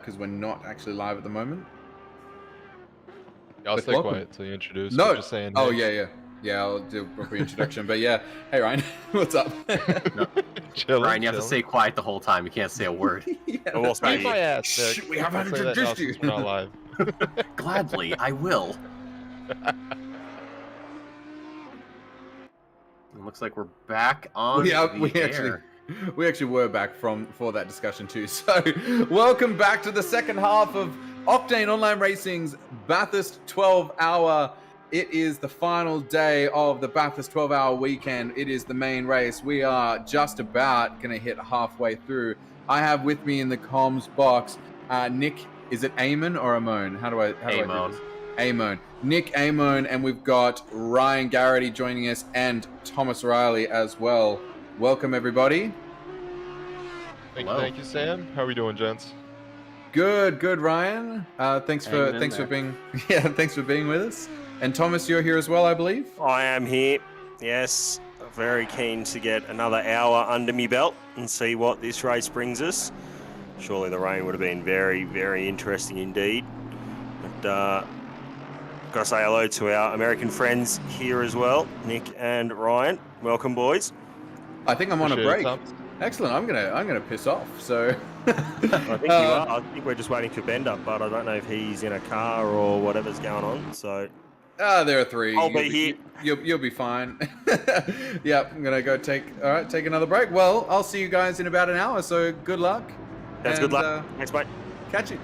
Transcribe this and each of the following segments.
because we're not actually live at the moment. I'll stay quiet till you introduce. No. Just saying. Oh, hey. yeah. I'll do a proper introduction. But yeah, hey Ryan, what's up? No. Chilling, Ryan, you have to stay quiet the whole time. You can't say a word. Yeah, I will Beat my ass, Nick. Shh, we haven't I'll say that now introduced you. since we're not live. Gladly, I will. It looks like we're back on we air. actually were back for that discussion too. So welcome back to the second half of Octane Online Racing's Bathurst 12-hour. It is the final day of the Bathurst 12-hour weekend. It is the main race. We are just about going to hit halfway through. I have with me in the comms box, Nick, is it Amon or Amon? How do I do this? Amon. Nick Amon, and we've got Ryan Garrity joining us and Thomas Riley as well. Welcome, everybody. Thank you, Sam. How are we doing, gents? Good, Ryan. Thanks for being with us. And Thomas, you're here as well, I believe. I am here. Yes, very keen to get another hour under me belt and see what this race brings us. Surely the rain would have been very, very interesting indeed. But got to say hello to our American friends here as well, Nick and Ryan. Welcome, boys. I think I'm on a break. Thomas. Excellent. I'm gonna piss off. So I think you are. I think we're just waiting for Bender, but I don't know if he's in a car or whatever's going on. So there are three. I'll be here. You'll be fine. Yeah, I'm gonna go take another break. Well, I'll see you guys in about an hour. So good luck. That's good luck. Thanks, mate. Catch you.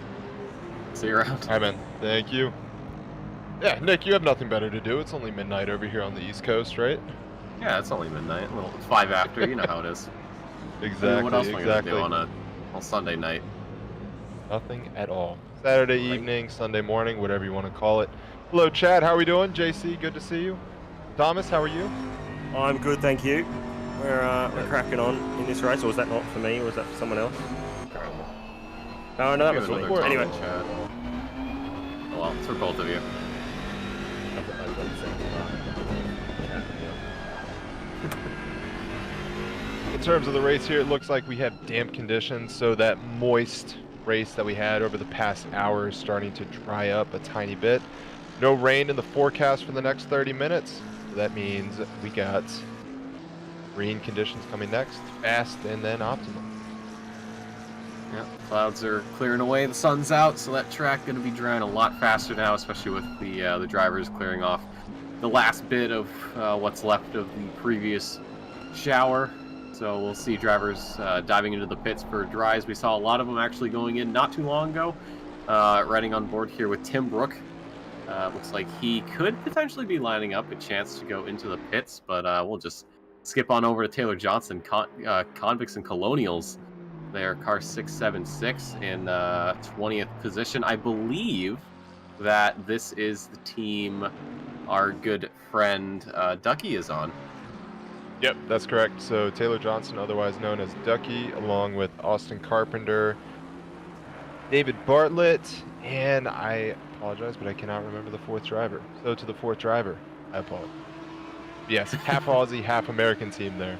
See you around. Hi, man. Thank you. Yeah, Nick, you have nothing better to do. It's only midnight over here on the East Coast, right? Yeah, it's only midnight. Well, it's 5 after. You know how it is. Exactly. I mean, what else am I gonna do on Sunday night? Nothing at all. Saturday evening, Sunday morning, whatever you want to call it. Hello, Chad. How are we doing? JC, good to see you. Thomas, how are you? I'm good, thank you. We're cracking on in this race, or was that not for me, or was that for someone else? No, that was for me. Anyway. Oh well, it's for both of you. In terms of the race here, it looks like we have damp conditions, so that moist race that we had over the past hour is starting to dry up a tiny bit. No rain in the forecast for the next 30 minutes. So that means we got green conditions coming next, fast and then optimal. Yeah, clouds are clearing away, the sun's out, so that track going to be drying a lot faster now, especially with the drivers clearing off the last bit of what's left of the previous shower. So we'll see drivers diving into the pits for dries. We saw a lot of them actually going in not too long ago. Riding on board here with Tim Brook. Looks like he could potentially be lining up a chance to go into the pits, but we'll just skip on over to Taylor Johnson, Convicts and Colonials. They're car 676 in 20th position. I believe that this is the team our good friend Ducky is on. Yep, that's correct. So Taylor Johnson, otherwise known as Ducky, along with Austin Carpenter, David Bartlett, and I apologize, but I cannot remember the fourth driver. So to the fourth driver, I apologize. Yes, half Aussie, half American team there.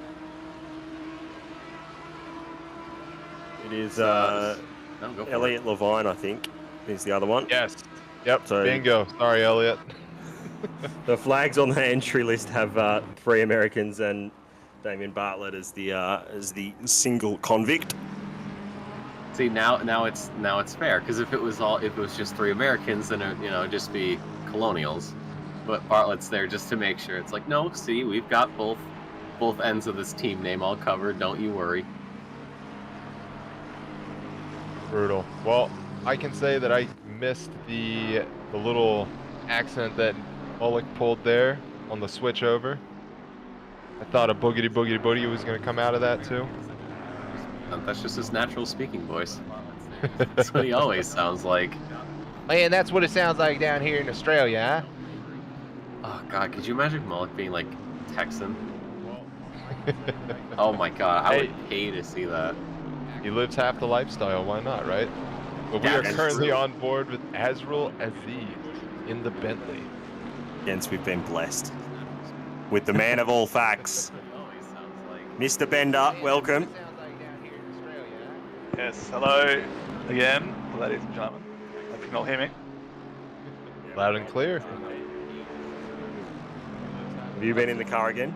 It is Elliot Levine, I think, is the other one. Yes. Yep, so, bingo. Sorry, Elliot. The flags on the entry list have 3 Americans and Damien Bartlett as the single convict. See, now it's fair, because if it was just 3 Americans, then it'd just be Colonials. But Bartlett's there just to make sure. It's like, no, see, we've got both ends of this team name all covered. Don't you worry. Brutal. Well, I can say that I missed the little accent that Mullick pulled there on the switch over. I thought a boogity boogity booty was going to come out of that too. That's just his natural speaking voice. That's what he always sounds like. Man, that's what it sounds like down here in Australia, huh? Oh god, could you imagine Mullick being like Texan? Oh my god, I would pay to see that. He lives half the lifestyle, why not, right? But we are currently on board with Azrael Aziz in the Bentley. Hence, we've been blessed with the man of all facts, Mr. Bender. Welcome. Yes, hello again. ladies and gentlemen. Hope you can all hear me. Loud and clear. Have you been in the car again?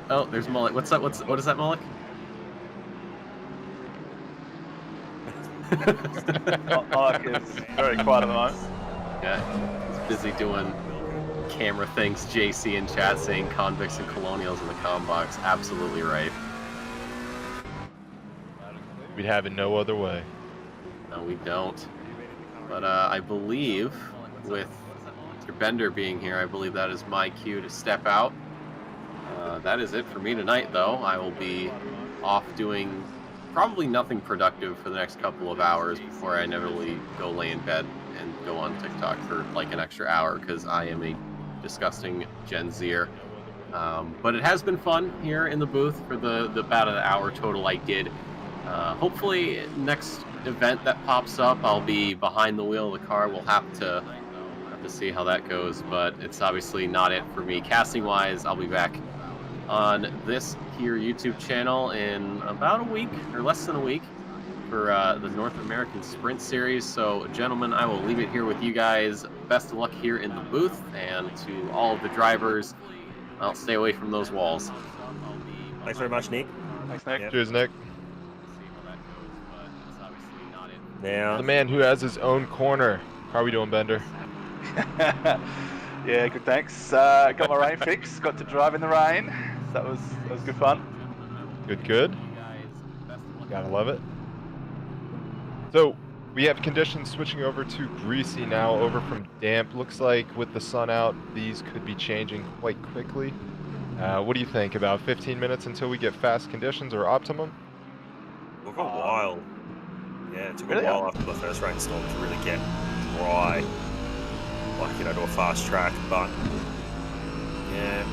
Oh, there's Mullet. What's that? What is that, Mullet? Mark is very quiet at the moment. Yeah, he's busy doing camera things. JC in chat saying convicts and colonials in the com box. Absolutely right. We'd have it no other way. No, we don't. But I believe with Mr. Bender being here, I believe that is my cue to step out. That is it for me tonight, though. I will be off doing probably nothing productive for the next couple of hours before I inevitably go lay in bed and go on TikTok for like an extra hour because I am a disgusting Gen Zer. But it has been fun here in the booth for the about an hour total I did. Hopefully next event that pops up, I'll be behind the wheel of the car. We'll have to see how that goes, but it's obviously not it for me. Casting wise, I'll be back on this here YouTube channel in about a week or less than a week for the North American Sprint Series. So gentlemen, I will leave it here with you guys. Best of luck here in the booth, and to all of the drivers, I'll stay away from those walls. Thanks very much, Nick. Thanks, Nick. Yep. Cheers, Nick. Now, The man who has his own corner. How are we doing, Bender? Yeah, good, thanks. Got my rain fix. Got to drive in the rain. That was good fun. Good, good. Gotta love it. So, we have conditions switching over to greasy now, over from damp. Looks like with the sun out, these could be changing quite quickly. What do you think? About 15 minutes until we get fast conditions or optimum? took a while. Yeah, it took Really? a while after the first rainstorm to really get dry. Like, you know, to a fast track, but yeah,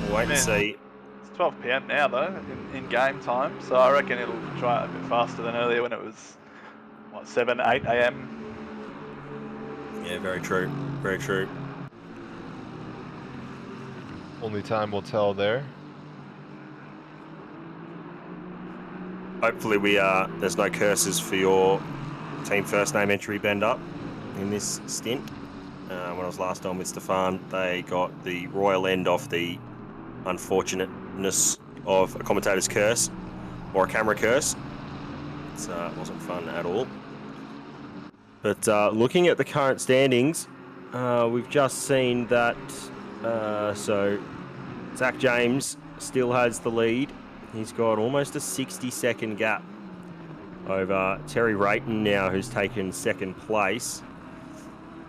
we'll wait and see. It's 12 PM now though, in game time, so I reckon it'll dry a bit faster than earlier when it was, what, 7, 8 AM? Yeah, very true. Very true. Only time will tell there. Hopefully there's no curses for your team first name entry bend up in this stint. When I was last on with Stefan, they got the royal end off the unfortunateness of a commentator's curse or a camera curse. It wasn't fun at all. But looking at the current standings, we've just seen that so Zach James still has the lead. He's got almost a 60-second gap over Terry Rayton now, who's taken second place.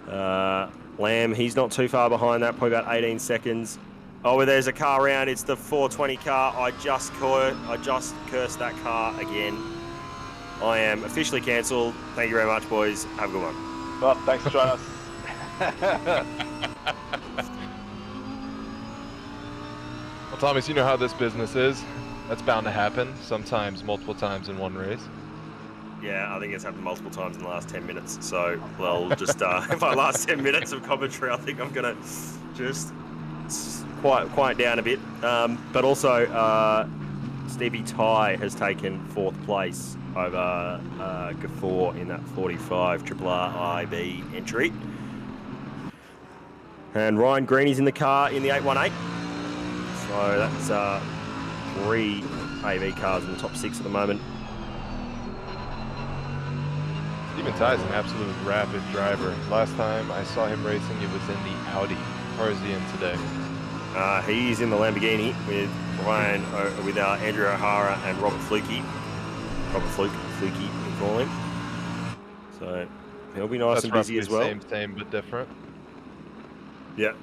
Lamb, he's not too far behind that, probably about 18 seconds. Oh, well, there's a car around. It's the 420 car. I just cursed that car again. I am officially cancelled. Thank you very much, boys. Have a good one. Well, thanks for joining us. Well, Thomas, you know how this business is. That's bound to happen, sometimes multiple times in one race. Yeah, I think it's happened multiple times in the last 10 minutes. So, well, just my last 10 minutes of commentary, I think I'm going to just quiet down a bit. But also, Stevie Ty has taken fourth place over Gafford in that 45 RRIB entry. And Ryan Greeny's in the car in the 818. So that's 3 AV cars in the top 6 at the moment. Stephen Ty is an absolute rapid driver. Last time I saw him racing, it was in the Audi. Or is he in today? He's in the Lamborghini with Ryan, with Andrew O'Hara and Robert Flukie. Robert Flukie, we call him. So he'll be nice That's and busy as well. Same, but different. Yep.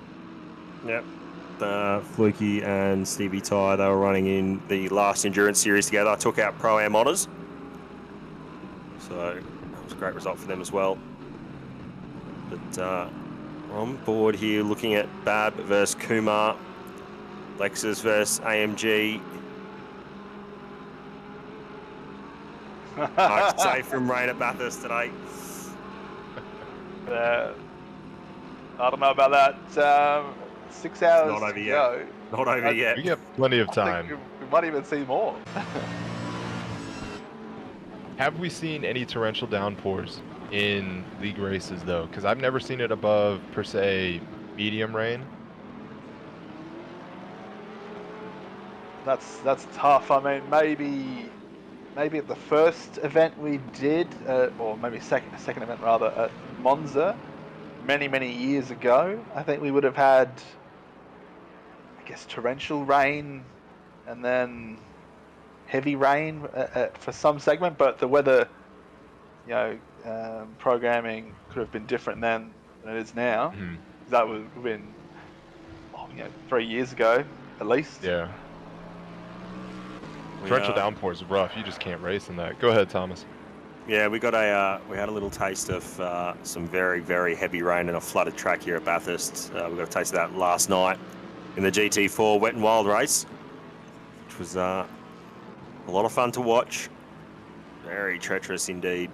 Flukie and Stevie Ty, they were running in the last endurance series together. I took out Pro-Am Honours. So that was a great result for them as well. But on board here looking at Bab versus Kumar, Lexus versus AMG. Hard to say from rain at Bathurst today. I don't know about that. 6 hours Not over to yet. go. Not over yet. We get plenty of I time. think we might even see more. Have we seen any torrential downpours in league races though? Because I've never seen it above per se medium rain. That's tough. I mean, maybe at the first event we did, or maybe second event rather, at Monza, many years ago, I think we would have had, I guess, torrential rain and then heavy rain for some segment, but the weather, programming could have been different then than it is now. Mm-hmm. That would have been, 3 years ago at least. Yeah. Torrential downpours are rough. You just can't race in that. Go ahead, Thomas. Yeah, we had a little taste of some very heavy rain and a flooded track here at Bathurst. We got a taste of that last night in the GT4 Wet and Wild race, which was a lot of fun to watch. Very treacherous indeed.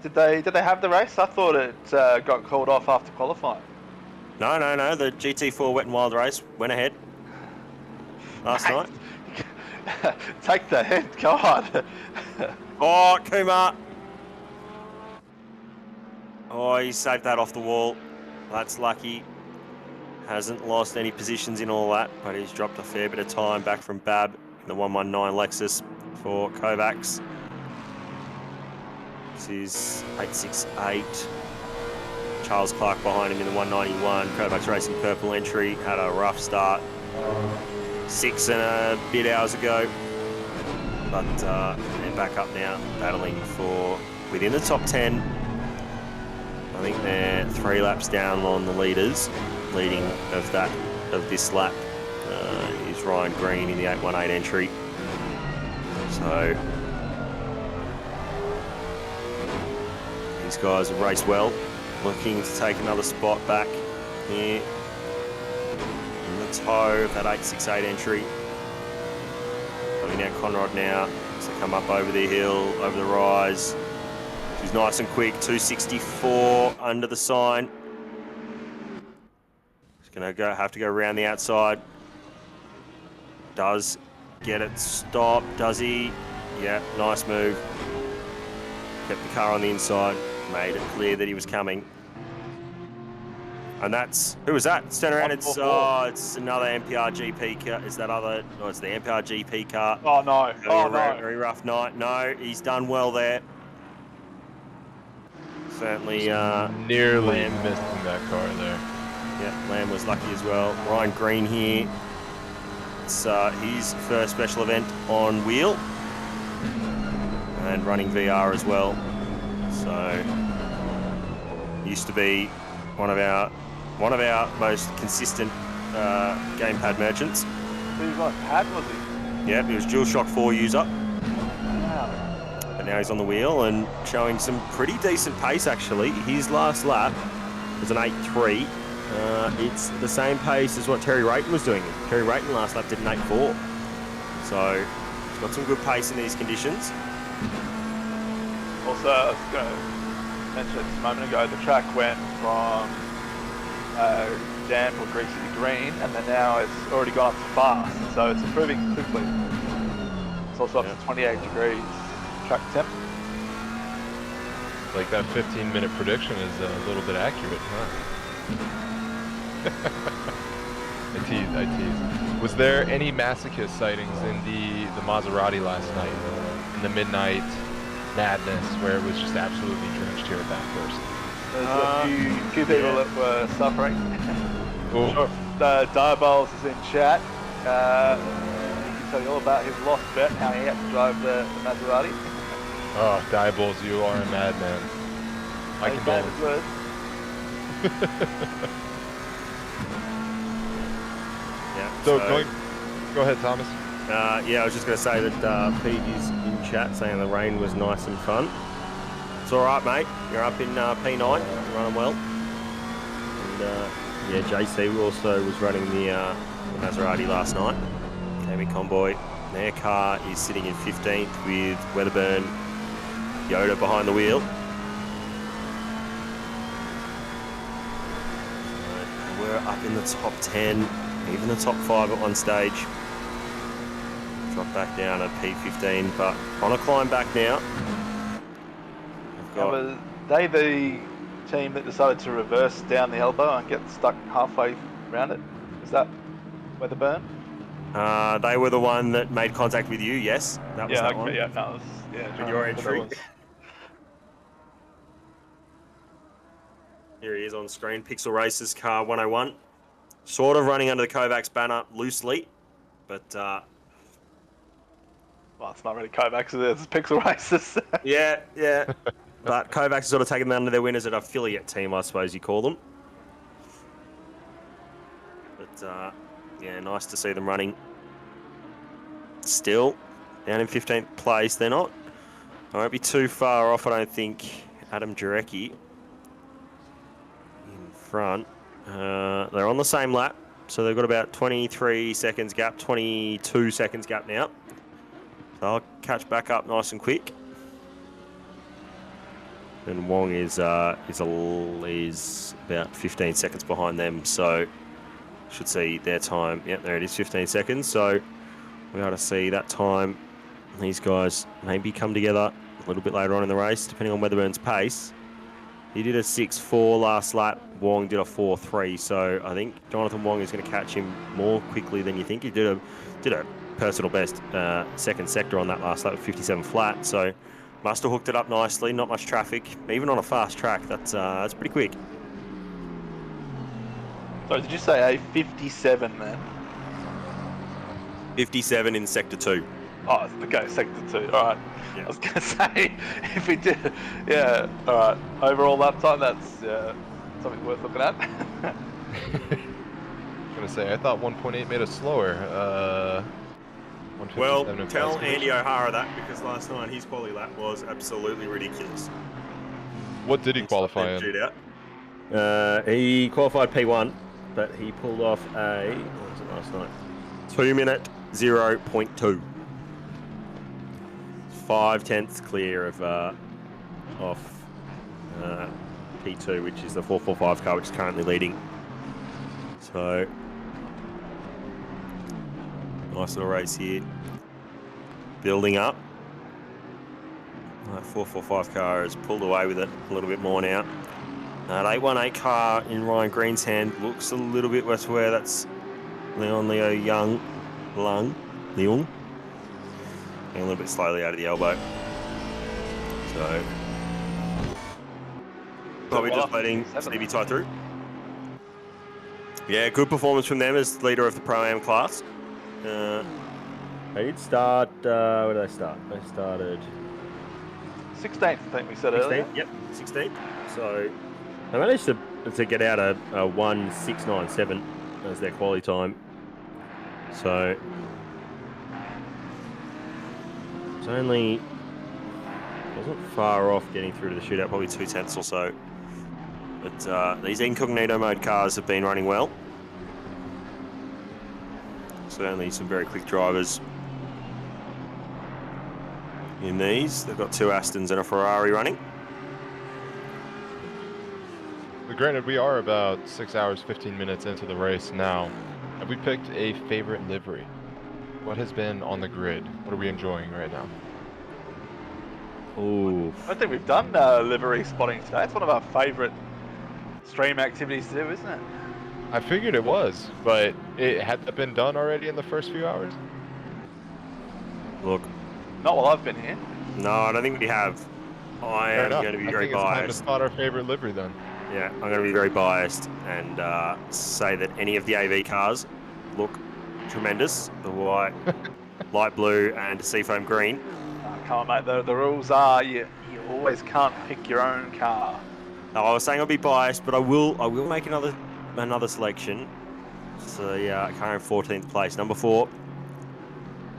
Did they have the race? I thought it got called off after qualifying. No. The GT4 Wet and Wild race went ahead last night. Take the hit, God. Oh, Kumar. Oh, he saved that off the wall. That's lucky. Hasn't lost any positions in all that, but he's dropped a fair bit of time back from Bab in the 119 Lexus for Kovacs. This is 868. Charles Clark behind him in the 191. Kovacs racing purple entry. Had a rough start 6 and a bit hours ago. But they're back up now, battling for within the top 10. I think they're 3 laps down on the leaders. Leading of this lap is Ryan Green in the 818 entry. So these guys have raced well, looking to take another spot back here in the toe of that 868 entry. Coming out Conrad now, so come up over the hill, over the rise. She's nice and quick, 264 under the sign. He's gonna have to go around the outside. Does get it stopped, does he? Yeah, nice move. Kept the car on the inside, made it clear that he was coming. And that's, who was that? Let's turn around, it's another MPR GP car. Is that other, no, it's the MPR GP car. Oh no, Very rough night. No, he's done well there. Certainly nearly Lamb missed in that car there. Yeah, Lamb was lucky as well. Ryan Green here. It's his first special event on wheel and running VR as well. So used to be one of our most consistent gamepad merchants. He was on pad, was he? Yeah, he was DualShock 4 user. Wow. But now he's on the wheel and showing some pretty decent pace actually. His last lap was an 8.3. It's the same pace as what Terry Rayton was doing. Terry Rayton last lap did an 8.4. So he's got some good pace in these conditions. Also, I was going to mention just a moment ago, the track went from damp or greasy to green, and then now it's already gone up to fast, so it's improving quickly. It's also up to 28 degrees track temp. Like that 15-minute prediction is a little bit accurate, huh? I tease. Was there any masochist sightings in the Maserati last night? In the midnight madness where it was just absolutely drenched here at Bathurst? There's a few people that were suffering. Cool. Sure, Diabols is in chat. He can tell you all about his lost bet, how he had to drive the Maserati. Oh, Diabols, you are a madman. My condolences. Yeah. So go ahead, Thomas. Yeah, I was just going to say that Pete is in chat saying the rain was nice and fun. It's all right, mate. You're up in P9, you're running well. And yeah, JC also was running the Maserati last night. Came in convoy. Their car is sitting in 15th with Weatherburn, Yoda behind the wheel. So we're up in the top 10, even the top 5 at one stage. Drop back down at P15, but on a climb back now. they the team that decided to reverse down the elbow and get stuck halfway around it? Is that where the burn? They were the one that made contact with you, yes. That was Yeah, that okay, one. yeah, no, it's, yeah. With trying to your remember what that entry. was. Here he is on screen. Pixel Racers car 101. Sort of running under the Kovacs banner loosely, but Well, it's not really Kovacs, it's Pixel Racers. yeah. But Kovacs has sort of taken them under their win as an affiliate team, I suppose you call them. But yeah, nice to see them running. Still down in 15th place. They're not. I won't be too far off, I don't think. Adam Jarecki in front. They're on the same lap, so they've got about 23 seconds gap, 22 seconds gap now. So I'll catch back up nice and quick. And Wong is about 15 seconds behind them, so should see their time. Yep, there it is, 15 seconds. So we ought to see that time. These guys maybe come together a little bit later on in the race, depending on Weatherburn's pace. He did a 6.4 last lap. Wong did a 4.3. So I think Jonathan Wong is going to catch him more quickly than you think. He did a personal best second sector on that last lap with 57 flat. So must have hooked it up nicely. Not much traffic, even on a fast track. That's pretty quick. Sorry, did you say a 57 then? 57 in sector 2. Oh, okay, sector 2. All right. Yeah. I was gonna say if we did, yeah. All right. Overall lap time, that's something worth looking at. I was gonna say, I thought 1.8 made us slower. Well, 157 in tell fast Andy O'Hara that, because last night his quali lap was absolutely ridiculous. What did he qualify in? Shootout. He qualified P1, but he pulled off a, what was it last night? 2-minute 0.2. 5/10 clear of off P2, which is the 445 car, which is currently leading. So nice little race here. Building up. That 445 car has pulled away with it a little bit more now. That 818 car in Ryan Green's hand looks a little bit worse where that's Leo Young. Leung. A little bit slowly out of the elbow. So probably just letting Stevie tie through. Yeah, good performance from them as leader of the Pro-Am class. They did start, where did they start? They started 16th, I think we said earlier. 16th, yep, 16th. So they managed to get out a 1:6.97 as their quali time. So it's only, wasn't far off getting through to the shootout, probably 2/10 or so. But these incognito mode cars have been running well. Certainly some very quick drivers in these. They've got 2 Astons and a Ferrari running. But granted, we are about 6 hours, 15 minutes into the race now. Have we picked a favorite livery? What has been on the grid? What are we enjoying right now? Ooh. I think we've done livery spotting today. It's one of our favourite stream activities to do, isn't it? I figured it was, but it had that been done already in the first few hours? Look, Not while I've been here. no, I don't think we have. I am going to be very I think it's time to biased. spot our favorite livery then. Yeah, I'm going to be very biased and say that any of the AV cars look tremendous. The white, light blue, and seafoam green. Come on, mate. The rules are you always can't pick your own car. No, I was saying I'll be biased, but I will make another selection. So yeah, car in 14th place, number 4,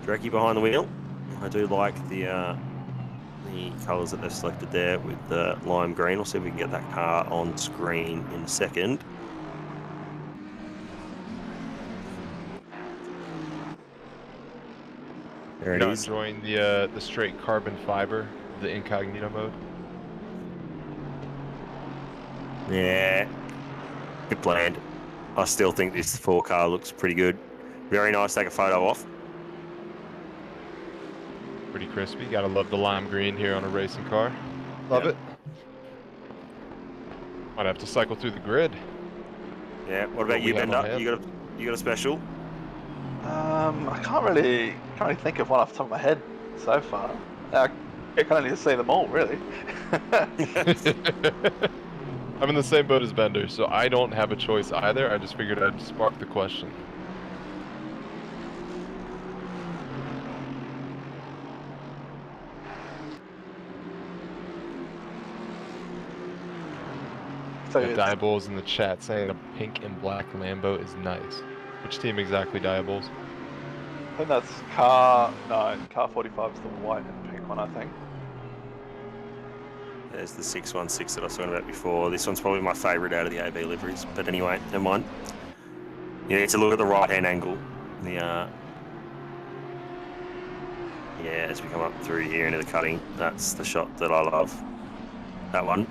Drecky behind the wheel. I do like the colours that they've selected there with the lime green. We'll see if we can get that car on screen in a second. There it Not is. enjoying the straight carbon fiber, the incognito mode. Yeah, good planned. I still think this 4 car looks pretty good. Very nice to take a photo off. Pretty crispy. Gotta love the lime green here on a racing car. Love Yeah. it. Might have to cycle through the grid. Yeah. What What about we you, have on Bender? hand. You got a special? I can't really think of one off the top of my head so far. I can only see them all, really. I'm in the same boat as Bender, so I don't have a choice either. I just figured I'd spark the question. So Yeah, it's, Diabol's in the chat saying a pink and black Lambo is nice. Which team exactly, Diabol's? I think that's car 45 is the white and pink one, I think. There's the 616 that I was talking about before. This one's probably my favourite out of the AB liveries. But anyway, never mind. You need to look at the right-hand angle. Yeah, as we come up through here into the cutting, that's the shot that I love. That one.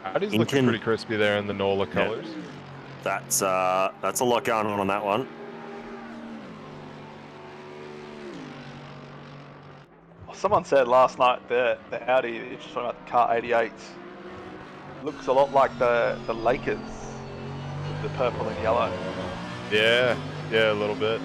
Audi's looking pretty crispy there in the NOLA colors. That's a lot going on that one. Someone said last night the Audi, you're just talking about the car 88, looks a lot like the Lakers, with the purple and yellow. Yeah, a little bit.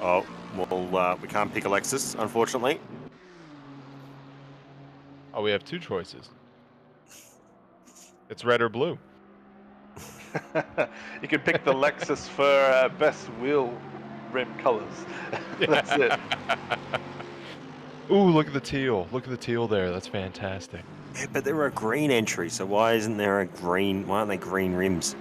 Oh, well, we can't pick Alexis, unfortunately. Oh, we have two choices. It's red or blue. You can pick the Lexus for best wheel rim colors. That's it. Ooh, look at the teal. Look at the teal there. That's fantastic. Yeah, but they're a green entry, so why isn't there a green? Why aren't they green rims?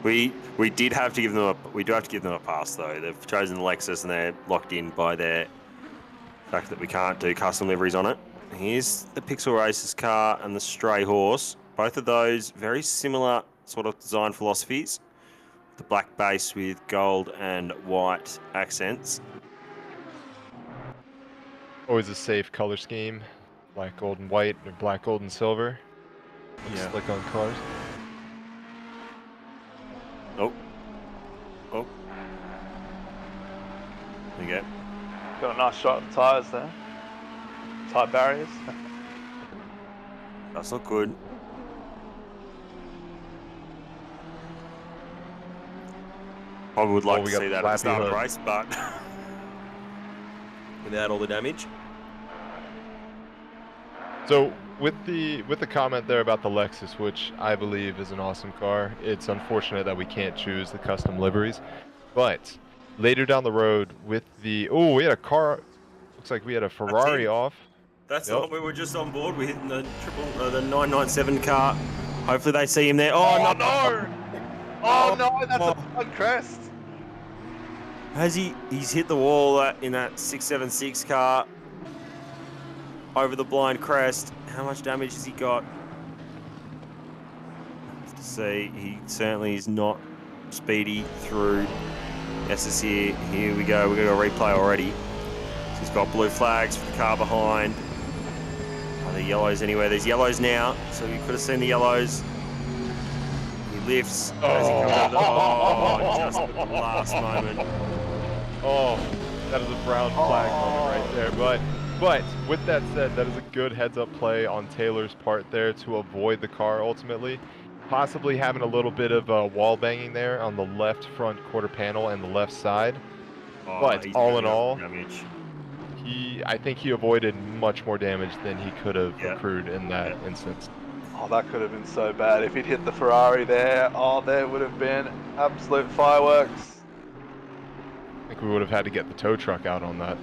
We do have to give them a pass though. They've chosen the Lexus and they're locked in by their fact that we can't do custom liveries on it. Here's the Pixel Racers car and the Stray Horse. Both of those very similar sort of design philosophies. The black base with gold and white accents. Always a safe color scheme. Black, gold, and white, or black, gold, and silver. Yeah. Slick on cars. Oh. There you go. Got a nice shot of the tyres there. Tyre barriers. That's not good. Probably would like we to got see the that at the flappy start of the hood. race, but without all the damage. So with the comment there about the Lexus, which I believe is an awesome car, it's unfortunate that we can't choose the custom liveries. But later down the road with the we had a car. Looks like we had a Ferrari off. That's Yep. what we were just on board. We're hitting the the 997 car. Hopefully they see him there. Oh no! Oh no, that's a front crest. Has he's hit the wall in that 676 car over the blind crest. How much damage has he got? Have to see. He certainly is not speedy through. Yes, it's here. Here we go. We're going to replay already. So he's got blue flags for the car behind. Are there yellows anywhere? There's yellows now. So you could have seen the yellows. He lifts as he comes over just at the last moment. Oh, that is a brown flag moment right there. But with that said, that is a good heads-up play on Taylor's part there to avoid the car ultimately. Possibly having a little bit of wall banging there on the left front quarter panel and the left side. But all in all, damage. I think he avoided much more damage than he could have accrued in that instance. Oh, that could have been so bad. If he'd hit the Ferrari there, there would have been absolute fireworks. I think we would have had to get the tow truck out on that.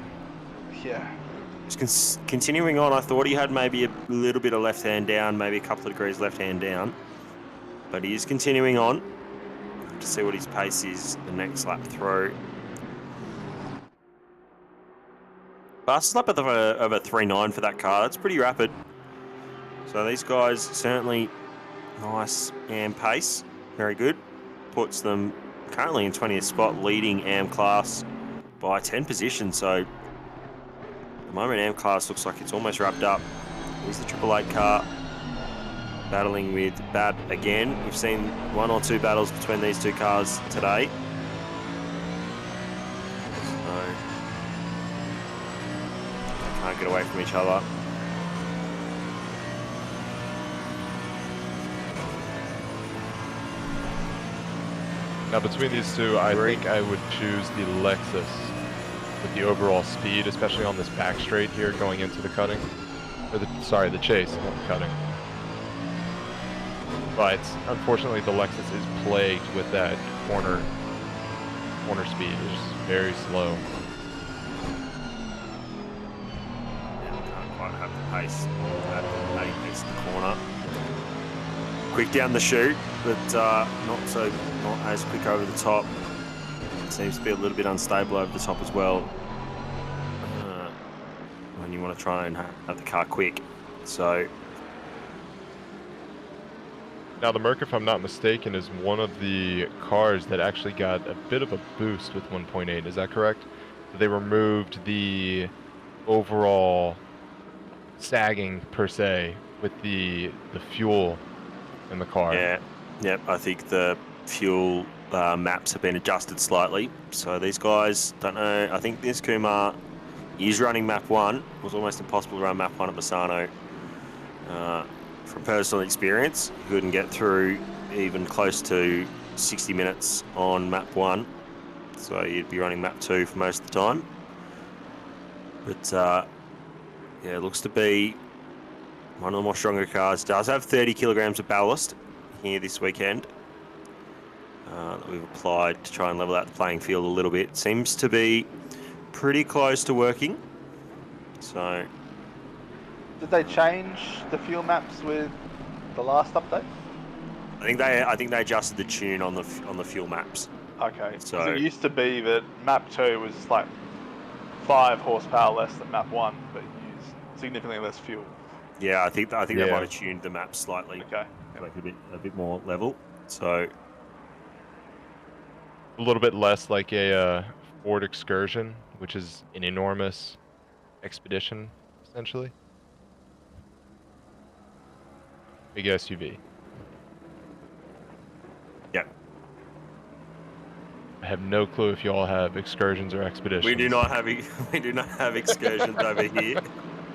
Yeah. Just continuing on, I thought he had maybe a little bit of left hand down, maybe a couple of degrees left hand down. But he is continuing on to see what his pace is the next lap through. Fastest lap of a 3.9 for that car. That's pretty rapid. So these guys certainly nice AM pace. Very good. Puts them currently in 20th spot, leading AM class by 10 positions. So at the moment AM class looks like it's almost wrapped up. Here's the 888 car. battling with Bat again. We've seen 1 or 2 battles between these two cars today. So they can't get away from each other. Now between these two, I think I would choose the Lexus with the overall speed, especially on this back straight here going into the cutting. Or the chase, not the cutting. But unfortunately the Lexus is plagued with that corner speed. It's just very slow. Yeah, can't quite have the pace at the pace in the corner. Quick down the chute, but not as quick over the top. Seems to be a little bit unstable over the top as well. When you want to try and have the car quick. So Now the Merc, if I'm not mistaken, is one of the cars that actually got a bit of a boost with 1.8. Is that correct? They removed the overall sagging per se with the fuel in the car. yeah, yep. I think the fuel maps have been adjusted slightly. So these guys don't know. I think this Kumar is running map 1. It was almost impossible to run map 1 at Misano. From personal experience, you couldn't get through even close to 60 minutes on map 1. So you'd be running map 2 for most of the time. But yeah, it looks to be one of the more stronger cars. Does have 30 kilograms of ballast here this weekend that we've applied to try and level out the playing field a little bit. Seems to be pretty close to working. So Did they change the fuel maps with the last update? I think they adjusted the tune on the fuel maps. Okay. So So it used to be that map 2 was like 5 horsepower less than map 1, but used significantly less fuel. yeah, I think they might have tuned the maps slightly, Okay. like a bit more level. So A little bit less like a Ford Excursion, which is an enormous expedition, essentially. Big SUV. yeah, I have no clue if you all have excursions or expeditions. we do not have excursions over here.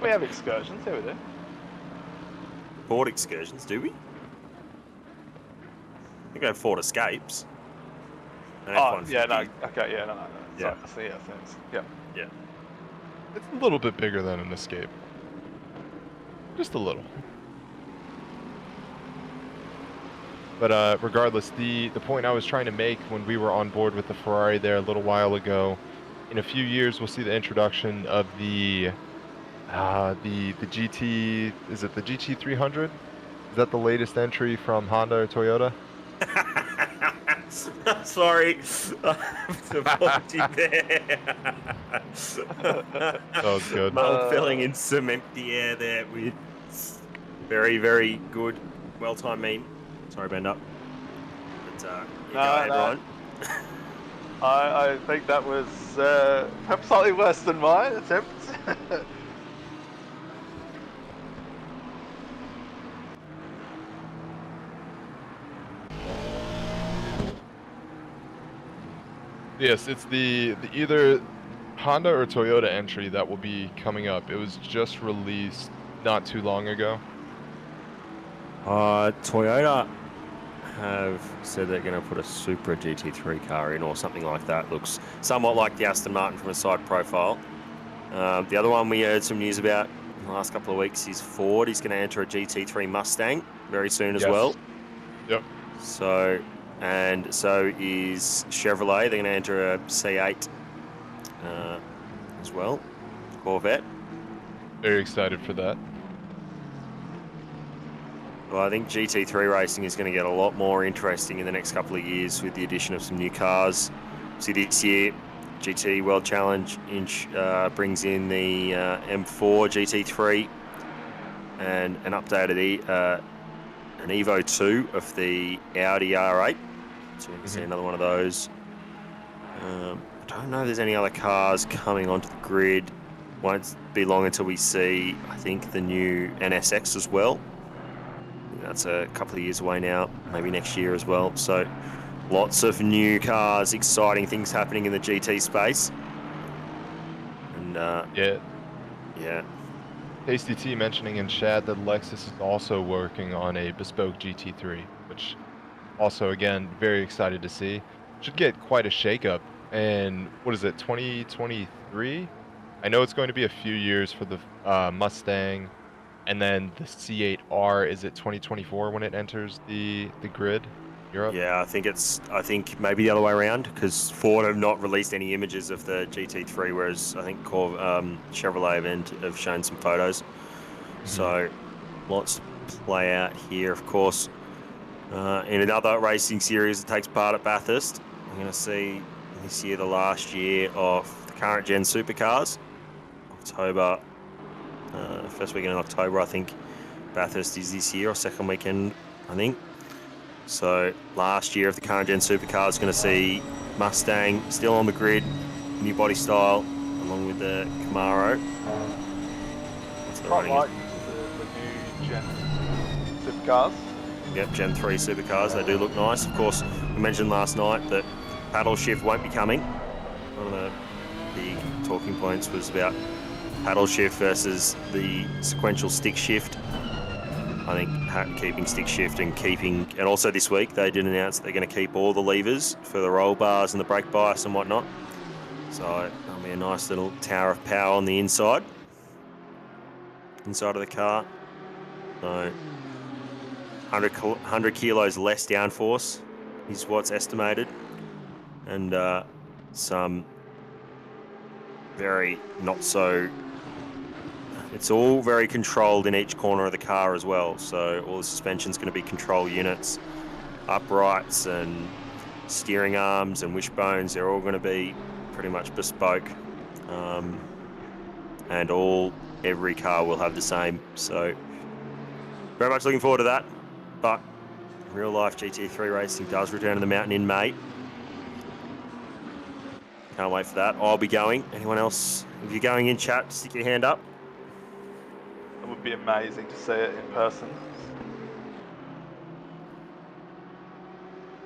We have excursions, yeah we do. Ford excursions, do we? I think we have Ford Escapes. And Oh, F-150. yeah, no, okay, yeah, no. Yeah. Sorry, yeah, thanks. Yeah. Yeah. It's a little bit bigger than an Escape. Just a little. But regardless, the point I was trying to make when we were on board with the Ferrari there a little while ago, in a few years we'll see the introduction of the GT. Is it the GT 300? Is that the latest entry from Honda or Toyota? Sorry, apology there. That was good. Filling in some empty air there with very, very good, well-timed meme. Sorry, bend up. But you go ahead, Ryan. I think that was perhaps slightly worse than my attempt. Yes, it's the either Honda or Toyota entry that will be coming up. It was just released not too long ago. Toyota have said they're going to put a Supra GT3 car in or something like that. Looks somewhat like the Aston Martin from a side profile. The other one we heard some news about in the last couple of weeks is Ford. He's going to enter a GT3 Mustang very soon as well. Yep. So is Chevrolet. They're going to enter a C8 as well, Corvette. Very excited for that. Well, I think GT3 racing is going to get a lot more interesting in the next couple of years with the addition of some new cars. See, this year, GT World Challenge brings in the M4 GT3 and an updated an Evo 2 of the Audi R8. So we can see another one of those. I don't know if there's any other cars coming onto the grid. Won't be long until we see, I think, the new NSX as well. that's a couple of years away now, maybe next year as well. So lots of new cars, exciting things happening in the GT space. And yeah. Tasty T mentioning in chat that Lexus is also working on a bespoke GT3, which also, again, very excited to see. Should get quite a shakeup. And what is it, 2023? I know it's going to be a few years for the Mustang, and then the C8R, is it 2024 when it enters the grid? Europe? Yeah, I think maybe the other way around, because Ford have not released any images of the GT3, whereas I think Chevrolet have shown some photos. So lots to play out here, of course. In another racing series that takes part at Bathurst, I'm going to see this year the last year of the current gen supercars. October, first weekend in October, I think Bathurst is this year, or second weekend, I think. So last year of the current gen supercars, going to see Mustang still on the grid, new body style, along with the Camaro. Quite like the new Gen supercars. Yep, Gen 3 supercars, they do look nice. Of course, we mentioned last night that paddle shift won't be coming. One of the big talking points was about paddle shift versus the sequential stick shift. I think keeping stick shift and also this week they did announce they're going to keep all the levers for the roll bars and the brake bias and whatnot. So that'll be a nice little tower of power on the inside of the car. So 100 kilos less downforce is what's estimated, and some very not so. It's all very controlled in each corner of the car as well. So all the suspension's going to be control units, uprights and steering arms and wishbones. They're all going to be pretty much bespoke, and every car will have the same. So very much looking forward to that. But real life GT3 racing does return to the mountain in May. Can't wait for that. I'll be going. Anyone else? If you're going in chat, stick your hand up. It would be amazing to see it in person.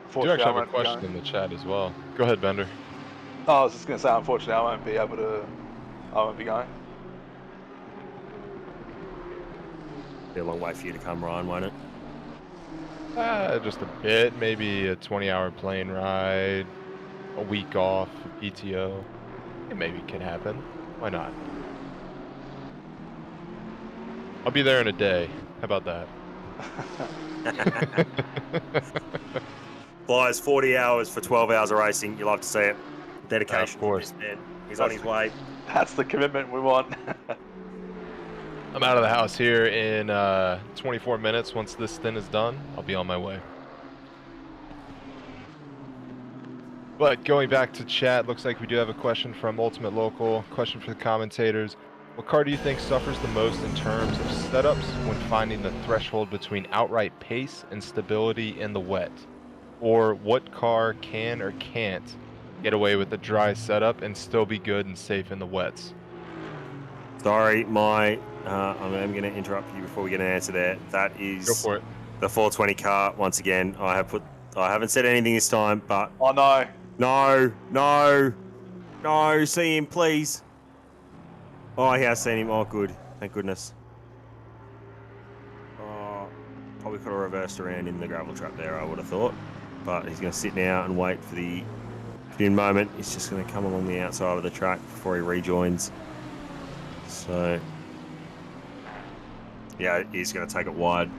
I do actually have a question in the chat as well. Go ahead, Bender. Oh, I was just going to say, unfortunately, I won't be going. Be a long way for you to come, Ryan, won't it? Just a bit. Maybe a 20-hour plane ride, a week off, PTO. It maybe can happen. Why not? I'll be there in a day. How about that? Flies 40 hours for 12 hours of racing. You'll have to see it. Dedication. Of course. He's on his way. That's the commitment we want. I'm out of the house here in 24 minutes. Once this stint is done, I'll be on my way. But going back to chat, looks like we do have a question from Ultimate Local. Question for the commentators. What car do you think suffers the most in terms of setups when finding the threshold between outright pace and stability in the wet? Or what car can or can't get away with a dry setup and still be good and safe in the wets? Sorry, I'm going to interrupt you before we get an answer there. That is Go for it. The 420 car. Once again, I haven't said anything this time, but Oh no. No, see him, please. Oh, he has seen him. Oh, good. Thank goodness. Oh, probably could have reversed around in the gravel trap there, I would have thought. But he's going to sit now and wait for the moment. He's just going to come along the outside of the track before he rejoins. So, yeah, he's going to take it wide.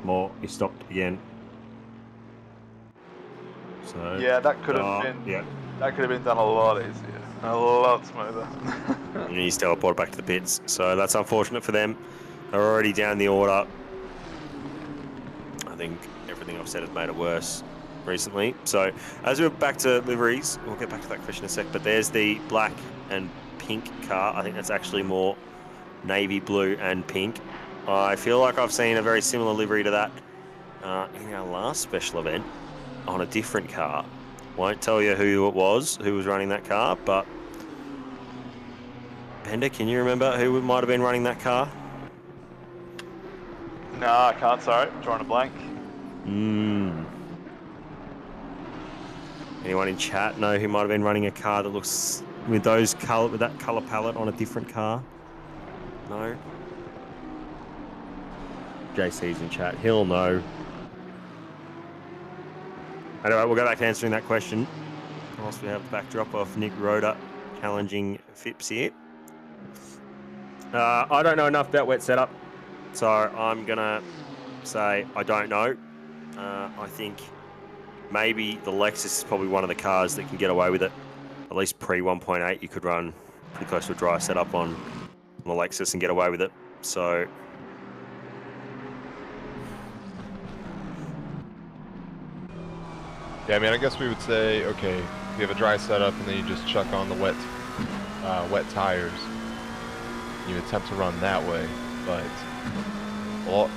More. He stopped again. So, Yeah, that could have been. Yeah. That could have been done a lot easier, a lot smoother. And he's teleported back to the pits. So that's unfortunate for them. They're already down the order. I think everything I've said has made it worse recently. So as we're back to liveries, we'll get back to that question in a sec. But there's the black and pink car. I think that's actually more navy blue and pink. I feel like I've seen a very similar livery to that in our last special event on a different car. Won't tell you who was running that car, but Bender, can you remember who might have been running that car? No, I can't. Sorry, I'm drawing a blank. Anyone in chat know who might have been running a car that looks with that color palette on a different car? No. JC's in chat. He'll know. Anyway, we'll go back to answering that question. Whilst we have the backdrop of Nick Rhoda challenging Phipps here. I don't know enough about wet setup, so I'm gonna say I don't know. I think maybe the Lexus is probably one of the cars that can get away with it. At least pre 1.8, you could run pretty close to a dry setup on the Lexus and get away with it. So Yeah, I mean, I guess we would say, okay, you have a dry setup and then you just chuck on the wet tires. You attempt to run that way, but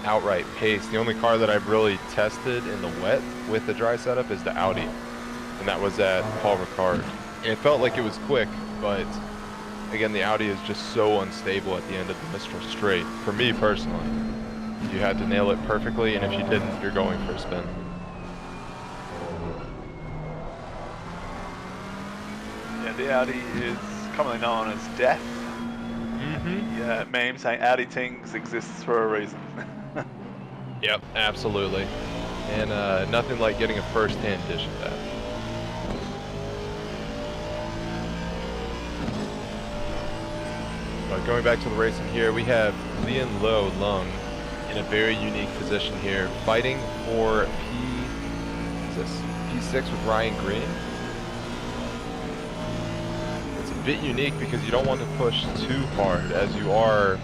outright pace. The only car that I've really tested in the wet with the dry setup is the Audi, and that was at Paul Ricard. And it felt like it was quick, but again, the Audi is just so unstable at the end of the Mistral Straight. For me personally, you had to nail it perfectly, and if you didn't, you're going for a spin. Yeah, the Audi is commonly known as death. The meme saying Audi Tings exists for a reason. Yep, absolutely. And nothing like getting a first-hand dish of that. But going back to the racing here, we have Lian Lo Lung in a very unique position here, fighting for P6 with Ryan Green. It's a bit unique because you don't want to push too hard, as you are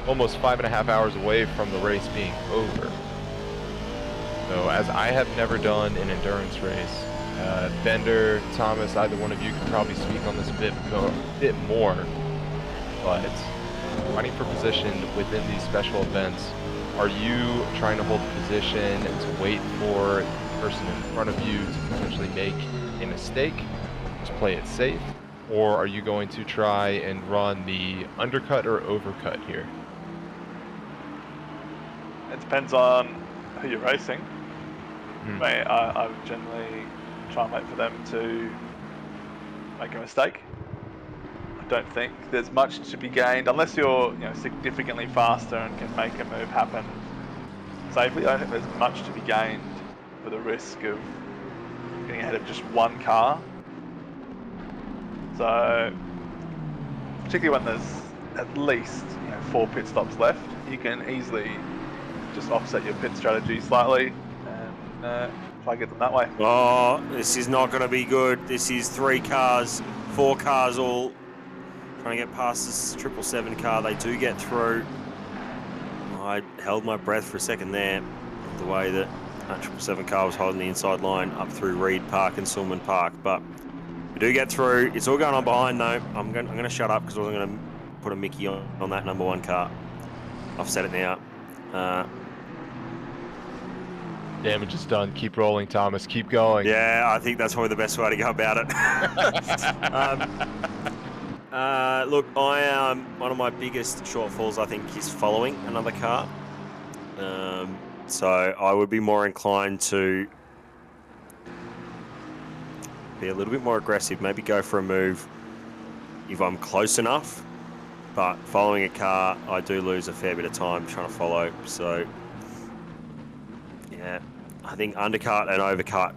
almost 5.5 hours away from the race being over. So, as I have never done an endurance race, Bender, Thomas, either one of you could probably speak on this a bit more. But fighting for position within these special events, are you trying to hold position and to wait for the person in front of you to potentially make a mistake, to play it safe, or are you going to try and run the undercut or overcut here? It depends on who you're racing. I would generally try and wait for them to make a mistake. I don't think there's much to be gained unless you're significantly faster and can make a move happen safely. I don't think there's much to be gained for the risk of getting ahead of just one car. So, particularly when there's at least 4 pit stops left, you can easily just offset your pit strategy slightly and try to get them that way. Oh, this is not going to be good. This is 3 cars, 4 cars all trying to get past this 777 car. They do get through. I held my breath for a second there, the way that 777 car was holding the inside line up through Reed Park and Silman Park, but we do get through. It's all going on behind though. I'm going to shut up because I wasn't going to put a Mickey on that number 1 car. I've said it now. Damage is done. Keep rolling, Thomas. Keep going. Yeah, I think that's probably the best way to go about it. Look, one of my biggest shortfalls, I think, is following another car. So I would be more inclined to be a little bit more aggressive, maybe go for a move if I'm close enough. But following a car, I do lose a fair bit of time trying to follow. So, yeah, I think undercut and overcut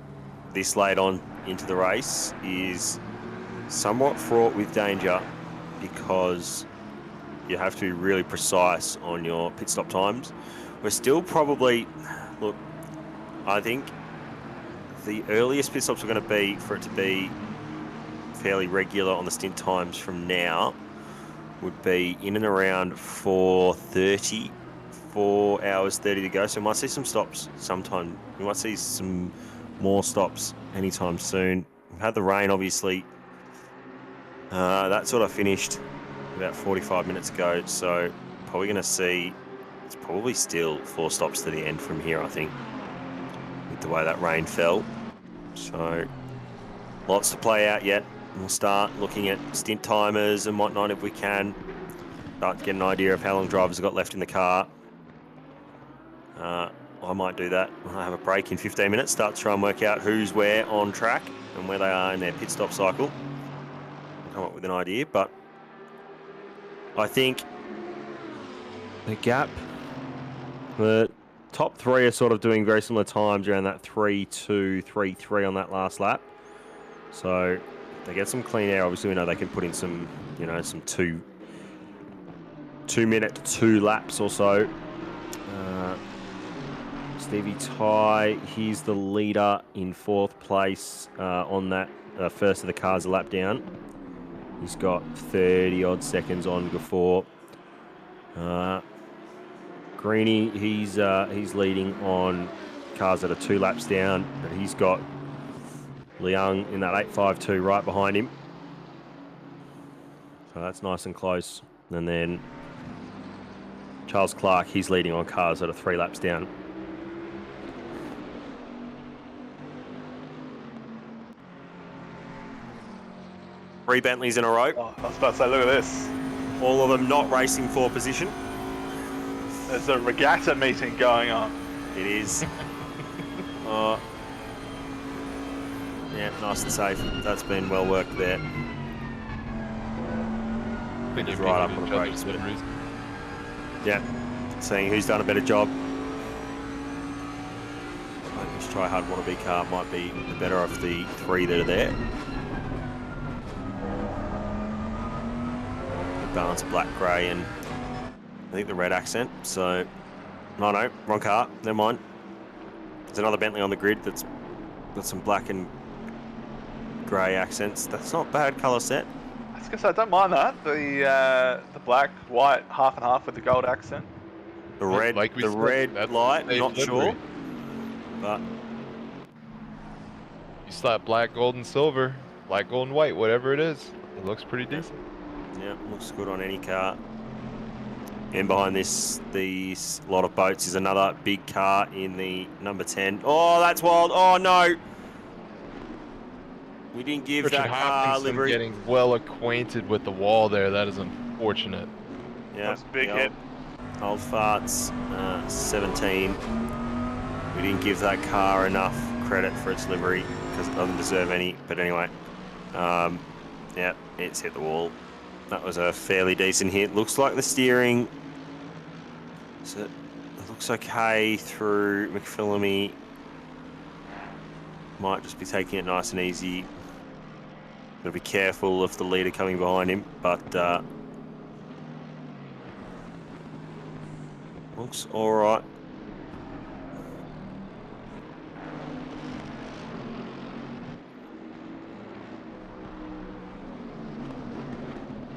this late on into the race is somewhat fraught with danger because you have to be really precise on your pit stop times. We're still probably, look, I think the earliest pit stops are going to be for it to be fairly regular on the stint times from now would be in and around 4:30, 4 hours 30 to go. So we might see some stops sometime. We might see some more stops anytime soon. We've had the rain, obviously. That sort of finished about 45 minutes ago. So probably going to see, it's probably still 4 stops to the end from here, I think, with the way that rain fell. So lots to play out yet. We'll start looking at stint timers and whatnot if we can. Start to get an idea of how long drivers have got left in the car. I might do that. I have a break in 15 minutes, start to try and work out who's where on track and where they are in their pit stop cycle. Come up with an idea, but I think the gap, the top three are sort of doing very similar times around that 3:2, 3:3 on that last lap. So if they get some clean air, obviously we know they can put in some, you know, some 2-minute 2 laps or so. Stevie Ty, he's the leader in 4th place on that first of the cars a lap down. He's got 30 odd seconds on Gafford. Greeny, he's leading on cars that are 2 laps down, but he's got Liang in that 8.52 right behind him. So that's nice and close. And then Charles Clark, he's leading on cars that are 3 laps down. 3 Bentleys in a row. Oh, I was about to say, look at this. All of them not racing for position. There's a regatta meeting going on. It is. Yeah, nice and safe. That's been well worked there. Just right up on the brakes. Yeah, seeing who's done a better job. I think this Try Hard Wannabe car might be the better of the 3 that are there. The balance black, grey, and I think the red accent. So, no, wrong car. Never mind. There's another Bentley on the grid that's got some black and grey accents. That's not bad colour set. I was gonna say, I don't mind that. The black, white, half and half with the gold accent. The red, like the red light, not sure. But you slap black, gold, and silver, black, gold, and white, whatever it is, it looks pretty decent. yeah, looks good on any car. And behind this, these lot of boats is another big car in the number 10. Oh, that's wild. Oh no. We didn't give Richard that car Hopkinson livery. getting well acquainted with the wall there. That is unfortunate. Yeah, That's a big the hit. Old farts, 17. We didn't give that car enough credit for its livery because it doesn't deserve any. But anyway, yeah, it's hit the wall. That was a fairly decent hit. Looks like the steering, so it looks okay through McPhillamy. Might just be taking it nice and easy. Gotta be careful of the leader coming behind him, but looks all right.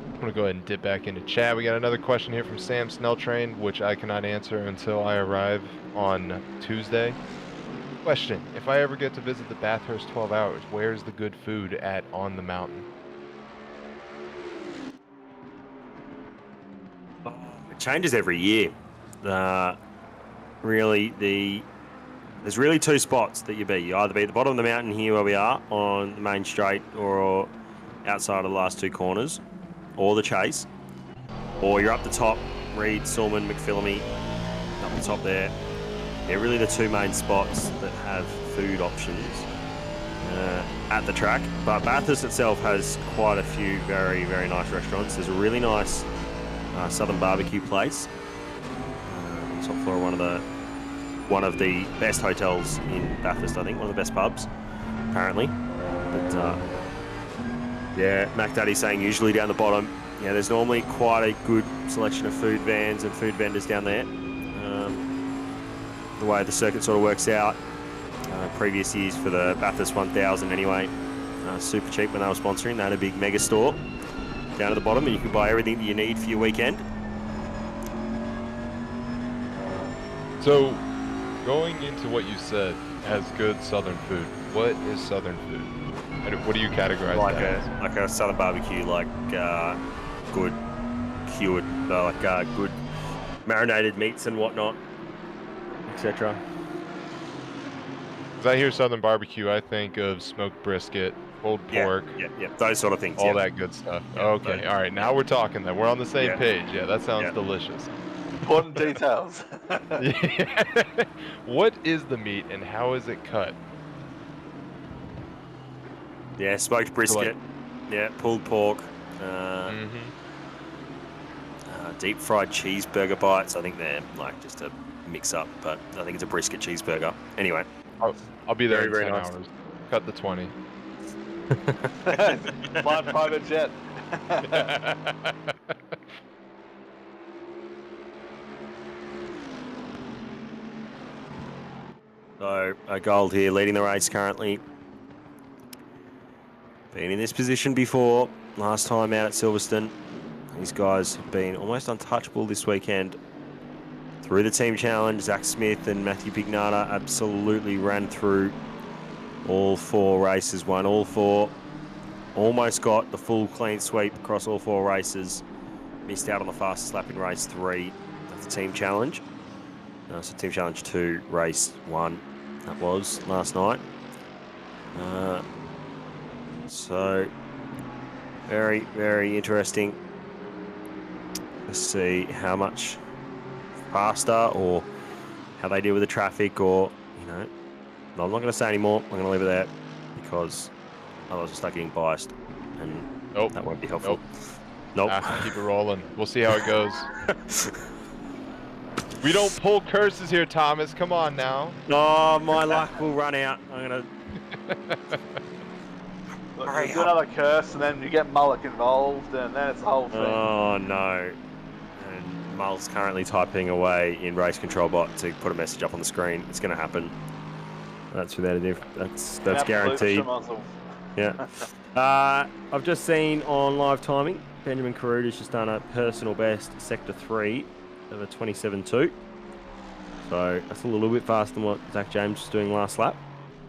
I'm going to go ahead and dip back into chat. We got another question here from Sam Snelltrain, which I cannot answer until I arrive on Tuesday. Question: if I ever get to visit the Bathurst 12 hours, where's the good food at on the mountain? It changes every year. There's really 2 spots that you be. You either be at the bottom of the mountain here where we are on the main straight, or outside of the last 2 corners, or the chase, or you're up the top, Reed, Silman, McPhillamy, up the top there. They're really the 2 main spots that have food options at the track. But Bathurst itself has quite a few very, very nice restaurants. There's a really nice southern barbecue place on the top floor, one of the best hotels in Bathurst, I think, one of the best pubs, apparently. But yeah, Mac Daddy's saying usually down the bottom, yeah, there's normally quite a good selection of food vans and food vendors down there. The way the circuit sort of works out, previous years for the Bathurst 1000 anyway, super cheap when they were sponsoring. They had a big mega store down at the bottom and you could buy everything that you need for your weekend. So, going into what you said as good southern food, what is southern food? And what do you categorize that as? Like a southern barbecue, like good cured, good marinated meats and whatnot, etc. As I hear southern barbecue, I think of smoked brisket, pulled pork, yeah, those sort of things. all that good stuff. Okay, all right, now we're talking then. We're on the same page. Yeah, that sounds delicious. Important details. What is the meat and how is it cut? Yeah, smoked brisket. Yeah, pulled pork. Deep fried cheeseburger bites. I think they're like just a mix up, but I think it's a brisket cheeseburger. Anyway. I'll be there Very, in 10 very nice. hours. Cut the 20. Fly private jet. So, a gold here, leading the race currently. Been in this position before, last time out at Silverstone. These guys have been almost untouchable this weekend. Through the team challenge, Zach Smith and Matthew Pignata absolutely ran through all 4 races, won all 4. Almost got the full clean sweep across all 4 races. Missed out on the fastest lap in race 3 of the team challenge. So team challenge 2, race 1, that was last night. So very, very interesting to see how much faster or how they deal with the traffic, or, you know, no, I'm not going to say anymore. I'm going to leave it there because otherwise I'll start getting biased and that won't be helpful. Nope. Keep it rolling. We'll see how it goes. We don't pull curses here, Thomas. Come on now. Oh, my luck will run out. I'm going to... Look, you do another curse, and then you get Mullock involved, and then it's the whole thing. Oh, no. And Mull's currently typing away in race control bot to put a message up on the screen. It's going to happen. That's without a difference. That's guaranteed. Yeah. I've just seen on live timing, Benjamin Carruda's just done a personal best sector 3 of a 27.2. So that's a little bit faster than what Zach James was doing last lap.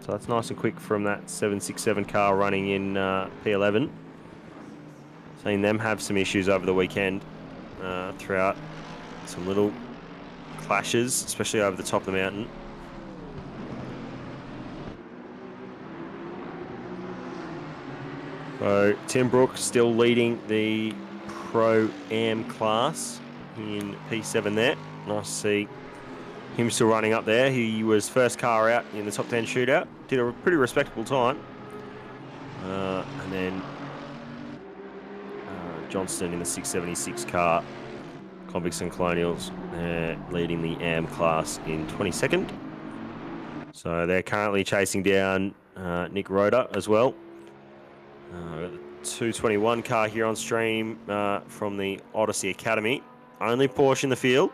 So that's nice and quick from that 767 car running in P11. Seen them have some issues over the weekend throughout. Some little clashes, especially over the top of the mountain. So Tim Brooks still leading the Pro-Am class in P7 there. Nice to see him still running up there. He was first car out in the top 10 shootout. Did a pretty respectable time. And then Johnston in the 676 car. Convicts and Colonials leading the AM class in 22nd. So they're currently chasing down Nick Rhoda as well. We've got the 221 car here on stream from the Odyssey Academy. Only Porsche in the field.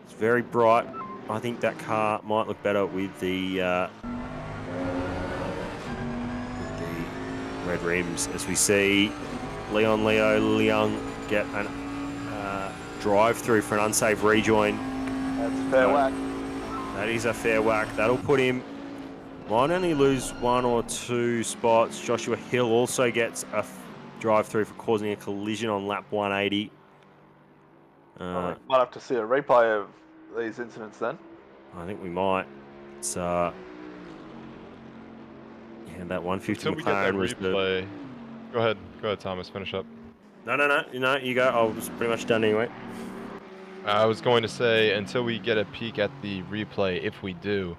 It's very bright. I think that car might look better with the red rims, as we see Leo Leung get a drive through for an unsafe rejoin. That's a fair whack. That is a fair whack. That'll put him, might only lose 1 or 2 spots. Joshua Hill also gets a drive through for causing a collision on lap 180. Might have to see a replay of these incidents then. I think we might. It's yeah, that 150 Until we get that McLaren was replay. Go ahead, Thomas. Finish up. No, you go. I was pretty much done anyway. I was going to say, until we get a peek at the replay, if we do,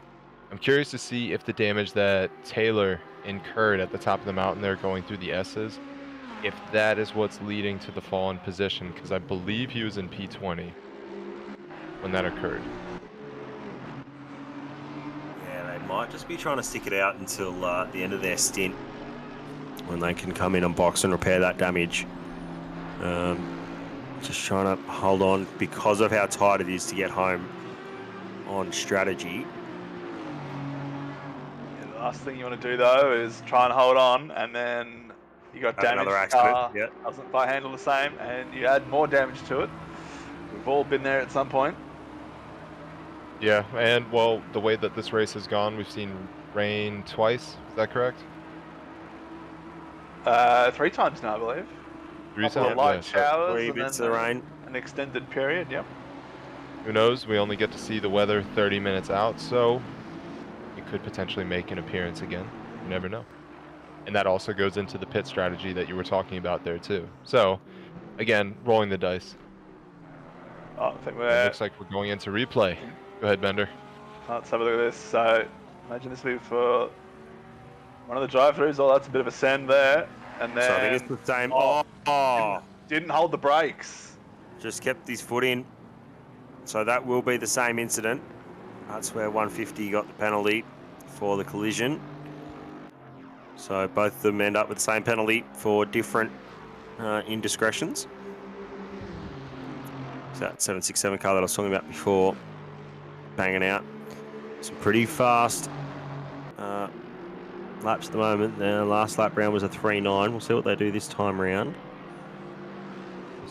I'm curious to see if the damage that Taylor incurred at the top of the mountain there going through the S's, if that is what's leading to the fall in position, because I believe he was in P20 when that occurred. Yeah, they might just be trying to stick it out until the end of their stint, when they can come in and box and repair that damage. Just trying to hold on because of how tight it is to get home on strategy. Yeah, the last thing you want to do though is try and hold on, and then you got damage. Another accident. Car doesn't quite handle the same, and you add more damage to it. We've all been there at some point. Yeah, and well, the way that this race has gone, we've seen rain twice. Is that correct? 3 times now, I believe. 3 Couple of times. light Yeah, so showers, 3 and bits then of rain. an extended period. Yep. who knows? We only get to see the weather 30 minutes out, so it could potentially make an appearance again. You never know. And that also goes into the pit strategy that you were talking about there too. So, again, rolling the dice. I think It we're. looks like we're going into replay. Go ahead, Bender. Let's have a look at this. So, imagine this move for one of the drive-throughs. Oh, that's a bit of a send there. And then. So I think it's the same. Oh, Oh, didn't hold the brakes. just kept his foot in. So that will be the same incident. That's where 150 got the penalty for the collision. So both of them end up with the same penalty for different indiscretions. So that 767 car that I was talking about before, banging out some pretty fast laps at the moment. The last lap round was a 3.9. We'll see what they do this time round.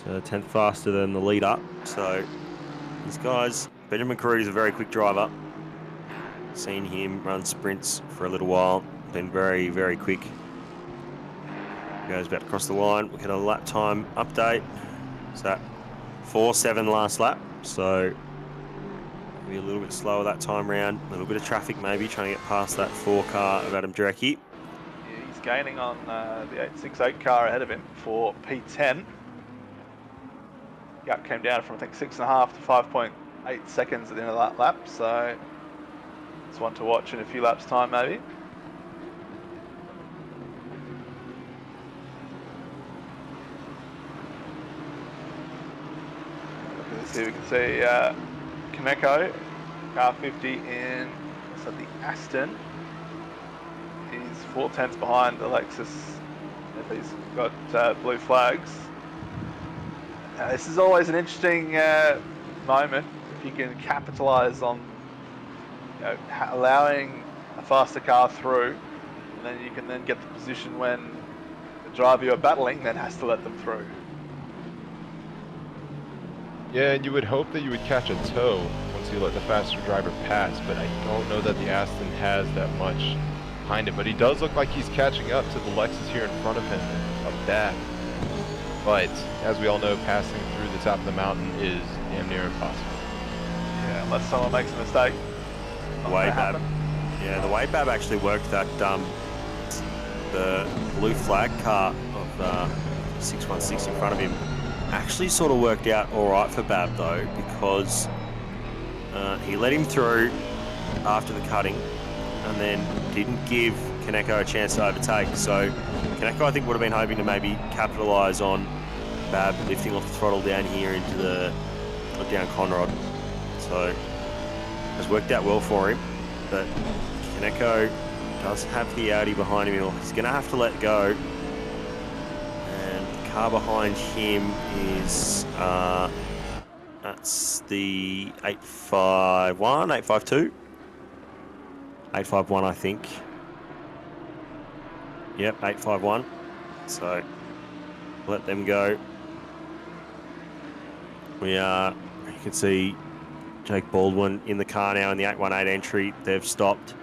So 10th faster than the lead up. So these guys, Benjamin Carruth is a very quick driver. Seen him run sprints for a little while. Been very, very quick. Goes about to cross the line. We'll get a lap time update. So 4.7 last lap. So be a little bit slower that time round. A little bit of traffic maybe trying to get past that 4 car of Adam Drecke. Yeah, he's gaining on the 868 car ahead of him for P10. Gap came down from I think 6.5 to 5.8 seconds at the end of that lap. So it's one to watch in a few laps time maybe. Look at this here, we can see Kaneko, car 50 in what's that, the Aston. He's 4/10 behind Alexis if he's got blue flags. This is always an interesting moment if you can capitalise on allowing a faster car through, and then you can then get the position when the driver you're battling then has to let them through. Yeah, and you would hope that you would catch a tow once you let the faster driver pass, but I don't know that the Aston has that much behind him. But he does look like he's catching up to the Lexus here in front of him up that. But as we all know, passing through the top of the mountain is damn near impossible. Yeah, unless someone makes a mistake. The way Bab actually worked that the blue flag car of 616 in front of him. Actually sort of worked out all right for Bab though, because he let him through after the cutting and then didn't give Kaneko a chance to overtake. So Kaneko, I think, would have been hoping to maybe capitalise on Bab lifting off the throttle down here into the down Conrod. So has worked out well for him, but Kaneko does have the Audi behind him. He's going to have to let go. And the car behind him is that's the 851, 852, 851, I think. Yep, 851. So let them go. You can see Jake Baldwin in the car now in the 818 entry. They've stopped.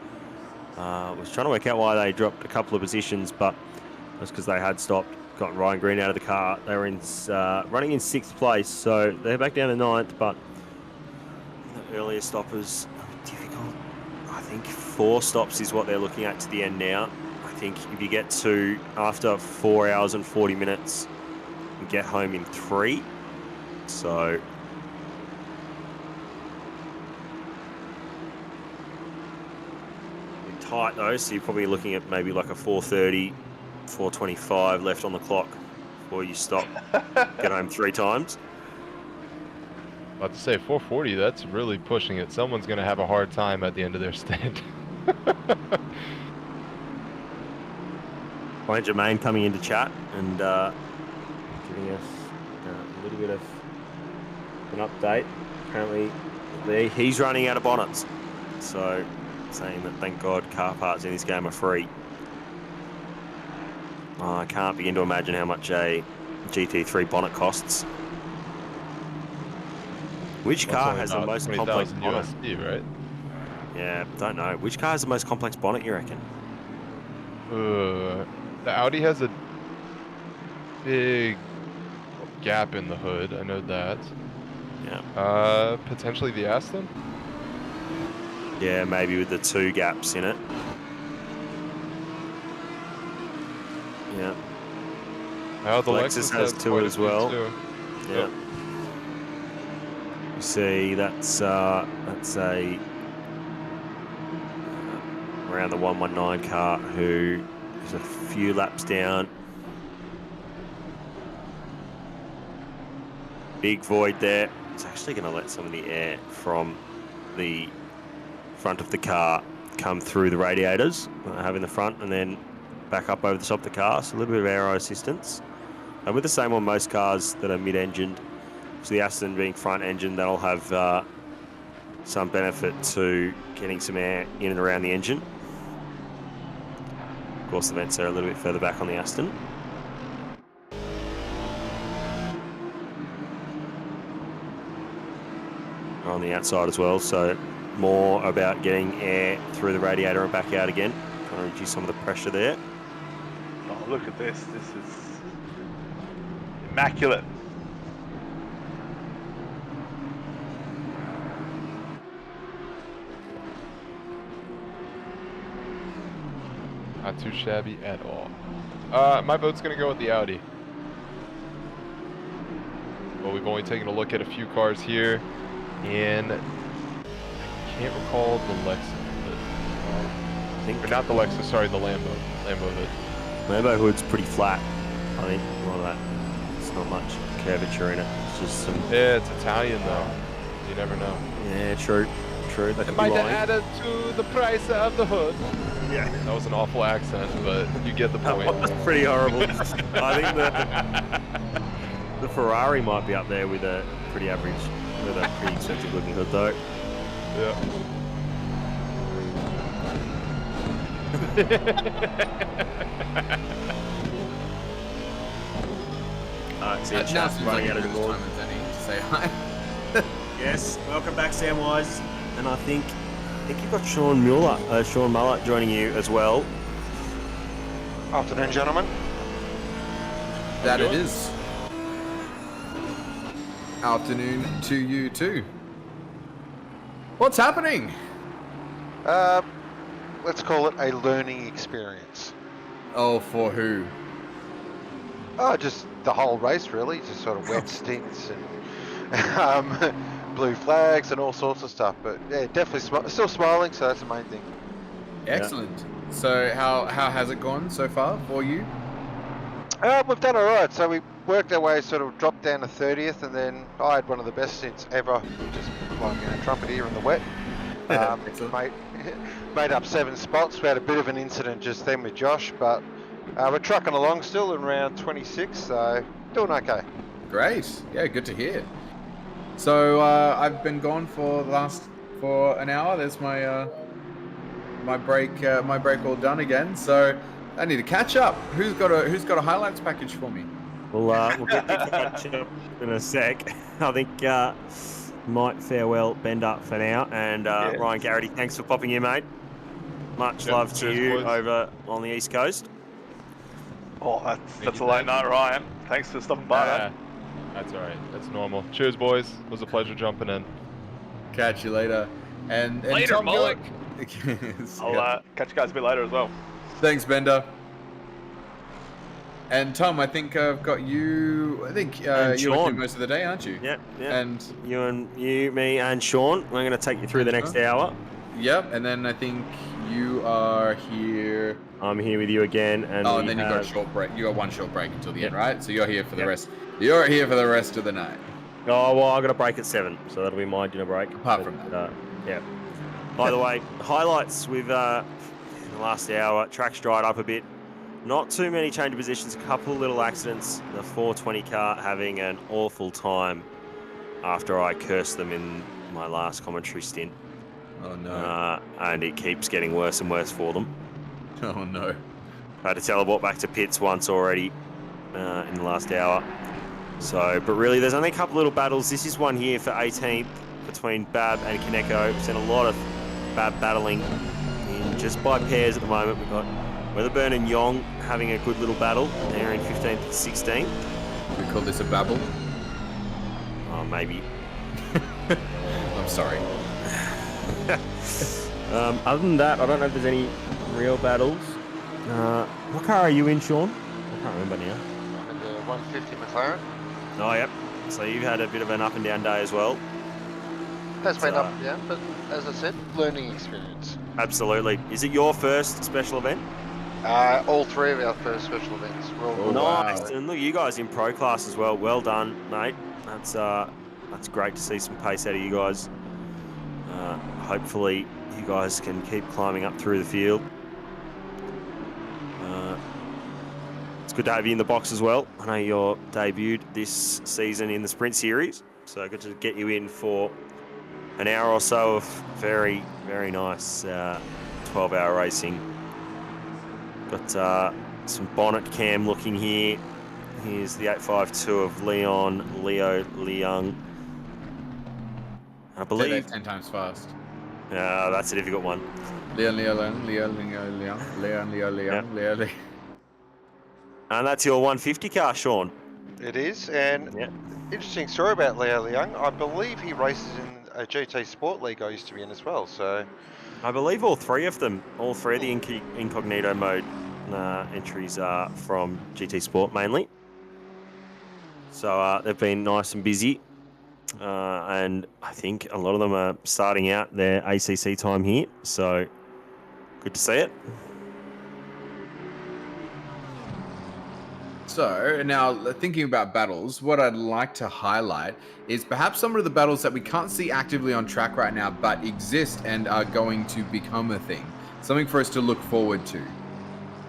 Was trying to work out why they dropped a couple of positions, but that's because they had stopped. Got Ryan Green out of the car. They were in running in 6th place, so they're back down to 9th. But the earlier stoppers difficult. I think 4 stops is what they're looking at to the end now. I think if you get to after 4 hours and 40 minutes, you get home in 3. So tight though, so you're probably looking at maybe like a 4:30, 4:25 left on the clock before you stop. Get home 3 times. About to say 440, that's really pushing it. Someone's going to have a hard time at the end of their stint. Point Jermaine coming into chat and giving us a little bit of an update. Apparently he's running out of bonnets, so saying that thank God car parts in this game are free. I can't begin to imagine how much a GT3 bonnet costs. Which car has the most complex bonnet? USD, right? Yeah, don't know. Which car has the most complex bonnet, you reckon? The Audi has a big gap in the hood, I know that. Yeah. Potentially the Aston? Yeah, maybe with the 2 gaps in it. Yeah. Oh, the Lexus has 2 quite a as few well. too. Yeah. You see, that's a around the 119 car who is a few laps down. Big void there. It's actually going to let some of the air from the front of the car come through the radiators I have in the front and then back up over the top of the car. So a little bit of aero assistance. And with the same on most cars that are mid-engined, so the Aston being front-engined, that'll have some benefit to getting some air in and around the engine. Of course, the vents are a little bit further back on the Aston. On the outside as well, so more about getting air through the radiator and back out again. Trying to reduce some of the pressure there. Oh, look at this. This is immaculate. Not too shabby at all. My vote's gonna go with the Audi. Well, we've only taken a look at a few cars here, and I can't recall the Lexus. Or not the Lexus, sorry, the Lambo. Lambo hood's pretty flat, I think. A lot of that. It's not much curvature in it. It's just some. Yeah, it's Italian though. You never know. Yeah, true. True. That It could might be have lying. added to the price of the hood. Yeah. That was an awful accent, but you get the point. That was pretty horrible. I think the Ferrari might be up there with a pretty average, with a pretty expensive looking hood though. Yeah. See, Now chat's seems like running a out of good board. time as any to say hi. Yes, welcome back, Samwise. And I think you've got Sean Muller joining you as well. Afternoon, gentlemen. That it is. Afternoon to you too. What's happening? Let's call it a learning experience. Oh, for who? Oh, just the whole race, really. Just sort of wet stints and blue flags and all sorts of stuff. But yeah, definitely still smiling, so that's the main thing. Excellent. So how has it gone so far for you? We've done all right. So we worked our way, sort of dropped down to 30th, and then I had one of the best stints ever, just climbing a trumpet here in the wet. Excellent. Made up 7 spots. We had a bit of an incident just then with Josh, but we're trucking along still in round 26, so doing okay. Great. Yeah, good to hear. So I've been gone for an hour. There's my my break all done again. So I need to catch up. Who's got a highlights package for me? We'll get to catch up in a sec. I think might farewell Bender for now. And Ryan Garrity, thanks for popping in, mate. Much love to cheers, you boys. over on the East Coast. Oh, that's a late night, Ryan. Thanks for stopping by. Nah, that's all right. That's normal. Cheers, boys. It was a pleasure jumping in. Catch you later. And Later, Tom, Mullock. I'll catch you guys a bit later as well. Thanks, Bender. And Tom, I think I've got you. I think And you're with Sean. me most of the day, aren't you? Yep. And You, me, and Sean. We're going to take you through the next hour. yep. And then I think you are here. I'm here with you again, and Oh, we and then you got a have- short break. You got one short break until the end, Yep. right? So you're here for the Yep. rest. You're here for the rest of the night. Oh well, I got a break at 7, so that'll be my dinner break. Apart from that. Yeah. By the way, highlights with in the last hour. Track's dried up a bit. Not too many change of positions. A couple little accidents. The 420 car having an awful time after I cursed them in my last commentary stint, Oh no. and it keeps getting worse and worse for them. Oh no. I had to teleport back to pits once already in the last hour. So, but really, there's only a couple little battles. This is one here for 18th between Bab and Kaneko. We've seen a lot of Bab battling in just by pairs at the moment. We've got Weatherburn and Yong having a good little battle. They're in 15th and 16th. We call this a babble. Oh, maybe. I'm sorry. Other than that, I don't know if there's any real battles. What car are you in, Sean? I can't remember now. I'm in the 150 McLaren. Oh, yep. So you've had a bit of an up and down day as well. Has been up, yeah, but as I said, learning experience. Absolutely. Is it your first special event? All three of our first special events. We're all Oh, good. wow. Nice. And look, you guys in pro class as well. Well done, mate. That's great to see some pace out of you guys. Hopefully, you guys can keep climbing up through the field. It's good to have you in the box as well. I know you're debuted this season in the sprint series, so good to get you in for an hour or so of very, very nice 12-hour racing. Got some bonnet cam looking here. Here's the 852 of Leo Leung. I Say believe that 10 times fast. that's a difficult one. Leon. And that's your 150 car, Sean. It is, and Yeah. interesting story about Leo Leung. I believe he races in a GT Sport League I used to be in as well, so... I believe all three of the incognito mode entries are from GT Sport mainly. So they've been nice and busy. And I think a lot of them are starting out their ACC time here. So good to see it. So now thinking about battles, what I'd like to highlight is perhaps some of the battles that we can't see actively on track right now, but exist and are going to become a thing. Something for us to look forward to.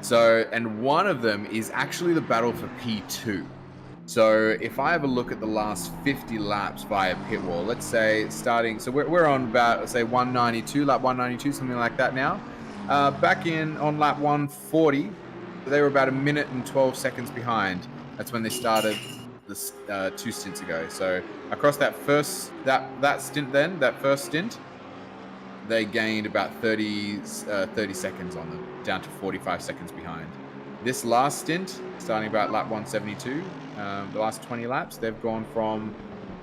So, and one of them is actually the battle for P2. So if I have a look at the last 50 laps via pit wall, let's say starting, so we're on about, let's say 192, lap 192, something like that now. Back on lap 140, they were about 1 minute and 12 seconds behind. That's when they started this 2 stints ago. So across that first stint, they gained about 30 seconds on them, down to 45 seconds behind. This last stint, starting about lap 172, the last 20 laps, they've gone from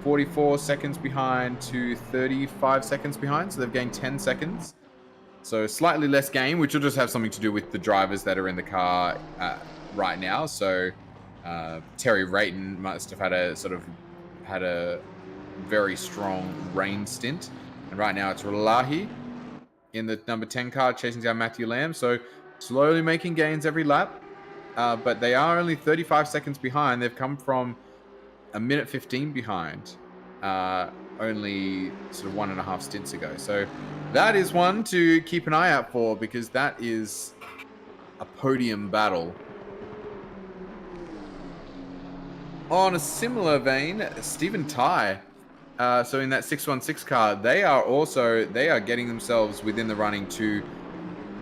44 seconds behind to 35 seconds behind. So they've gained 10 seconds. So slightly less gain, which will just have something to do with the drivers that are in the car right now. So Terry Rayton must have had a very strong rain stint. And right now it's Ralahi in the number 10 car chasing down Matthew Lamb. So slowly making gains every lap. But they are only 35 seconds behind. They've come from 1 minute 15 behind only sort of 1.5 stints ago. So that is one to keep an eye out for, because that is a podium battle. On a similar vein, Stephen Tai, so in that 616 car, they are getting themselves within the running to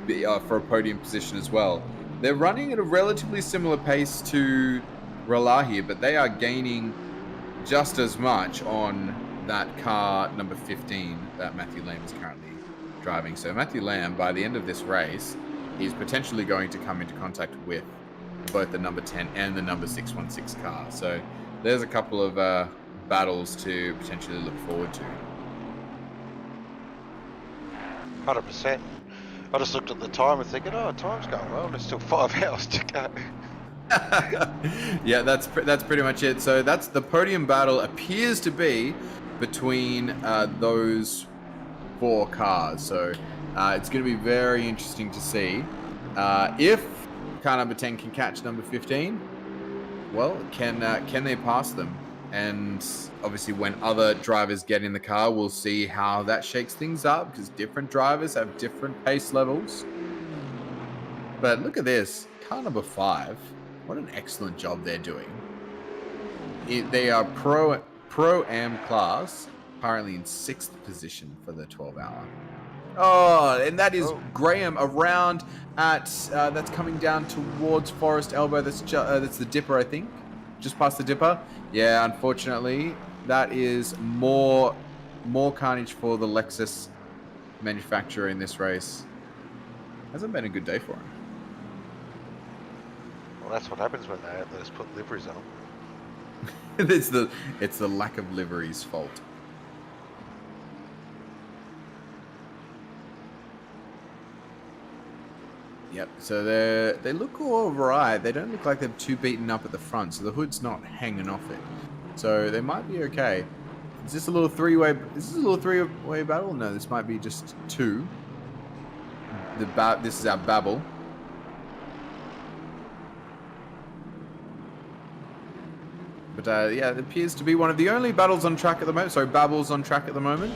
be, for a podium position as well. They're running at a relatively similar pace to Ralahi, but they are gaining just as much on that car number 15 that Matthew Lamb is currently driving. So Matthew Lamb, by the end of this race, is potentially going to come into contact with both the number 10 and the number 616 car. So there's a couple of battles to potentially look forward to. 100%. I just looked at the time and thinking, oh, time's going well. There's still 5 hours to go. Yeah, that's pretty much it. So that's the podium battle appears to be between those 4 cars. So it's going to be very interesting to see if car number 10 can catch number 15. Well, can they pass them? And obviously when other drivers get in the car, we'll see how that shakes things up, because different drivers have different pace levels. But look at this, car number 5. What an excellent job they're doing. They are Pro-Am class, currently in 6th position for the 12-hour. Oh, and that is Graham around at, that's coming down towards Forest Elbow. That's the dipper, I think. Just past the dipper. Yeah, unfortunately, that is more carnage for the Lexus manufacturer in this race. Hasn't been a good day for him. Well, that's what happens when they let us put liveries on. It's the lack of livery's fault. Yep, so they look all right. They don't look like they're too beaten up at the front, so the hood's not hanging off it. So they might be okay. Is this a little three-way? Is this a little three-way battle? No, this might be just two. This is our babble. But yeah, it appears to be one of the only battles on track at the moment. Sorry, babbles on track at the moment.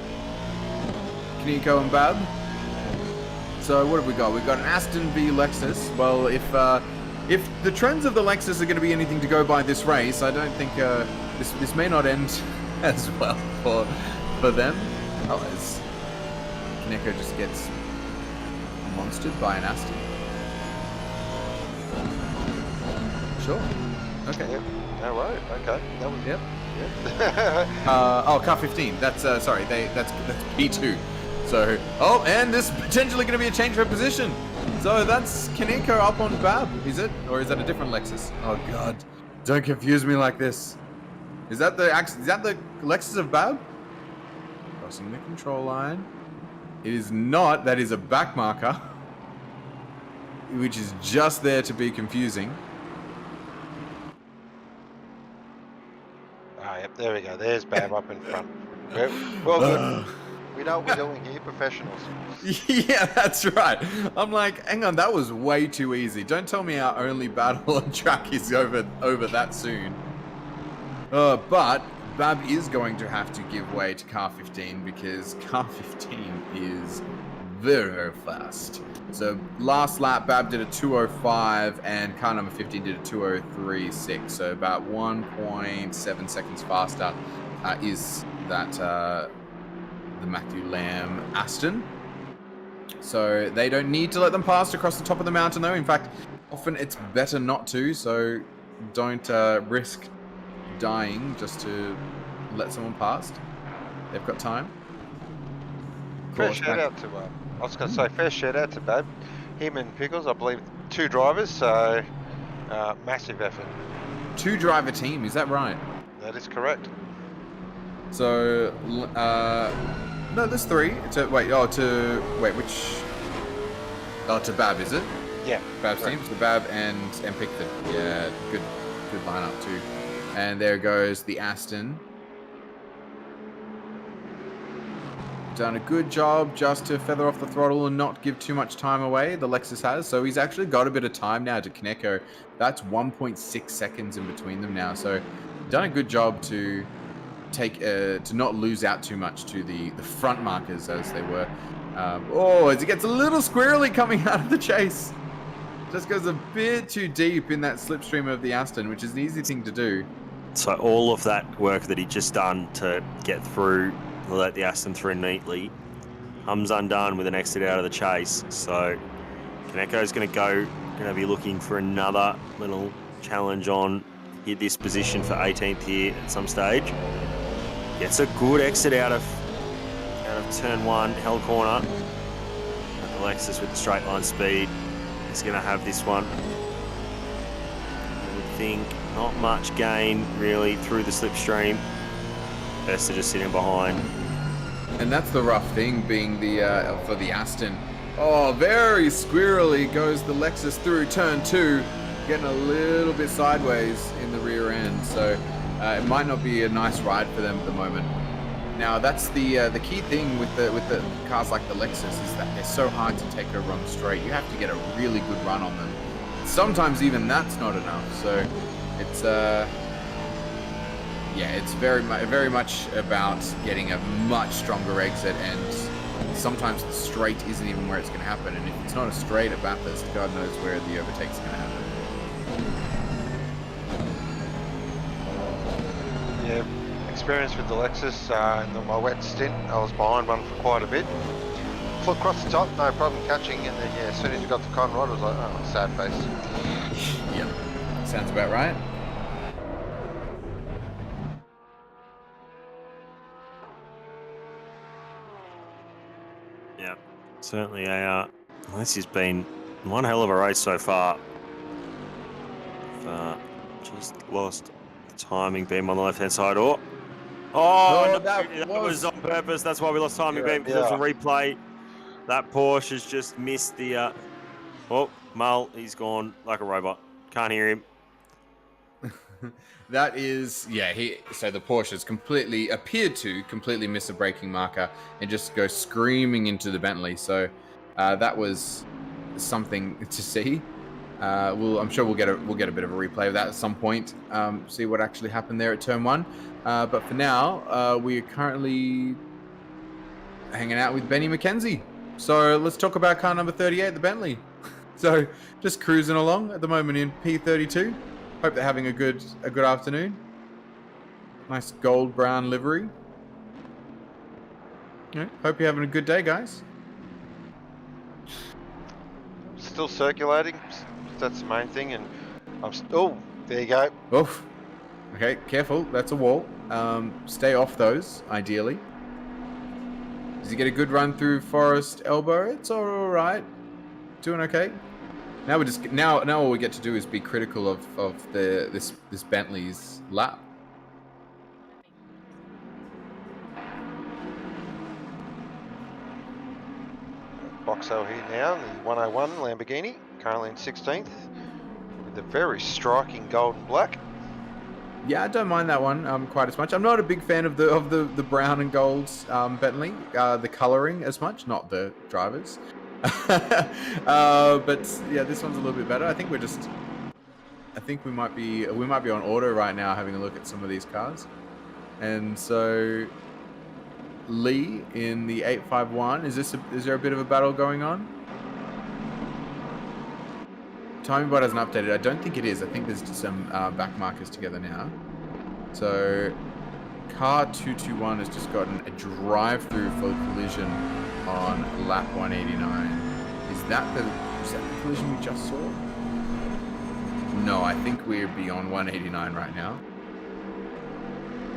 Kaneko and Bab. So what have we got? We've got an Aston v Lexus. Well, if the trends of the Lexus are going to be anything to go by this race, I don't think this may not end as well for them. Oh, as Kaneko just gets monstered by an Aston. Sure. Okay. Yep. No way. Okay. That was. Yep. Yep. Oh, car 15. That's sorry. That's P2. So and this is potentially going to be a change of position. So that's Kaneko up on Bab, is it, or is that a different Lexus? Oh God, don't confuse me like this. Is that the Lexus of Bab? Crossing the control line. It is not. That is a back marker, which is just there to be confusing. Ah, yep. There we go. There's Bab up in front. Well, good. We know what we're doing here, professionals. Yeah, that's right. I'm like, hang on, that was way too easy. Don't tell me our only battle on track is over that soon. But Bab is going to have to give way to car 15 because car 15 is very, very fast. So last lap, Bab did a 2:05 and car number 15 did a 2:03.6. So about 1.7 seconds faster is that the Matthew Lamb Aston. So they don't need to let them pass across the top of the mountain though. In fact, often it's better not to, so don't risk dying just to let someone past. They've got time. Fair shout out to, I was going to say, fair shout out to Bab. Him and Pickles, I believe, 2 drivers, so massive effort. 2-driver team, is that right? That is correct. So, no, there's 3. To Bab, is it? Yeah. Bab's team, so Bab and Pickford. Yeah, good lineup too. And there goes the Aston. Done a good job just to feather off the throttle and not give too much time away, the Lexus has. So he's actually got a bit of time now to Kaneko. That's 1.6 seconds in between them now. So done a good job to to not lose out too much to the front markers as they were. As it gets a little squirrely coming out of the chase. Just goes a bit too deep in that slipstream of the Aston, which is an easy thing to do. So all of that work that he just done to get through, let the Aston through neatly, comes undone with an exit out of the chase. So Kaneko's going to be looking for another little challenge on hit this position for 18th here at some stage. Gets a good exit out of turn 1, hell corner. And the Lexus with the straight line speed is going to have this one. I would think not much gain really through the slipstream. Best to just sit in behind. And that's the rough thing, being the for the Aston. Oh, very squirrely goes the Lexus through turn 2, getting a little bit sideways in the rear end. So it might not be a nice ride for them at the moment. Now that's the key thing with the cars like the Lexus is that they're so hard to take a run straight. You have to get a really good run on them. Sometimes even that's not enough. So it's it's very much about getting a much stronger exit, and sometimes the straight isn't even where it's going to happen. And if it's not a straight at Bathurst, God knows where the overtake's going to happen. Yeah, experience with the Lexus in my wet stint. I was behind one for quite a bit. Flew across the top, no problem catching, and then as soon as you got the Conrod, I was like, oh, sad face. Yep, sounds about right. Yeah, certainly this has been one hell of a race so far. Just lost the timing beam on the left-hand side. Oh, no, that was on purpose. That's why we lost timing beam, because there's a replay. That Porsche has just missed the... Mull, he's gone like a robot. Can't hear him. That is, yeah, so the Porsches appeared to completely miss a braking marker and just go screaming into the Bentley. So that was something to see. I'm sure we'll get a bit of a replay of that at some point. See what actually happened there at turn 1. But for now, we are currently hanging out with Benny McKenzie. So let's talk about car number 38, the Bentley. So just cruising along at the moment in P32. Hope they're having a good afternoon. Nice gold brown livery. Yeah, hope you're having a good day, guys. Still circulating. That's the main thing. And I'm oh, there you go. Oof. Okay, careful. That's a wall. Stay off those, ideally. Does he get a good run through Forest Elbow? It's all right. Doing okay. Now we just now all we get to do is be critical of this Bentley's lap. Boxo here now, the 101 Lamborghini, currently in 16th, with a very striking gold and black. Yeah, I don't mind that one quite as much. I'm not a big fan of the brown and gold Bentley, the colouring as much, not the drivers. But yeah, this one's a little bit better. I think we might be on auto right now, having a look at some of these cars. And so Lee in the 851. Is there a bit of a battle going on? Timing bot hasn't updated. I don't think it is. I think there's some back markers together now. So car 221 has just gotten a drive-through for collision on lap 189. Is that the collision we just saw? No, I think we're beyond 189 right now.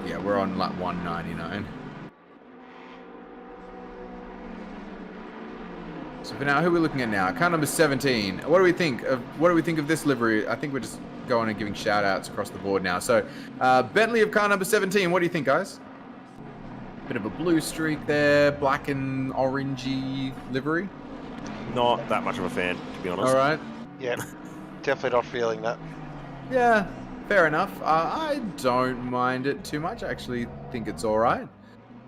Yeah, we're on lap 199. So for now, who are we looking at now? Car number 17. What do we think of this livery? I think we're just going and giving shout outs across the board now. So Bentley of car number 17. What do you think, guys? Bit of a blue streak there, black and orangey livery. Not that much of a fan, to be honest. All right. Yeah, definitely not feeling that. Yeah, fair enough. I don't mind it too much. I actually think it's all right.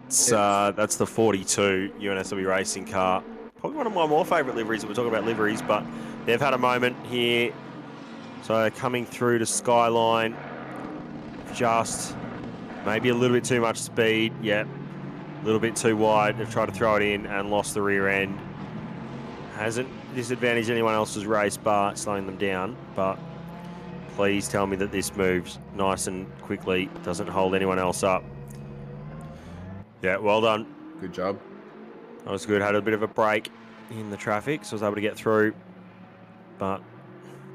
That's the 42 UNSW racing car. Probably one of my more favourite liveries if we're talking about liveries, but they've had a moment here. So coming through to Skyline, just maybe a little bit too much speed. Yep, a little bit too wide. They've tried to throw it in and lost the rear end. Hasn't disadvantaged anyone else's race bar slowing them down, but please tell me that this moves nice and quickly, doesn't hold anyone else up. Yeah, well done. Good job. That was good. Had a bit of a break in the traffic, so I was able to get through. But,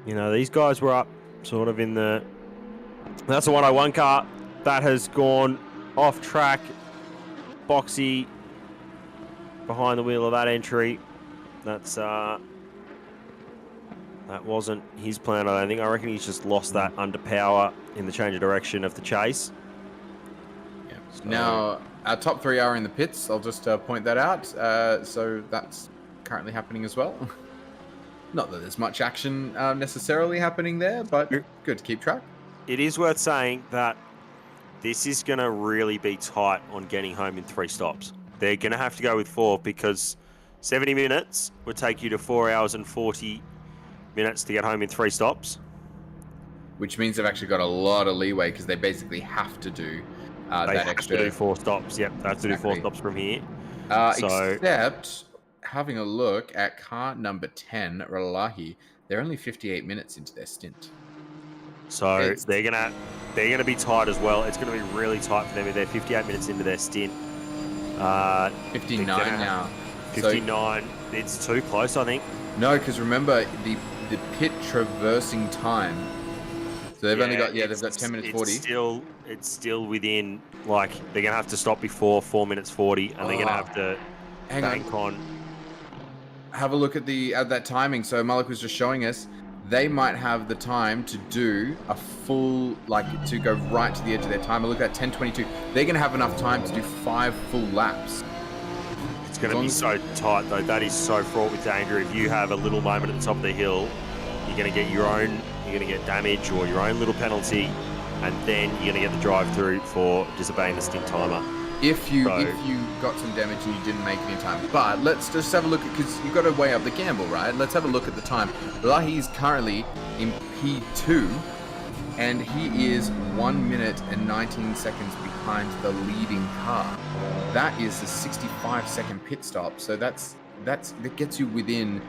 you know, these guys were up sort of in the... That's a 101 car. That has gone off track. Boxy behind the wheel of that entry. That's... that wasn't his plan, I don't think. I reckon he's just lost that under power in the change of direction of the chase. Yeah. So, now... Our top 3 are in the pits. I'll just point that out. So that's currently happening as well. Not that there's much action necessarily happening there, but good to keep track. It is worth saying that this is going to really be tight on getting home in 3 stops. They're going to have to go with 4 because 70 minutes would take you to 4 hours and 40 minutes to get home in 3 stops. Which means they've actually got a lot of leeway because they basically have to do they that have extra... to do 4 stops. Yep, they have to do 4 stops from here. Except, having a look at car number 10, Ralahi, they're only 58 minutes into their stint. So they're gonna be tight as well. It's gonna be really tight for them if they're 58 minutes into their stint. 59 now. 59. So, it's too close, I think. No, because remember the pit traversing time. So they've only got they've got 10 minutes 40. It's still within, like, they're gonna have to stop before 4 minutes 40, and they're gonna have to bank on. Have a look at that timing. So Malik was just showing us they might have the time to do a full, like, to go right to the edge of their time. Look at 10:22. They're gonna have enough time to do 5 full laps. It's gonna be so tight though. That is so fraught with danger. If you have a little moment at the top of the hill, you're gonna get damage or your own little penalty. and then you're going to get the drive-through for disobeying the stint timer. If you So- got some damage and you didn't make it in time. But let's just have a look at, because you've got to weigh up the gamble, right? Let's have a look at the time. Lahi's currently in P2, and he is 1 minute and 19 seconds behind the leading car. That is a 65-second pit stop, so that gets you within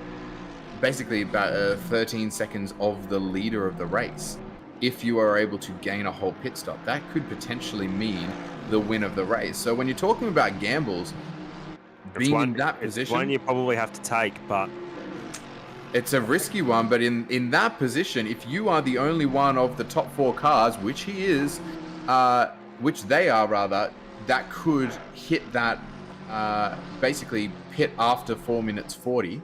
basically about 13 seconds of the leader of the race. If you are able to gain a whole pit stop, that could potentially mean the win of the race. So when you're talking about gambles, being in that It's position, one you probably have to take, but it's a risky one. But in that position, if you are the only one of the top 4 cars, which he is, which they are rather, that could hit that basically pit after 4 minutes 40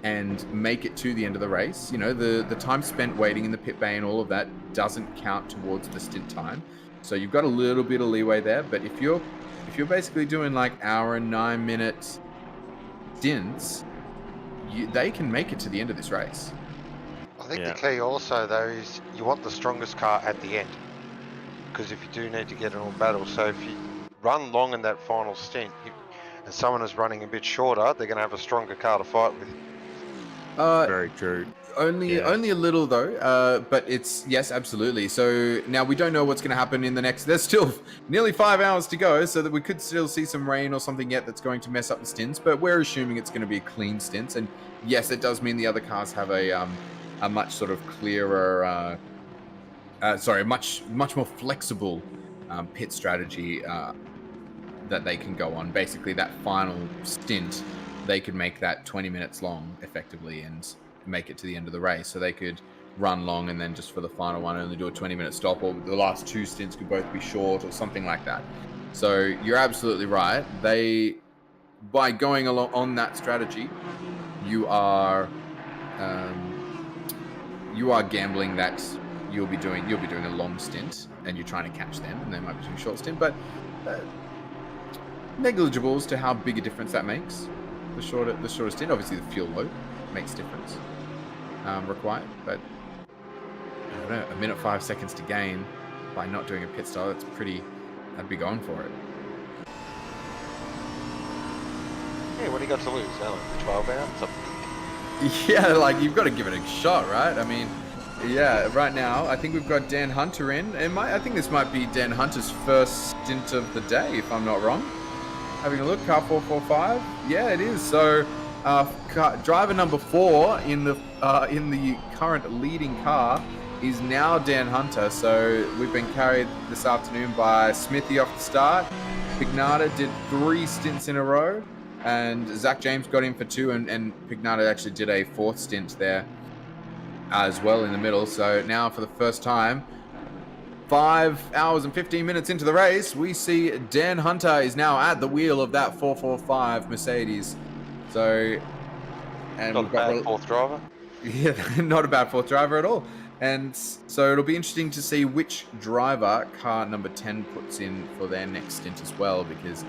and make it to the end of the race. You know, the time spent waiting in the pit bay and all of that doesn't count towards the stint time. So you've got a little bit of leeway there. But if you're basically doing like hour and 9 minutes stints, they can make it to the end of this race. I think Yeah. the key also though is you want the strongest car at the end, because if you do need to get in a battle, so if you run long in that final stint and someone is running a bit shorter, they're going to have a stronger car to fight with. very true. Only a little though, but it's, yes, absolutely. So now we don't know what's going to happen in the next, there's still nearly 5 hours to go, so that we could still see some rain or something yet that's going to mess up the stints, but we're assuming it's going to be a clean stints. And yes, it does mean the other cars have a much sort of clearer, much more flexible pit strategy that they can go on. Basically that final stint, they could make that 20 minutes long effectively and make it to the end of the race. So they could run long and then just for the final one only do a 20-minute stop, or the last 2 stints could both be short or something like that. So you're absolutely right. By going along on that strategy, you are gambling that you'll be doing a long stint and you're trying to catch them, and they might be doing a short stint, but negligible as to how big a difference that makes. The shorter stint, obviously the fuel load makes difference required, but I don't know, 1 minute 5 seconds to gain by not doing a pit stop, I'd be going for it. Yeah, what do you got to lose? Only 12 hours? Something. Yeah, like you've got to give it a shot, right? I mean, yeah, right now I think we've got Dan Hunter in. I think this might be Dan Hunter's first stint of the day, if I'm not wrong. Having a look, car 445. Yeah, it is. So, driver number 4 in the current leading car is now Dan Hunter. So we've been carried this afternoon by Smithy off the start. Pignata did 3 stints in a row, and Zach James got in for 2, and Pignata actually did a 4th stint there as well in the middle. So now for the first time, 5 hours and 15 minutes into the race, we see Dan Hunter is now at the wheel of that 445 Mercedes. So, and Not a we've got bad 4th driver. yeah, not a bad 4th driver at all. And so it'll be interesting to see which driver car number 10 puts in for their next stint as well, because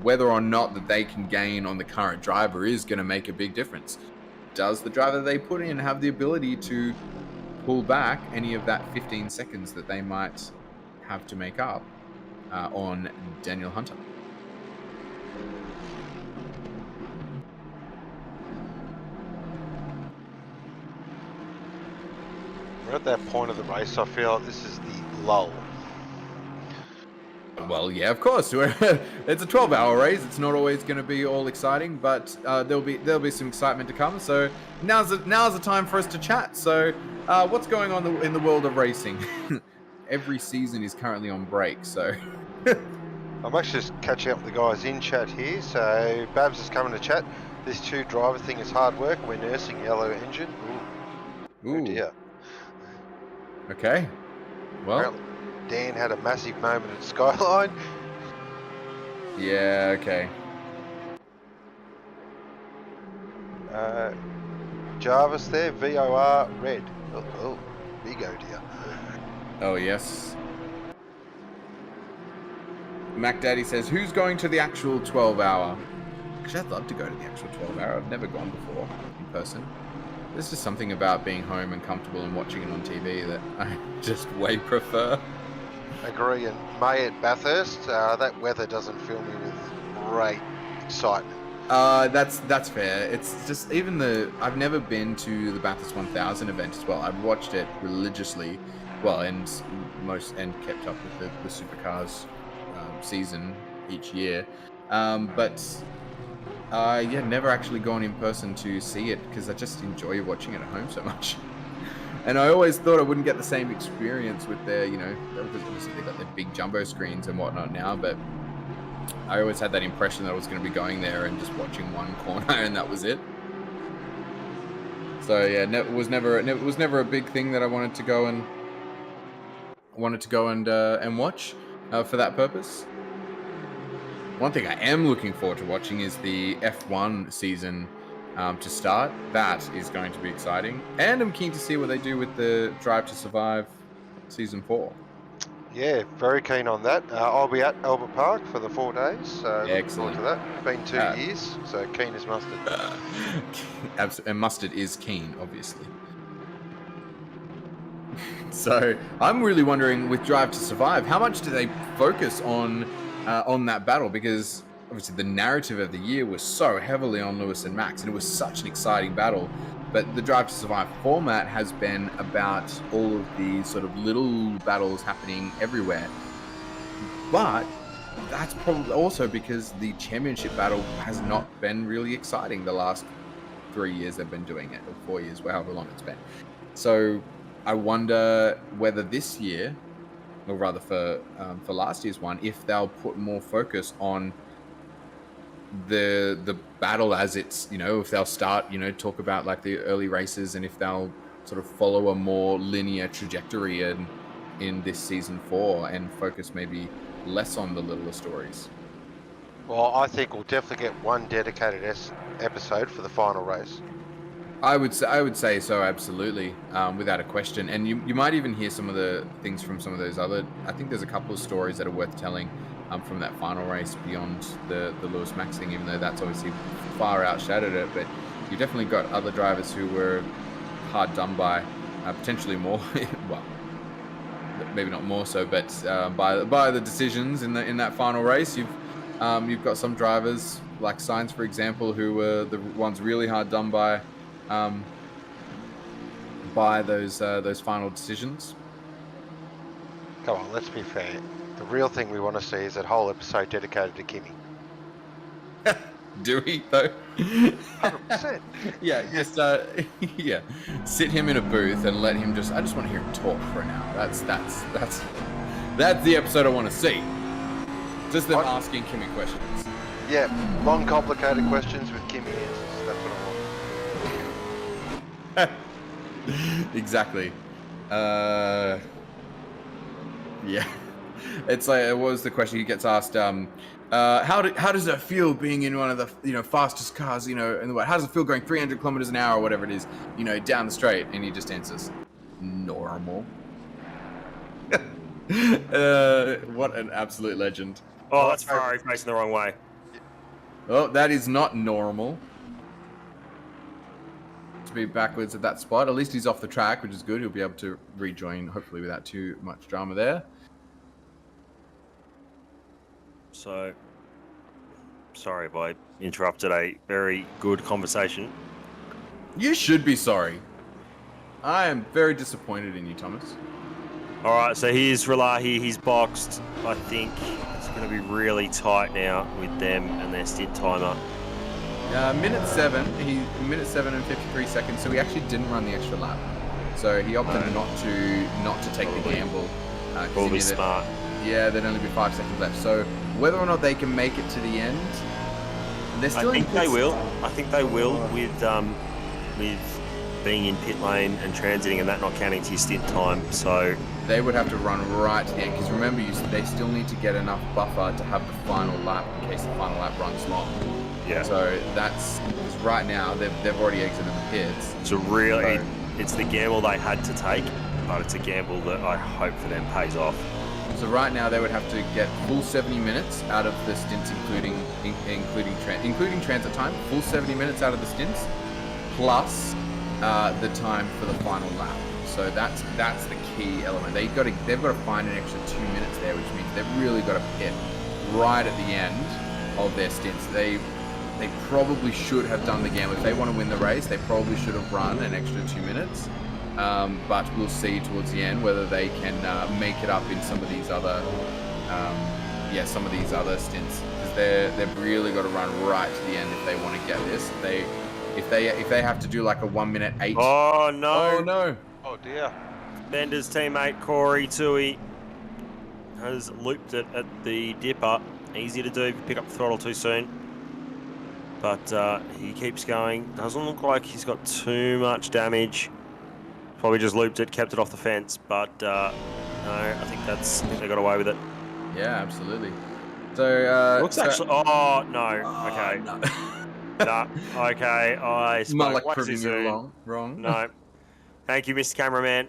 whether or not that they can gain on the current driver is going to make a big difference. Does the driver they put in have the ability to pull back any of that 15 seconds that they might have to make up on Daniel Hunter? We're at that point of the race, I feel like this is the lull. Well, yeah, of course. It's a 12-hour race. It's not always going to be all exciting, but there'll be some excitement to come. So now's the time for us to chat. So what's going on in the world of racing? Every season is currently on break, so I'm actually just catching up with the guys in chat here. So Babs is coming to chat. This 2 driver thing is hard work. We're nursing yellow engine. Ooh. Oh dear. Okay. Well, Apparently Dan had a massive moment at Skyline. yeah, okay. Jarvis there, VOR red. Oh, big oh dear. Oh, yes. Mac Daddy says, who's going to the actual 12-hour? Because I'd love to go to the actual 12-hour. I've never gone before in person. There's just something about being home and comfortable and watching it on TV that I just way prefer. Agree. And May at Bathurst, that weather doesn't fill me with great excitement. That's fair. It's just I've never been to the Bathurst 1000 event as well. I've watched it religiously, and kept up with the supercars season each year, never actually gone in person to see it because I just enjoy watching it at home so much. And I always thought I wouldn't get the same experience with their, because obviously they got their big jumbo screens and whatnot now, but I always had that impression that I was going to be going there and just watching one corner and that was it. So yeah, it was never a big thing that I wanted to go and watch for that purpose. One thing I am looking forward to watching is the F1 season to start. That is going to be exciting, and I'm keen to see what they do with the Drive to Survive season 4. Yeah, very keen on that. I'll be at Albert Park for the 4 days, so looking forward to that. Been 2 years, so keen as mustard. And mustard is keen, obviously. So I'm really wondering with Drive to Survive, how much do they focus on that battle? Because obviously the narrative of the year was so heavily on Lewis and Max, and it was such an exciting battle. But the Drive to Survive format has been about all of the sort of little battles happening everywhere. But that's probably also because the championship battle has not been really exciting the last 3 years they've been doing it, or 4 years, however long it's been. So I wonder whether this year, or rather for last year's one, if they'll put more focus on the battle as it's, if they'll start, talk about like the early races, and if they'll sort of follow a more linear trajectory in this season 4 and focus maybe less on the littler stories. Well, I think we'll definitely get one dedicated episode for the final race. I would say so, absolutely, without a question. And you might even hear some of the things from some of those other. I think there's a couple of stories that are worth telling from that final race beyond the Lewis Max thing, even though that's obviously far outshadowed it. But you definitely got other drivers who were hard done by, potentially more. Well, maybe not more so, but by the decisions in that final race. You've got some drivers like Sainz, for example, who were the ones really hard done by those final decisions. Come on, let's be fair. The real thing we want to see is that whole episode dedicated to Kimi. Do we though? 100%. Yeah, just sit him in a booth and let him I just want to hear him talk for an hour. That's the episode I want to see. Just them asking Kimi questions. Yeah, long complicated questions with Kimi answers. That's what I want. Exactly. Yeah. It's like, what was the question he gets asked? How does it feel being in one of the fastest cars in the world? How does it feel going 300 kilometers an hour or whatever it is, down the straight? And he just answers, normal. What an absolute legend. Oh, that's Ferrari facing the wrong way. Oh, that is not normal. To be backwards at that spot. At least he's off the track, which is good. He'll be able to rejoin, hopefully without too much drama there. So, sorry if I interrupted a very good conversation. You should be sorry. I am very disappointed in you, Thomas. All right, so here's Relahi. He's boxed. I think it's going to be really tight now with them and their stint timer. Minute 7 and 53 seconds. So he actually didn't run the extra lap. So he opted not to take the gamble. Probably smart. Yeah, there'd only be 5 seconds left. So whether or not they can make it to the end, they're still. I think they will. I think they will with being in pit lane and transiting and that not counting to your stint time. So they would have to run right to the end because remember, they still need to get enough buffer to have the final lap in case the final lap runs long. Yeah. So that's because right now they've already exited the pits. It's it's the gamble they had to take, but it's a gamble that I hope for them pays off. So right now they would have to get full 70 minutes out of the stints, including transit time. Full 70 minutes out of the stints, plus the time for the final lap. So that's the key element. They've got to find an extra 2 minutes there, which means they've really got to pit right at the end of their stints. They probably should have done the gamble. If they want to win the race, they probably should have run an extra 2 minutes. But we'll see towards the end whether they can make it up in some of these other, stints. Because they've really got to run right to the end if they want to get this. If they have to do like a 1 minute 8. Oh no! Oh no! Oh dear. Bender's teammate Corey Tui has looped it at the dipper. Easy to do if you pick up the throttle too soon. But he keeps going. Doesn't look like he's got too much damage. Probably just looped it, kept it off the fence. But no, I think they got away with it. Yeah, absolutely. So looks actually. Oh no. Okay. No. No. Okay. I spoke like way too proving soon. you wrong. No. Thank you, Mr. Cameraman.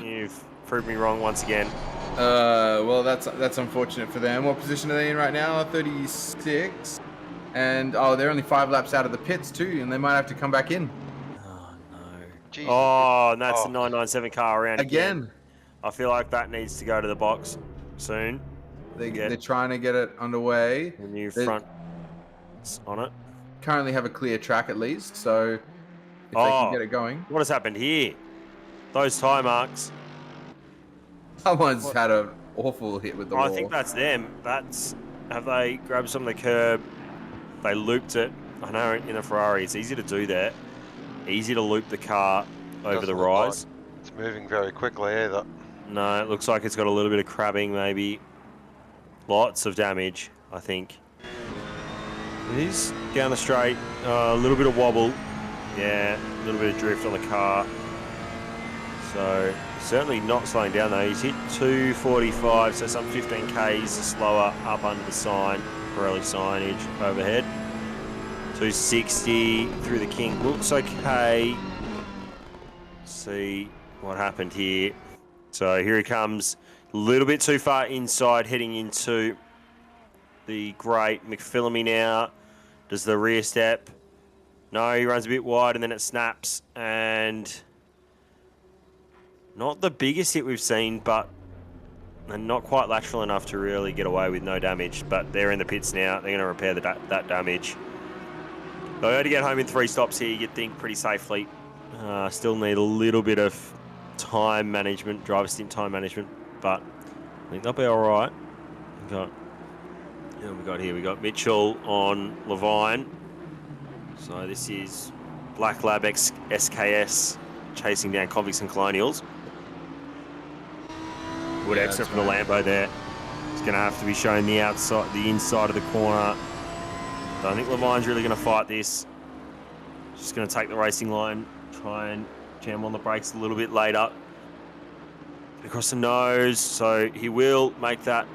You've proved me wrong once again. Well, that's unfortunate for them. What position are they in right now? 36. And they're only 5 laps out of the pits too, and they might have to come back in. Oh no. Jesus. Oh, and that's the 997 car around Again. I feel like that needs to go to the box soon. They're trying to get it underway. The new front on it. Currently have a clear track at least, so if they can get it going. What has happened here? Those tie marks. Someone's had an awful hit with the wall. I think that's them. Have they grabbed some of the curb? They looped it. I know in a Ferrari it's easy to do that. Easy to loop the car over Doesn't the look rise. like it's moving very quickly either. No, it looks like it's got a little bit of crabbing maybe. Lots of damage, I think. It is down the straight. A little bit of wobble. Yeah, a little bit of drift on the car. So certainly not slowing down though. He's hit 245, so some 15 k's slower up under the sign, Pirelli signage overhead. 260 through the King. Looks okay. See what happened here. So here he comes. A little bit too far inside, heading into the great McPhillamy now. Does the rear step. No, he runs a bit wide and then it snaps. And not the biggest hit we've seen, but not quite lateral enough to really get away with no damage. But they're in the pits now. They're going to repair that damage. They had to get home in 3 stops here, you'd think, pretty safely. Still need a little bit of time management, driver stint time management, but I think they'll be all right. We got Mitchell on Levine. So this is Black Lab SKS chasing down Convicts and Colonials. Good exit from the Lambo there. It's going to have to be shown the inside of the corner. Don't think Levine's really going to fight this. Just going to take the racing line, try and jam on the brakes a little bit later. Across the nose, so he will make that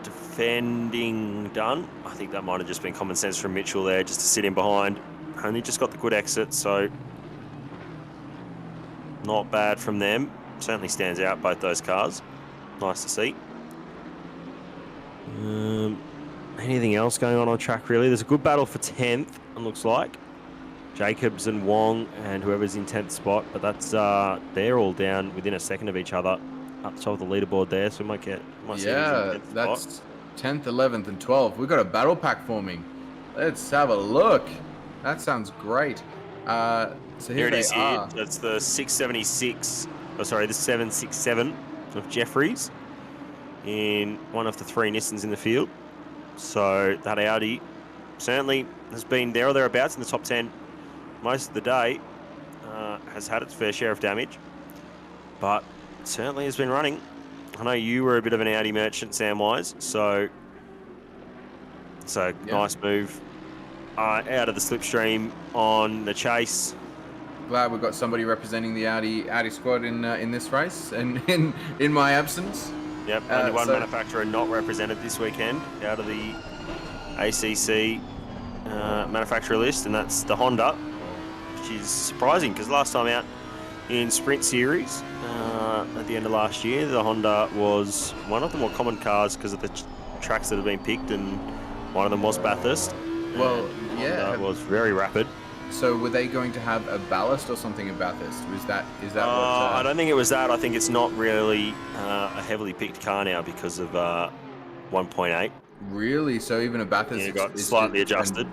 defending done. I think that might have just been common sense from Mitchell there, just to sit in behind. Only just got the good exit, so not bad from them. Certainly stands out, both those cars. Nice to see. Anything else going on track, really? There's a good battle for 10th, it looks like. Jacobs and Wong and whoever's in 10th spot, but that's they're all down within a second of each other up the top of the leaderboard there, so we might see who's in 10th that's spot. 10th, 11th, and 12th. We've got a battle pack forming. Let's have a look. That sounds great. So here it they is are. here. That's the 676. Oh, sorry, the 767 of Jeffries in one of the 3 Nissans in the field. So that Audi certainly has been there or thereabouts in the top 10 most of the day. Has had its fair share of damage, but certainly has been running. I know you were a bit of an Audi merchant, Samwise, so yeah. Nice move out of the slipstream on the chase. Glad we've got somebody representing the Audi squad in this race, and in my absence. Yep, only one manufacturer not represented this weekend out of the ACC manufacturer list, and that's the Honda, which is surprising because last time out in Sprint Series, at the end of last year. The Honda was one of the more common cars because of the tracks that have been picked, and one of them was Bathurst. Well, and yeah. Honda was very rapid. So were they going to have a ballast or something in Bathurst? Is that what? I don't think it was that. I think it's not really a heavily picked car now because of 1.8. Really? So even a Bathurst It got slightly adjusted.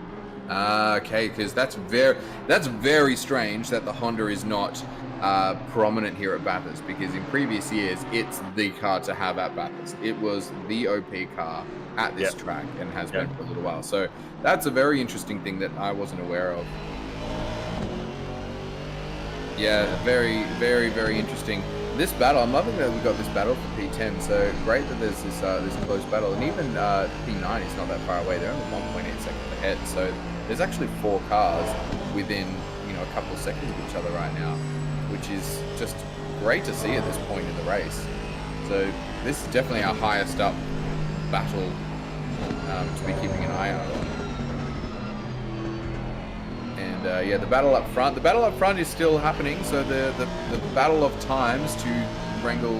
Okay, because that's very strange that the Honda is not prominent here at Bathurst, because in previous years it's the car to have at Bathurst. It was the OP car at this track and has been for a little while. So that's a very interesting thing that I wasn't aware of. Yeah, very, very, very interesting. This battle, I'm loving that we got this battle for P10. So great that there's this close battle, and even P9 is not that far away. They're only 1.8 seconds ahead. So there's actually 4 cars within a couple of seconds of each other right now, which is just great to see at this point in the race. So this is definitely our highest up battle to be keeping an eye on. And yeah, the battle up front is still happening. So the battle of times to wrangle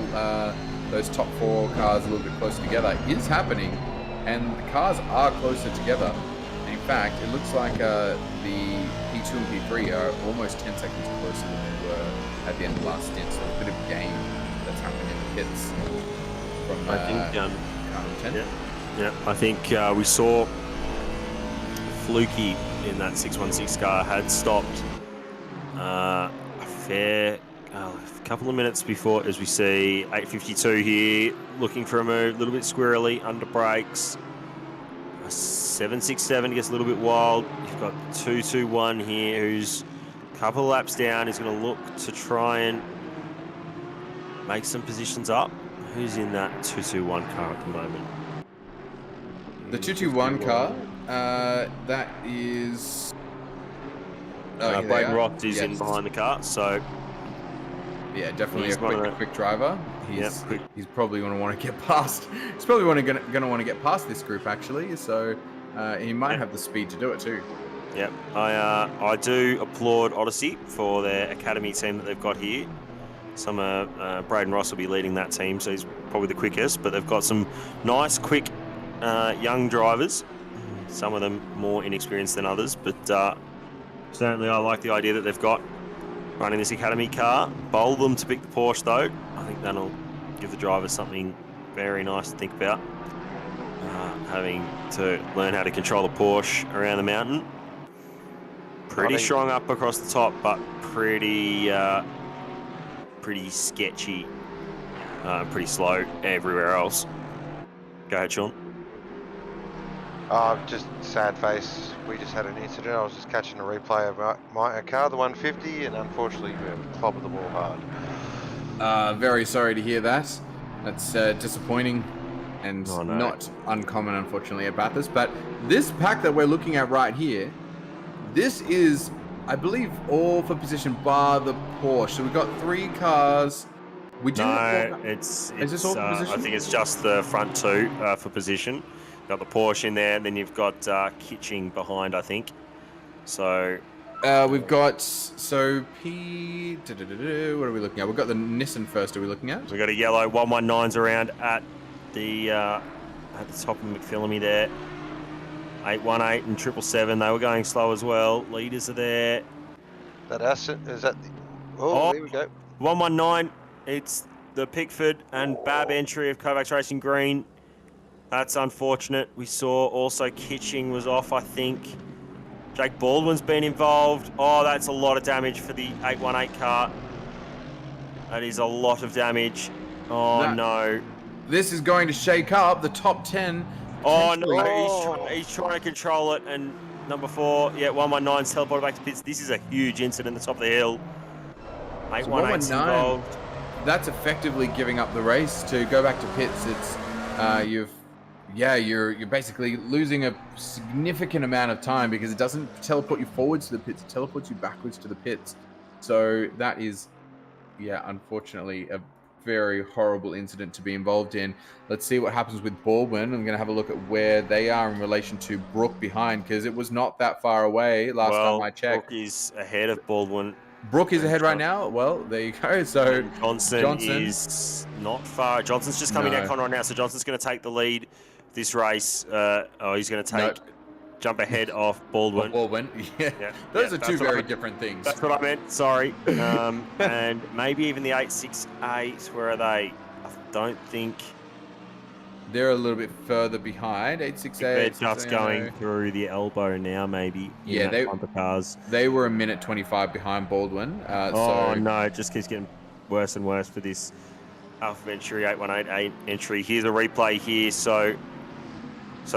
those top 4 cars a little bit closer together is happening, and the cars are closer together. And in fact, it looks like the P2 and P3 are almost 10 seconds closer than they were at the end of last stint. So a bit of gain that's happening in the pits from I think car 10. Yeah, I think we saw Fluky in that 616 car had stopped a couple of minutes before, as we see 852 here, looking for a move, a little bit squirrely, under brakes. 767 gets a little bit wild. You've got 221 here, who's a couple of laps down. He's going to look to try and make some positions up. Who's in that 221 car at the moment? The 221 car, that is... Braden Roth is in behind the car, so... Yeah, definitely He's a quick driver. He's probably going to want to get past. He's probably going to want to get past this group, actually. So he might have the speed to do it too. Yep, I do applaud Odyssey for their academy team that they've got here. Braden Ross will be leading that team, so he's probably the quickest. But they've got some nice, quick, young drivers. Some of them more inexperienced than others, but certainly I like the idea that they've got running this academy car. Bowl them to pick the Porsche, though. I think that'll give the drivers something very nice to think about. Having to learn how to control the Porsche around the mountain. Pretty strong up across the top, but pretty sketchy, pretty slow everywhere else. Go ahead, Sean. Just sad face. We just had an incident. I was just catching a replay of my car, the 150, and unfortunately we were top of the wall hard. Very sorry to hear that. That's disappointing and not uncommon, unfortunately, at Bathurst. But this pack that we're looking at right here, this is, I believe, all for position bar the Porsche. So we've got 3 cars. We do. No, it's is this all for position? I think it's just the front 2 for position. Got the Porsche in there, and then you've got Kitching behind, I think. So we've got What are we looking at? We've got the Nissan first. Are we looking at? We've got a yellow 119s around at the top of McPhillamy there. 818 and 777. They were going slow as well. Leaders are there. That asset is that the... Oh, there we go. 119. It's the Pickford and Bab entry of Kovacs Racing Green. That's unfortunate. We saw also Kitching was off, I think. Jake Baldwin's been involved. Oh, that's a lot of damage for the 818 car. That is a lot of damage. Oh, no. This is going to shake up the top 10. Oh, no. He's trying to control it. And number 4, 119's teleported back to pits. This is a huge incident at the top of the hill. 818's involved. That's effectively giving up the race to go back to pits. It's you're basically losing a significant amount of time because it doesn't teleport you forwards to the pits, it teleports you backwards to the pits. So that is, unfortunately a very horrible incident to be involved in. Let's see what happens with Baldwin. I'm going to have a look at where they are in relation to Brooke behind, because it was not that far away last time I checked. Brooke is ahead of Baldwin Brooke is ahead right now. Well, there you go. So And Johnson is not far. Johnson's just coming down Conroy now, so Johnson's going to take the lead this race. He's going to jump ahead off Baldwin. Yeah. Those are two very different things. That's what I meant. Sorry. And maybe even the 868. Where are they? I don't think. They're a little bit further behind. 868. They're just going through the elbow now, maybe. Yeah, they were a minute 25 behind Baldwin. No, it just keeps getting worse and worse for this Alpha Venturi 8188 entry. Here's a replay here. So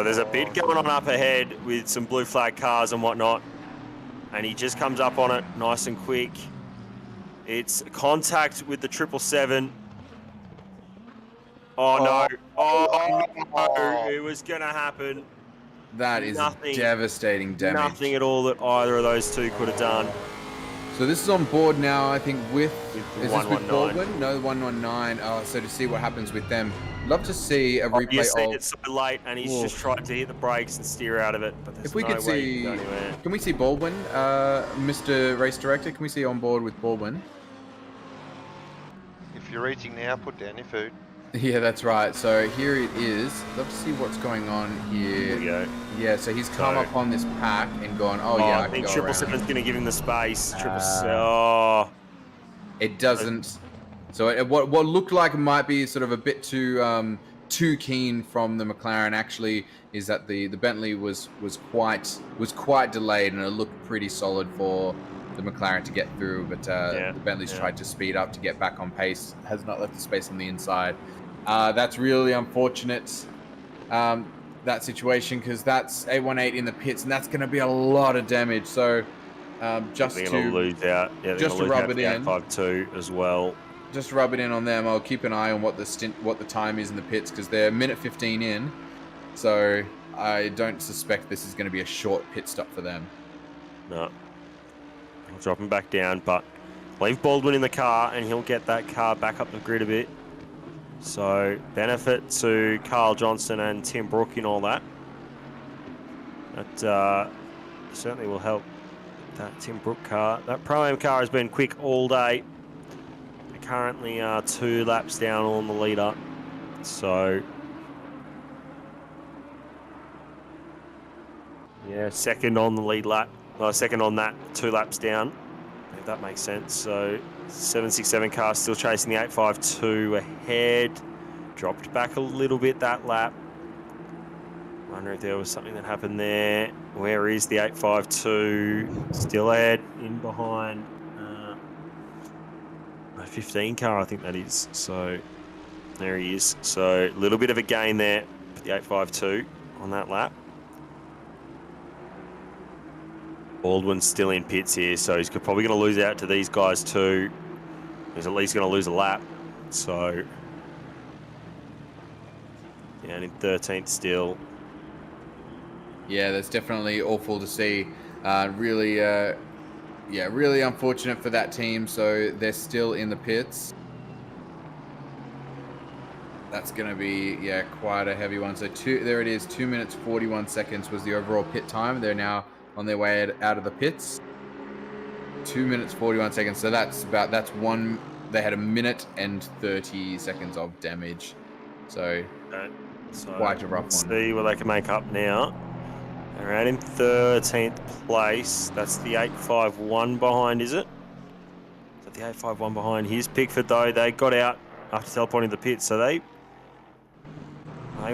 there's a bit going on up ahead with some blue flag cars and whatnot. And he just comes up on it nice and quick. It's contact with the 777. Oh no. Oh no. It was going to happen. That is devastating damage. Nothing at all that either of those two could have done. So this is on board now, I think, is this with 119. Baldwin? No, 119. Oh, so to see what happens with them. Love to see a replay You've seen of... it so late, and he's just tried to hit the brakes and steer out of it, but there's If we no could way see... to go anywhere. Can we see Baldwin, Mr. Race Director? Can we see on board with Baldwin? If you're eating now, put down your food. Yeah, that's right. So here it is. Love to see what's going on here. Here we go. Yeah, so he's come up on this pack and gone, yeah, I think 777's going to give him the space. It doesn't. So what looked like might be sort of a bit too keen from the McLaren actually is that the Bentley was quite delayed, and it looked pretty solid for the McLaren to get through, but the Bentley's tried to speed up to get back on pace, has not left the space on the inside. That's really unfortunate, that situation, because that's 818 in the pits, and that's going to be a lot of damage. So just to lose out, just to rub it in, 5-2 as well. Just to rub it in on them. I'll keep an eye on what the time is in the pits, because they're minute 15 in, so I don't suspect this is going to be a short pit stop for them. No. I'll drop him back down, but leave Baldwin in the car and he'll get that car back up the grid a bit. So benefit to Carl Johnston and Tim Brook in all that. That certainly will help that Tim Brook car. That Pro-Am car has been quick all day. They currently are 2 laps down on the leader. So yeah, second on the lead lap. Second on that, 2 laps down, if that makes sense. So 767 car still chasing the 852 ahead. Dropped back a little bit that lap. Wonder if there was something that happened there. Where is the 852? Still ahead, in behind. 15 car, I think that is. So there he is. So a little bit of a gain there for the 852 on that lap. Baldwin's still in pits here, so he's probably going to lose out to these guys too. He's at least going to lose a lap. So, yeah, and in 13th still. Yeah, that's definitely awful to see. Really unfortunate for that team. So they're still in the pits. That's going to be, quite a heavy one. So there it is, 2 minutes 41 seconds was the overall pit time. They're now on their way out of the pits. 2 minutes 41 seconds. So that's one. They had a minute and 30 seconds of damage. So quite a rough one. See what they can make up now. They're out in 13th place. That's the 851 behind, is it? Is that the 851 behind? Here's Pickford though. They got out after teleporting the pits, so they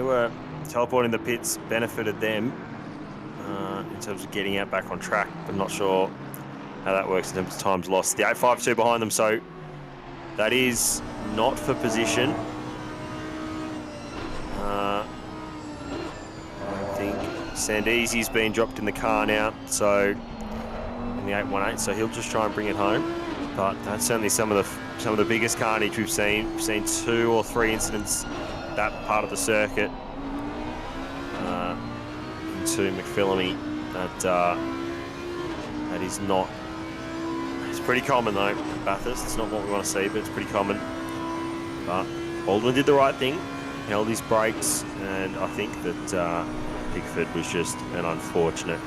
were teleporting the pits benefited them. In terms of getting out back on track, but not sure how that works in terms of times lost. The 852 behind them, so that is not for position. I think Sandeezy's been dropped in the car now, so in the 818, so he'll just try and bring it home. But that's certainly some of the biggest carnage we've seen. We've seen 2 or 3 incidents that part of the circuit into McPhillamy. That is not. It's pretty common though, Bathurst. It's not what we want to see, but it's pretty common. But Baldwin did the right thing, held his brakes, and I think that Pickford was just an unfortunate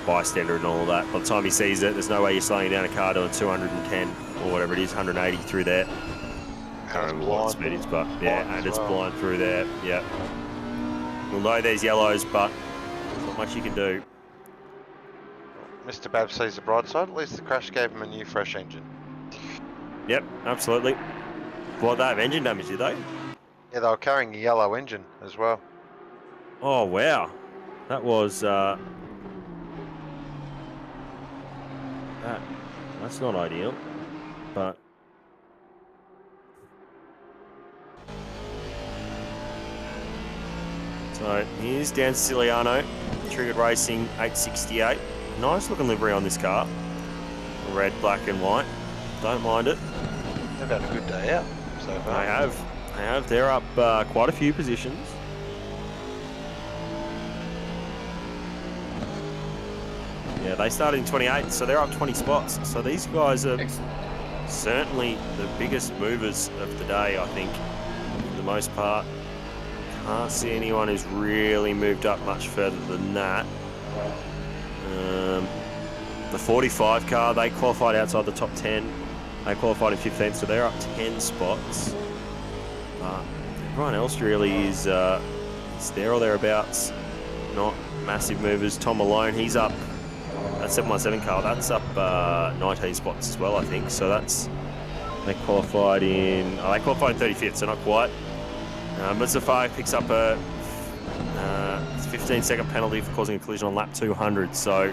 bystander and all of that. By the time he sees it, there's no way you're slowing down a car doing 210 or whatever it is, 180 through there. I can't remember what the speed is, but yeah, and it's blind through there. Yeah. We'll know there's yellows, but there's not much you can do. Mr. Babb sees the bright side. At least the crash gave him a new, fresh engine. Yep, absolutely. Well, they have engine damage, did they? Yeah, they were carrying a yellow engine as well. Oh, wow. That was... That's not ideal, but... So, here's Dan Siciliano, Triggered Racing 868. Nice looking livery on this car. Red, black and white. Don't mind it. They've had a good day out so far. They have. They're up quite a few positions. Yeah, they started in 28, so they're up 20 spots. So these guys are certainly the biggest movers of the day, I think, for the most part. Can't see anyone who's really moved up much further than that. The 45 car, they qualified outside the top 10. They qualified in 15th, so they're up 10 spots. But everyone else really is there or thereabouts. Not massive movers. Tom Malone, he's up. That 717 car, that's up 19 spots as well, I think. So that's, they qualified in 35th, so not quite. But Zafar picks up a 15-second penalty for causing a collision on lap 200. So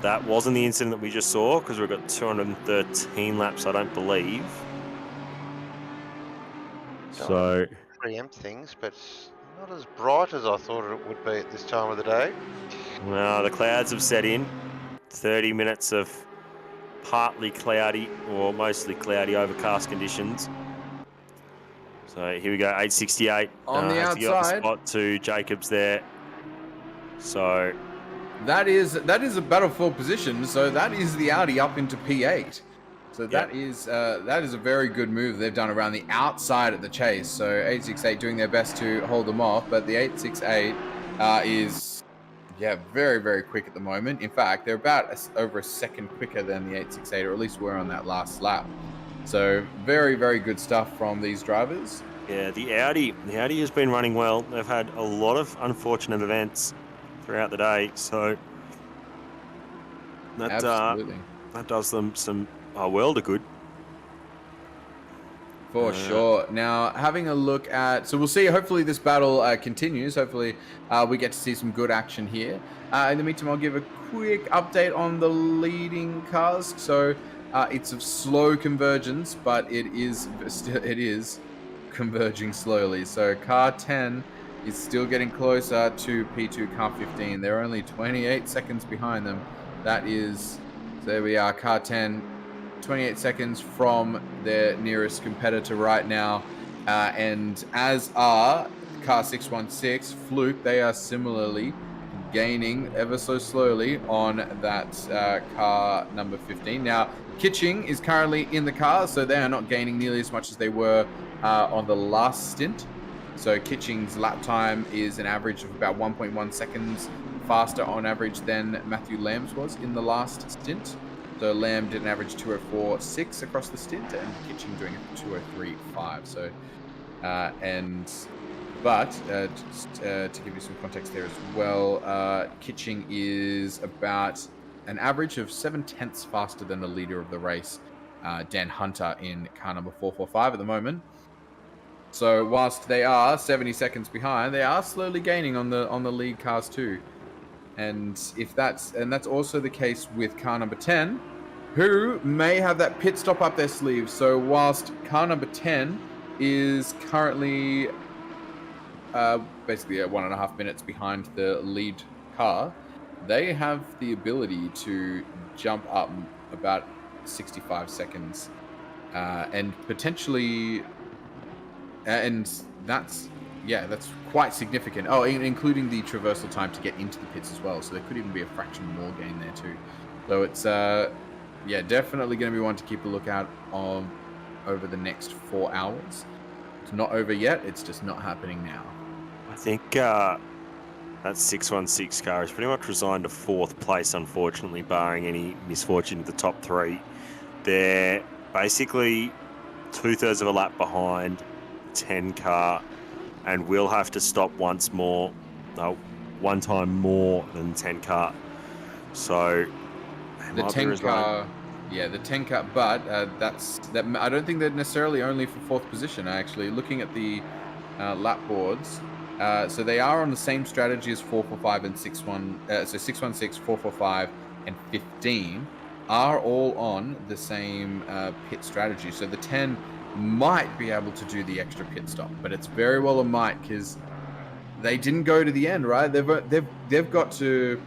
that wasn't the incident that we just saw, because we've got 213 laps, I don't believe. So Preempt things, but not as bright as I thought it would be at this time of the day. well, the clouds have set in. 30 minutes of partly cloudy or mostly cloudy overcast conditions. So here we go, 868 on the has to get off the outside. spot to Jacobs there. So That is a battlefield position. So that is the Audi up into P8. So that is a very good move they've done around the outside of the chase. So 868 doing their best to hold them off, but the 868 is very, very quick at the moment. In fact, they're about over a second quicker than the 868, or at least were on that last lap. So very, very good stuff from these drivers. yeah, the Audi has been running well. They've had a lot of unfortunate events throughout the day, so that Absolutely. that does them some world of good. For sure. Now, having a look at... So we'll see. Hopefully this battle continues. Hopefully we get to see some good action here. In the meantime, I'll give a quick update on the leading cars. So it's of slow convergence, but it is converging slowly. So car 10 is still getting closer to P2 car 15. They're only 28 seconds behind them. That is... So there we are, car 10... 28 seconds from their nearest competitor right now, and as are car 616 Fluke. They are similarly gaining ever so slowly on that car number 15. Now Kitching is currently in the car, so they are not gaining nearly as much as they were on the last stint. So Kitching's lap time is an average of about 1.1 seconds faster on average than Matthew Lamb's was in the last stint. So Lamb did an average 204.6 across the stint, and Kitching doing it 203.5. So, just to give you some context there as well, Kitching is about an average of 7/10 faster than the leader of the race, Dan Hunter, in car number 445 at the moment. So whilst they are 70 seconds behind, they are slowly gaining on the lead cars too. And that's also the case with car number 10, who may have that pit stop up their sleeve. So whilst car number 10 is currently basically at 1.5 minutes behind the lead car, they have the ability to jump up about 65 seconds and potentially, and that's quite significant. Oh, including the traversal time to get into the pits as well. So there could even be a fraction more gain there too. So it's definitely going to be one to keep a lookout on over the next 4 hours. It's not over yet. It's just not happening now. I think That 616 car is pretty much resigned to 4th place, unfortunately, barring any misfortune at the top 3. They're basically 2/3 of a lap behind 10 car, and will have to stop one time more than 10 car. So The 10 car, yeah, the 10 car, but that. I don't think they're necessarily only for 4th position. Actually, looking at the lap boards, so they are on the same strategy as 445 and 61. So 616, 445, and 15 are all on the same pit strategy. So the 10 might be able to do the extra pit stop, but it's very well a might because they didn't go to the end, right? They've got to.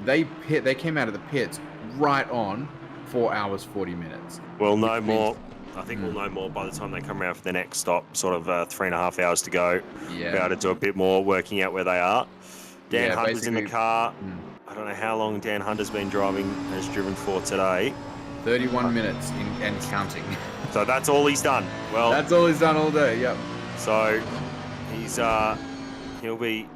They came out of the pits right on 4 hours 40 minutes. We'll know more. I think we'll know more by the time they come around for the next stop. Sort of 3.5 hours to go. Yeah. Be able to do a bit more, working out where they are. Dan Yeah, Hunter's in the basically- car. I don't know how long Dan Hunter's been driving, has driven for today. 31 minutes and counting. So that's all he's done. Well, That's all he's done all day. Yep. so he'll be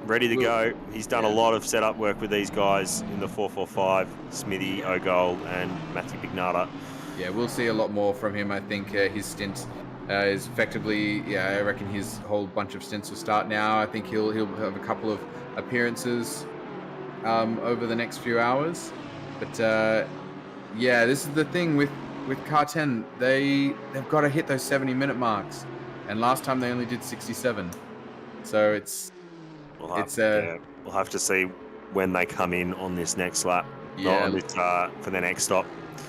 ready to go. He's done a Yeah. lot of setup work with these guys in the 445, Smithy, O'Gold, and Matthew Bignata. Yeah, we'll see a lot more from him. I think his stint is effectively, I reckon his whole bunch of stints will start now. I think he'll have a couple of appearances over the next few hours. But this is the thing with Car 10. They've got to hit those 70-minute marks, and last time they only did 67. So We'll have to see when they come in on this next lap. For the next stop.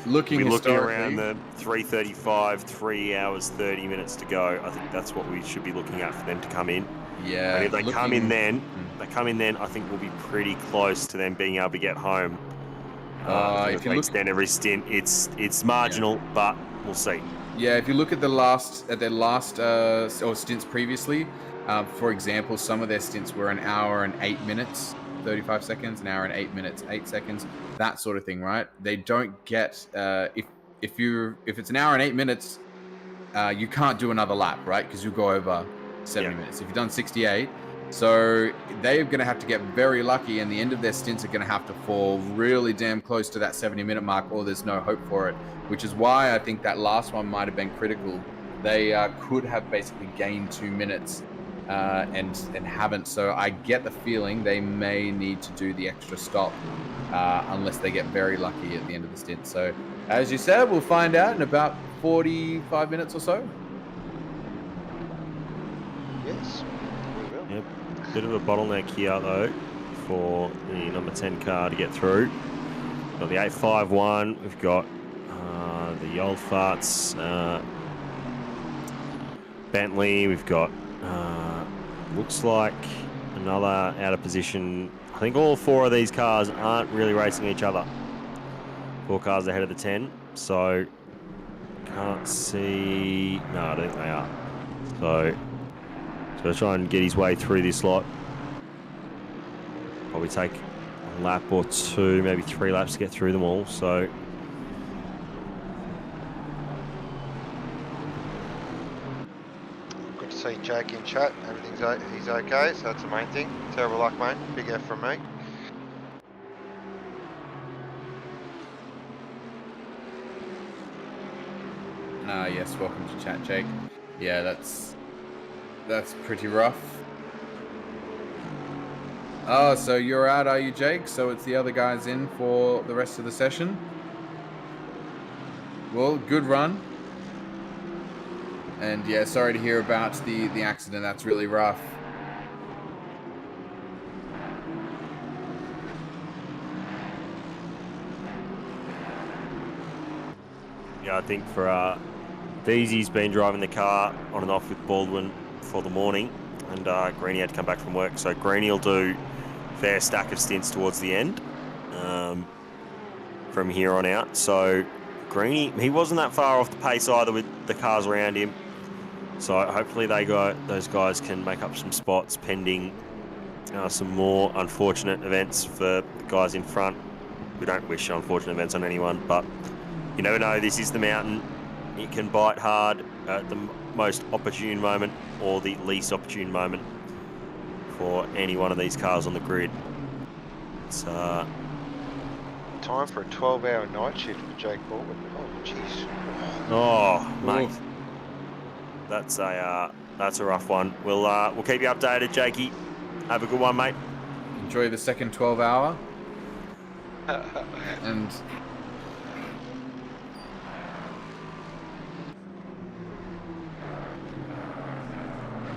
looking around the 3:35, 3 hours 30 minutes to go. I think that's what we should be looking at for them to come in. Yeah. And if they come in then, I think we'll be pretty close to them being able to get home. If you look extend every stint, it's marginal, but we'll see. Yeah, if you look at their last or stints previously, for example, some of their stints were an hour and 8 minutes, 35 seconds, an hour and 8 minutes, 8 seconds, that sort of thing, right? They don't get if it's an hour and 8 minutes, you can't do another lap, right? Because you go over 70 minutes. If you've done 68, so they're going to have to get very lucky, and the end of their stints are going to have to fall really damn close to that 70-minute mark, or there's no hope for it. Which is why I think that last one might have been critical. They could have basically gained 2 minutes and haven't. So I get the feeling they may need to do the extra stop unless they get very lucky at the end of the stint. So as you said, we'll find out in about 45 minutes or so. Yes, we will. Yep. Bit of a bottleneck here though for the number 10 car to get through. We've got the 851. We've got the old farts Bentley. We've got looks like another out of position. I think all 4 of these cars aren't really racing each other. 4 cars ahead of the 10, so can't see. No, I don't think they are. So he'll try and get his way through this lot. Probably take a lap or 2, maybe 3 laps to get through them all. So Good to see Jake in chat. He's okay, so that's the main thing. Terrible luck, mate. Big F from me. Yes, welcome to chat, Jake. Yeah, that's pretty rough. Oh, so you're out, are you, Jake? So it's the other guys in for the rest of the session? Well, good run. And yeah, sorry to hear about the accident. That's really rough. yeah, I think for Deezy's been driving the car on and off with Baldwin for the morning, and Greenie had to come back from work. So Greenie will do a fair stack of stints towards the end from here on out. So Greenie, he wasn't that far off the pace either with the cars around him. So hopefully those guys can make up some spots pending some more unfortunate events for the guys in front. We don't wish unfortunate events on anyone, but you never know. This is the mountain. It can bite hard at the most opportune moment or the least opportune moment for any one of these cars on the grid. It's Time for a 12-hour night shift for Jake Baldwin. Oh, jeez. oh mate, that's a rough one. We'll keep you updated, Jakey. Have a good one, mate. Enjoy the second 12 hour. And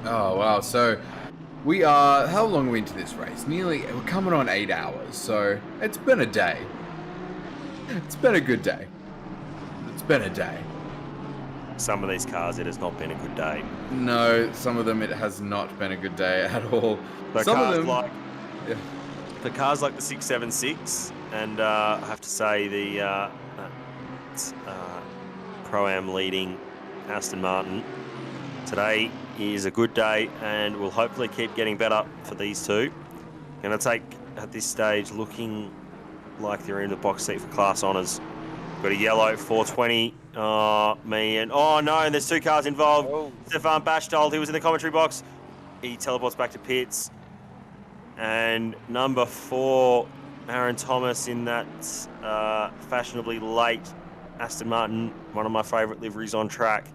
oh wow, so we are, how long are we into this race? We're coming on 8 hours, so it's been a day. It's been a good day. It's been a day. Some of these cars, it has not been a good day. No, some of them it has not been a good day at all. The Some cars of them, like yeah. the cars like the 676, and I have to say the Pro-Am leading Aston Martin today is a good day, and we'll hopefully keep getting better for these two. Going to take at this stage looking like they're in the box seat for class honours. Got a yellow 420. Oh, me and oh no, there's two cars involved. Oh. Stefan Bachtold, he was in the commentary box. He teleports back to pits. And number 4, Aaron Thomas in that fashionably late Aston Martin, one of my favourite liveries on track.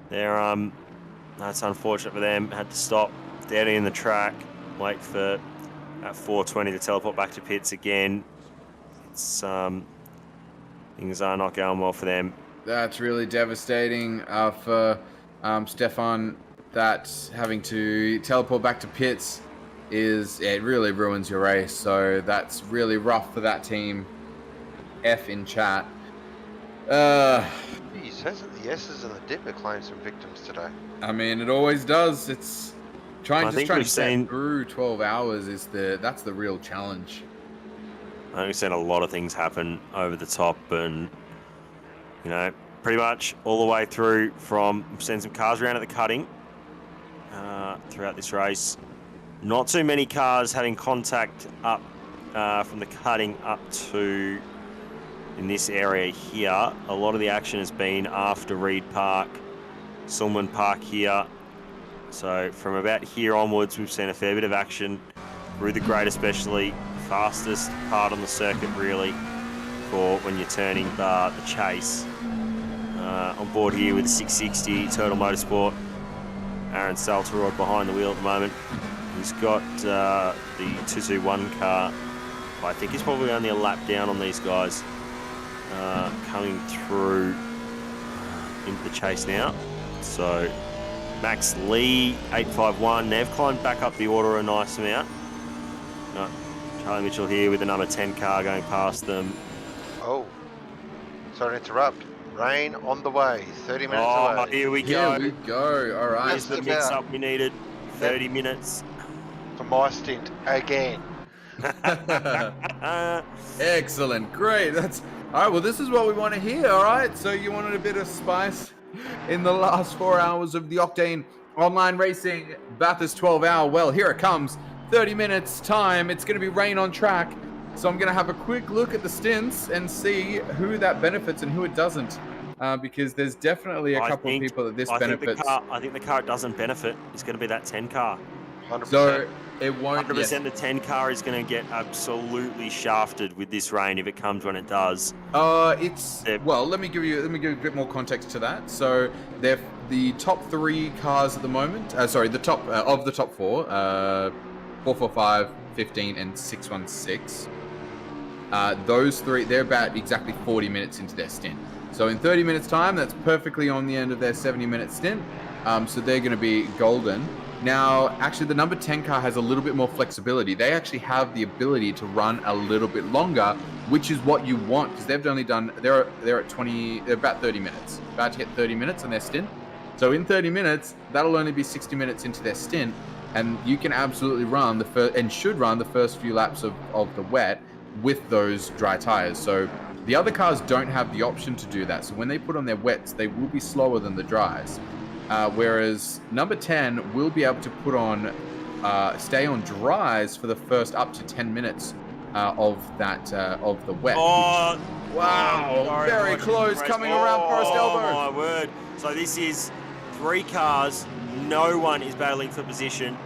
They're that's unfortunate for them. Had to stop dead in the track, wait for that 420 to teleport back to pits again. It's things are not going well for them. That's really devastating for Stefan. That having to teleport back to pits it really ruins your race. So that's really rough for that team. F in chat. Jeez, hasn't the S's and the Dipper claimed some victims today? I mean, it always does. It's trying to we've set seen through 12 hours that's the real challenge. I think we've seen a lot of things happen over the top, and pretty much all the way through from sending some cars around at the cutting throughout this race. Not too many cars having contact up from the cutting up to in this area here. A lot of the action has been after Reed Park, Sulman Park here. So from about here onwards, we've seen a fair bit of action through the grade, especially fastest part on the circuit really for when you're turning the chase. On board here with the 660 Turtle Motorsport, Aaron Salterod behind the wheel at the moment. He's got the 221 car. I think he's probably only a lap down on these guys coming through into the chase now. So Max Lee 851, they've climbed back up the order a nice amount. Charlie Mitchell here with the number 10 car going past them. Oh, sorry to interrupt. Rain on the way, 30 minutes away. Here we go. Here we go. All right. Here's the mix-up we needed. 30 minutes. For my stint, again. Excellent. Great. That's all right. Well, this is what we want to hear. All right. So you wanted a bit of spice in the last 4 hours of the Octane Online Racing Bathurst 12 hour. Well, here it comes. 30 minutes time. It's going to be rain on track. So I'm going to have a quick look at the stints and see who that benefits and who it doesn't. Because there's definitely a couple of people that this benefits. I think the car it doesn't benefit is going to be that 10 car. 100%. So it won't. 100% the 10 car is going to get absolutely shafted with this rain if it comes when it does. Well, let me give you a bit more context to that. So they're the top 3 cars at the moment. The top of the top 4, 445, 15, and 616. Those 3, they're about exactly 40 minutes into their stint. So in 30 minutes time, that's perfectly on the end of their 70-minute stint. So they're going to be golden. Now, actually, the number 10 car has a little bit more flexibility. They actually have the ability to run a little bit longer, which is what you want, because they've only done, they're about 30 minutes, about to hit 30 minutes on their stint. So in 30 minutes, that'll only be 60 minutes into their stint, and you can absolutely run should run the first few laps of the wet with those dry tires. So the other cars don't have the option to do that. So when they put on their wets, they will be slower than the dries. Whereas number 10 will be able to put on, stay on dries for the first up to 10 minutes of the wet. Oh, wow! Very close, coming around Forest Elbow. Oh my word! So this is 3 cars. No one is battling for position.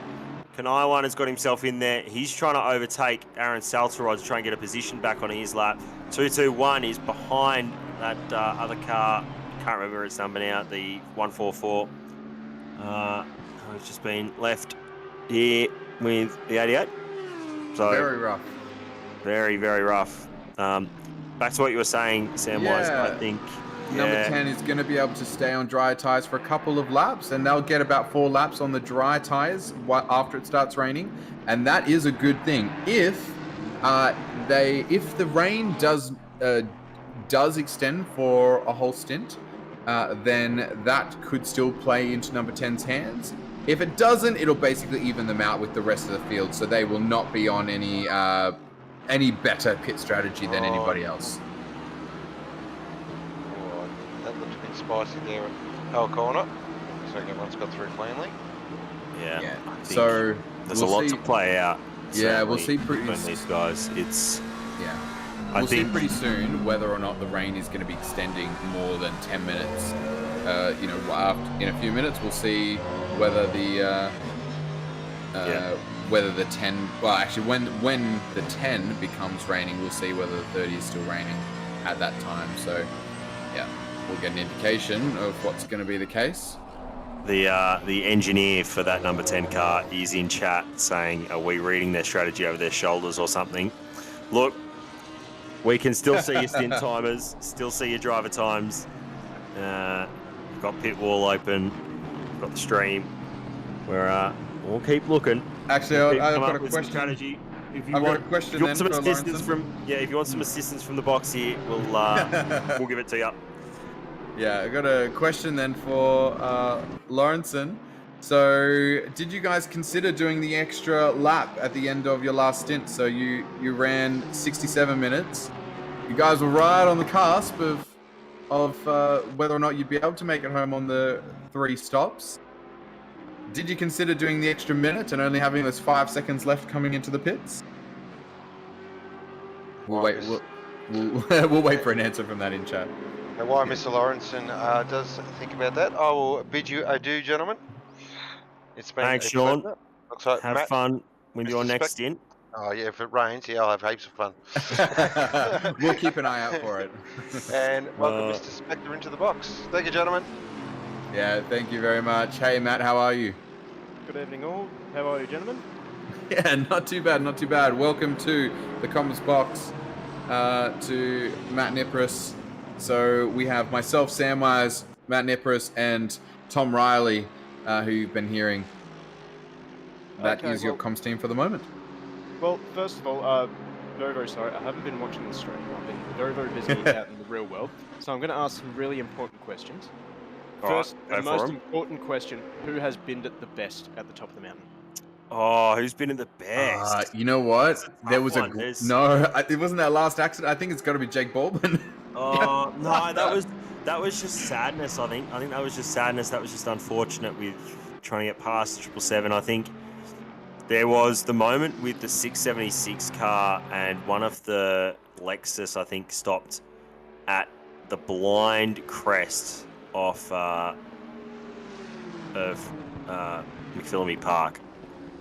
Kanaiwan has got himself in there. He's trying to overtake Aaron Salterod to try and get a position back on his lap. 221 is behind that other car. Can't remember its number now, the 144. It's just been left here with the 88. So Very rough. very, very rough. Back to what you were saying, Samwise, I think. Number 10 is going to be able to stay on dry tyres for a couple of laps, and they'll get about 4 laps on the dry tyres after it starts raining, and that is a good thing. If the rain does extend for a whole stint, then that could still play into number 10's hands. If it doesn't, it'll basically even them out with the rest of the field, so they will not be on any better pit strategy than anybody else. That looked a bit spicy there at Hull Corner. So everyone's got through cleanly. Yeah. So there's a lot to play out. Yeah, we'll see pretty between these guys. We'll see pretty soon whether or not the rain is going to be extending more than 10 minutes. In a few minutes, we'll see whether whether the 10. Well, actually, when the 10 becomes raining, we'll see whether the 30 is still raining at that time. So, yeah, we'll get an indication of what's going to be the case. The engineer for that number 10 car is in chat saying, "Are we reading their strategy over their shoulders or something?" Look, we can still see your stint timers, still see your driver times. We've got pit wall open, we've got the stream. We'll keep looking. Actually, I've Come got up a with some question. strategy. If you I've want, got a question if you want then some for assistance Lawrenson. if you want some assistance from the box here, we'll give it to you. Yeah, I got a question then for Lawrenson. So, did you guys consider doing the extra lap at the end of your last stint? So you ran 67 minutes. You guys were right on the cusp of whether or not you'd be able to make it home on the 3 stops. Did you consider doing the extra minute and only having those 5 seconds left coming into the pits? We'll wait for an answer from that in chat. And while Mr. Lawrenson does think about that, I will bid you adieu, gentlemen. It's been Thanks, a Sean. pleasure. Looks like Have Matt, fun with your Mr. next Spec- stint. Oh yeah, if it rains, yeah, I'll have heaps of fun. We'll keep an eye out for it. And welcome Mr. Spectre into the box. Thank you, gentlemen. Yeah, thank you very much. Hey, Matt, how are you? Good evening all. How are you, gentlemen? Yeah, not too bad, not too bad. Welcome to the Commons Box, to Matt Nipris. So we have myself, Samwise, Matt Nipris, and Tom Riley, who you've been hearing. That is your comms team for the moment. Well, first of all, very, very sorry. I haven't been watching the stream. I've been very, very busy out in the real world. So I'm going to ask some really important questions. First, the most important question, who has binned it the best at the top of the mountain? Oh, who's been in the best? You know what? There was one. it wasn't that last accident. I think it's got to be Jake Baldwin. Oh no, that was just sadness. I think that was just sadness. That was just unfortunate with trying to get past the 777. I think there was the moment with the 676 car and one of the Lexus, I think, stopped at the blind crest of McPhillamy Park,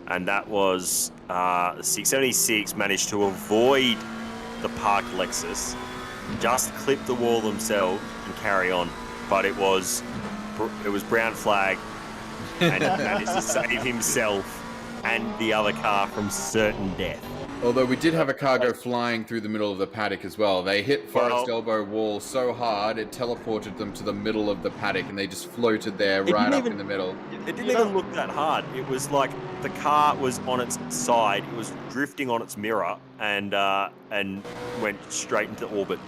and that was the 676 managed to avoid the parked Lexus, just clip the wall themselves and carry on. But it was brown flag, and he managed to save himself and the other car from certain death. Although we did have a car go flying through the middle of the paddock as well. They hit Forest Elbow Wall so hard, it teleported them to the middle of the paddock, and they just floated there right up in the middle. It didn't even look that hard. It was like the car was on its side, it was drifting on its mirror, and went straight into orbit.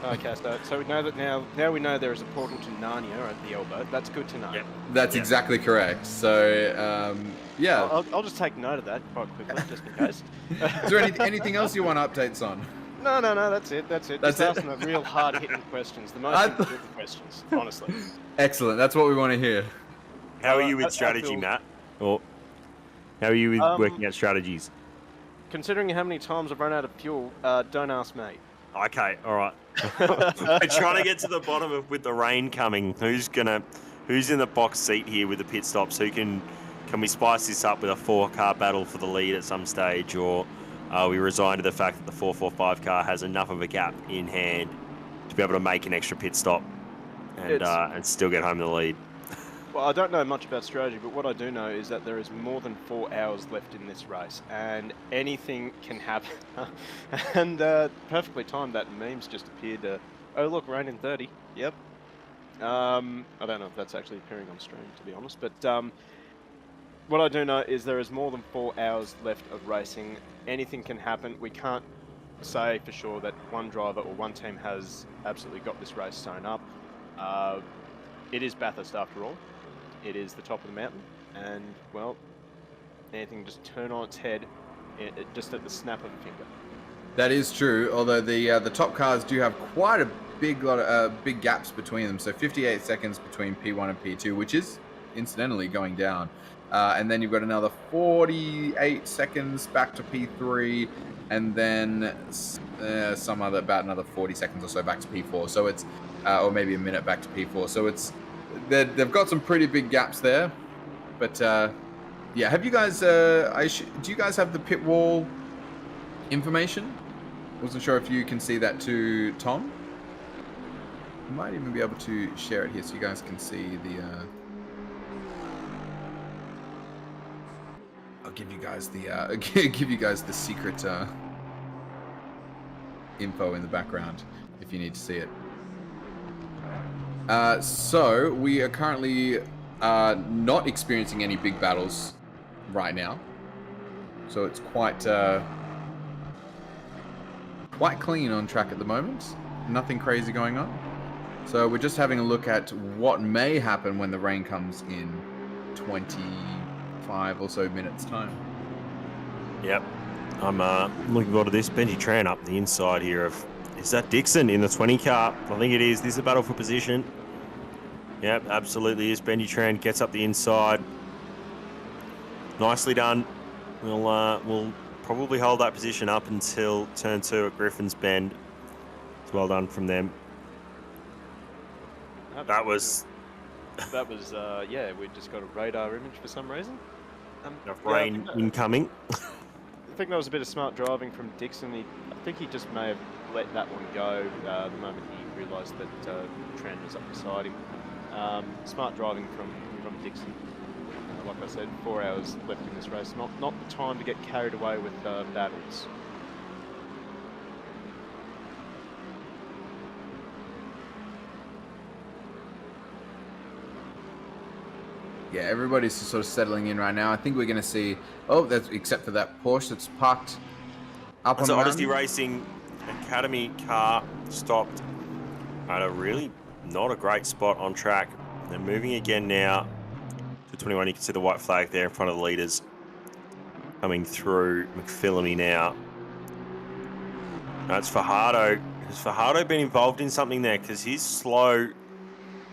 Okay, so we know that now we know there is a portal to Narnia at the elbow. That's good to know. Yep. That's exactly correct. So, yeah. I'll just take note of that quite quickly, just in case. Is there anything else you want updates on? No, that's it. That's just it? asking the real hard-hitting questions, the most important questions, honestly. Excellent. That's what we want to hear. How are you with strategy, Matt? Or how are you with working out strategies? Considering how many times I've run out of fuel, don't ask me. Okay, all right. We're trying to get to the bottom of with the rain coming. Who's in the box seat here with the pit stops? Who can can we spice this up with a 4-car battle for the lead at some stage, or are we resigned to the fact that the 445 car has enough of a gap in hand to be able to make an extra pit stop and still get home the lead? Well, I don't know much about strategy, but what I do know is that there is more than 4 hours left in this race, and anything can happen. And perfectly timed, that meme's just appeared. Oh, look, rain in 30. Yep. I don't know if that's actually appearing on stream, to be honest, but what I do know is there is more than 4 hours left of racing. Anything can happen. We can't say for sure that one driver or one team has absolutely got this race sewn up. It is Bathurst after all. It is the top of the mountain, and well, anything can just turn on its head just at the snap of a finger. That is true, although the top cars do have quite a big lot of big gaps between them. So 58 seconds between P1 and P2, which is incidentally going down. And then you've got another 48 seconds back to P3, and then about another 40 seconds or so back to P4. So it's or maybe a minute back to P4. So it's they've got some pretty big gaps there. But yeah, have you guys? Do you guys have the pit wall information? Wasn't sure if you can see that too, Tom. You might even be able to share it here so you guys can see the. I'll give you guys the give you guys the secret info in the background if you need to see it. So we are currently not experiencing any big battles right now, so it's quite clean on track at the moment. Nothing crazy going on. So we're just having a look at what may happen when the rain comes in 25 or so minutes time. Yep, I'm looking forward to this. Benji Tran up the inside here of, is that Dixon in the 20 car? I think it is. This is a battle for position. Yep, absolutely is. Benji Tran gets up the inside. Nicely done. We'll probably hold that position up until turn 2 at Griffin's Bend. It's well done from them. That was yeah, we just got a radar image for some reason. Rain incoming. I think that was a bit of smart driving from Dixon. I think he just may have let that one go the moment he realised that Tran was up beside him. Smart driving from Dixon. Like I said, 4 hours left in this race. Not the time to get carried away with battles. Yeah, everybody's just sort of settling in right now. I think we're going to see. Oh, that's except for that Porsche that's parked up on the Odyssey Racing Academy car stopped at a really not a great spot on track. They're moving again now to 21. You can see the white flag there in front of the leaders coming through McPhillamy now. That's Fajardo. Has Fajardo been involved in something there? Because he's slow.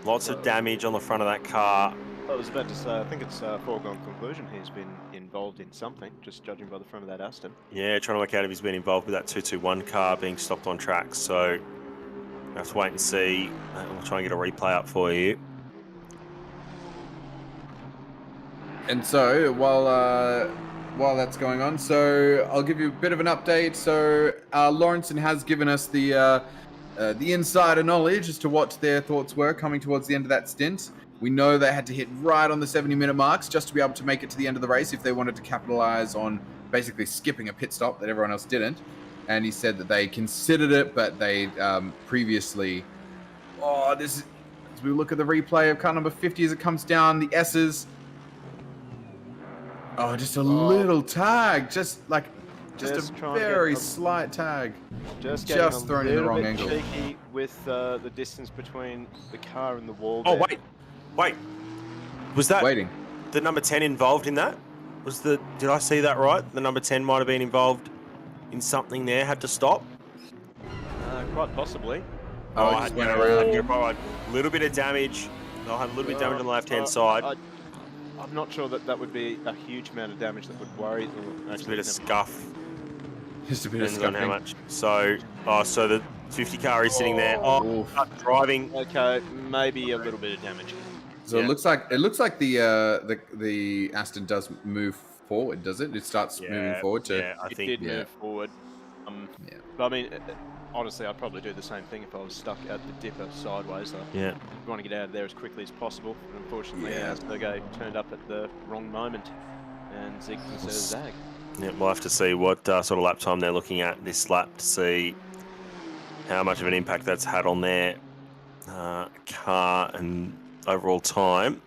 Lots of damage on the front of that car. I was about to say, I think it's a foregone conclusion he's been involved in something, just judging by the front of that Aston. Yeah, trying to work out if he's been involved with that 221 car being stopped on track. So we'll have to wait and see. We'll try and get a replay up for you. And so while that's going on, so I'll give you a bit of an update. So Lawrenson has given us the insider knowledge as to what their thoughts were coming towards the end of that stint. We know they had to hit right on the 70-minute marks just to be able to make it to the end of the race if they wanted to capitalize on basically skipping a pit stop that everyone else didn't. And he said that they considered it, but they previously... Oh, this is... As we look at the replay of car number 50 as it comes down, the S's... Oh, just a little tag. Just a very slight tag. Just thrown in the wrong angle. Cheeky with the distance between the car and the wall. Oh, there. wait. Was that Waiting. the number 10 involved in that? Did I see that right? The number 10 might have been involved in something there, had to stop? Quite possibly. Oh, it just went around. A little bit of damage. They'll have a little bit of damage on the left-hand side. I'm not sure that would be a huge amount of damage that would worry. Just a bit of scuff. Just a bit of Depends on scuffing. how much. So the 50 car is sitting there. Driving. Okay, maybe a little bit of damage. So Yeah. it looks like the Aston does move forward, does it? It starts moving forward to. Yeah, I It think. did move forward. Yeah. But I mean, honestly, I'd probably do the same thing if I was stuck at the dipper sideways. Yeah. You want to get out of there as quickly as possible. And unfortunately, Yeah. Sergey turned up at the wrong moment and zigged instead of zag. Yeah, we'll have to see what sort of lap time they're looking at this lap to see how much of an impact that's had on their car and overall time.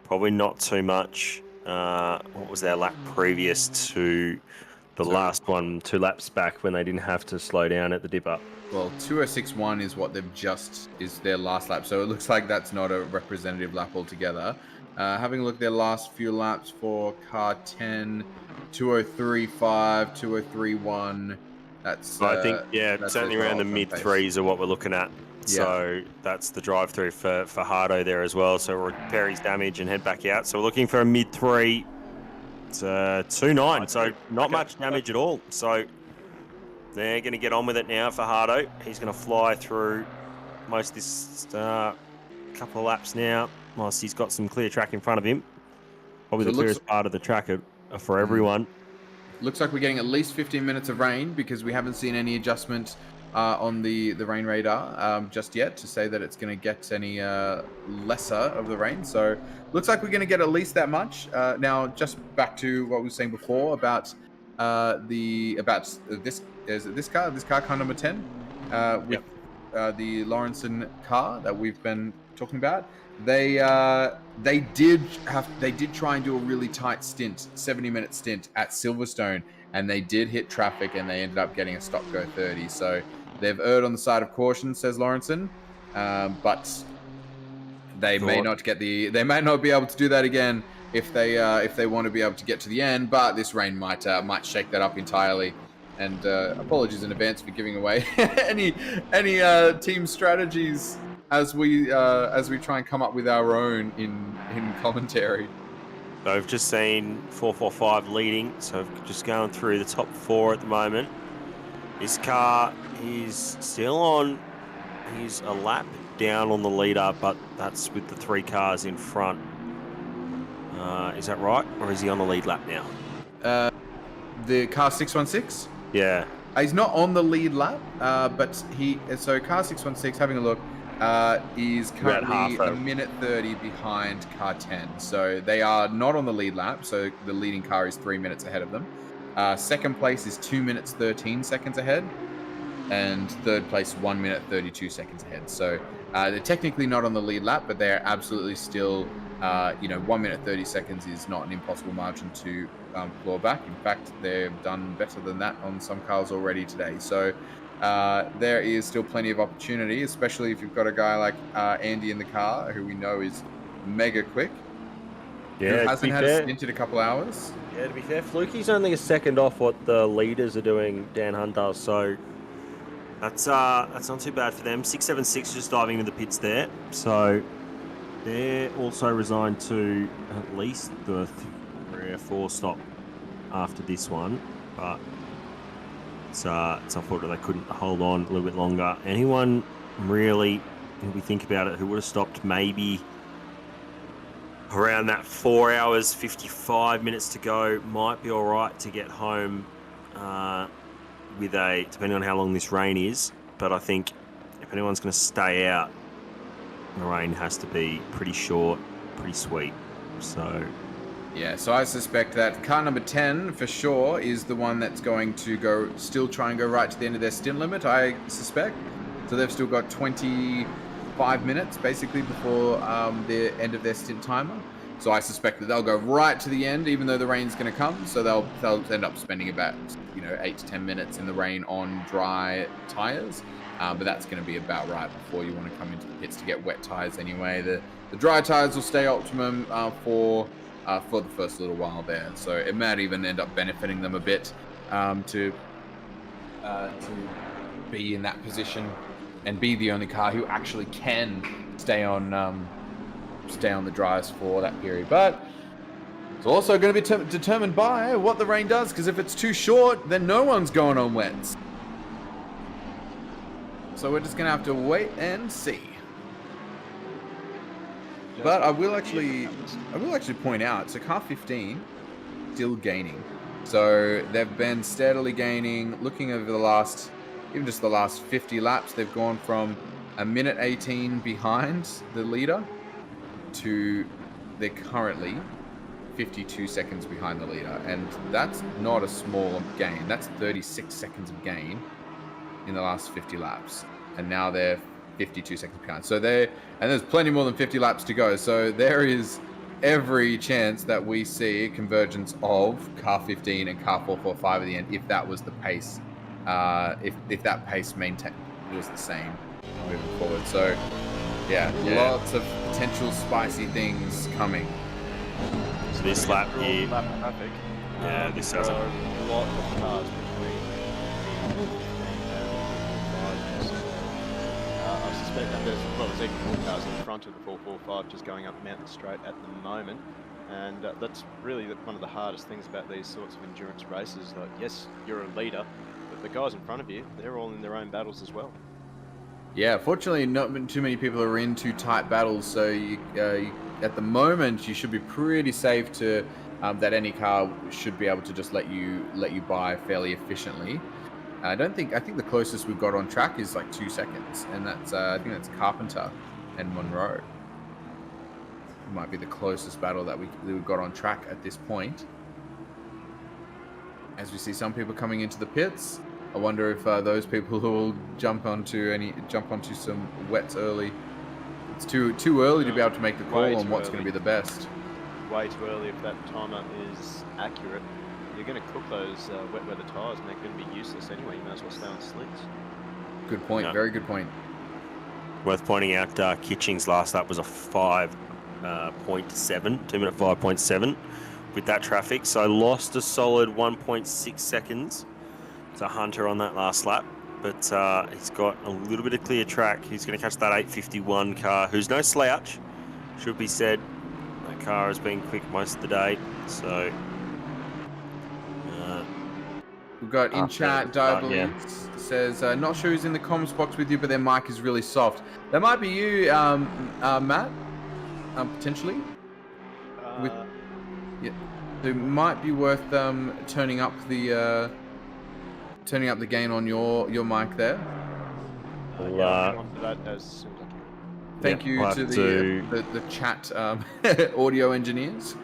Probably not too much. What was their lap previous to the last one, 2 laps back when they didn't have to slow down at the dip up? Well, 2:06.1 is what is their last lap. So it looks like that's not a representative lap altogether. Having a look at their last few laps for car 10, 2:03.5, 2:03.1. That's. I think that's certainly as well around the from mid pace. threes are what we're looking at. So that's the drive through for Hardo there as well. So we'll repair his damage and head back out. So we're looking for a mid 3. It's 2.9, so not much damage at all. So they're going to get on with it now for Hardo. He's going to fly through most of this couple of laps now, whilst he's got some clear track in front of him. Probably So the clearest part of the track for everyone. Looks like we're getting at least 15 minutes of rain because we haven't seen any adjustment on the rain radar just yet to say that it's going to get any lesser of the rain. So looks like we're going to get at least that much. Now, just back to what we were saying before about this car number 10 with the Lawrenson car that we've been talking about. They did try and do a really tight stint, 70-minute stint at Silverstone, and they did hit traffic and they ended up getting a stop go 30. So they've erred on the side of caution, says Lawrenson, but they may not be able to do that again if they want to be able to get to the end. But this rain might shake that up entirely. And apologies in advance for giving away any team strategies as we try and come up with our own in commentary. So I've just seen 445 leading, so just going through the top 4 at the moment. This car is still on. He's a lap down on the leader, but that's with the 3 cars in front. Is that right, or is he on the lead lap now? The car 616. Yeah. He's not on the lead lap, but car 616, having a look, is currently a minute 30 behind car 10. So they are not on the lead lap, so the leading car is 3 minutes ahead of them. Second place is 2 minutes 13 seconds ahead, and third place 1 minute 32 seconds ahead. So they're technically not on the lead lap, but they're absolutely still 1 minute 30 seconds is not an impossible margin to claw back. In fact, they've done better than that on some cars already today. So there is still plenty of opportunity, especially if you've got a guy like Andy in the car, who we know is mega quick. Yeah, who hasn't had a stint in a couple hours. Yeah, to be fair, Fluky's only a second off what the leaders are doing, Dan Hunter, so that's not too bad for them. 676 just diving into the pits there, so they're also resigned to at least the 3 or 4 stop after this one, but it's unfortunate they couldn't hold on a little bit longer. Anyone really, if we think about it, who would have stopped maybe around that 4 hours 55 minutes to go might be all right to get home with depending on how long this rain is. But I think if anyone's going to stay out, the rain has to be pretty short, pretty sweet. So so I suspect that car number 10 for sure is the one that's going to still try and go right to the end of their stint limit, I suspect. So they've still got 25 minutes basically before the end of their stint timer. So I suspect that they'll go right to the end, even though the rain's going to come. So they'll end up spending about 8 to 10 minutes in the rain on dry tires. But that's going to be about right before you want to come into the pits to get wet tires anyway. The dry tires will stay optimum for the first little while there. So it might even end up benefiting them a bit to be in that position and be the only car who actually can stay on the dries for that period. But it's also going to be determined by what the rain does, because if it's too short, then no one's going on wets. So we're just going to have to wait and see. But I will actually point out, so car 15 still gaining. So they've been steadily gaining. Looking over the last, even just the last 50 laps, they've gone from a minute 18 behind the leader to they're currently 52 seconds behind the leader, and that's not a small gain. That's 36 seconds of gain in the last 50 laps, and now they're 52 seconds behind. So and there's plenty more than 50 laps to go. So there is every chance that we see a convergence of car 15 and car 445 at the end, if that was the pace, if that pace was the same moving forward. So yeah, lots of potential spicy things coming. So this lap here, traffic. yeah, this has a lot of cars between I suspect that there's even more cars in front of the 445 just going up Mountain Straight at the moment, and that's really one of the hardest things about these sorts of endurance races. Like, yes, you're a leader, but the guys in front of you, they're all in their own battles as well. Yeah, fortunately, not too many people are in too tight battles, so at the moment you should be pretty safe to that any car should be able to just let you by fairly efficiently. I think the closest we've got on track is like 2 seconds, and that's I think that's Carpenter and Monroe. Might be the closest battle that we've got on track at this point. As we see some people coming into the pits, I wonder if those people who will jump onto some wets early. It's too early to be able to make the call on what's going to be the best. Way too early if that timer is accurate. You're going to cook those wet weather tyres, and they're going to be useless anyway. You might as well stay on slicks. Good point. Yeah. Very good point. worth pointing out, Kitching's last lap was a 5.7, 2-minute 5.7 with that traffic. So lost a solid 1.6 seconds to Hunter on that last lap. But he's got a little bit of clear track. He's going to catch that 851 car, who's no slouch, should be said. That car has been quick most of the day. So we've got in chat, Diabolines says, not sure who's in the comms box with you, but their mic is really soft. That might be you, Matt, potentially. It might be worth turning up the gain on your mic there. I'll for that as soon as I can. Thank you to the chat audio engineers.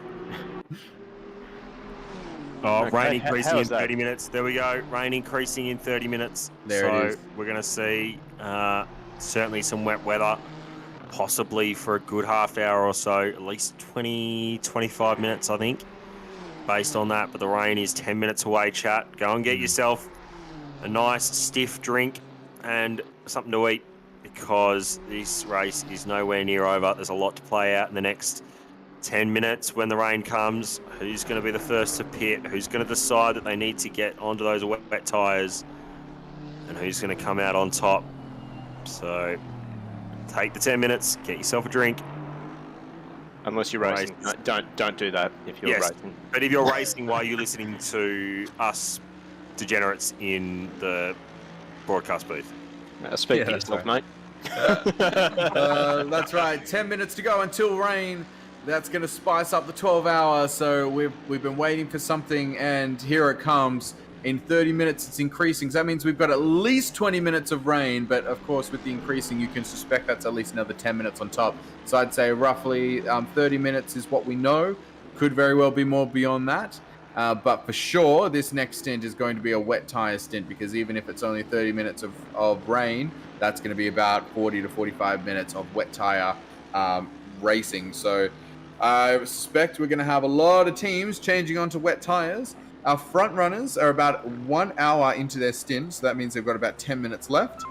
Oh, Okay, rain increasing in that? 30 minutes. There we go. Rain increasing in 30 minutes. There it is. So we're going to see certainly some wet weather, possibly for a good half hour or so, at least 20, 25 minutes, I think, based on that. But the rain is 10 minutes away, chat. Go and get yourself a nice stiff drink and something to eat, because this race is nowhere near over. There's a lot to play out in the next 10 minutes when the rain comes. Who's going to be the first to pit? Who's going to decide that they need to get onto those wet tyres? And who's going to come out on top? So take the 10 minutes, get yourself a drink. Unless you're racing. No, don't do that if you're racing. But if you're racing while you're listening to us degenerates in the broadcast booth. Speak for yourself, mate. That's right. 10 minutes to go until rain. That's going to spice up the 12 hour. So we've been waiting for something, and here it comes. In 30 minutes, it's increasing. So that means we've got at least 20 minutes of rain. But of course, with the increasing, you can suspect that's at least another 10 minutes on top. So I'd say roughly 30 minutes is what we know. Could very well be more beyond that. But for sure, this next stint is going to be a wet tire stint, because even if it's only 30 minutes of rain, that's going to be about 40 to 45 minutes of wet tire racing. So I suspect we're going to have a lot of teams changing onto wet tires. Our front runners are about 1 hour into their stint, so that means they've got about 10 minutes left.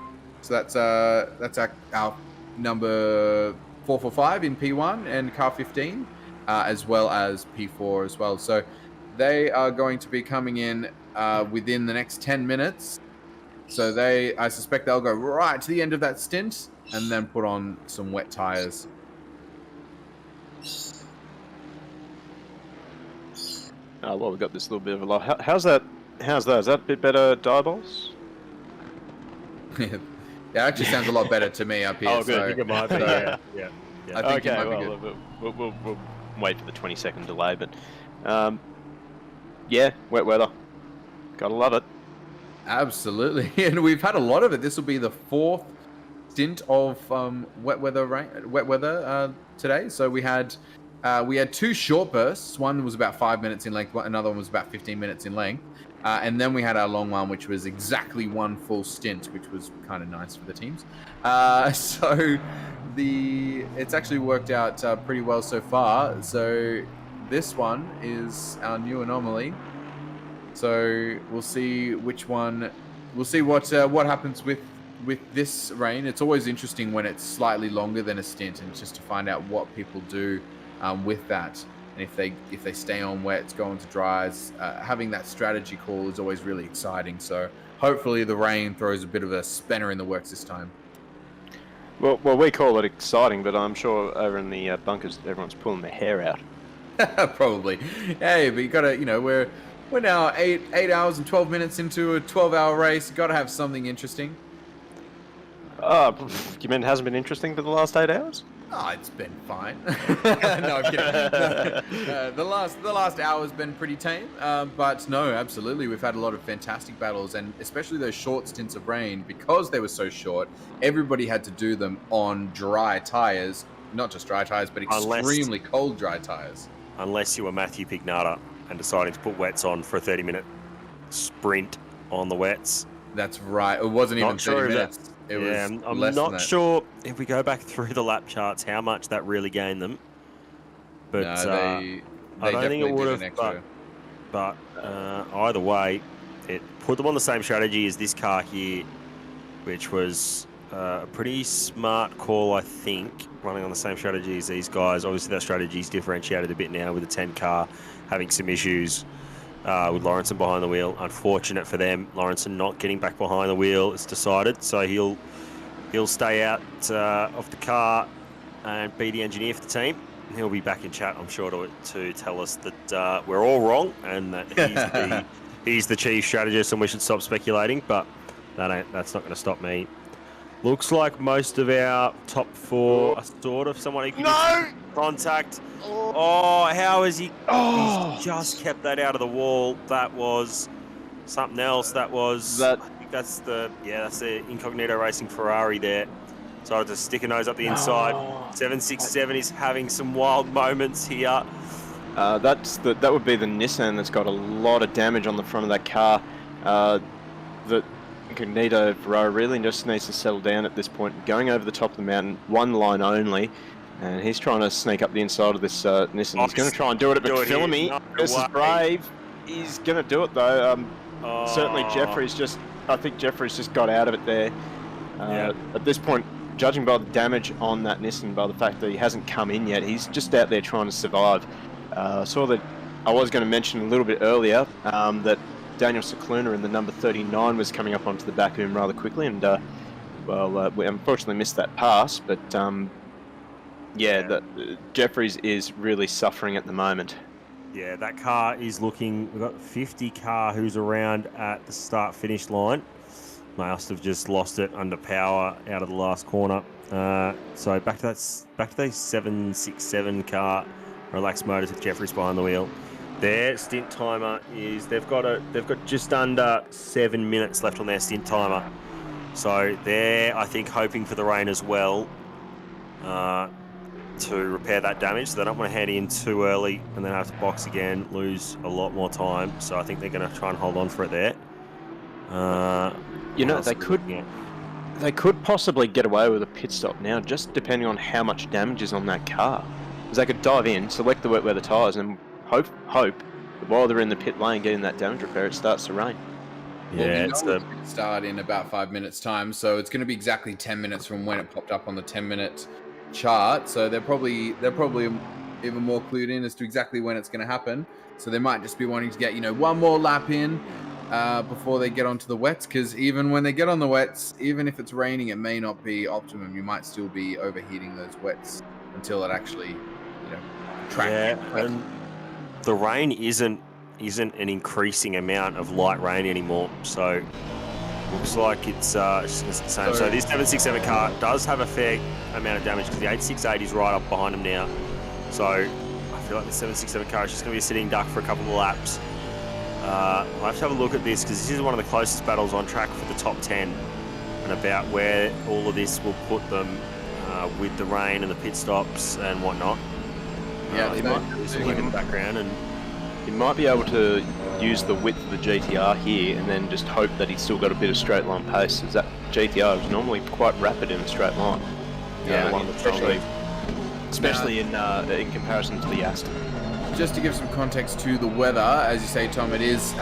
So that's our number 445 in P1 and car 15, as well as P4 as well. So they are going to be coming in within the next 10 minutes. So I suspect they'll go right to the end of that stint and then put on some wet tires. Well, we've got this little bit of a lot. How's that? Is that a bit better, Diabols? It actually sounds a lot better to me up here. Oh, good. So, I think it might be, yeah. Yeah. I think Okay, you might be good. we'll wait for the 20-second delay, but yeah, wet weather. Gotta love it. Absolutely, and we've had a lot of it. This will be the fourth stint of wet weather today. So we had two short bursts. One was about 5 minutes in length. Another one was about 15 minutes in length. And then we had our long one, which was exactly one full stint, which was kind of nice for the teams. So it's actually worked out pretty well so far. So this one is our new anomaly. So we'll see which one. We'll see what happens with this rain. It's always interesting when it's slightly longer than a stint, and just to find out what people do with that. And if they stay on wets, go on to dries, having that strategy call is always really exciting. So hopefully the rain throws a bit of a spanner in the works this time. Well, we call it exciting, but I'm sure over in the bunkers, everyone's pulling their hair out. Probably. Hey, but you gotta, we're now 8 hours and 12 minutes into a 12-hour race. Got to have something interesting. You mean it hasn't been interesting for the last 8 hours? Oh, it's been fine. No, I'm kidding. The last hour's been pretty tame, but no, absolutely, we've had a lot of fantastic battles, and especially those short stints of rain, because they were so short. Everybody had to do them on dry tires, not just dry tires, but extremely cold dry tires. Unless you were Matthew Pignata and deciding to put wets on for a 30-minute sprint on the wets. That's right. It wasn't even 30 minutes. It was I'm less not than that. sure if we go back through the lap charts how much that really gained them. But No, they I don't think it would have. extra. But either way, it put them on the same strategy as this car here, which was a pretty smart call, I think, running on the same strategy as these guys. Obviously, that strategy's differentiated a bit now with the 10 car having some issues with Lawrenson behind the wheel. Unfortunate for them, Lawrenson not getting back behind the wheel. It's decided, so he'll stay out of the car and be the engineer for the team. He'll be back in chat, I'm sure, to tell us that we're all wrong and that he's the chief strategist and we should stop speculating. But that's not going to stop me. Looks like most of our top four are sort of someone who can contact. Oh, how is he? He's just kept that out of the wall. That was something else. I think that's the Incognito Racing Ferrari there. Decided to stick a nose up the inside. 767 is having some wild moments here. That would be the Nissan that's got a lot of damage on the front of that car. The Incognito Ferrari really just needs to settle down at this point. Going over the top of the mountain, one line only, and he's trying to sneak up the inside of this Nissan. He's going to try and do it at McPhillamy. This is brave. He's going to do it though. Certainly I think Jeffrey's just got out of it there. At this point, judging by the damage on that Nissan, by the fact that he hasn't come in yet, he's just out there trying to survive. Saw that I was going to mention a little bit earlier that Daniel Cicluna in the number 39 was coming up onto the back of him rather quickly, and we unfortunately missed that pass, but Jeffries is really suffering at the moment. Yeah, that car is looking. We've got 50 car who's around at the start-finish line. Must have just lost it under power out of the last corner. So back to the 767 car. Relaxed Motors with Jeffries behind the wheel. Their stint timer is they've got just under 7 minutes left on their stint timer. So they're, I think, hoping for the rain as well to repair that damage. So they don't want to head in too early and then have to box again, lose a lot more time. So I think they're going to try and hold on for it there. They could possibly get away with a pit stop now, just depending on how much damage is on that car. Because they could dive in, select the wet weather tyres, and hope that while they're in the pit lane getting that damage repair, it starts to rain. Yeah, it's going to start in about 5 minutes time, so it's going to be exactly 10 minutes from when it popped up on the 10-minute chart. So they're probably even more clued in as to exactly when it's going to happen. So they might just be wanting to get one more lap in before they get onto the wets, because even when they get on the wets, even if it's raining, it may not be optimum. You might still be overheating those wets until it actually tracks. Yeah, and the rain isn't an increasing amount of light rain anymore. So Looks like it's the same. So this 767 car does have a fair amount of damage because the 868 is right up behind him now. So I feel like the 767 car is just going to be a sitting duck for a couple of laps. I'll have to have a look at this because this is one of the closest battles on track for the top 10 and about where all of this will put them with the rain and the pit stops and whatnot. Yeah, he might do some work in the background, and he might be able to use the width of the GTR here and then just hope that he's still got a bit of straight line pace, as that GTR is normally quite rapid in a straight line. Yeah, especially in comparison to the Aston. Just to give some context to the weather, as you say, Tom, it is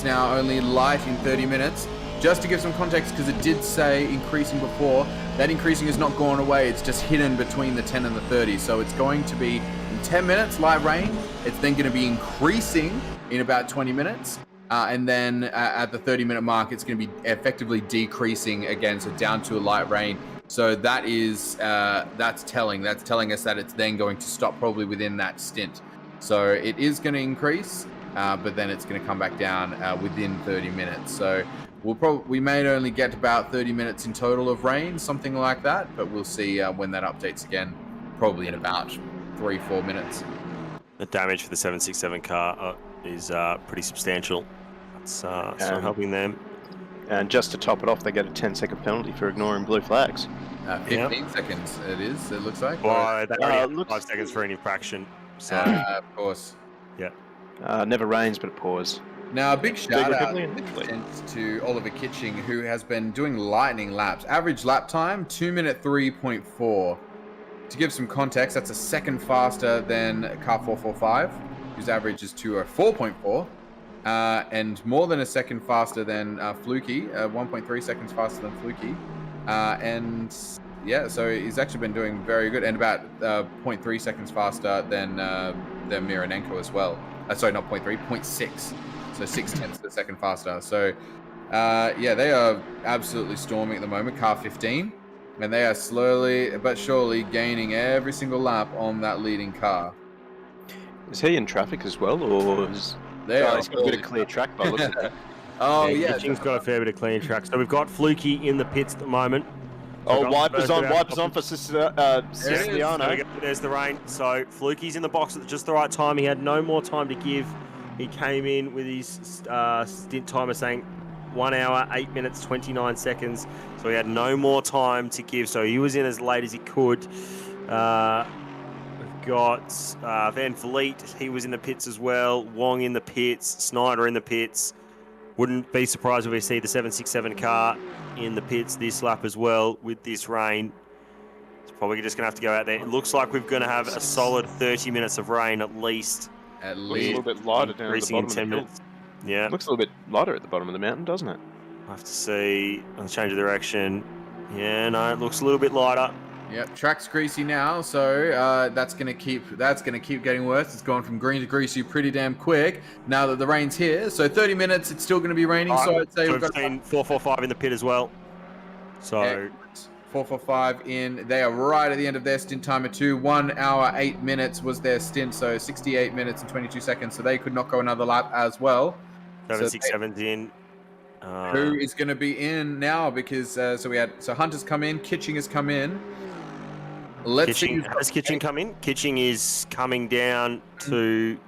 now only light in 30 minutes. Just to give some context, because it did say increasing before, that increasing has not gone away. It's just hidden between the 10 and the 30. So it's going to be in 10 minutes, light rain. It's then going to be increasing in about 20 minutes. And then at the 30-minute mark, it's going to be effectively decreasing again, so down to a light rain. So that is that's telling us that it's then going to stop probably within that stint. So it is going to increase, but then it's going to come back down within 30 minutes. So we may only get about 30 minutes in total of rain, something like that. But we'll see when that updates again, probably in about 3-4 minutes. The damage for the 767 car is pretty substantial. It's not helping them. And just to top it off, they get a 10-second penalty for ignoring blue flags. 15 seconds it is, it looks like. Well, they only have 5 seconds for an infraction. So, of course. Yeah. Never rains, but it pours. Now, a big shout out to Oliver Kitching, who has been doing lightning laps. Average lap time, 2-minute 3.4. To give some context, that's a second faster than car 445, whose average is 204.4. And more than a second faster than Fluky, 1.3 seconds faster than Fluky. And yeah, so he's actually been doing very good, and about 0.3 seconds faster than Mironenko as well. Sorry, not 0.3, 0.6. So 0.6 of a second faster. So yeah, they are absolutely storming at the moment, car 15. And they are slowly but surely gaining every single lap on that leading car. Is he in traffic as well, or is... he's got a bit of clear track by looking at it. Oh, yeah. Kitching's got a fair bit of clean track. So we've got Fluky in the pits at the moment. Wipers on for Siciliano. There's the rain. So Fluky's in the box at just the right time. He had no more time to give. He came in with his stint timer saying 1 hour, 8 minutes, 29 seconds. So he had no more time to give. So he was in as late as he could. We've got Van Vliet. He was in the pits as well. Wong in the pits. Snyder in the pits. Wouldn't be surprised if we see the 767 car in the pits this lap as well with this rain. It's probably just going to have to go out there. It looks like we're going to have a solid 30 minutes of rain at least. Looks a little bit lighter down at the bottom of the hill. Yeah. Looks a little bit lighter at the bottom of the mountain, doesn't it? I'll have to see. I'll change of direction. Yeah, no, it looks a little bit lighter. Yep, track's greasy now, so that's gonna keep getting worse. It's gone from green to greasy pretty damn quick now that the rain's here. So 30 minutes, it's still gonna be raining. So I'd say we've seen 445 in the pit as well. So 445 in. They are right at the end of their stint timer too. 1 hour 8 minutes was their stint, so 68 minutes and 22 seconds. So they could not go another lap as well. 767's in. Who is going to be in now? Because so Hunter's come in, Kitching has come in. Has Kitching come in? Kitching is coming down to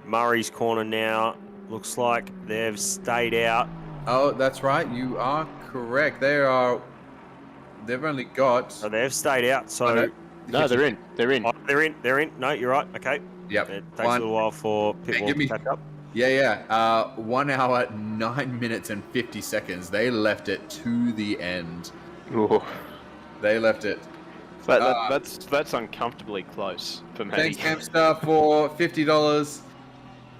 Murray's corner now. Looks like they've stayed out. Oh, that's right. You are correct. They've only got. So they've stayed out. So no, they're in. They're in. Oh, they're in. No, you're right. Okay. Yep. It takes a little while for people to catch up. Yeah. 1 hour 9 minutes and 50 seconds. They left it to the end. Ooh. They left it. That's uncomfortably close for me. Thanks, Hamster, for $50.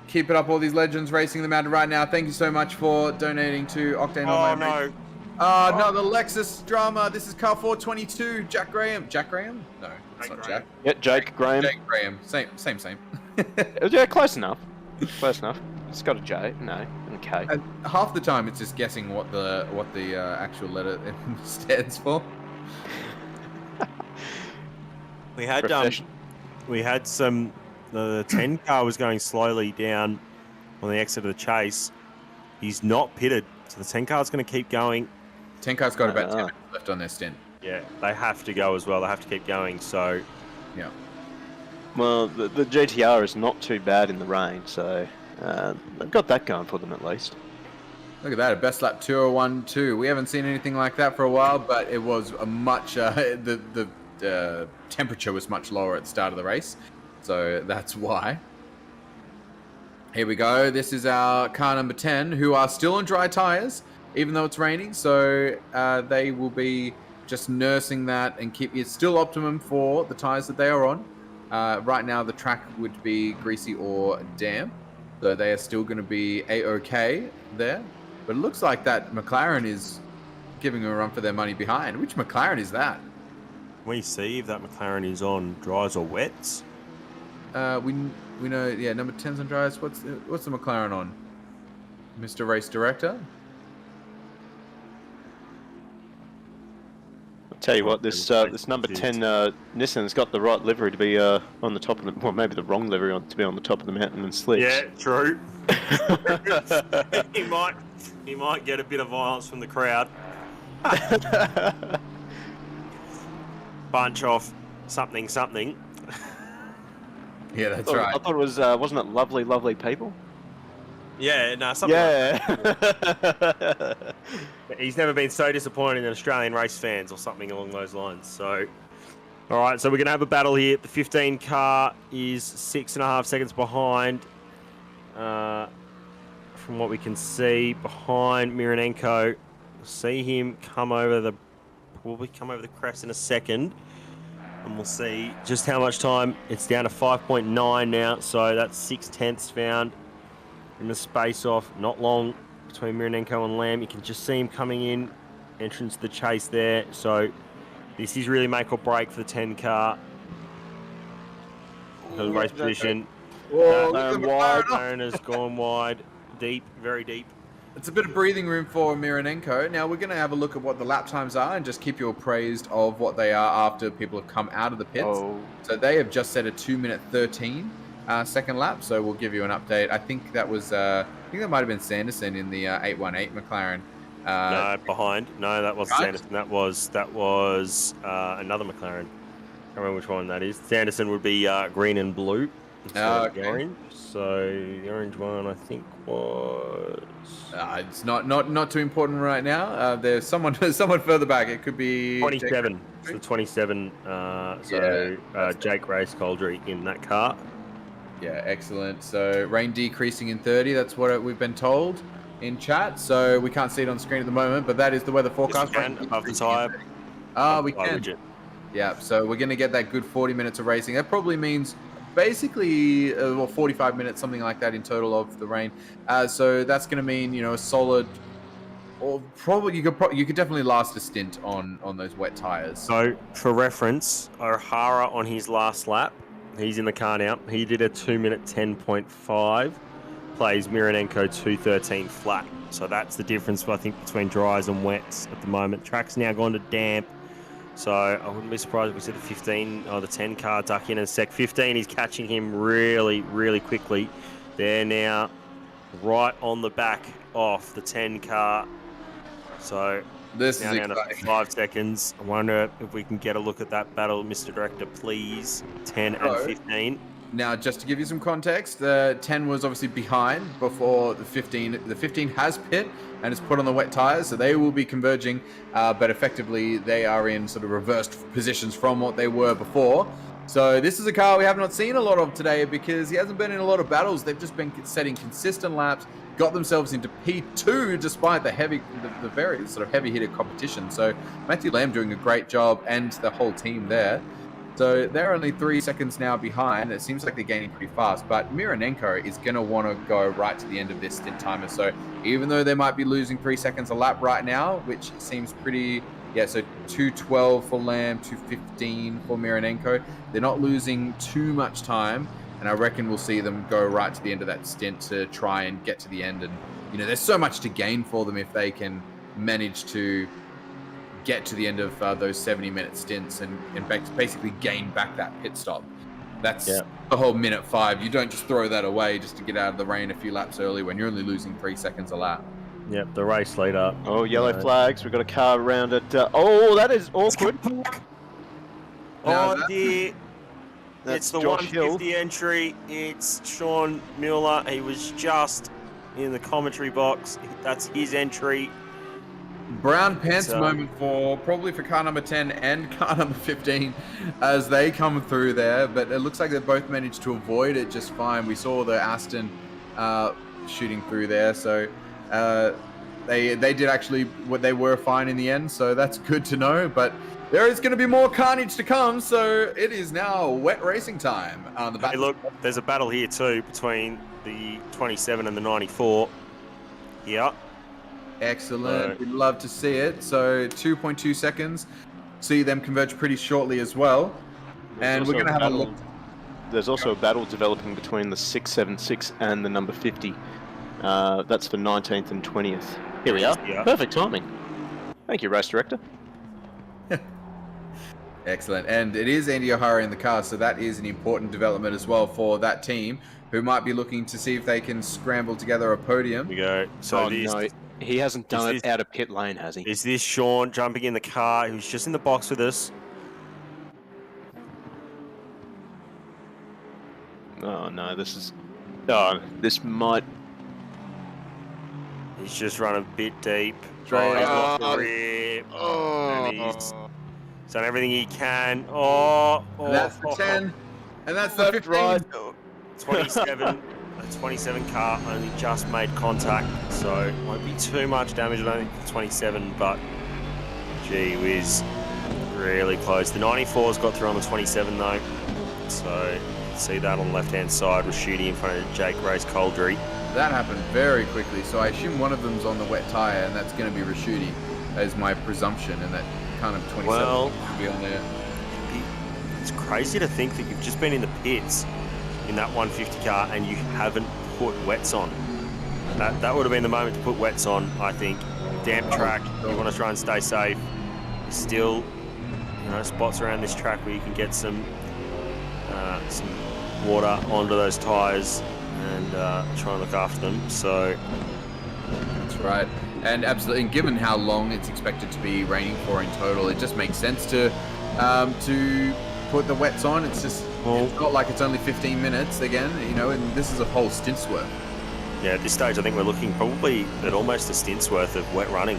Keep it up, all these legends racing the mountain right now. Thank you so much for donating to Octane Online Racing. No, the Lexus drama. This is car 422. Jack Graham. Jack Graham? No, it's not Jack. Yeah, Jake Graham. Jake Graham. Same. Yeah, close enough. Close enough. It's got a J. No, and a K. Half the time, it's just guessing what the actual letter stands for. We had some. The 10 car was going slowly down on the exit of the chase. He's not pitted, So the 10 car's going to keep going. 10 car's got about 10 minutes left on their stint. Yeah, they have to go as well. They have to keep going. So, yeah. Well, the GTR is not too bad in the rain, so they've got that going for them at least. Look at that, a best lap 2:01.2. We haven't seen anything like that for a while, but it was a much the temperature was much lower at the start of the race, so that's why. Here we go. This is our car number 10, who are still on dry tires, even though it's raining. So they will be just nursing that and keep it still optimum for the tires that they are on. Right now, the track would be greasy or damp, so they are still going to be a-okay there. But it looks like that McLaren is giving a run for their money behind. Which McLaren is that? We see if that McLaren is on dries or wets. We know, yeah, number 10's on dries. What's the McLaren on? Mr. Race Director? I'll tell you what, this number 10 Nissan's got the right livery to be on the top of the, well, maybe the wrong livery to be on the top of the mountain and slips. Yeah, true. he might get a bit of violence from the crowd. Bunch off something. Yeah, that's right. I thought it was, wasn't it lovely people? Yeah, no, something like that. He's never been so disappointed in Australian race fans or something along those lines. So, all right, so we're going to have a battle here. The 15 car is 6.5 seconds behind. From what we can see, behind Mironenko. We'll see him probably come over the crest in a second. And we'll see just how much time. It's down to 5.9 now, so that's 6/10 found in the space off. Not long between Mironenko and Lamb. You can just see him coming in, entrance to the chase there. So this is really make or break for the 10 car. The race position. McLaren has gone wide, deep, very deep. It's a bit of breathing room for Mironenko. Now we're going to have a look at what the lap times are and just keep you appraised of what they are after people have come out of the pits. So they have just set a 2:13 second lap. So we'll give you an update. I think that was, I think that might have been Sanderson in the 818 McLaren. No, behind. No, that wasn't Sanderson. That was another McLaren. I can't remember which one that is. Sanderson would be green and blue. Okay. Orange. So the orange one, I think, was. It's not too important right now. There's someone further back. It could be 27. So 27. Jake Race Coldry in that car. Yeah, excellent. So rain decreasing in 30. That's what we've been told in chat. So we can't see it on screen at the moment, but that is the weather forecast. Yes, we can, above the tyre. We can. Yeah. So we're going to get that good 40 minutes of racing. That probably means basically 45 minutes, something like that in total of the rain. So that's going to mean, a solid, or probably you could definitely last a stint on those wet tires. So for reference, O'Hara on his last lap, he's in the car now. He did a 2:10.5, plays Mironenko 2:13 flat. So that's the difference, I think, between dries and wets at the moment. Track's now gone to damp. So I wouldn't be surprised if we see the 15 or the 10 car duck in a sec. 15 is catching him really, really quickly. They're now right on the back off the 10 car. So this now is down to 5 seconds. I wonder if we can get a look at that battle, Mr. Director, please. 10 and 15. Now, just to give you some context, the 10 was obviously behind before the 15. The 15 has pit and is put on the wet tires, so they will be converging, but effectively they are in sort of reversed positions from what they were before. So this is a car we have not seen a lot of today because he hasn't been in a lot of battles. They've just been setting consistent laps, got themselves into P2 despite the very sort of heavy-hitter competition. So Matthew Lamb doing a great job and the whole team there. So they're only 3 seconds now behind. It seems like they're gaining pretty fast, but Mironenko is going to want to go right to the end of this stint timer. So even though they might be losing 3 seconds a lap right now, which seems pretty, so 2:12 for Lamb, 2:15 for Mironenko. They're not losing too much time, and I reckon we'll see them go right to the end of that stint to try and get to the end. And, there's so much to gain for them if they can manage to get to the end of those 70-minute stints and basically gain back that pit stop. That's the whole minute 5. You don't just throw that away just to get out of the rain a few laps early when you're only losing 3 seconds a lap. Yep, the race leader. Oh, yellow flags. We've got a car around it. Oh, that is awkward. Now Oh dear. That's It's the Josh 150 entry. It's Sean Mueller. He was just in the commentary box. That's his entry. Brown pants So- moment probably for car number 10 and car number 15 as they come through there, but it looks like they both managed to avoid it just fine. We saw the Aston shooting through there, so they did actually what they were fine in the end, so that's good to know. But there is going to be more carnage to come, so it is now wet racing time on the back. Hey, look, there's a battle here too between the 27 and the 94. Yeah. Excellent. Right. We'd love to see it. So 2.2 seconds. See them converge pretty shortly as well. And we're going to have a look. There's also a battle developing between the 676 and the number 50. That's for 19th and 20th. Here we are. Yeah. Perfect timing. Thank you, race director. Excellent. And it is Andy O'Hara in the car, so that is an important development as well for that team, who might be looking to see if they can scramble together a podium. Here we go. So No, he hasn't done it out of pit lane, has he? Is this Sean jumping in the car? He was just in the box with us. Oh no, this is. Oh, this might. He's just run a bit deep. Straight he's up. got the rip. And he's done everything he can. Oh, That's the 10. And that's the 15. Right. 27. A 27 car only just made contact, so won't be too much damage. I don't think 27, but gee whiz, really close. The 94's got through on the 27 though, so you can see that on the left-hand side with Shooty in front of Jake Race Coldry. That happened very quickly, so I assume one of them's on the wet tyre, and that's going to be Rashudi, as my presumption, and that kind of 27 Well, should be on there. It's crazy to think that you've just been in the pits in that 150 car and you haven't put wets on. That would have been the moment to put wets on, I think. Damp track, you want to try and stay safe. There's still, spots around this track where you can get some water onto those tyres and try and look after them. So That's right. And absolutely, and given how long it's expected to be raining for in total, it just makes sense to put the wets on. It's just, it's not like it's only 15 minutes again, and this is a whole stint's worth. yeah, at this stage I think we're looking probably at almost a stint's worth of wet running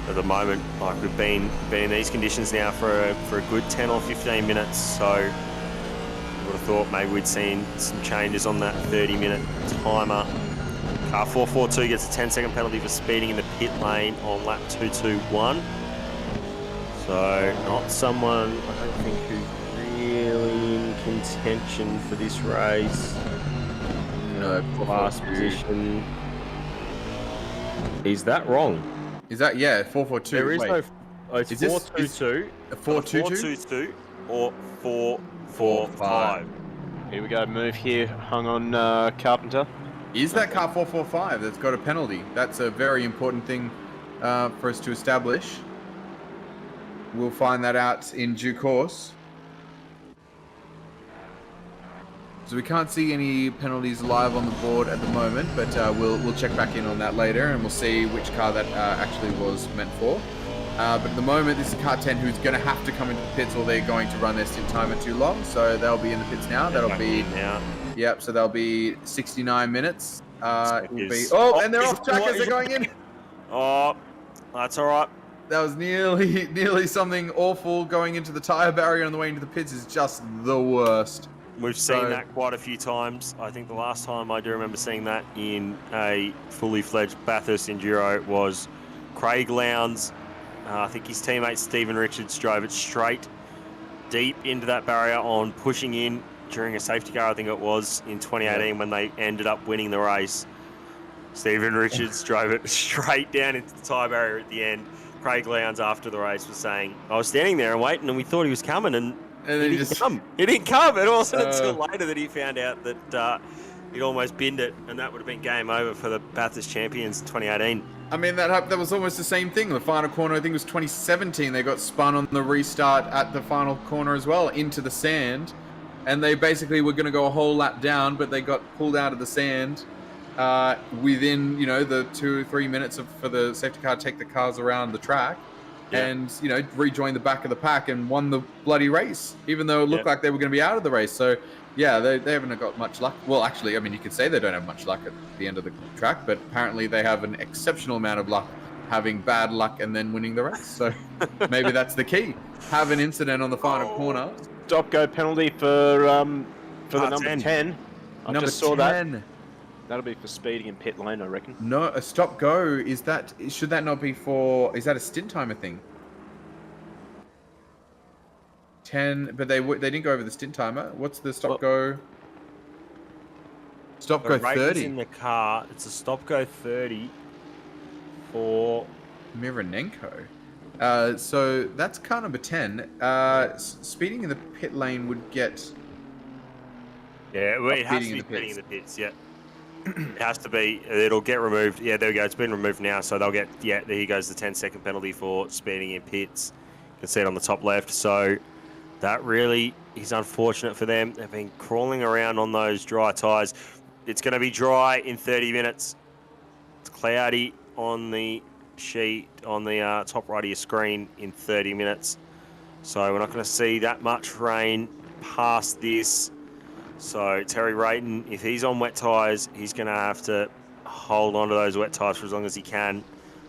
at the moment. Like we've been in these conditions now for a good 10 or 15 minutes, so I would have thought maybe we'd seen some changes on that 30-minute timer. Car 442 gets a 10-second penalty for speeding in the pit lane on lap 221. So not someone I don't think who's really in contention for this race. No, Last position. Is that wrong? Is that 442? There is Wait, no. Oh, it's Is this- 422. a 422? 422 or 445. Here we go. Move here. Hung on, Carpenter. Is that car 445 that's got a penalty? That's a very important thing for us to establish. We'll find that out in due course. So we can't see any penalties live on the board at the moment, but we'll check back in on that later, and we'll see which car that actually was meant for. But at the moment, this is car 10 who's going to have to come into the pits, or they're going to run their stint timer too long. So they'll be in the pits now. That'll be now. Yep. So that'll be 69 minutes. It will be. Is- Oh, and they're he's- off track as they're going in. Oh, that's all right. That was nearly something awful. Going into the tire barrier on the way into the pits is just the worst. We've seen So- that quite a few times. I think the last time I do remember seeing that in a fully fledged Bathurst Enduro was Craig Lowndes. I think his teammate Stephen Richards drove it straight deep into that barrier on pushing in during a safety car, I think it was, in 2018 when they ended up winning the race. Stephen Richards drove it straight down into the tyre barrier at the end. Craig Lowndes, after the race, was saying, I was standing there and waiting and we thought he was coming and then he didn't come. He didn't come. It wasn't until later that he found out that he'd almost binned it, and that would have been game over for the Bathurst champions in 2018. I mean, that was almost the same thing. The final corner, I think it was 2017. They got spun on the restart at the final corner as well, into the sand. And they basically were going to go a whole lap down, but they got pulled out of the sand within, the 2 or 3 minutes for the safety car to take the cars around the track and, rejoin the back of the pack and won the bloody race, even though it looked like they were going to be out of the race. So, yeah, they haven't got much luck. Well, actually, I mean, you could say they don't have much luck at the end of the track, but apparently they have an exceptional amount of luck having bad luck and then winning the race. So maybe that's the key. Have an incident on the final corner. Stop-go penalty for the number 10. I Number just saw 10. that. That'll be for speeding in pit lane, I reckon. No, a stop-go, should that not be is that a stint timer thing? 10, but they didn't go over the stint timer. What's the stop-go? Stop-go 30. in the car. It's a stop-go 30 for Mironenko. So that's car number 10. Speeding in the pit lane would get... Yeah, well, it has to be speeding in the pits, yeah. It has to be. It'll get removed. Yeah, there we go. It's been removed now, so they'll get... Yeah, there goes the 10-second penalty for speeding in pits. You can see it on the top left. So that really is unfortunate for them. They've been crawling around on those dry tyres. It's going to be dry in 30 minutes. It's cloudy on the sheet on the top right of your screen in 30 minutes. So we're not going to see that much rain past this. So Terry Rayton, if he's on wet tyres, he's going to have to hold on to those wet tyres for as long as he can.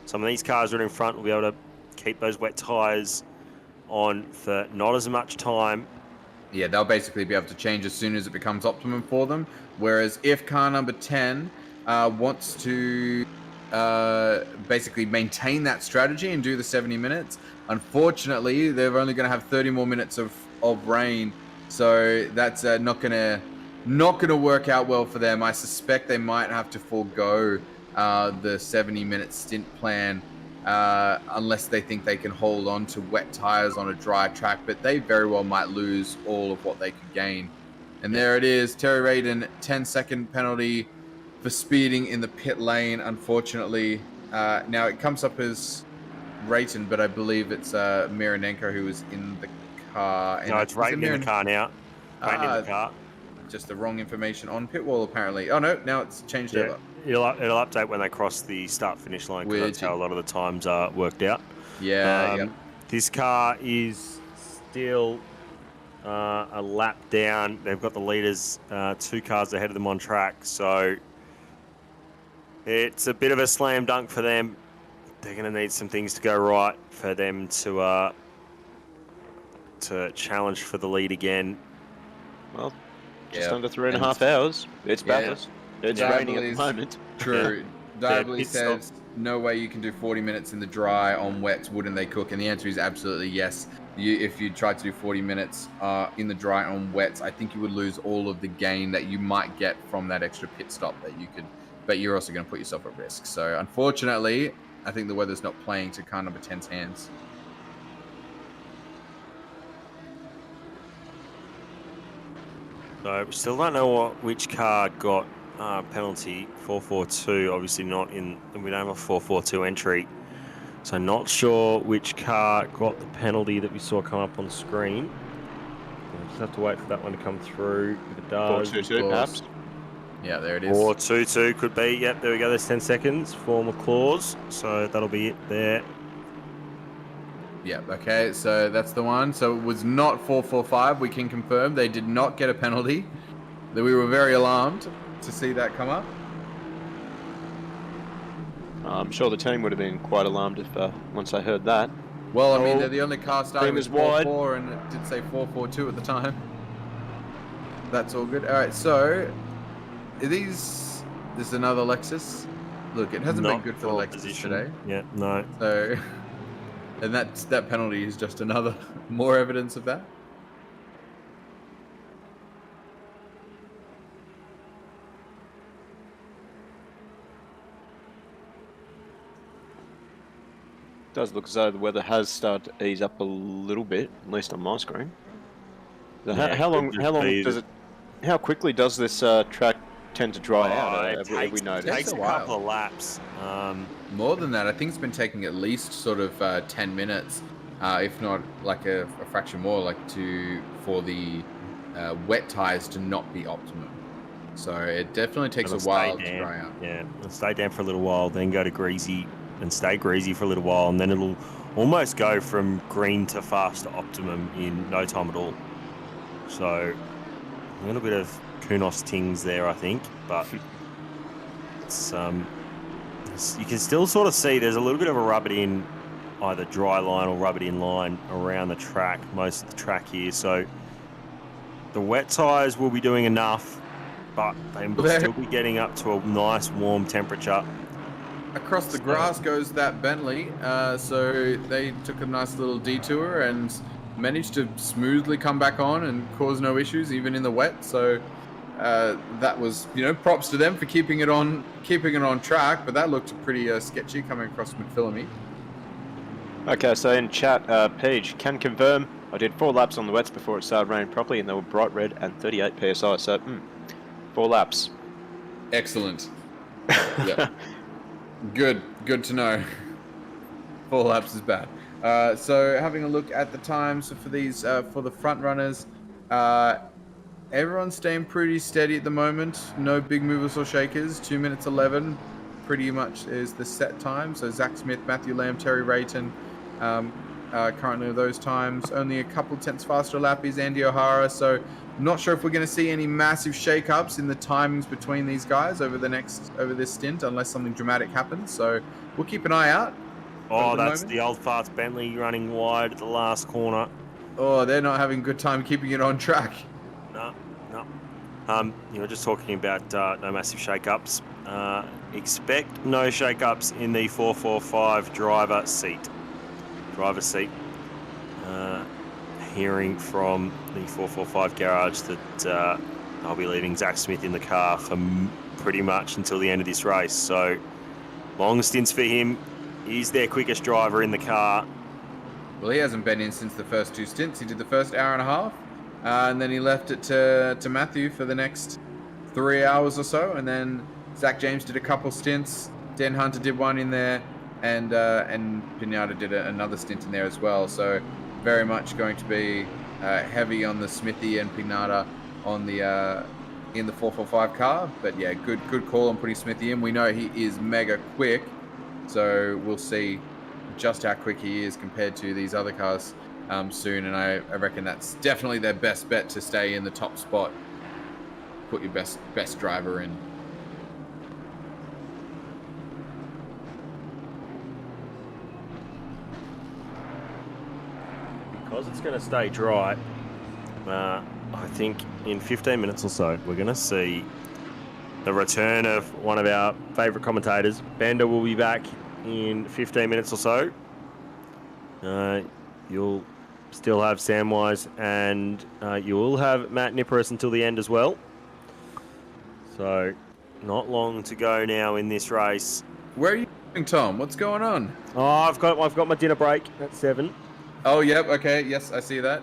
Some of these cars that are in front will be able to keep those wet tyres on for not as much time. Yeah, they'll basically be able to change as soon as it becomes optimum for them. Whereas if car number 10 wants to basically maintain that strategy and do the 70 minutes, unfortunately, they're only going to have 30 more minutes of rain. So that's not gonna work out well for them. I suspect they might have to forego the 70-minute stint plan unless they think they can hold on to wet tires on a dry track. But they very well might lose all of what they could gain. And there it is, Terry Rayton, 10-second penalty for speeding in the pit lane. Unfortunately, now it comes up as Rayton, but I believe it's Mironenko who was in the car. No, it's Rayton in the car now. Rayton in the car. Just the wrong information on pit wall, apparently. Oh, no, now it's changed over. It'll update when they cross the start-finish line, because that's how a lot of the times are worked out. Yeah, This car is still a lap down. They've got the leaders 2 cars ahead of them on track, so it's a bit of a slam dunk for them. They're going to need some things to go right for them to challenge for the lead again. Well, just under 3.5 hours. It's Bathurst. It's raining at the moment. True. Diaboly says, no way you can do 40 minutes in the dry on wets, wouldn't they cook? And the answer is absolutely yes. If you tried to do 40 minutes in the dry on wets, I think you would lose all of the gain that you might get from that extra pit stop that you could, but you're also going to put yourself at risk. So unfortunately, I think the weather's not playing to car number 10's hands. So we still don't know which car got penalty. 442, obviously not in. We don't have a 442 entry, so not sure which car got the penalty that we saw come up on the screen. We'll just have to wait for that one to come through. If it does, 422 perhaps. Yeah, there it is. 422 could be. Yep, there we go. There's 10 seconds for McClaws, so that'll be it there. Yeah, okay, so that's the one. So it was not 445, we can confirm. They did not get a penalty. We were very alarmed to see that come up. I'm sure the team would have been quite alarmed if once they heard that. Well, I mean, they're the only car starting with wide. 4-4, and it did say 442 at the time. That's all good. All right, so this is another Lexus. Look, it hasn't been good for the Lexus today. Yeah, no. So, and that penalty is just another more evidence of that. It does look as though the weather has started to ease up a little bit, at least on my screen. So Yeah, how quickly does this track tend to dry out? Have we noticed? It takes a couple of laps. More than that, I think it's been taking at least sort of 10 minutes, if not like a fraction more, for the wet tires to not be optimum. So it definitely takes a It'll while stay to damp. dry out. Yeah, it'll stay damp for a little while, then go to greasy and stay greasy for a little while, and then it'll almost go from green to fast to optimum in no time at all. So a little bit of kunos tings there, I think, but it's you can still sort of see there's a little bit of a rub it in, either dry line or rub it in line around the track, most of the track here. So the wet tyres will be doing enough, but they will still be getting up to a nice warm temperature. Across the grass goes that Bentley, so they took a nice little detour and managed to smoothly come back on and cause no issues even in the wet. So that was, props to them for keeping it on track, but that looked pretty sketchy coming across McPhillamy. Okay, so in chat, Paige can confirm I did 4 laps on the wets before it started raining properly, and they were bright red and 38 psi. So 4 laps. Excellent. Yeah. Good to know. 4 laps is bad. So having a look at the times for these for the front runners, everyone's staying pretty steady at the moment. No big movers or shakers. 2 minutes 11 pretty much is the set time. So Zach Smith, Matthew Lamb, Terry Rayton, currently those times. Only a couple tenths faster lap is Andy O'Hara. So not sure if we're going to see any massive shake-ups in the timings between these guys over this stint, unless something dramatic happens. So we'll keep an eye out. Oh, that's the old farts Bentley running wide at the last corner. Oh, they're not having a good time keeping it on track. No. Just talking about no massive shake-ups. Expect no shake-ups in the 445 driver seat. Hearing from the 445 garage that I'll be leaving Zach Smith in the car for pretty much until the end of this race. So long stints for him. He's their quickest driver in the car. Well, he hasn't been in since the first 2 stints. He did the first hour and a half, and then he left it to Matthew for the next 3 hours or so, and then Zach James did a couple stints. Dan Hunter did one in there, and Pinata did another stint in there as well. So very much going to be heavy on the Smithy and Pinata on the in the 445 car. But yeah, good call on putting Smithy in. We know he is mega quick, so we'll see just how quick he is compared to these other cars soon. And I reckon that's definitely their best bet to stay in the top spot. Put your best driver in. Because it's going to stay dry, I think in 15 minutes or so, we're going to see the return of one of our favourite commentators. Bender will be back in 15 minutes or so. You'll still have Samwise, and you will have Matt Nippers until the end as well. So not long to go now in this race. Where are you going, Tom? What's going on? Oh, I've got my dinner break at 7. Oh, yep. Okay. Yes, I see that.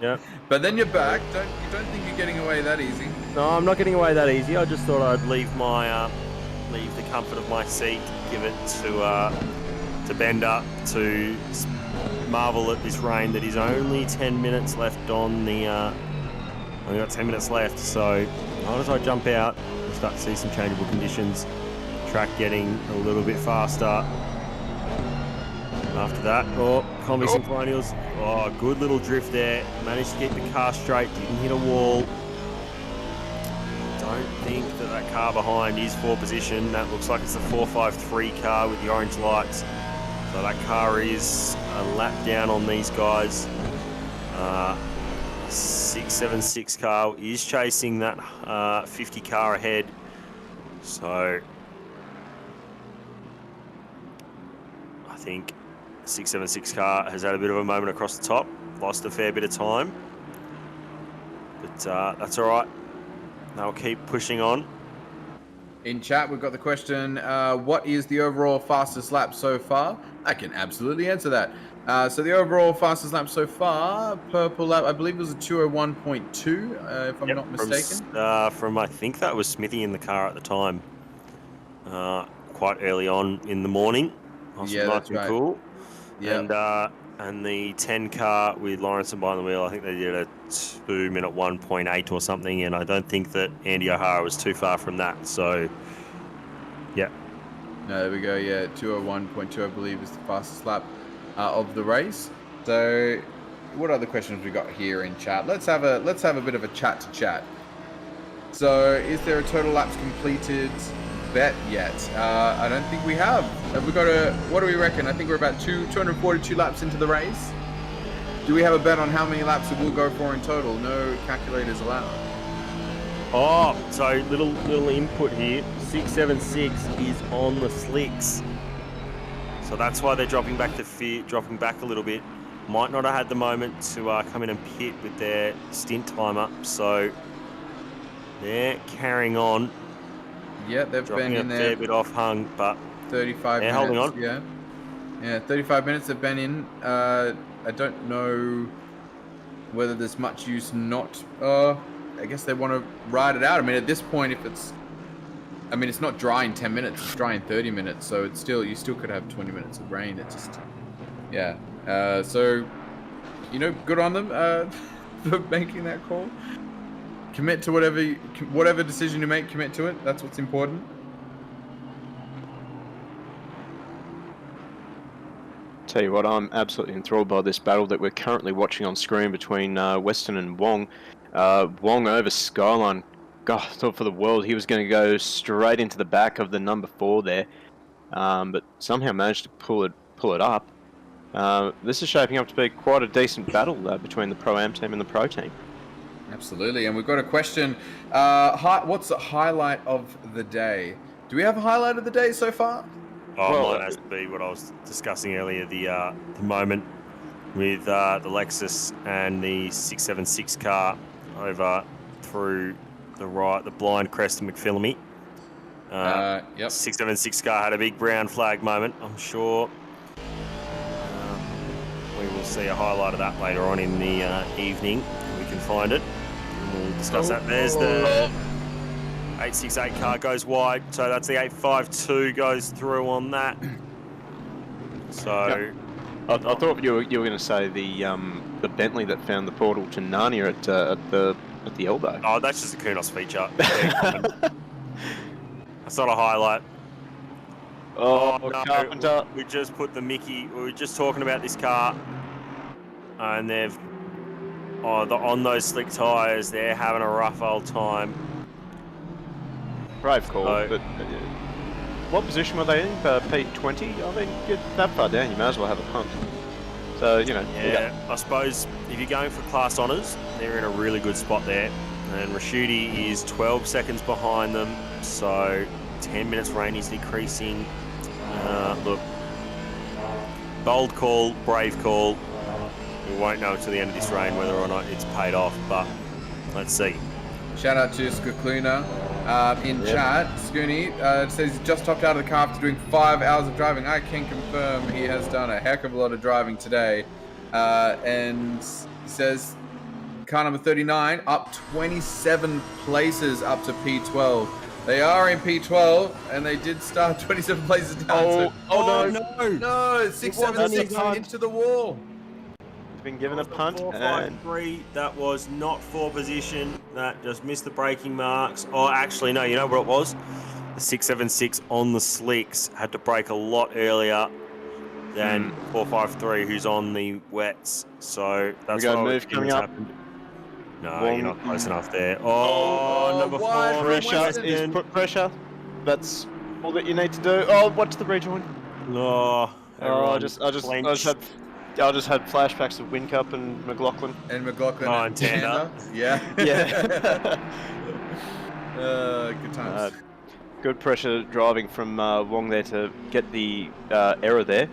Yeah. But then you're back. You don't think you're getting away that easy? No, I'm not getting away that easy. I just thought I'd leave the comfort of my seat, give it to Bender to marvel at this rain that is only 10 minutes left on the. Only got 10 minutes left, so as I jump out, we'll start to see some changeable conditions. Track getting a little bit faster. After that, combis and colonials. Oh, good little drift there. Managed to keep the car straight, didn't hit a wall. Don't think that car behind is for position. That looks like it's the 453 car with the orange lights. So that car is a lap down on these guys. 676 car is chasing that 50 car ahead. So I think 676 car has had a bit of a moment across the top, lost a fair bit of time, but that's all right. They'll keep pushing on. In chat, we've got the question, what is the overall fastest lap so far? I can absolutely answer that. So the overall fastest lap so far, purple lap, I believe it was a 201.2, if I'm not mistaken. From I think that was Smithy in the car at the time, quite early on in the morning. Yeah, that's right. Cool. Yep. and the 10 car with Lawrence behind the wheel, I think they did a 2-minute 1.8 or something, and I don't think that Andy O'Hara was too far from that. So, yeah. No, there we go. Yeah, 2:01.2, I believe, is the fastest lap of the race. So, what other questions we got here in chat? Let's have a bit of a chat to chat. So, is there a total laps completed bet yet? I don't think we have. Have we got what do we reckon? I think we're about 242 laps into the race. Do we have a bet on how many laps it will go for in total? No calculators allowed. Oh, so little input here. 676 is on the slicks. So that's why they're dropping back a little bit. Might not have had the moment to come in and pit with their stint timer. So they're carrying on. Yeah, they've been in there. A fair bit off hung, but 35 they're minutes. holding on. Yeah, 35 minutes they've been in. I don't know whether there's much use not. I guess they want to ride it out. I mean, at this point, it's not dry in 10 minutes. It's dry in 30 minutes. So you still could have 20 minutes of rain. It's just, yeah. So, good on them for making that call. Commit to whatever decision you make. Commit to it. That's what's important. Tell you what, I'm absolutely enthralled by this battle that we're currently watching on screen between Weston and Wong. Wong over Skyline. God, I thought for the world he was going to go straight into the back of the number 4 there, but somehow managed to pull it up. This is shaping up to be quite a decent battle between the Pro-Am team and the Pro team. Absolutely, and we've got a question. What's the highlight of the day? Do we have a highlight of the day so far? Oh, mine has to be what I was discussing earlier, the moment with the Lexus and the 676 car over through the blind crest of McPhillamy. Yep. 676 car had a big brown flag moment, I'm sure. We will see a highlight of that later on in the evening. We can find it. And we'll discuss that. There's the 868 car goes wide, so that's the 852 goes through on that. So, yep. I thought you were going to say the Bentley that found the portal to Narnia at the elbow. Oh, that's just a Kunos feature. That's not a highlight. Oh no, Carpenter. we just put the Mickey. We were just talking about this car, and they've on those slick tyres. They're having a rough old time. Brave call, but what position were they in? P20? I mean, get that far down, you may as well have a punt. So, Yeah, I suppose if you're going for class honours, they're in a really good spot there. And Rashidi is 12 seconds behind them, so 10 minutes rain is decreasing. Look, bold call, brave call. We won't know until the end of this rain whether or not it's paid off, but let's see. Shout out to Skukluna in chat. Scooney says he's just hopped out of the car after doing 5 hours of driving. I can confirm he has done a heck of a lot of driving today. And he says car number 39 up 27 places up to P12. They are in P12 and they did start 27 places down. No, 676 into the wall. Been given a punt. 453, that was not for position. That just missed the braking marks. Oh, actually, no, you know what it was? The 676 on the slicks had to brake a lot earlier than 453, who's on the wets. So that's what move coming up. Happened. No, you're not close enough there. Oh, number 4. Pressure. He's put pressure. That's all that you need to do. Oh, watch the rejoin. I just had flashbacks of Whincup and McLaughlin. And Tanda. Yeah. Yeah. Good times. Good pressure driving from Wong there to get the error there.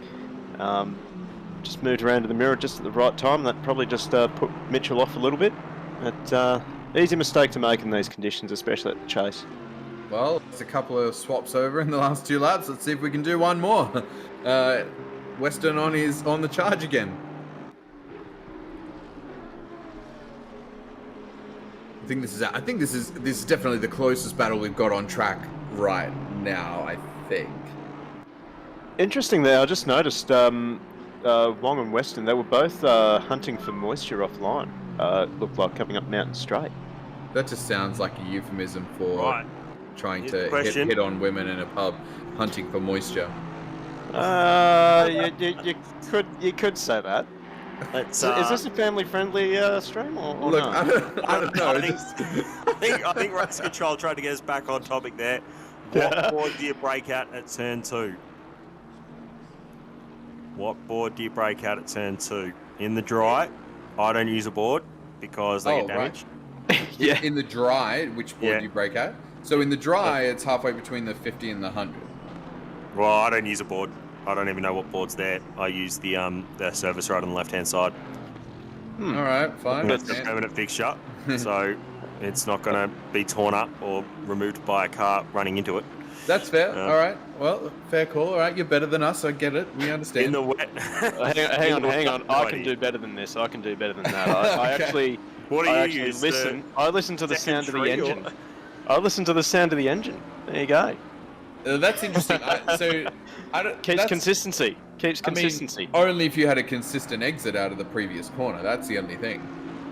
Just moved around to the mirror just at the right time. That probably just put Mitchell off a little bit. But easy mistake to make in these conditions, especially at the chase. Well, it's a couple of swaps over in the last 2 laps. Let's see if we can do one more. Western is on the charge again. I think this is definitely the closest battle we've got on track right now, I think. Interesting there, I just noticed Wong and Weston, they were both hunting for moisture offline. Looked like coming up Mountain Straight. That just sounds like a euphemism for Right. trying Here's to the question. hit on women in a pub, hunting for moisture. You could say that. Let's, Is this a family-friendly stream or Look, no? I don't know. I think Race Control tried to get us back on topic there. What board do you break out at turn 2? What board do you break out at turn 2? In the dry, I don't use a board because they get damaged. Yeah. In the dry, which board do you break out? So in the dry, it's halfway between the 50 and the 100. Well, I don't use a board. I don't even know what board's there. I use the service right on the left-hand side. All right, fine. That's a permanent fixture, so it's not going to be torn up or removed by a car running into it. That's fair. All right. Well, fair call. All right, you're better than us. I get it. We understand. In the wet. Hang on. I can do better than this. I can do better than that. I actually, What do I you actually use? listen. I listen to the sound of the second tree engine. I listen to the sound of the engine. There you go. That's interesting. Keeps consistency. Keeps consistency. Only if you had a consistent exit out of the previous corner. That's the only thing.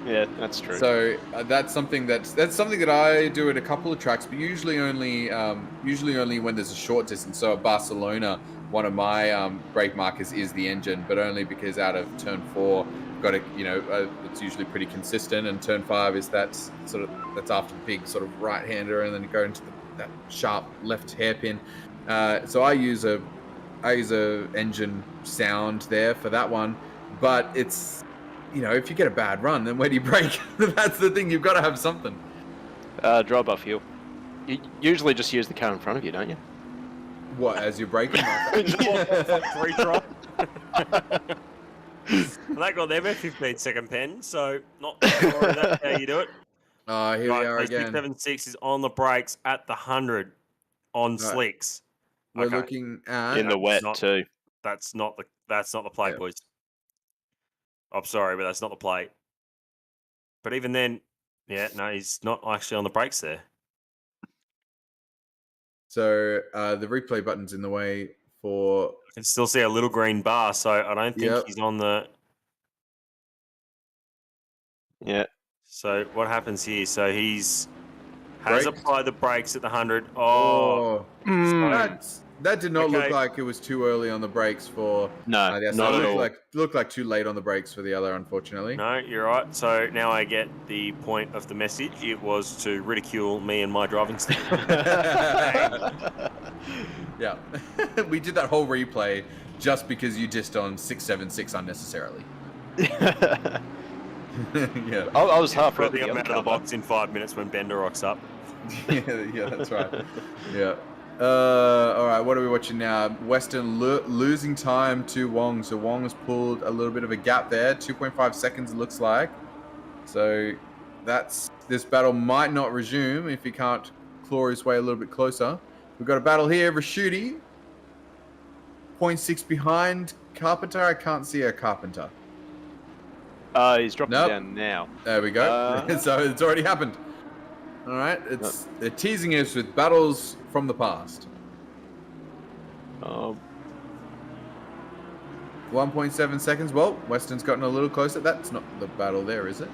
Yeah, that's true. So that's something that I do at a couple of tracks, but usually only when there's a short distance. So at Barcelona, one of my brake markers is the engine, but only because out of turn 4, it's usually pretty consistent, and turn 5 is that's after the big sort of right hander, and then you go into that sharp left hairpin. So I use a engine sound there for that one, but it's. If you get a bad run, then where do you brake? That's the thing. You've got to have something. Drive off fuel. You usually just use the car in front of you, don't you? What, as you're braking? Free drop. That got them at 15-second pen, so not sure that's how you do it. Here we are again. 676 is on the brakes at the 100 on slicks. We're looking at in the wet too. That's not the plate, boys. I'm sorry, but that's not the plate. But even then, he's not actually on the brakes there. So the replay button's in the way for... I can still see a little green bar, so I don't think he's on the... Yeah. So what happens here? So has applied the brakes at the 100. That did not look like it was too early on the brakes for... No, not at all. Looked like too late on the brakes for the other, unfortunately. No, you're right. So now I get the point of the message. It was to ridicule me and my driving style. Yeah. We did that whole replay just because you dissed on 676 unnecessarily. Yeah. I was half ready. I'm out of the box in 5 minutes when Bender rocks up. yeah, that's right. Yeah. All right, what are we watching now? Weston losing time to Wong. So Wong has pulled a little bit of a gap there. 2.5 seconds, it looks like. So this battle might not resume if he can't claw his way a little bit closer. We've got a battle here. Rashuti, 0.6 behind Carpenter. I can't see a Carpenter. He's dropping down now. There we go. So it's already happened. All right, they're teasing us with battles from the past. 1.7 seconds. Well, Weston's gotten a little closer. That's not the battle there, is it?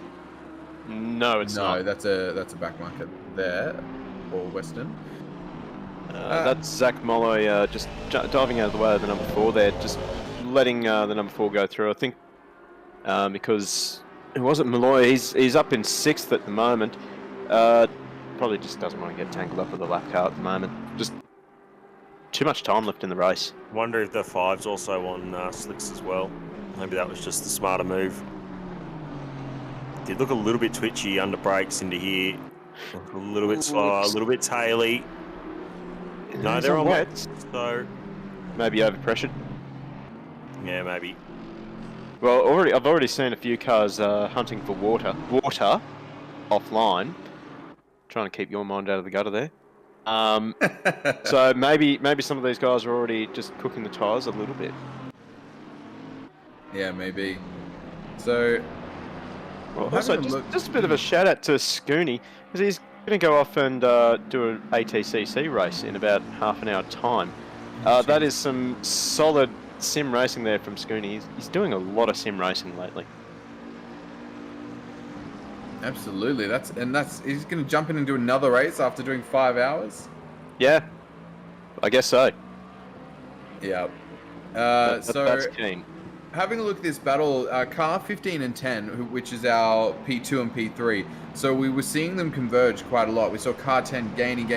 No, it's not. No, that's a back marker there for Weston. That's Zach Molloy just diving out of the way of the number 4 there, just letting the number 4 go through. I think because it wasn't Molloy. He's up in 6th at the moment. Probably just doesn't want to get tangled up with the lap car at the moment. Just too much time left in the race. Wonder if the 5's also on slicks as well. Maybe that was just the smarter move. Did look a little bit twitchy under brakes into here. A little bit slower, a little bit taily. No, they're on wet, so maybe overpressured. Yeah, maybe. Well, I've already seen a few cars hunting for water offline. Trying to keep your mind out of the gutter there. So maybe some of these guys are already just cooking the tyres a little bit. Yeah, maybe. So, also just a bit of a shout out to Scooney, because he's going to go off and do an ATCC race in about half an hour time. That is some solid sim racing there from Scooney. He's doing a lot of sim racing lately. Absolutely. He's going to jump in and do another race after doing 5 hours. Yeah, I guess so. Yeah. That's keen. Having a look at this battle, car 15 and 10, which is our P2 and P3. So we were seeing them converge quite a lot. We saw car 10 gaining.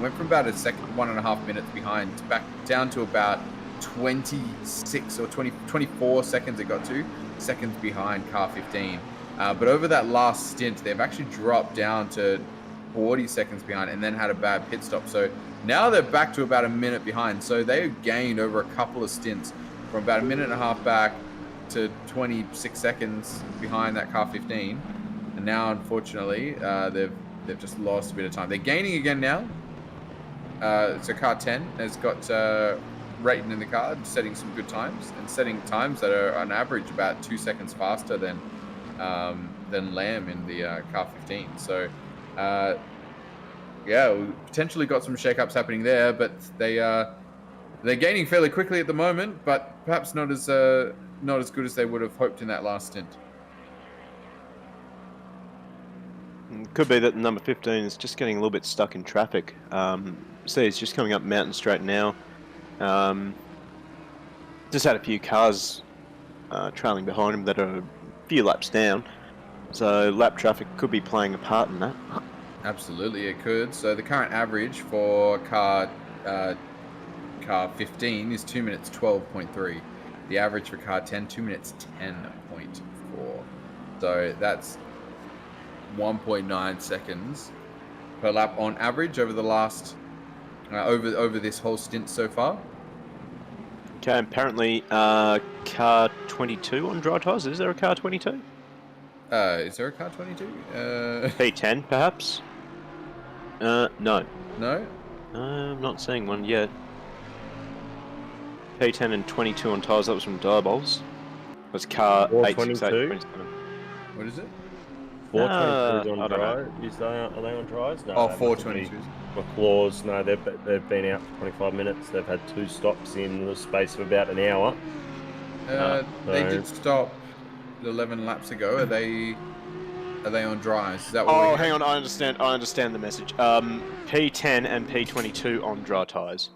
Went from about 1.5 minutes behind back down to about 26 or 24 seconds it got to. Seconds behind car 15. But over that last stint, they've actually dropped down to 40 seconds behind and then had a bad pit stop. So now they're back to about a minute behind. So they gained over a couple of stints from about a minute and a half back to 26 seconds behind that car 15. And now, unfortunately, they've just lost a bit of time. They're gaining again now. So car 10 has got Rayton in the car, setting some good times and setting times that are on average about 2 seconds faster than Lamb in the car 15. So yeah, we potentially got some shakeups happening there, but they're gaining fairly quickly at the moment, but perhaps not as good as they would have hoped in that last stint. Could be that number 15 is just getting a little bit stuck in traffic. See, he's just coming up Mountain Straight now. Just had a few cars trailing behind him that are a few laps down. So lap traffic could be playing a part in that. Absolutely, it could. So the current average for car 15 is 2 minutes 12.3. The average for car 10, 2 minutes 10.4. So that's 1.9 seconds per lap on average over the last over this whole stint so far. Okay, apparently car 22 on dry tyres. Is there a car 22? Is there a car 22? P10 perhaps? No. No? I'm not seeing one yet. P10 and 22 on tyres, that was from Diabols. That's car 868. What is it? 422s on dry. Are they on dries? No. Oh, 422s. McClaws, no, they've been out for 25 minutes. They've had 2 stops in the space of about an hour. They did stop 11 laps ago. Are they on dries? Is that what hang on, I understand the message. P10 and P22 on dry tyres.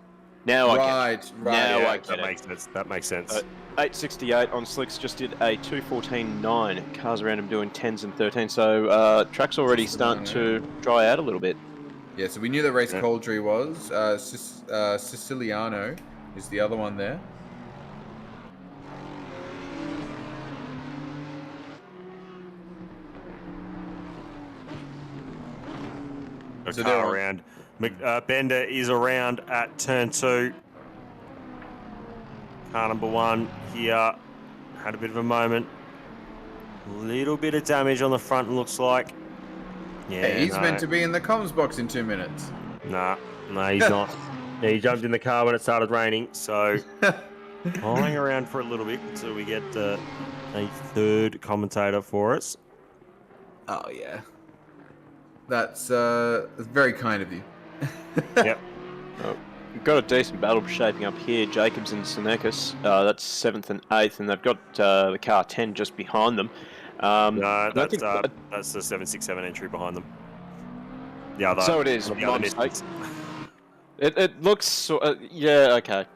Now I get it. Right. Now Yeah, I get That it. makes sense. That makes sense. 868 on slicks just did a 214.9. Cars around him doing 10s and 13s. So track's already starting to dry out a little bit. Yeah, so we knew that Race Coldry was. Siciliano is the other one there. So they're around. Bender is around at turn 2. Car number 1 here had a bit of a moment. Little bit of damage on the front, looks like. Yeah, Hey, he's meant to be in the comms box in 2 minutes. Nah, he's not. He jumped in the car when it started raining, so I'll hang around for a little bit until we get a third commentator for us. Oh, yeah. That's very kind of you. Yep. We've got a decent battle shaping up here. Jacobs and Senekis, that's 7th and 8th, and they've got the car 10 just behind them. No, that's the 767 entry behind them. The other. So it is. The other distance. It looks. Yeah, okay.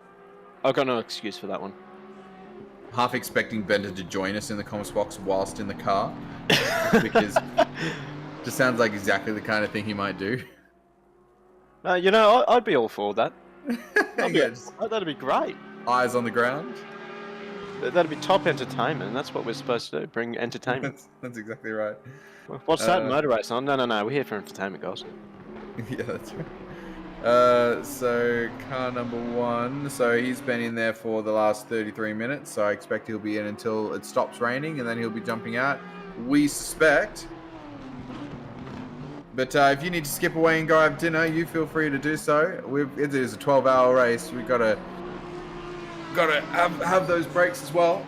I've got no excuse for that one. Half expecting Bender to join us in the comms box whilst in the car. Because just sounds like exactly the kind of thing he might do. I'd be all for that. Yes. That'd be great. Eyes on the ground. That'd be top entertainment, and that's what we're supposed to do, bring entertainment. That's exactly right. What's that motor race on? No, we're here for entertainment, guys. Yeah, that's right. So car number 1. So he's been in there for the last 33 minutes. So I expect he'll be in until it stops raining, and then he'll be jumping out. We suspect. But if you need to skip away and go have dinner, you feel free to do so. It is a 12-hour race. We've got to have those breaks as well.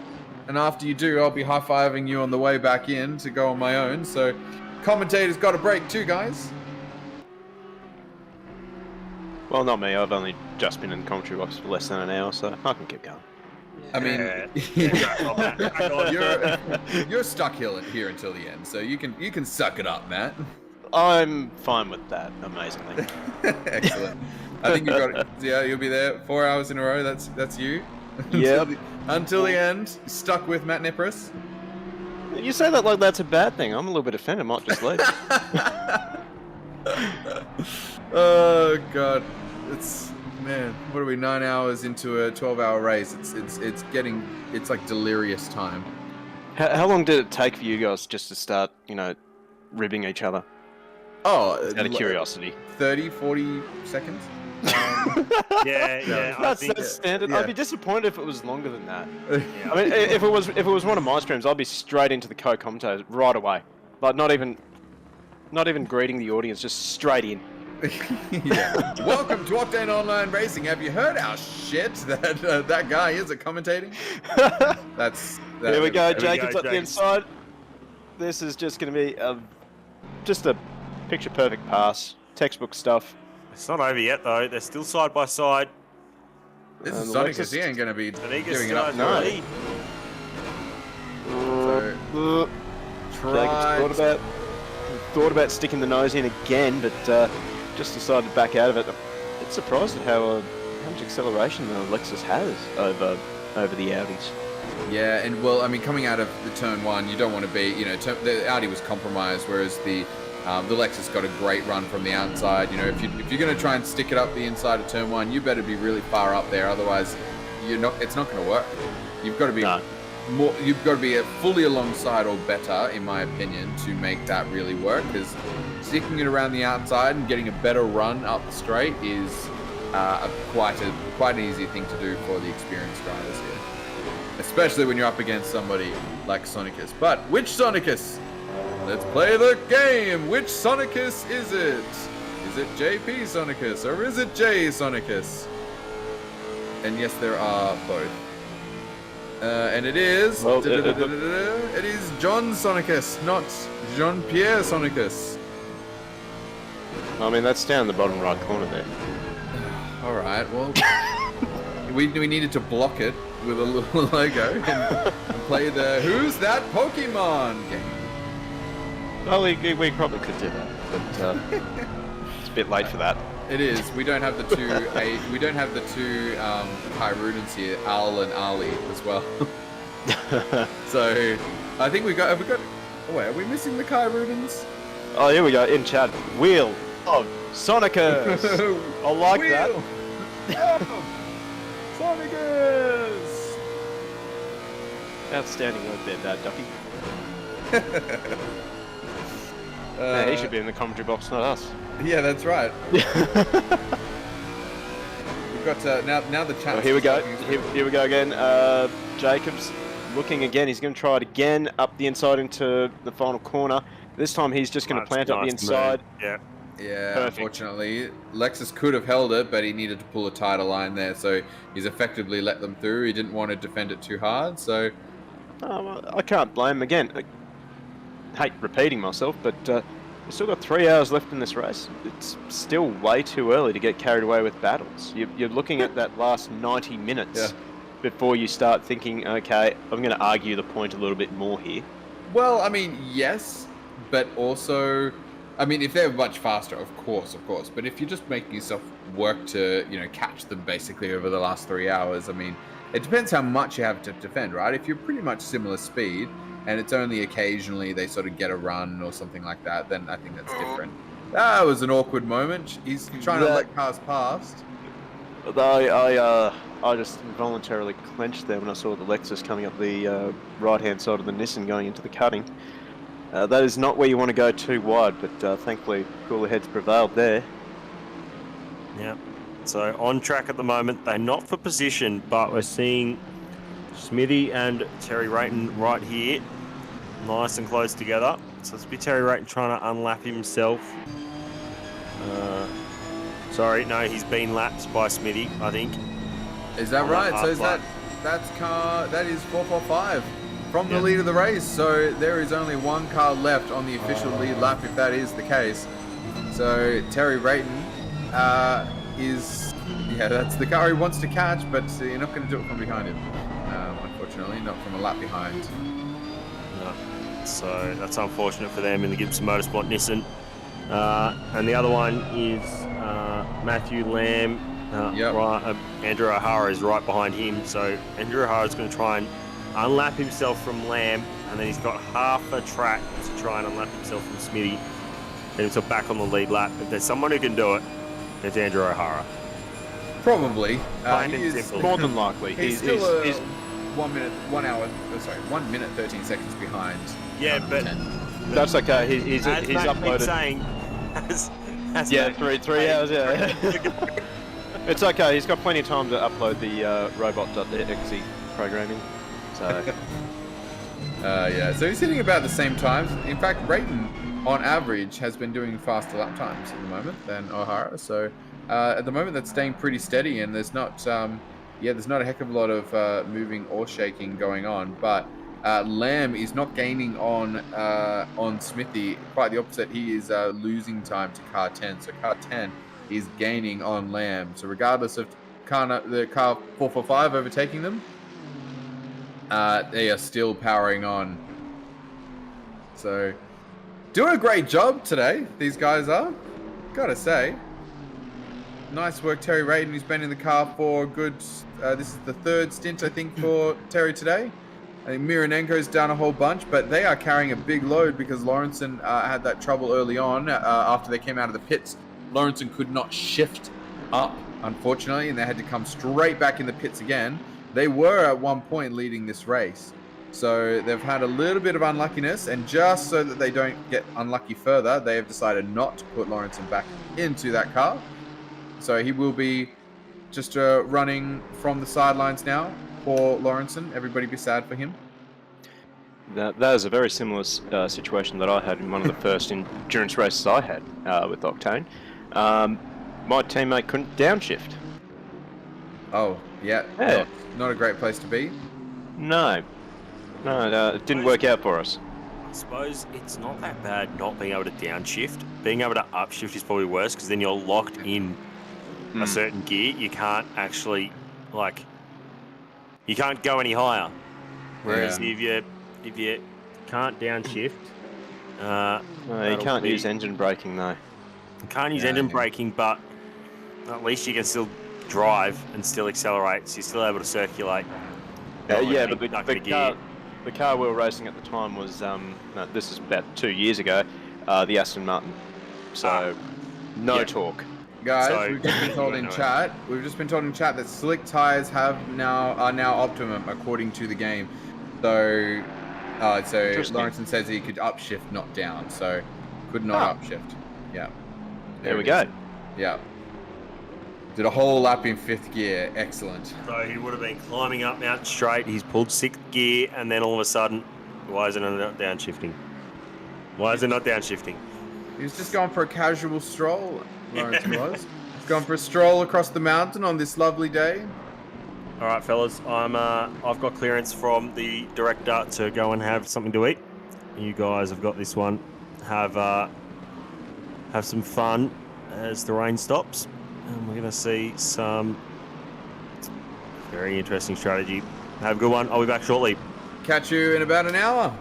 And after you do, I'll be high-fiving you on the way back in to go on my own. So commentator's got a break too, guys. Well, not me. I've only just been in the commentary box for less than an hour, so I can keep going. I mean, you're stuck here until the end, so you can suck it up, Matt. I'm fine with that, amazingly. Excellent. I think you've got it. Yeah, you'll be there 4 hours in a row. That's you. Yep. Until the end, stuck with Matt Nipris. You say that like that's a bad thing. I'm a little bit offended. I might just leave. Oh god, man. What are we? 9 hours into a 12-hour race. It's like delirious time. How long did it take for you guys just to start, ribbing each other? Oh, Out of curiosity. 30, 40 seconds. Yeah. That's standard. Yeah. I'd be disappointed if it was longer than that. Yeah. I mean, if it was one of my streams, I'd be straight into the co-commentators right away. Like not even greeting the audience, just straight in. Yeah. Welcome to Octane Online Racing. Have you heard our shit that guy is commentating? Here we go. Jacob's up the inside. This is just going to be just a picture perfect pass, textbook stuff. It's not over yet though. They're still side by side. This is Sonicus. He ain't going to be giving it up. No. Jacob's thought about sticking the nose in again, but just decided to back out of it. I'm a bit surprised at how much acceleration the Lexus has over the Audis. Yeah, and well, I mean, coming out of the turn one, you don't want to be, the Audi was compromised, whereas the Lexus got a great run from the outside. If you're going to try and stick it up the inside of turn one, you better be really far up there, otherwise it's not going to work. You've got to be you've got to be fully alongside or better, in my opinion, to make that really work, because sticking it around the outside and getting a better run up the straight is quite an easy thing to do for the experienced drivers here, especially when you're up against somebody like Sonicus. But which Sonicus? Let's play the game. Which Sonicus is it? Is it JP Sonicus or is it J Sonicus? And yes, there are both. And it is... it is John Sonicus, not Jean-Pierre Sonicus. I mean, that's down the bottom right corner there. Alright, well... we needed to block it with a little logo and play the Who's That Pokemon game. Well, we probably could do that, but it's a bit late for that. It is. We don't have the two. We don't have the two Kyrudins here, Al and Ali, as well. So I think we got. Have we got? Oh, wait, are we missing the Kyrudins? Oh, here we go in chat. Wheel of Sonicus. I like that. Sonicus. Outstanding work there, Dad Ducky. He should be in the commentary box, not us. Yeah, that's right. We've got now the chat. Oh, here we go. Here we go again. Jacobs looking again. He's going to try it again up the inside into the final corner. This time he's just going to plant up the inside. Yeah. Yeah, Perfect. Unfortunately, Lexus could have held it, but he needed to pull a tighter line there, so he's effectively let them through. He didn't want to defend it too hard, so... I can't blame him again. I hate repeating myself, but we've still got 3 hours left in this race. It's still way too early to get carried away with battles. You're looking at that last 90 minutes before you start thinking, okay, I'm going to argue the point a little bit more here. Well, I mean, yes, but also... I mean, if they're much faster, of course. But if you're just making yourself work to, catch them basically over the last 3 hours, I mean, it depends how much you have to defend, right? If you're pretty much similar speed and it's only occasionally they sort of get a run or something like that, then I think that's different. That was an awkward moment. He's trying to let cars past. I just involuntarily clenched there when I saw the Lexus coming up the right-hand side of the Nissan going into the cutting. That is not where you want to go too wide, but thankfully cooler heads prevailed there. Yeah. So on track at the moment. They're not for position, but we're seeing Smithy and Terry Rayton right here, nice and close together. So it's be Terry Rayton trying to unlap himself. Sorry, no, he's been lapped by Smithy, I think. Is that right? So is that is 445 from the lead of the race. So there is only one car left on the official lead lap, if that is the case. So Terry Rayton that's the car he wants to catch, but you're not going to do it from behind him. unfortunately, not from a lap behind. No. So that's unfortunate for them in the Gibson Motorsport Nissan. And the other one is Matthew Lamb. Andrew O'Hara is right behind him. So Andrew O'Hara is going to try and unlap himself from Lamb, and then he's got half a track to try and unlap himself from Smithy. Get himself back on the lead lap. If there's someone who can do it, it's Andrew O'Hara. Probably. Plain and simple. More than likely. He's still 1 minute 13 seconds behind. Yeah, but That's okay. He's as Matt uploaded. been saying, as Yeah, Matt 3 hours. Yeah. It's okay. He's got plenty of time to upload the robot.exe programming. So. So he's hitting about the same times. In fact, Rayton, on average, has been doing faster lap times at the moment than O'Hara. So at the moment, that's staying pretty steady, and there's not, there's not a heck of a lot of moving or shaking going on. But Lamb is not gaining on Smithy. Quite the opposite. He is losing time to car 10. So car 10 is gaining on Lamb. So regardless of the car 445 overtaking them, they are still powering on. So, doing a great job today, these guys are. Gotta say. Nice work, Terry Rayden, who's been in the car for a good... this is the third stint, I think, for Terry today. I think Mironenko's down a whole bunch, but they are carrying a big load because Lawrenson had that trouble early on after they came out of the pits. Lawrenson could not shift up, unfortunately, and they had to come straight back in the pits again. They were at one point leading this race. So they've had a little bit of unluckiness, and just so that they don't get unlucky further, they have decided not to put Lawrenson back into that car. So he will be just running from the sidelines now. Poor Lawrenson. Everybody be sad for him. That is a very similar situation that I had in one of the first endurance races I had with Octane. My teammate couldn't downshift. Oh, yeah. Not a great place to be. No, it didn't work out for us. I suppose it's not that bad not being able to downshift. Being able to upshift is probably worse because then you're locked in a certain gear. You can't actually, you can't go any higher. Whereas if you can't downshift, you can't use engine braking though. You can't use engine braking, but at least you can still drive and still accelerate, so you're still able to circulate. But the car we were racing at the time was, this is about 2 years ago, the Aston Martin. So, no torque. Guys, we've just been told in chat. We've just been told in chat that slick tires are now optimum according to the game. So, Lawrenson says he could upshift, not down. So, could not upshift. Yeah. There we go. Yeah. Did a whole lap in 5th gear. Excellent. So he would have been climbing up Mountain Straight. He's pulled 6th gear, and then all of a sudden, why is it not downshifting? Why is it not downshifting? He was just going for a casual stroll, Lawrence was. He's going for a stroll across the mountain on this lovely day. All right, fellas. I've got clearance from the director to go and have something to eat. You guys have got this one. Have some fun as the rain stops. And we're going to see some very interesting strategy. Have a good one. I'll be back shortly. Catch you in about an hour.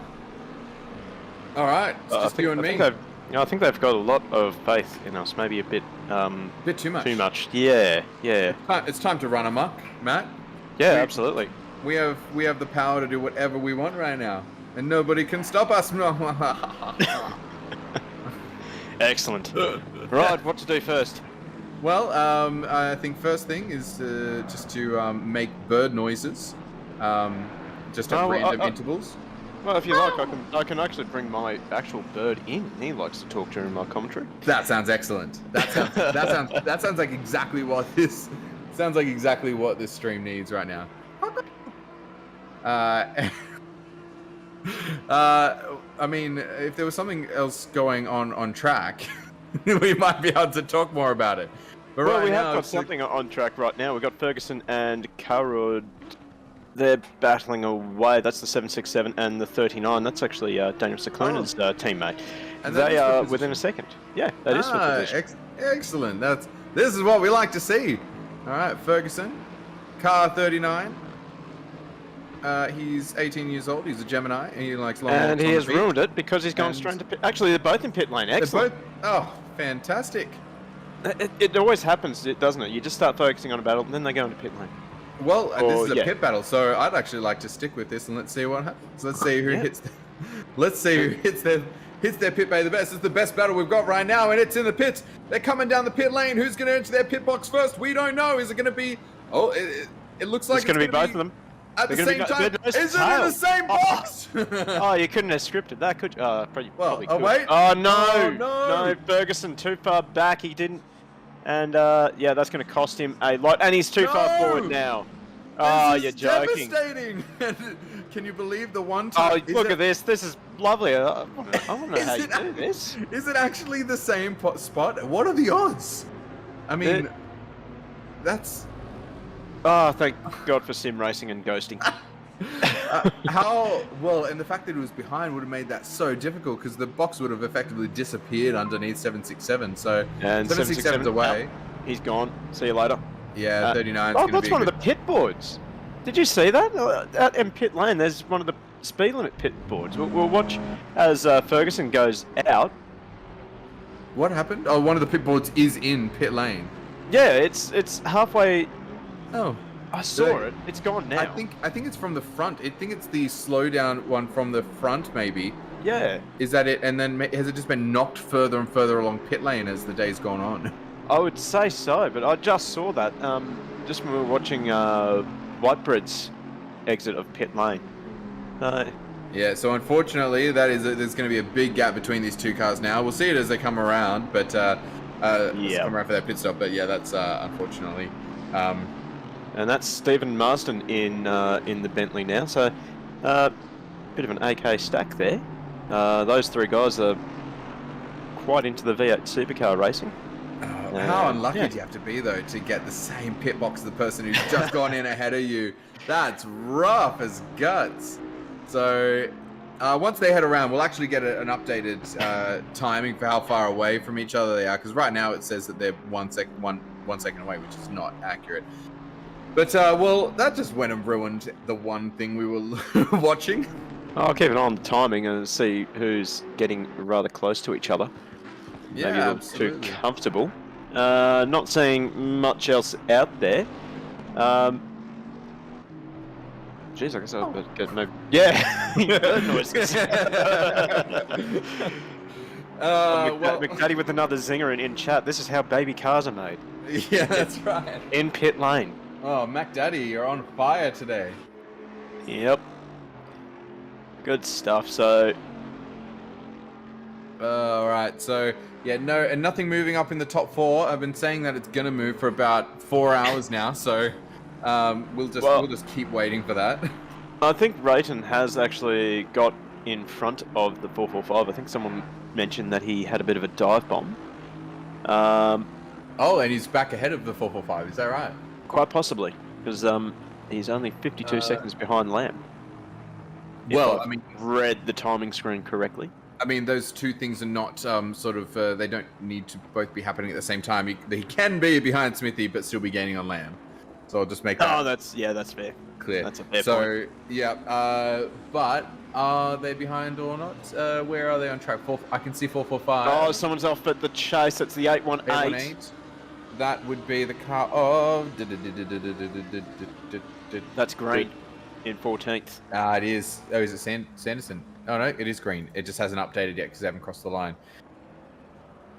All right. It's just you and me. I think they've got a lot of faith in us. Maybe a bit too much. Too much. Yeah. It's time to run amok, Matt. Yeah, absolutely. We have the power to do whatever we want right now, and nobody can stop us. Excellent. Right, what to do first? Well, I think first thing is just to make bird noises, just at random intervals. Well, if you like, I can actually bring my actual bird in. He likes to talk during my commentary. That sounds excellent. That sounds like exactly what this stream needs right now. I mean, if there was something else going on track, we might be able to talk more about it. But we have got something on track right now. We've got Ferguson and Karud. They're battling away. That's the 767 and the 39. That's actually Daniel Ciclona's teammate. And they are within a second. Yeah, that is position. Excellent. This is what we like to see. All right, Ferguson, car 39. He's 18 years old. He's a Gemini, and he likes long And walks he on the has beach. ruined it because he's gone And- straight to pit. Actually, they're both in pit lane. They're Excellent. both. Oh, fantastic. It always happens, doesn't it? You just start focusing on a battle, and then they go into pit lane. Well, this is a yeah. pit battle, so I'd actually like to stick with this and let's see what happens. Let's see who Yeah. hits. Let's see who hits their pit bay the best. It's the best battle we've got right now, and it's in the pit. They're coming down the pit lane. Who's going to enter their pit box first? We don't know. Is it going to be? Oh, it looks like It's going to be both of them. at the They're gonna same be time. they're Is it in the tails. same box? Oh, you couldn't have scripted that, could you? Probably could. wait. Oh, no. Oh, no. Ferguson too far back. He didn't. And, yeah, that's going to cost him a lot. And he's too far No. forward now. Oh, This you're is joking. devastating. Can you believe the one Oh, time? look at this. This is lovely. I want to know Is how you it- do this. Is it actually the same spot? What are the odds? I mean, that's Oh, thank God for sim racing and ghosting. how well, and the fact that it was behind would have made that so difficult because the box would have effectively disappeared underneath 767. So And 767's away. He's gone. See you later. Yeah, 39. Oh, that's one of the pit boards. Did you see that? Out in pit lane, there's one of the speed limit pit boards. We'll watch as Ferguson goes out. What happened? Oh, one of the pit boards is in pit lane. Yeah, it's halfway. Oh, I saw it. It's gone now. I think it's from the front. I think it's the slowdown one from the front, maybe. Yeah. Is that it? And then has it just been knocked further and further along pit lane as the day's gone on? I would say so, but I just saw that just when we were watching Whitebread's exit of pit lane. Yeah, so unfortunately, there's going to be a big gap between these two cars now. We'll see it as they come around, but come around for that pit stop. But yeah, that's unfortunately. And that's Stephen Marsden in the Bentley now. So bit of an AK stack there. Those three guys are quite into the V8 supercar racing. How unlucky yeah. do you have to be, though, to get the same pit box as the person who's just gone in ahead of you? That's rough as guts. So once they head around, we'll actually get an updated timing for how far away from each other they are, because right now it says that they're one second away, which is not accurate. But, well, that just went and ruined the one thing we were watching. I'll keep an eye on the timing and see who's getting rather close to each other. Yeah, Maybe a little absolutely. too comfortable. Not seeing much else out there. Jeez, I guess I better get no. Yeah, bird noises. Well, McDaddy with another zinger in chat. This is how baby cars are made. yeah, that's right. In pit lane. Oh, Mac Daddy, you're on fire today. Yep. Good stuff. So. All right, so yeah, nothing moving up in the top four. I've been saying that it's gonna move for about 4 hours now, so we'll just keep waiting for that. I think Rayton has actually got in front of the 445. I think someone mentioned that he had a bit of a dive bomb. Oh, and he's back ahead of the 445. Is that right? Quite possibly, because he's only 52 seconds behind Lamb. Well, If I mean, read the timing screen correctly. I mean, those two things are not they don't need to both be happening at the same time. He can be behind Smithy, but still be gaining on Lamb. So I'll just make that that's fair. clear. That's a fair So, yeah, but are they behind or not? Where are they on track? I can see 445. Oh, someone's off at the chase. It's the 818. 818. That would be the car of... That's green in 14th. It is. Oh, is it Sanderson? Oh, no, it is green. It just hasn't updated yet because they haven't crossed the line.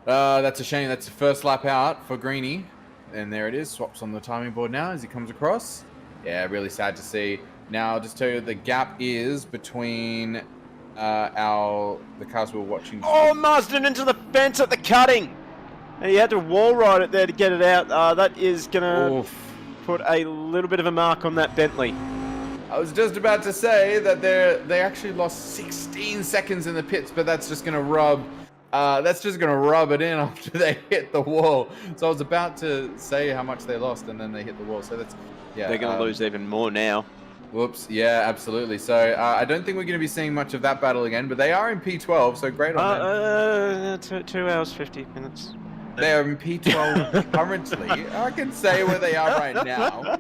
That's a shame. That's the first lap out for Greenie. And there it is. Swaps on the timing board now as he comes across. Yeah, really sad to see. Now, I'll just tell you the gap is between the cars we were watching. Oh, Marsden into the fence at the cutting. And he had to wall ride it there to get it out. That is going to put a little bit of a mark on that Bentley. I was just about to say that they actually lost 16 seconds in the pits, but that's just going to rub it in after they hit the wall. So I was about to say how much they lost, and then they hit the wall. So that's they're going to lose even more now. Whoops. Yeah, absolutely. So I don't think we're going to be seeing much of that battle again, but they are in P12, so great on them. 2 hours 50 minutes. They're in P12 currently. I can say where they are right now.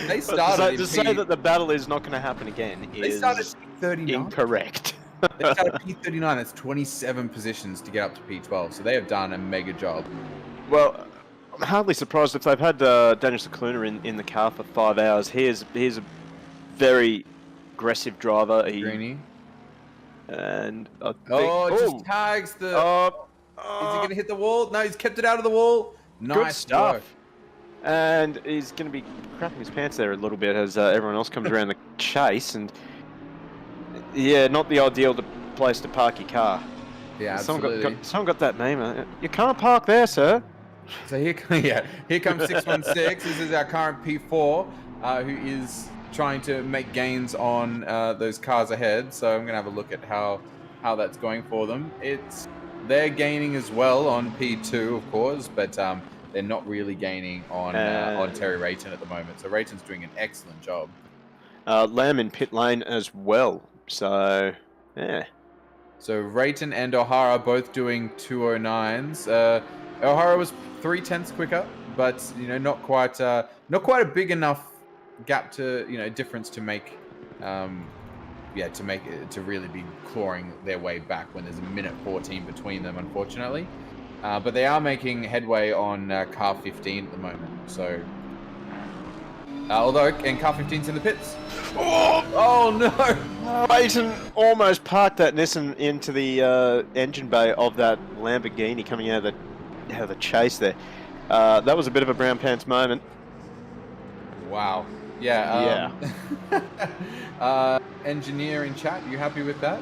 They started to say that the battle is not going to happen again They is started P39. incorrect. They started P39. That's 27 positions to get up to P12. So they have done a mega job. Well, I'm hardly surprised if they've had Daniel Cicluna in the car for 5 hours. He is a very aggressive driver. Greeny. And I think, it just tags the. Is he going to hit the wall? No, he's kept it out of the wall. Nice good stuff. work. And he's going to be crapping his pants there a little bit as everyone else comes around the chase. And yeah, not the ideal place to park your car. Yeah, absolutely. Someone got that name. You can't park there, sir. So here comes 616. This is our current P4, who is trying to make gains on those cars ahead. So I'm going to have a look at how that's going for them. They're gaining as well on P2, of course, but they're not really gaining on Terry Rayton at the moment. So Rayton's doing an excellent job. Lamb in pit lane as well. So yeah. So Rayton and O'Hara both doing 209s. O'Hara was 0.3 quicker, but not quite a big enough gap to difference to make to really be clawing their way back when there's a minute 14 between them, unfortunately. But they are making headway on car 15 at the moment. So car 15's in the pits. Oh no! Rayton almost parked that Nissan into the engine bay of that Lamborghini coming out of the chase there. That was a bit of a brown pants moment. Wow. Yeah. Engineer in chat, you happy with that?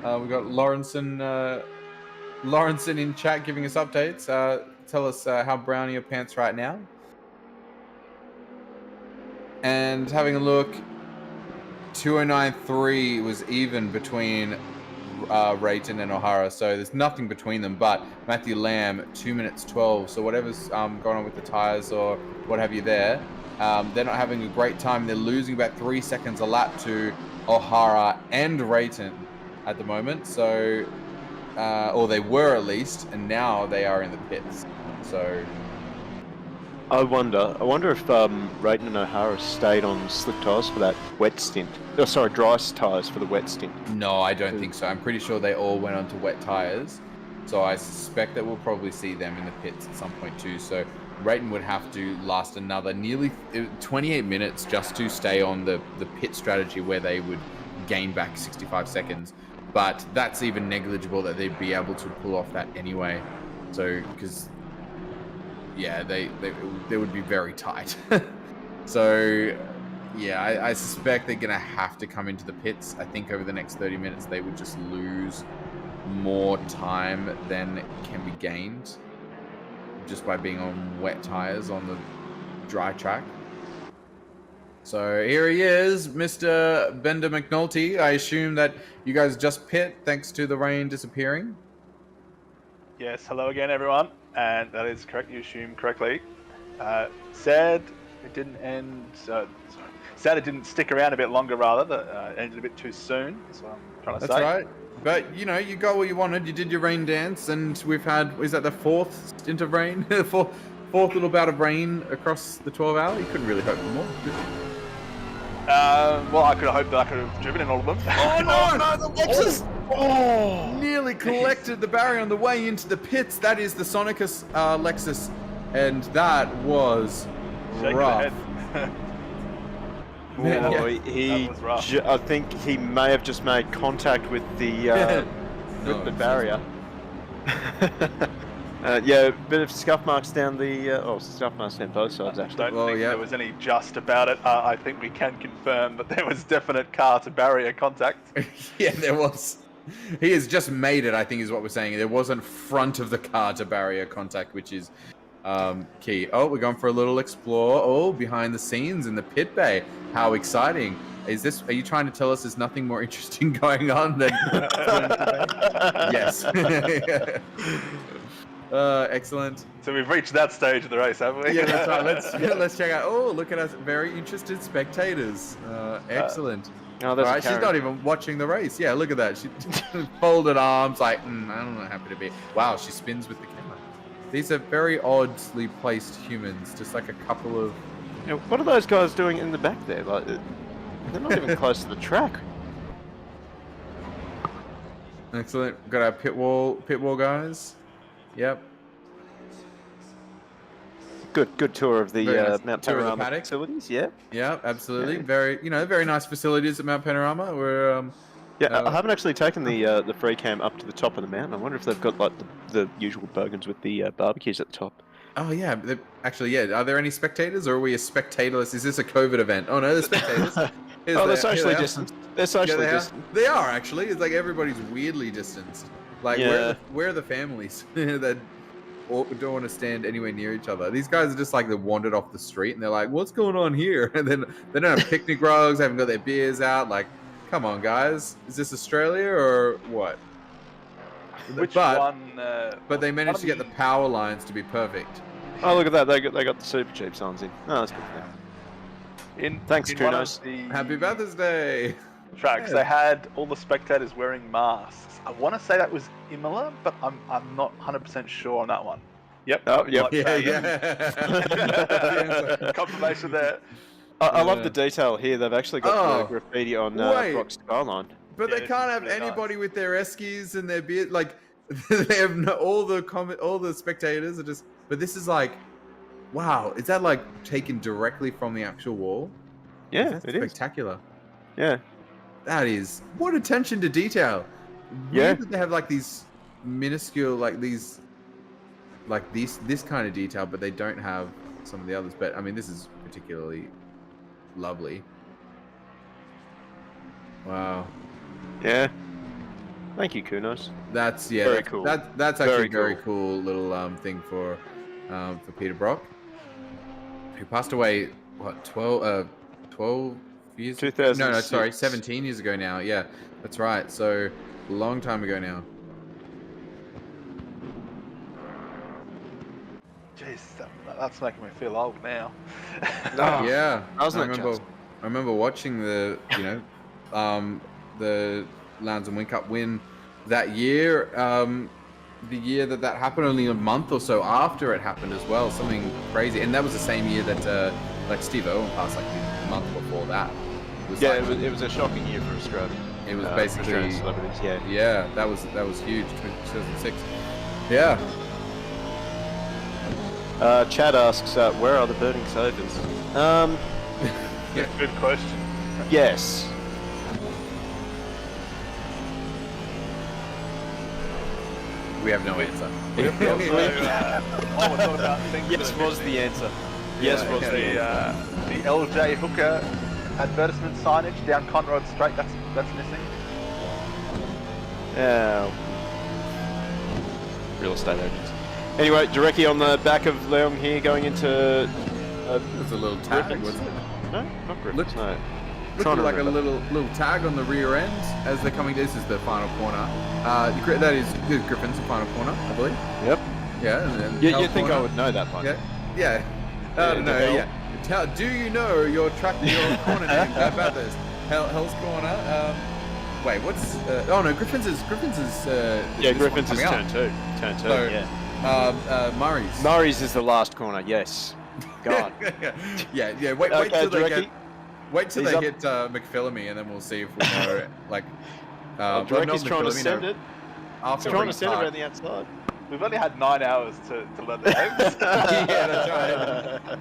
We've got Lawrenson in chat giving us updates. Tell us how brown are your pants right now? And having a look, 209.3 was even between Rayton and O'Hara, so there's nothing between them. But Matthew Lamb, 2 minutes 12. So whatever's going on with the tires or what have you there, they're not having a great time. They're losing about 3 seconds a lap to O'Hara and Rayton at the moment. So, or they were at least, and now they are in the pits. So. I wonder if Rayton and O'Hara stayed on slick tyres for that wet stint. Oh, sorry, dry tyres for the wet stint. No, I don't think so. I'm pretty sure they all went onto wet tyres. So I suspect that we'll probably see them in the pits at some point too. So Rayton would have to last another nearly 28 minutes just to stay on the pit strategy where they would gain back 65 seconds. But that's even negligible that they'd be able to pull off that anyway. So, because... yeah, they would be very tight. So, yeah, I suspect they're going to have to come into the pits. I think over the next 30 minutes, they would just lose more time than can be gained just by being on wet tires on the dry track. So here he is, Mr. Bender McNulty. I assume that you guys just pit thanks to the rain disappearing. Yes, hello again, everyone. And that is correct. You assume correctly. Sad it didn't end. Sad it didn't stick around a bit longer. Rather, that ended a bit too soon. Is what I'm trying to say. That's right. But you got what you wanted. You did your rain dance, and we've had. Is that the fourth stint of rain? fourth little bout of rain across the 12 hour. You couldn't really hope for more. Well, I could have hoped that I could have driven in all of them. Oh no! The Lexus! Oh! Nearly collected the barrier on the way into the pits. That is the Sonicus Lexus, and that was rough. Man, Oh, that was rough. I think he may have just made contact with the barrier. Yeah, bit of scuff marks down scuff marks down both sides actually. I don't think there was any just about it. I think we can confirm that there was definite car to barrier contact. Yeah, there was. He has just made it, I think is what we're saying. There wasn't front of the car to barrier contact, which is key. Oh, we're going for a little explore. Oh, behind the scenes in the pit bay. How exciting. Are you trying to tell us there's nothing more interesting going on than... Yes. Excellent. So we've reached that stage of the race, haven't we? Yeah, that's right. Let's check out. Oh, look at us. Very interested spectators. Excellent. Oh, there's Right, she's not even watching the race. Yeah, look at that. She folded arms, like, I'm not happy to be. Wow, she spins with the camera. These are very oddly placed humans, just like a couple of. You know, what are those guys doing in the back there? Like, they're not even close to the track. Excellent. Got our pit wall guys. Yep. Good tour of the Nice Mount tour of the Panorama paddock. facilities. Yeah. Yeah, absolutely. Yeah. Very nice facilities at Mount Panorama. We're I haven't actually taken the free cam up to the top of the mountain. I wonder if they've got like the usual bogans with the barbecues at the top. Oh yeah, actually yeah. Are there any spectators, or are we a spectatorless? Is this a COVID event? Oh no, the spectators. They're socially distanced. They're socially distanced. They are actually. It's like everybody's weirdly distanced. Like where are the families that don't want to stand anywhere near each other? These guys are just like they wandered off the street and they're like, "What's going on here?" And then they don't have picnic rugs, they haven't got their beers out. Like, come on, guys, is this Australia or what? But they managed to get the power lines to be perfect. Oh, look at that! They got the super cheap signs in. Oh, that's good for them. Thanks, Kunos. Happy Bathurst Day. Tracks. They had all the spectators wearing masks. I want to say that was Imola, but I'm not 100% sure on that one. Yep. Oh, yep. Yeah. Confirmation there. I love the detail here. They've actually got the graffiti on Brock's skyline. But they can't have anybody with their eskies and their beard. Like they have all the spectators are just. But this is like, wow, is that like taken directly from the actual wall? Yeah, That's it is spectacular. Yeah. That is what attention to detail. Yeah. Weird that they have like these minuscule, like this kind of detail, but they don't have some of the others. But I mean, this is particularly lovely. Wow. Yeah. Thank you, Kunos. That's very cool. That's actually a very cool little thing for Peter Brock, who passed away 12 years 2006. No, sorry, 17 years ago now. Yeah, that's right. So a long time ago now. Jeez, that's making me feel old now. Yeah, I remember watching the Lands and Win Cup win that year. The year that happened, only a month or so after it happened as well. Something crazy, and that was the same year that like Steve Owen passed, like a month before that. It was a shocking year for Australia. It was basically celebrities. Yeah, that was huge. 2006. Yeah. Chad asks, where are the burning sofas? Yeah, good question. Yes. We have no answer. We're talking about things Yes that are was missing. the answer. Yes was the answer. The LJ Hooker advertisement signage down Conrod Straight. That's missing. Real estate agents. Anyway, directly on the back of Leong here, going into. There's a little tag, Griffins? wasn't it? No, not Griffins. No. Looked like a little tag on the rear end as they're coming. This is the final corner. That is Griffin's final corner, I believe. Yep. Yeah. And then You'd Hell's think corner. I would know that by now. Yeah. I don't know. Yeah. Do you know your corner name at Bathurst? Hell's Corner. Wait, what's? Oh no, Griffin's is. Griffins is turn turn 2. So, yeah. Murray's. Murray's is the last corner. Yes. God. yeah. Wait till they Direcky. get. Wait till He's they up. hit McPhillamy, and then we'll see if we know. Like, Direcky's trying to send it. After He's trying to send it restart. around the outside. We've only had 9 hours to learn the names. Yeah, that's right.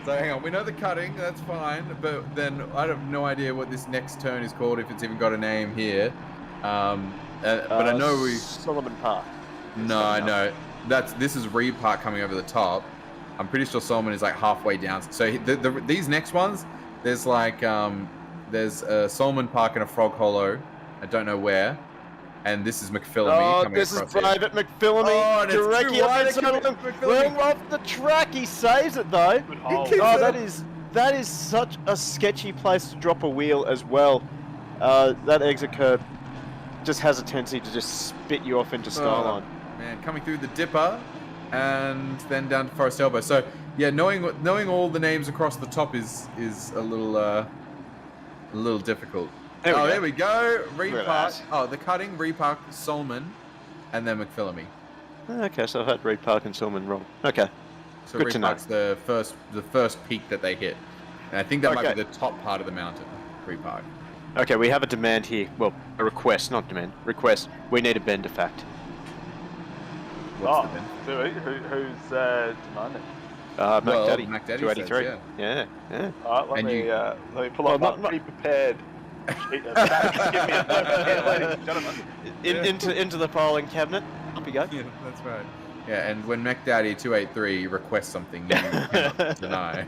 So hang on, we know the cutting, that's fine, but then I have no idea what this next turn is called, if it's even got a name here. But I know we. Solomon Park. No. This is Reed Park coming over the top. I'm pretty sure Solomon is like halfway down. So these next ones, there's like there's a Solomon Park and a Frog Hollow. I don't know where. And this is McPhillamy coming this is across here. Private McPhillamy. Oh, and it's directly too up wide, in front of him. McPhillamy. Well off the track, he saves it though. That is such a sketchy place to drop a wheel as well. That exit curb just has a tendency to just spit you off into Skyline. Man, coming through the Dipper and then down to Forest Elbow. So yeah, knowing all the names across the top is a little difficult. There we go. Look at Repark. that. Oh, the cutting, Repark, Solman, and then McPhillamy. Okay, so I've had Repark and Solman wrong. Okay. So Good to know. Repark's the first peak that they hit. And I think that might be the top part of the mountain, Repark. Okay, we have a demand here. Well, a request, not demand. Request. We need a bender fact. What's the bin? Who's demanding? Mac Well, Daddy. Mac Daddy 283. says, Yeah. All right, And let me pull up my pre-prepared sheet of facts. Give me a moment here, ladies and gentlemen. Into the filing cabinet. Up you go. Yeah, that's right. Yeah, and when MacDaddy283 requests something, you cannot deny.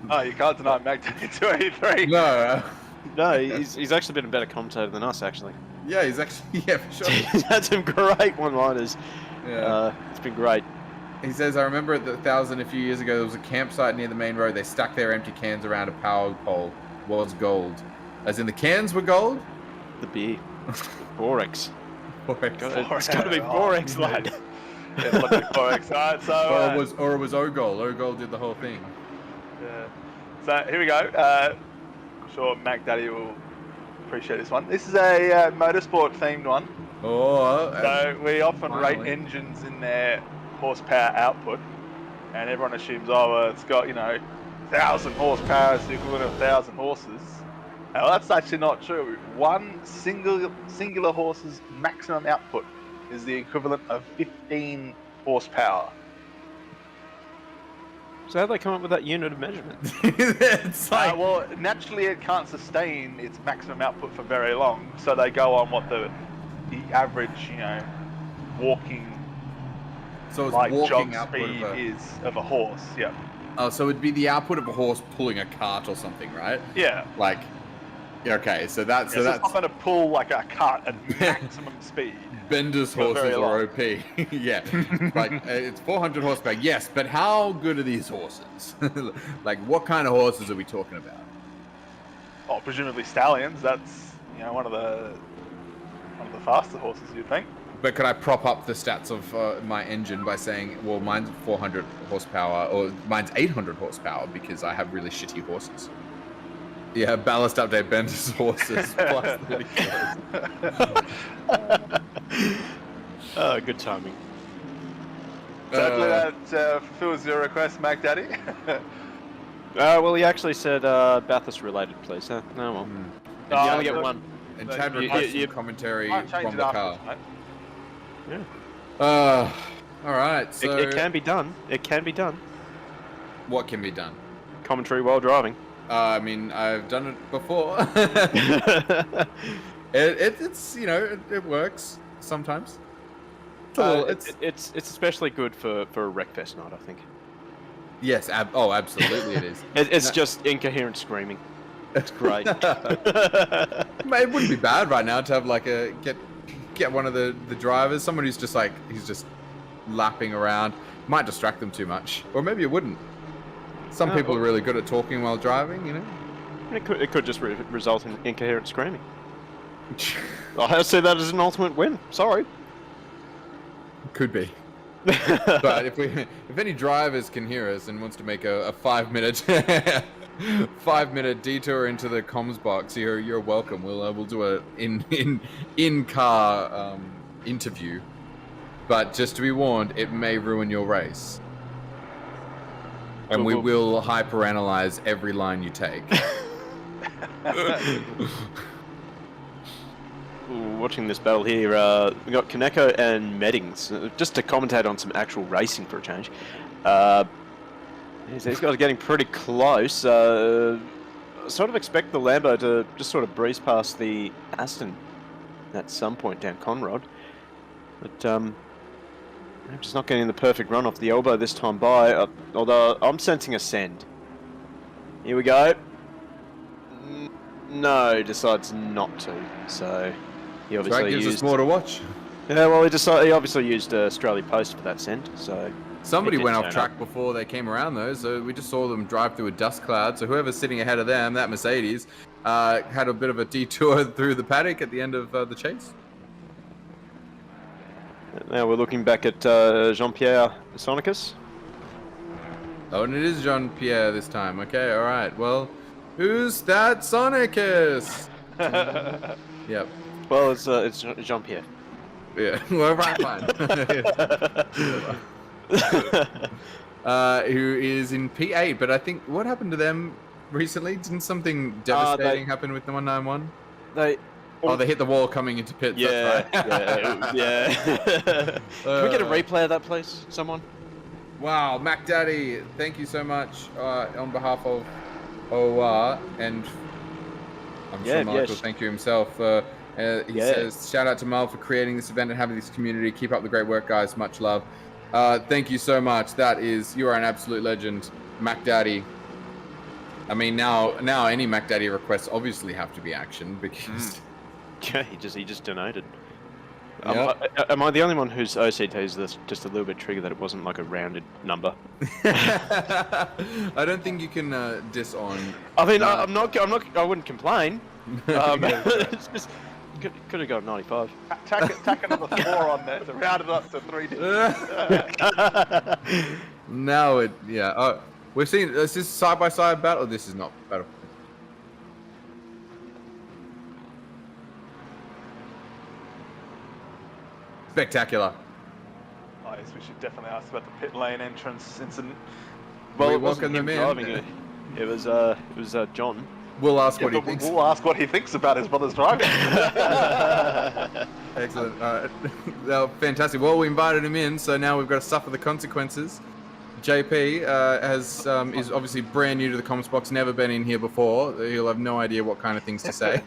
Oh, you can't deny MacDaddy 283. No. No, he's actually been a better commentator than us, actually. Yeah, he's actually, for sure. He's had some great one-liners. Yeah. It's been great. He says, I remember at the 1,000 a few years ago, there was a campsite near the main road. They stuck their empty cans around a power pole. Was gold. As in the cans were gold? The beer. Borex. Borex. It's got to be Borex, lad. Yeah, look at Borex. All right, so... Or it was Ogol. Ogol did the whole thing. Yeah. So here we go. I'm sure Mac Daddy will appreciate this one. This is a motorsport themed one. Oh. So we often finally. rate engines in their horsepower output, and everyone assumes, oh, well, it's got 1,000 horsepower is the equivalent of 1,000 horses. Well, that's actually not true. One singular horse's maximum output is the equivalent of 15 horsepower. So how do they come up with that unit of measurement? It's like... Well, naturally it can't sustain its maximum output for very long, so they go on what the average, walking, so it's like walking jog output speed of a... is of a horse. Yeah. Oh, so it'd be the output of a horse pulling a cart or something, right? Yeah. Like, okay, so that's... So that's not going to pull like a cart at maximum speed. Bender's For very horses are OP. Yeah. Like, it's 400 horsepower. Yes, but how good are these horses? Like, what kind of horses are we talking about? Oh, presumably stallions. That's one of the faster horses, you'd think. But could I prop up the stats of my engine by saying, well, mine's 400 horsepower, or mine's 800 horsepower because I have really shitty horses? Yeah, ballast update Bender's horses plus 30 kilos. Oh, good timing. So hopefully that fulfills your request, Mac Daddy. Well, he actually said Bathurst related, please. Huh? No, well. You only get one. And Chad requested commentary Might change from it the afterwards, car. mate. Yeah. All right, so... It can be done. It can be done. What can be done? Commentary while driving. I mean, I've done it before. It's it works sometimes. It's especially good for a Wreckfest night, I think. Yes, absolutely it is. It's just incoherent screaming. It's great. It wouldn't be bad right now to have like get one of the drivers, someone who's just he's just lapping around. Might distract them too much, or maybe it wouldn't. Some people are really good at talking while driving, It could just result in incoherent screaming. I see that as an ultimate win. Sorry. Could be. But if any drivers can hear us and wants to make a 5-minute 5-minute detour into the comms box, you're welcome. We'll do a in car interview. But just to be warned, it may ruin your race. And we will hyperanalyze every line you take. Ooh, watching this battle here, we got Kaneko and Meddings, just to commentate on some actual racing for a change. These guys are getting pretty close. Sort of expect the Lambo to just sort of breeze past the Aston at some point down Conrod. But I'm just not getting the perfect run off the elbow this time by, although I'm sensing a send. Here we go. No, decides not to, so he obviously So that gives used... us more to watch. Yeah, well, he obviously used Australia Post for that send, so... Somebody went off track before they came around though, so we just saw them drive through a dust cloud, so whoever's sitting ahead of them, that Mercedes, had a bit of a detour through the paddock at the end of the chase. Now we're looking back at Jean-Pierre Sonicus. Oh, and it is Jean-Pierre this time. Okay, alright. Well, who's that Sonicus? Yep. Well, it's Jean-Pierre. Yeah. Well, right, fine. Who is in P8, but I think what happened to them recently? Didn't something devastating happen with the 191? They hit the wall coming into pits. Yeah, That's right. yeah. Can we get a replay of that, please? Someone? Wow, Mac Daddy, thank you so much on behalf of OOR, and I'm sure Mark will thank you himself. He says, shout out to Mal for creating this event and having this community. Keep up the great work, guys. Much love. Thank you so much. You are an absolute legend, Mac Daddy. I mean, now any Mac Daddy requests obviously have to be actioned because... Yeah, he just donated. Yep. Am I the only one whose OCT is just a little bit triggered that it wasn't like a rounded number? I don't think you can diss on. I mean, I wouldn't complain. It's just could have got 95. Tack another 4 on there to round it up to 3 digits. Now we've seen. Is this side by side battle? This is not battle. Spectacular. Oh, yes, we should definitely ask about the pit lane entrance incident. Well, we it wasn't him driving it. It was John. We'll ask what he thinks. We'll ask what he thinks about his brother's driving. Excellent. Fantastic. Well, we invited him in, so now we've got to suffer the consequences. JP is obviously brand new to the comments box, never been in here before. He'll have no idea what kind of things to say.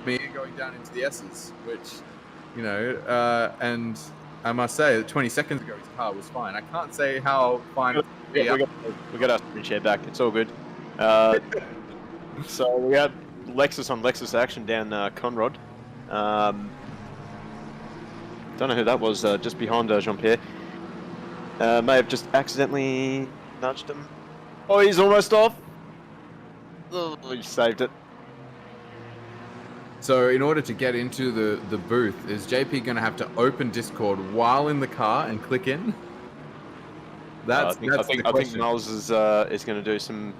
Me going down into the S's, which, and I must say that 20 seconds ago his car was fine. I can't say how fine. We got our screen share back. It's all good. So we had Lexus on Lexus action down Conrod. Don't know who that was. Just behind Jean-Pierre. May have just accidentally nudged him. Oh, he's almost off. Oh, he saved it. So in order to get into the booth, is JP going to have to open Discord while in the car and click in? I think Miles is going to do some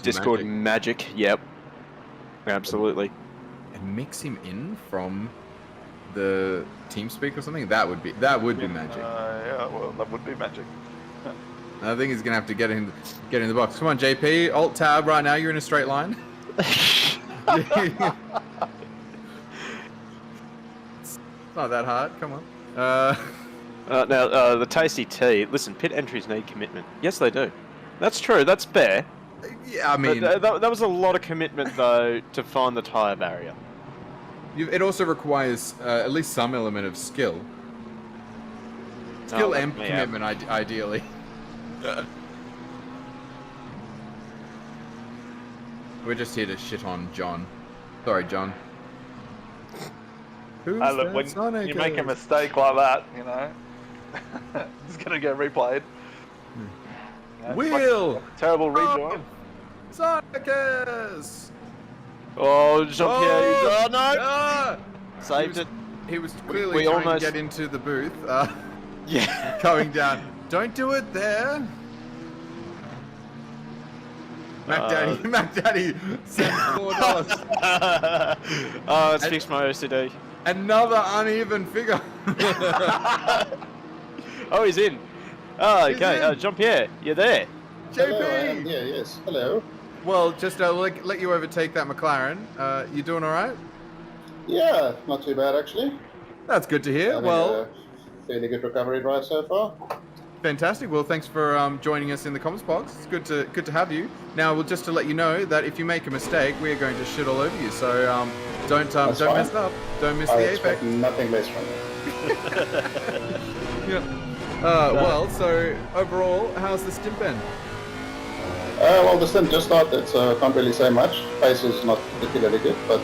Discord magic. Yep, absolutely. And mix him in from the TeamSpeak or something. That would be magic. Yeah, well, that would be magic. I think he's going to have to get in the box. Come on, JP. Alt tab right now. You're in a straight line. It's not that hard. Come on. Now, the tasty tea. Listen, pit entries need commitment. Yes, they do. That's true. That's fair. Yeah, I mean, that was a lot of commitment though to find the tyre barrier. It also requires at least some element of skill. Skill and commitment, ideally. We're just here to shit on John. Sorry, John. Look, when you make a mistake like that, it's gonna get replayed. Wheel! Like terrible rejoin. Sonicus! Oh, Jean-Pierre! Oh no! Saved it. He was clearly trying to get into the booth. Yeah. Going down. Don't do it there. Mac Daddy sent $4. Oh, it's fixed my OCD. Another uneven figure. Oh, he's in. Oh, okay. Jean-Pierre, you're there. JP. Hello, I am here, yes. Hello. Well, just let you overtake that McLaren. You doing all right? Yeah, not too bad actually. That's good to hear. Having a fairly good recovery drive so far. Fantastic. Well, thanks for joining us in the comments box. It's good to have you. Now, just to let you know that if you make a mistake, we are going to shit all over you. So don't mess up. Don't miss the apex. Nothing less from you. Yeah. Well, so overall, how's the stint been? Well, the stint just started, so I can't really say much. Pace is not particularly good, but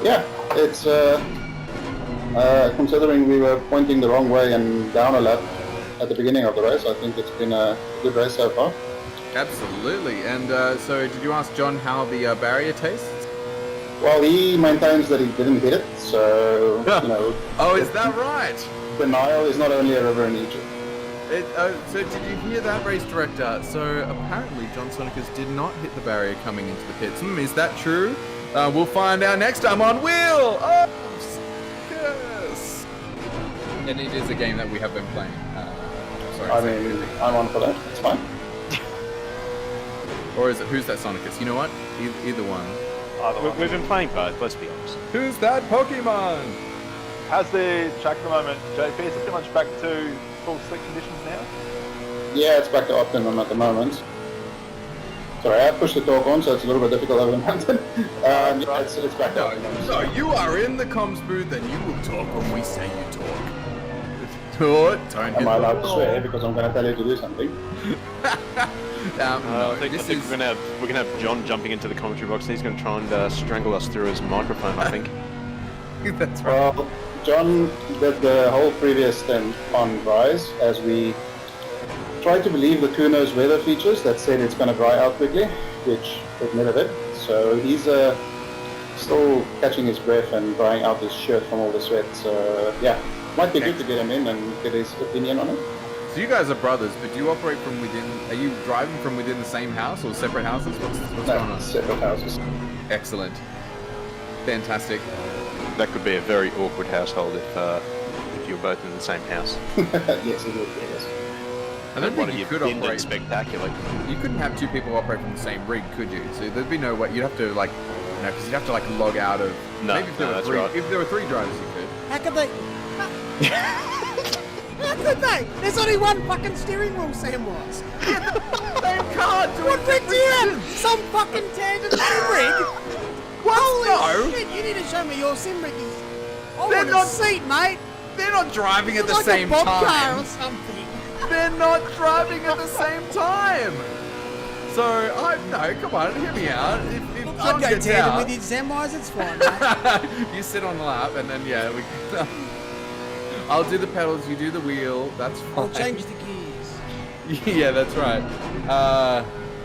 Yeah, it's considering we were pointing the wrong way and down a lap at the beginning of the race, I think it's been a good race so far. Absolutely. And so did you ask John how the barrier tastes? Well, he maintains that he didn't hit it, so, you know... Oh, is that right? Denial is not only a river in Egypt. So did you hear that, race director? So apparently John Sonicus did not hit the barrier coming into the pits. Is that true? We'll find out next time on Wheel of Sonicus! And it is a game that we have been playing. Sorry, I mean, I'm on for that, it's fine. Or is it, who's that Sonicus? You know what? Either one. We've been playing both, let's be honest. Who's that Pokemon? How's the track at the moment, JP? Is it pretty much back to full slick conditions now? Yeah, it's back to optimum at the moment. Sorry, I pushed the torque on, so it's a little bit difficult over the mountain. Yeah, it's back to optimum. So you are in the comms booth and you will talk when we say you talk. Am I allowed to swear because I'm going to tell you to do something? I think we're gonna have John jumping into the commentary box, and he's gonna try and strangle us through his microphone. I think. That's right. Well, John did the whole previous stint on Rise as we tried to believe the Kuno's weather features that said it's going to dry out quickly, which it never did. So he's still catching his breath and drying out his shirt from all the sweat. So yeah, might be good to get him in and get his opinion on it. So you guys are brothers, but do you operate from within? Are you driving from within the same house or separate houses? What's going on? Separate houses. Excellent, fantastic. That could be a very awkward household if you're both in the same house. Yes, it would be. Yes. I don't think you could operate. Spectacular. You couldn't have two people operate from the same rig, could you? So there'd be no way. You'd have to like, because you'd have to like log out of. No, maybe if there were three. right. If there were three drivers, you could. How could they? How could they? There's only one fucking steering wheel, Samwise. Same car doing What rig do you have? Some fucking tandem sim rig? Holy shit, you need to show me your sim rig. I want a seat, mate. They're not driving at the like same a bob car time. or something. They're not driving at the same time. So no, come on, hear me out. If Look, John I'd go gets tandem out, with you, Samwise. It's fine, mate. you sit on the lap, and then we. I'll do the pedals, you do the wheel. That's fine. I'll change the gears. Yeah, that's right.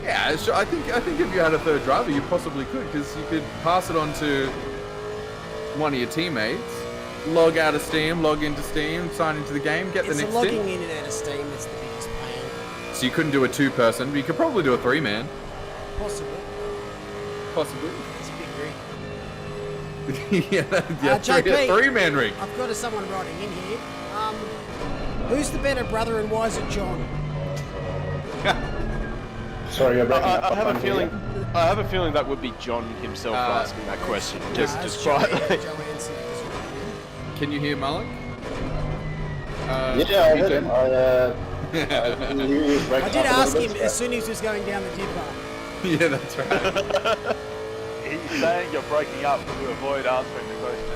Yeah, sure. I think if you had a third driver, you possibly could, because you could pass it on to one of your teammates, log out of Steam, log into Steam, sign into the game, get the next logging in and out of Steam that's the biggest pain. So you couldn't do a two-person, but you could probably do a three-man. Possibly. Possibly. It's a big rig. Yeah, JP, three-man rig. I've got someone writing in here. Who's the better brother and why is it John? Sorry, you're breaking up. I have a feeling. I have a feeling that would be John himself asking that question. Just quietly. Can you hear Malik? Yeah, I heard him. I did ask him as soon as he was going down the dip bar. Yeah, that's right. He's saying you're breaking up to avoid answering the question.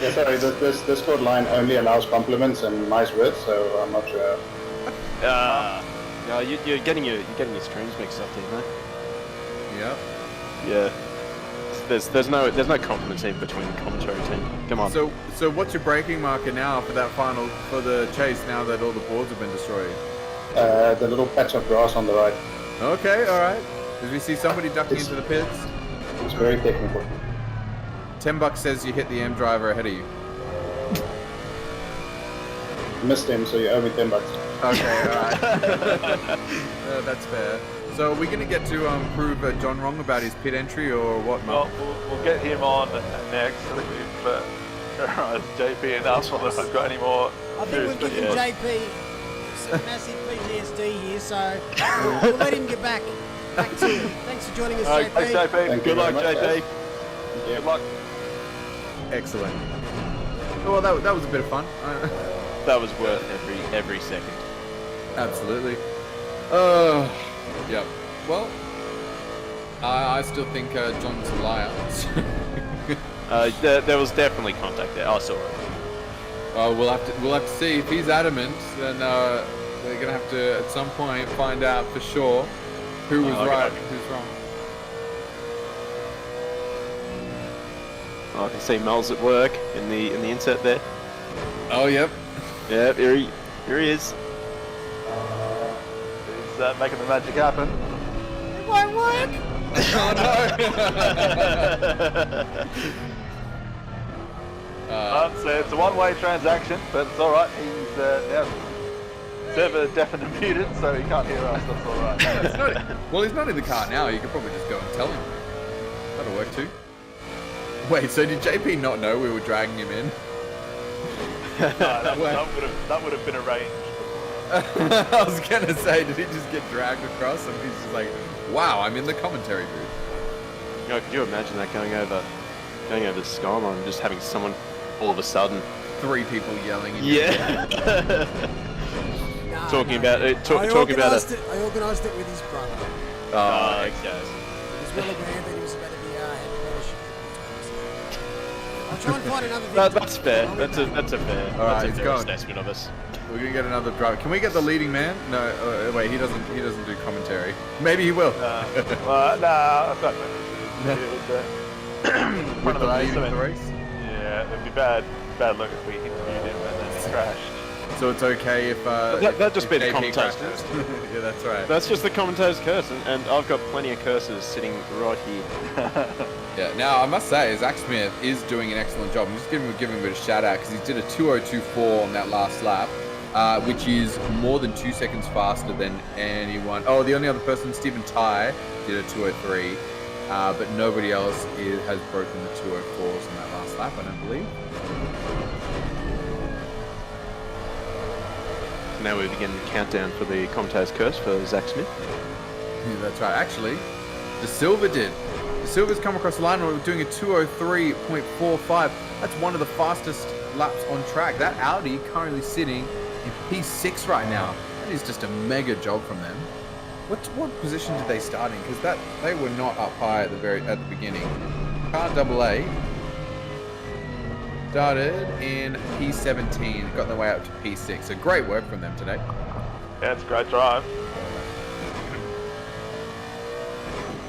Yeah, sorry, this Discord line only allows compliments and nice words, so I'm not sure. No, you're getting your streams mixed up, there, mate. Yep. Yeah. There's no compliments in between the commentary team. Come on. So what's your braking marker now for the chase? Now that all the boards have been destroyed. The little patch of grass on the right. Okay, all right. Did we see somebody ducking into the pits? It's very technical. $10 says you hit the M driver ahead of you. Missed him, so you owe me $10. Okay, alright. That's fair. So are we going to get to prove John wrong about his pit entry or what? Well, we'll get him on next if JP and us, unless I've got any more. I think we've given JP some massive PTSD here, so we'll let him get back to you. Thanks for joining us, JP. Thanks, JP. Good luck, JP. Yeah. Good luck. Excellent. Well, that was a bit of fun. That was worth every second. Absolutely. Yeah. Well, I still think John's a liar. There was definitely contact there. I saw it. We'll have to see if he's adamant. Then we're gonna have to at some point find out for sure who was right and who's wrong. I can see Mel's at work in the insert there. Oh, yep. Yeah, here he is. He's making the magic happen. It won't work. Oh, no. So it's a one-way transaction, but it's all right. He's now server deaf and muted, so he can't hear us. That's all right. Well, he's not in the car now. You could probably just go and tell him. That'll work too. Wait, so did JP not know we were dragging him in? No, that would have been arranged. I was gonna say, did he just get dragged across and he's just like, wow, I'm in the commentary booth. You know, could you imagine that going over the skyline and just having someone all of a sudden? 3 people yelling. Yeah. Nah, talking no. about it. Talking about it. I organised it with his brother. Oh, okay. He was well aware that he was about to be heavy fellowship. I'll try and find another thing. That's fair. That's a fair. All right, that's a he's fair gone. assessment of us. We're gonna get another driver. Can we get the leading man? No, wait, he doesn't do commentary. Maybe he will. Nah, I don't know. With the leading the race. Yeah, it'd be bad luck if we interviewed him and then he crashed. So it's okay if That'd just be the JP commentator's crashes. curse. Yeah, that's right. That's just the commentator's curse, and I've got plenty of curses sitting right here. Yeah. Now I must say, Zach Smith is doing an excellent job. I'm just giving him a bit of shout out because he did a 2:02.4 on that last lap, which is more than 2 seconds faster than anyone. Oh, the only other person, Stephen Ty, did a 2:03, but nobody else has broken the 2:04s on that last lap, I don't believe. Now we begin the countdown for the commentator's curse for Zach Smith. Yeah, that's right. Actually, De Silva did. De Silva's come across the line and we're doing a 2:03.45. That's one of the fastest laps on track. That Audi currently sitting in P6 right now. That is just a mega job from them. What position did they start in? Because they were not up high at the beginning. Car AA started in P17, got their way up to P6. So great work from them today. Yeah, it's a great drive.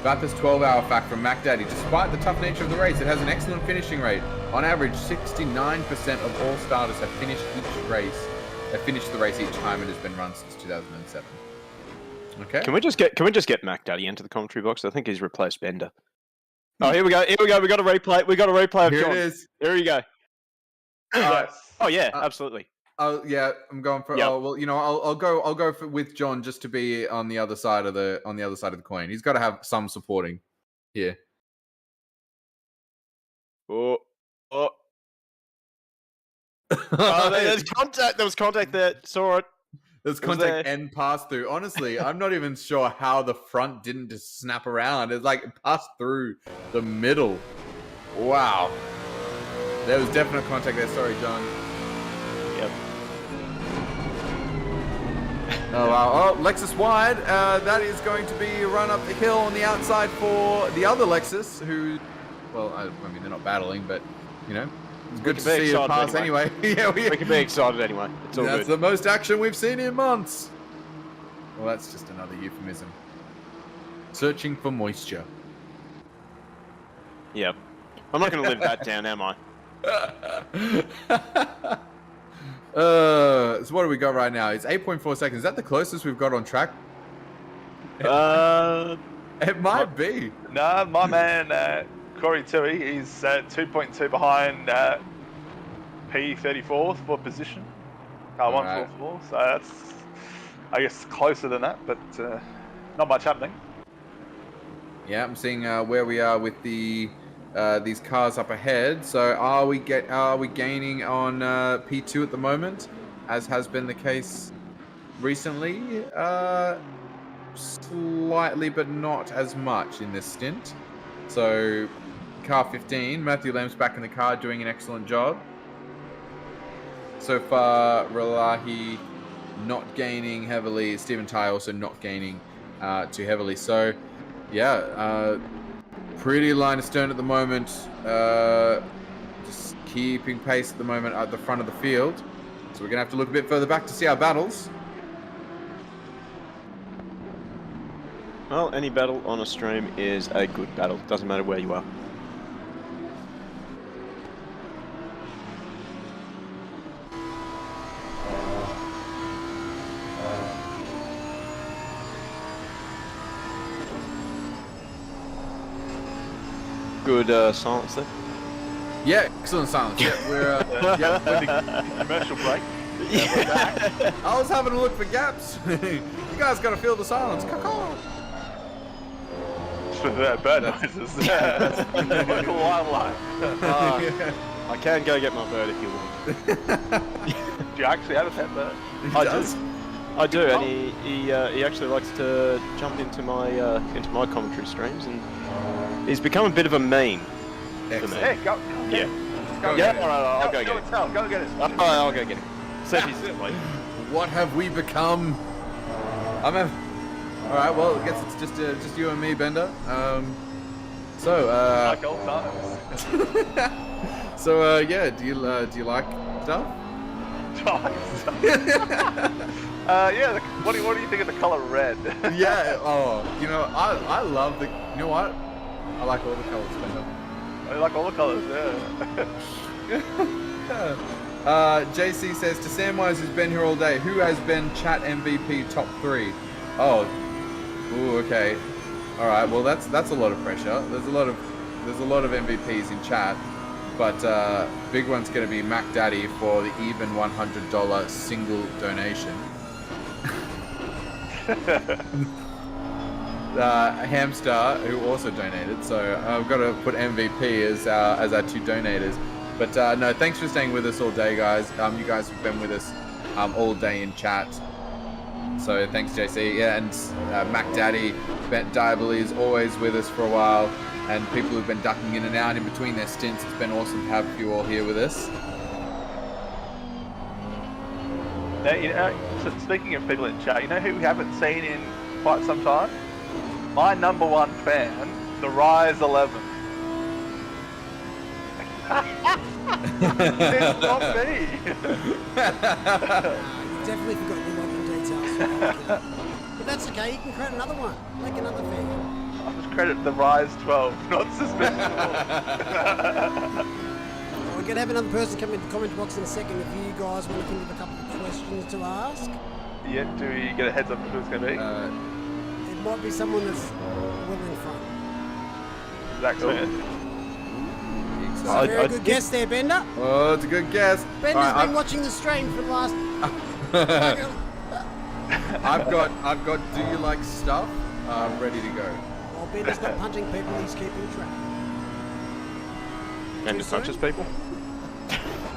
Bathurst 12-hour fact from Mac Daddy. Despite the tough nature of the race, it has an excellent finishing rate. On average, 69% of all starters have finished the race each time it has been run since 2007. Okay. Can we just get Mac Daddy into the commentary box? I think he's replaced Bender. Oh, here we go. We got a replay. We got a replay of Here John. it is. Here you go. Oh yeah, absolutely. Oh yeah, I'm going for. Yep. Oh well, I'll go with John just to be on the other side of the coin. He's got to have some supporting here. Oh. There's contact. There was contact there. Saw it. There's contact and pass through. Honestly, I'm not even sure how the front didn't just snap around. It's like it passed through the middle. Wow. There was definite contact there. Sorry, John. Yep. Oh, wow. Oh, Lexus wide. That is going to be a run up the hill on the outside for the other Lexus, who, well, I mean, they're not battling, but, it's good to see it pass anyway. Yeah, we can be excited anyway. It's all good. That's the most action we've seen in months. Well, that's just another euphemism. Searching for moisture. Yep. I'm not going to live that down, am I? So what do we got right now? It's 8.4 seconds. Is that the closest we've got on track? It might be. No, my man Corey Tui, he's 2.2 behind P34 for position. 144. So that's, I guess, closer than that, but not much happening. Yeah, I'm seeing where we are with the these cars up ahead. So are we gaining on P2 at the moment, as has been the case recently? Slightly, but not as much in this stint. So car 15, Matthew Lamb's back in the car doing an excellent job. So far, Relahi not gaining heavily. Stephen Ty also not gaining too heavily. So yeah, pretty line astern at the moment. Just keeping pace at the moment at the front of the field. So we're going to have to look a bit further back to see our battles. Well, any battle on a stream is a good battle. Doesn't matter where you are. good silence there. Yeah, excellent silence. Yeah, we're Commercial break. I was having a look for gaps. You guys got to feel the silence. Caw-caw. For the bird noises. Local wildlife. I can go get my bird if you want. Do you actually have a pet bird? I do, and he actually likes to jump into my commentary streams, and he's become a bit of a meme for me. Hey, go. Yeah. Go Yeah. get it. All right, I'll go get it. Go get it. All right, I'll go get it. See if he's like. What have we become? All right, well, I guess it's just you and me, Bender. Like old times. Yeah, do you like stuff? Yeah. What do you think of the color red? Yeah. Oh, I love the. You know what? I like all the colors, Bender. I like all the colors. Yeah. JC says to Samwise, who's been here all day, who has been chat MVP top 3? Oh. Ooh, okay. All right. Well, that's a lot of pressure. There's a lot of MVPs in chat, but big one's going to be Mac Daddy for the even $100 single donation. Hamster, who also donated, so I've got to put MVP as our 2 donators. But no, thanks for staying with us all day, guys. You guys have been with us all day in chat. So thanks, JC. Yeah, and Mac Daddy, Bent Diaboly is always with us for a while, and people who've been ducking in and out in between their stints. It's been awesome to have you all here with us. Now, so speaking of people in chat, you know who we haven't seen in quite some time? My #1 fan, the Rise 11. It's not me. Definitely forgot the login details. But that's okay, you can create another one. Make another fan. I'll just credit the Rise 12, not Suspension. We're going to have another person come in the comment box in a second if you guys want to think of a couple of questions to ask. Yeah, do we get a heads up of who it's going to be? It might be someone that's well in front. Zach's fan. That's a very good guess there, Bender. Oh, it's a good guess. Bender's been watching the stream for the last... I've got Do You Like Stuff ready to go. While Bender's not punching people, he's keeping track. Bender punches people?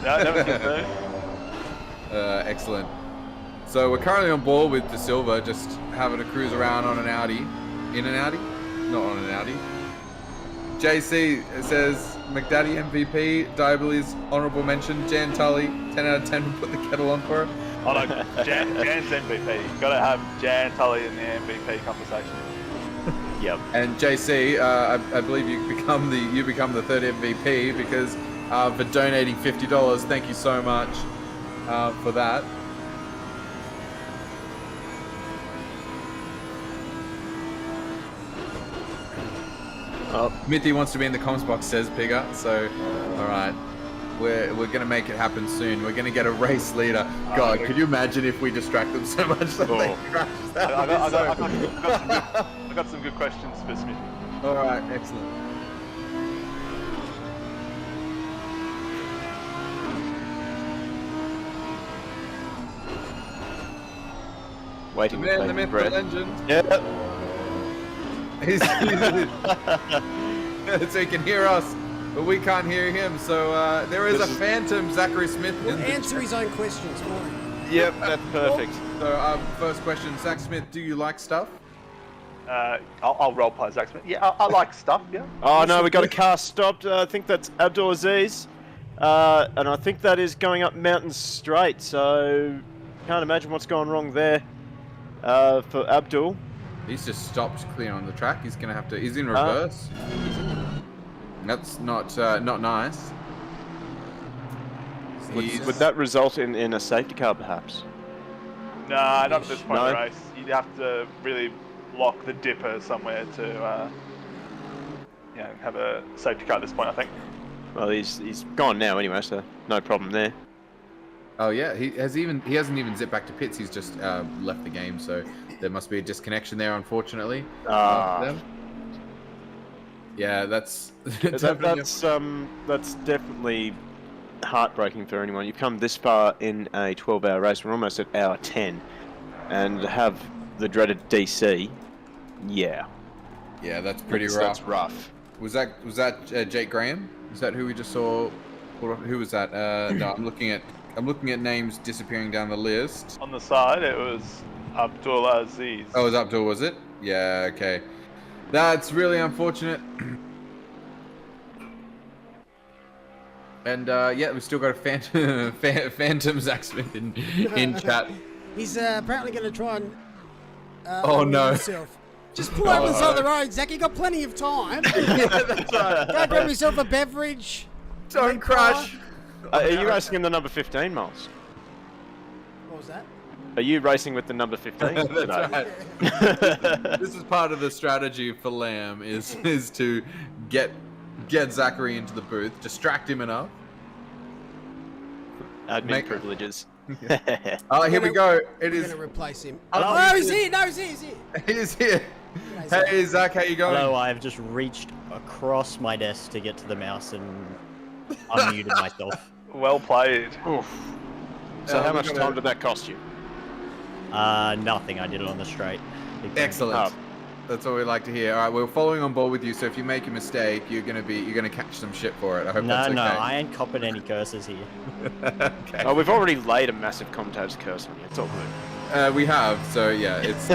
No, never get there. Excellent. So we're currently on board with De Silva, just having a cruise around on an Audi. In an Audi? Not on an Audi. JC says, McDaddy MVP, Diaboly's honourable mention, Jan Tully, 10 out of 10 will put the kettle on for her. Oh no, Jan's MVP. Got to have Jan Tully in the MVP conversation. Yep. And JC, I believe you become the third MVP because for donating $50. Thank you so much for that. Oh. Mithy wants to be in the comments box, says Pigger. So, all right, we're gonna make it happen soon. We're gonna get a race leader. God, could you imagine if we distract them so much that they crash? I got some good questions for Smithy. All right, excellent. Waiting Man, the with myth, bread. the legend. Yeah. He's so he can hear us, but we can't hear him. So there is a phantom Zachary Smith. We'll answer his own questions for him. Yep, that's perfect. So first question, Zach Smith, do you like stuff? I'll role play Zach Smith. Yeah, I like stuff. Yeah. Oh no, we got a car stopped. I think that's Abdul Aziz, and I think that is going up Mountain Straight. So can't imagine what's gone wrong there for Abdul. He's just stopped clear on the track. He's gonna have to. He's in reverse. That's not nice. Would that result in a safety car, perhaps? Nah, not at this point No? in the race. You'd have to really lock the dipper somewhere to, have a safety car at this point, I think. Well, he's gone now anyway, so no problem there. Oh yeah, he hasn't even zipped back to pits. He's just left the game. So there must be a disconnection there, unfortunately. Yeah, Yeah, that's That's definitely heartbreaking for anyone. You've come this far in a 12-hour race. We're almost at hour 10, and to have the dreaded DC. Yeah. Yeah, that's pretty rough. That's rough. Was that Jake Graham? Is that who we just saw? Who was that? No, I'm looking at names disappearing down the list. On the side, it was Abdulaziz. Oh, it was Abdul, was it? Yeah, okay. That's really unfortunate. And yeah, we still got a Phantom Zach Smith in chat. He's apparently going to try and oh no. himself. Just pull over the side of the road, Zach. You got plenty of time. Yeah, that's right. Go grab yourself a beverage. Don't crash. Are you racing in the number 15, Miles? What was that? Are you racing with the number 15? That's right. This is part of the strategy for Lamb is to get Zachary into the booth, distract him enough. Admin privileges. Oh, here we go. It is. We're gonna replace him. Hello? Oh, he's here. No, he's here. He's here. He is here. Hey, Zach, how you going? Hello, I've just reached across my desk to get to the mouse and unmuted myself. Well played. Oof. So how much time did that cost you? Nothing. I did it on the straight. Excellent. That's what we like to hear. All right, we're following on board with you. So if you make a mistake, you're gonna catch some shit for it. I hope that's okay. No, I ain't copping any curses here. Okay. Oh, we've already laid a massive commentator's curse on you. It's all good. We have. So yeah, it's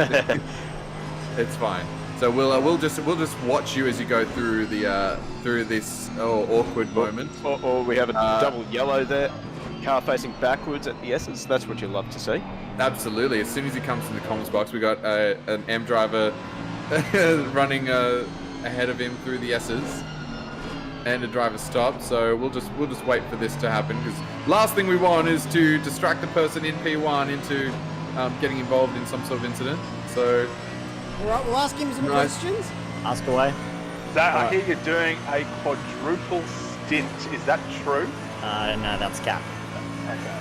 it's fine. So we'll just watch you as you go through the through this awkward moment. Or we have a double yellow there, car facing backwards at the S's. That's what you love to see. Absolutely. As soon as he comes in the comms box, we got an M driver running ahead of him through the S's, and a driver stop. So we'll just wait for this to happen, because last thing we want is to distract the person in P1 into getting involved in some sort of incident. So. All right, we'll ask him some questions. Ask away. Zach, I hear you're doing a quadruple stint. Is that true? No, that's cap. Okay.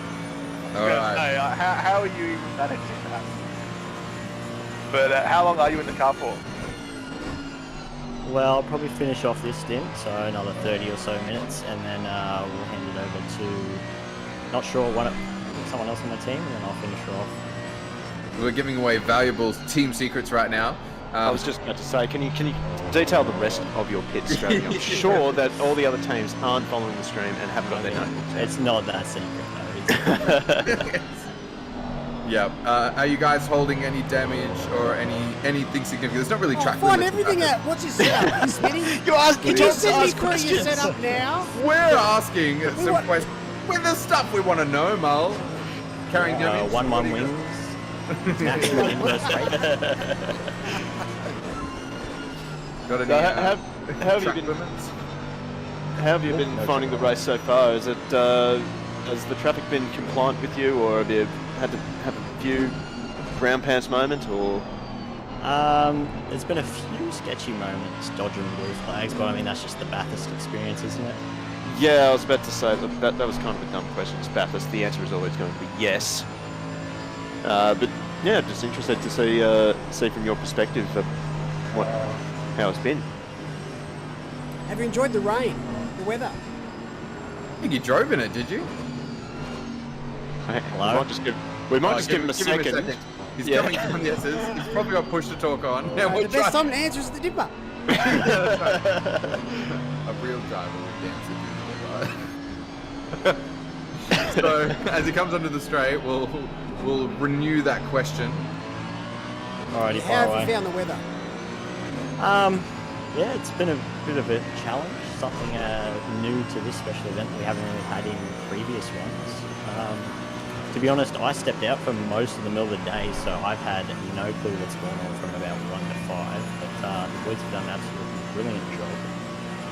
All right. How are you even managing that? But how long are you in the car for? Well, I'll probably finish off this stint, so another 30 or so minutes, and then we'll hand it over to, not sure, someone else on my team, and then I'll finish her off. We're giving away valuable team secrets right now. I was just about to say, can you detail the rest of your pit strategy? I'm sure that all the other teams aren't following the stream and haven't got their notebooks. It's not that secret, though. Yeah. Are you guys holding any damage or anything significant? There's not really track Find limits. everything out. What's your setup? Smitty? You're asking Can you send me through your setup now? We're asking some questions. With the stuff we want to know, Mal. Carrying damage. 1-1 wings. Maximum inverse rate. Got any, how have you been finding the race so far? Is it has the traffic been compliant with you, or have you had to have a few brown pants moments, or? There's been a few sketchy moments dodging blue flags, but I mean that's just the Bathurst experience, isn't it? Yeah, I was about to say that was kind of a dumb question. It's Bathurst. The answer is always going to be yes. But yeah, just interested to see from your perspective how it's been. Have you enjoyed the rain, the weather? I think you drove in it, did you? Hello? We might just give him a second. He's coming down the S's. He's probably got push to talk on. Yeah, The best time to answer is the dipper. A real driver would dance if he. So as he comes onto the straight, we'll renew that question. Alrighty, How have you found the weather? Yeah, it's been a bit of a challenge, something new to this special event that we haven't really had in previous ones. To be honest, I stepped out for most of the middle of the day, so I've had no clue what's going on from about 1 to 5, but the boys have done an absolutely brilliant job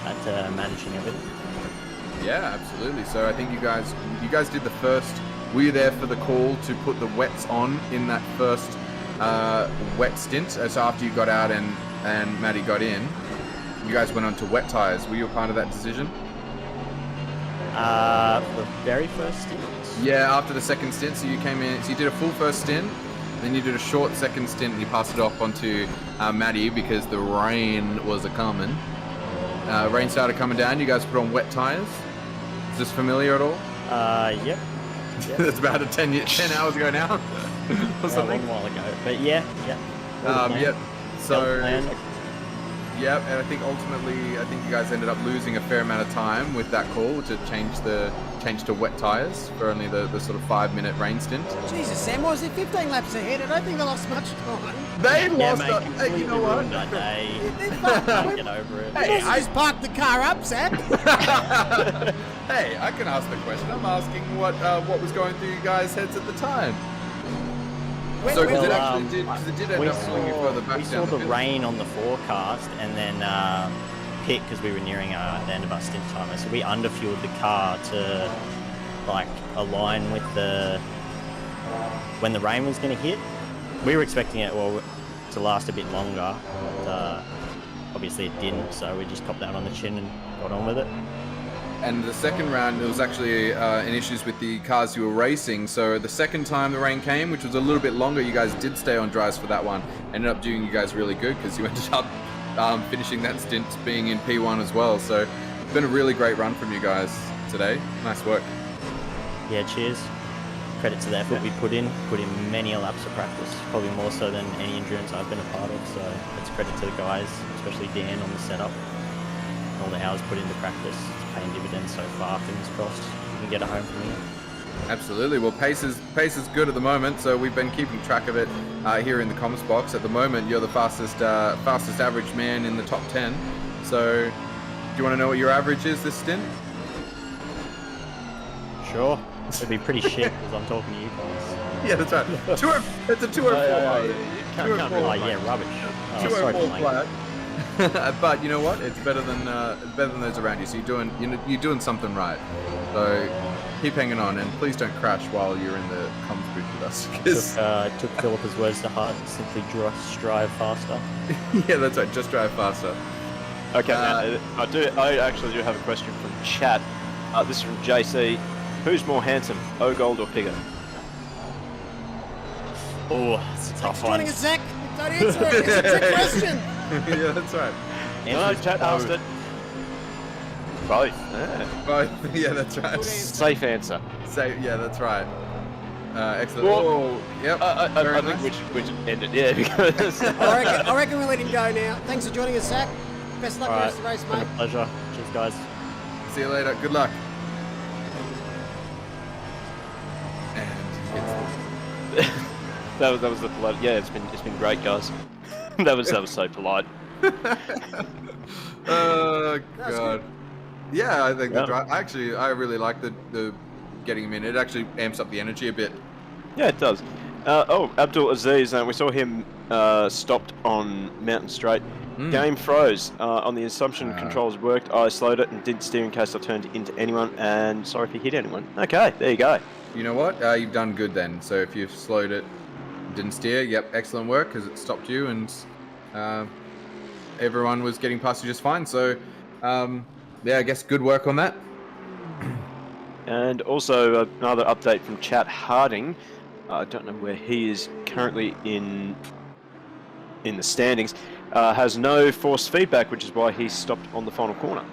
at managing everything. Yeah, absolutely. So I think you guys did the first. Were you there for the call to put the wets on in that first wet stint? So after you got out and Maddie got in, you guys went on to wet tires. Were you a part of that decision? The very first stint? Yeah, after the second stint. So you came in. So you did a full first stint, then you did a short second stint, and you passed it off onto Maddie because the rain was a coming. Rain started coming down. You guys put on wet tires. Is this familiar at all? Yep. That's about 10 hours ago now. Or A something. long while ago. But yeah. Yep. So, Plan. yep, and I think ultimately, you guys ended up losing a fair amount of time with that call to change to wet tires for only the sort of 5-minute rain stint. Jesus, Sam, was it 15 laps ahead? I don't think they lost much time. They Yeah, lost. mate, Hey, you know what? That day. They Get over it. Hey, I just parked the car up, Sam. Hey, I can ask the question. I'm asking what was going through you guys' heads at the time. So, because it did end up pulling you further back we down saw the pit. rain on the forecast and then pit because we were nearing the end of our stint timer. So we underfueled the car to like align with when the rain was going to hit. We were expecting it to last a bit longer, but obviously it didn't. So we just copped that on the chin and got on with it. And the second round, there was actually an issues with the cars you were racing. So the second time the rain came, which was a little bit longer, you guys did stay on dries for that one. Ended up doing you guys really good because you ended up finishing that stint being in P1 as well. So it's been a really great run from you guys today. Nice work. Yeah, cheers. Credit to the effort we put in many laps of practice, probably more so than any endurance I've been a part of. So it's credit to the guys, especially Dan on the setup. All the hours put into practice, it's paying dividends so far. Fingers crossed, we can get it home from here. Absolutely. Well, pace is good at the moment, so we've been keeping track of it here in the comms box. At the moment, you're the fastest average man in the top 10. So, do you want to know what your average is this stint? Sure. It'd be pretty shit because I'm talking to you guys. Yeah, that's right. It's a 204. Oh yeah, rubbish. Oh, sorry, 204 Mike. flat. But you know what? It's better than those around you. So you're doing something right. So keep hanging on, and please don't crash while you're in the comms booth with us. Took Philippa's words to heart. Simply strive faster. Yeah, that's right. Just drive faster. Okay, I actually do have a question from chat. This is from JC. Who's more handsome, O-Gold or Pigger? Oh, it's a tough one. Joining us, Zach. Don't answer it. It's a trick question. Yeah, that's right. No, chat asked it. Both. Yeah. Both. Yeah, that's right. Safe answer. Yeah, that's right. Excellent. Well, oh, yep. I think we should end it, yeah, because... I reckon we'll let him go now. Thanks for joining us, Zach. Best luck with the rest of the race, It's been mate. a pleasure. Cheers, guys. See you later. Good luck. And that was the polite. Yeah, it's been great, guys. that was so polite. Oh god. Yeah, I think Yeah. the drive. Actually, I really like the getting him in. It actually amps up the energy a bit. Yeah, it does. Abdul Aziz, we saw him stopped on Mountain Straight. Game froze. On the assumption controls worked, I slowed it and didn't steer in case I turned into anyone, and sorry if you hit anyone. Okay, there you go. You know what? You've done good then. So if you've slowed it, didn't steer, yep, excellent work because it stopped you and everyone was getting past you just fine. So yeah, I guess good work on that. And also another update from Chat Harding. I don't know where he is currently in the standings. Has no force feedback, which is why he stopped on the final corner.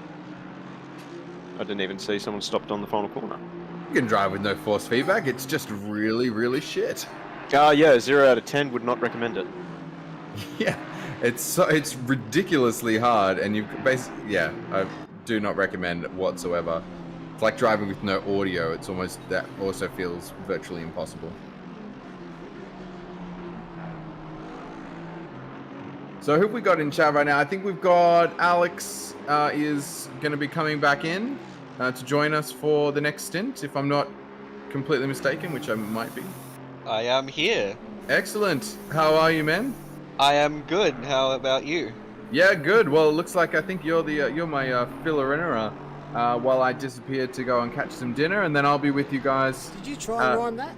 I didn't even see someone stopped on the final corner. You can drive with no force feedback. It's just really, really shit. Yeah, 0 out of 10 would not recommend it. Yeah, it's ridiculously hard, and you basically, yeah, I do not recommend it whatsoever. It's like driving with no audio. It's almost, that also feels virtually impossible. So who have we got in chat right now? I think we've got Alex is going to be coming back in to join us for the next stint, if I'm not completely mistaken, which I might be. I am here. Excellent. How are you, man? I am good. How about you? Yeah, good. Well, it looks like I think you're my filler-inner while I disappeared to go and catch some dinner, and then I'll be with you guys. Did you try and rhyme that?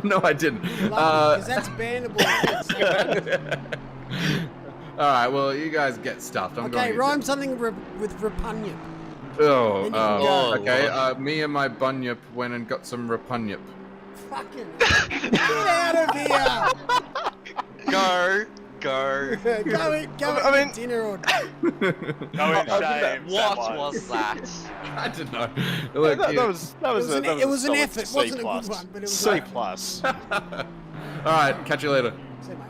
No, I didn't. Because that's bannable. All right, well, you guys get stuffed. I'm Okay, going rhyme something with repugnant. Oh, Then you can go. okay. Me and my bunyip went and got some Fucking get out of here! Go. go. Go eat dinner or... What was that? I don't know. Look, It was an effort. It wasn't a good one, but it was C+. All right, catch you later. See, mate.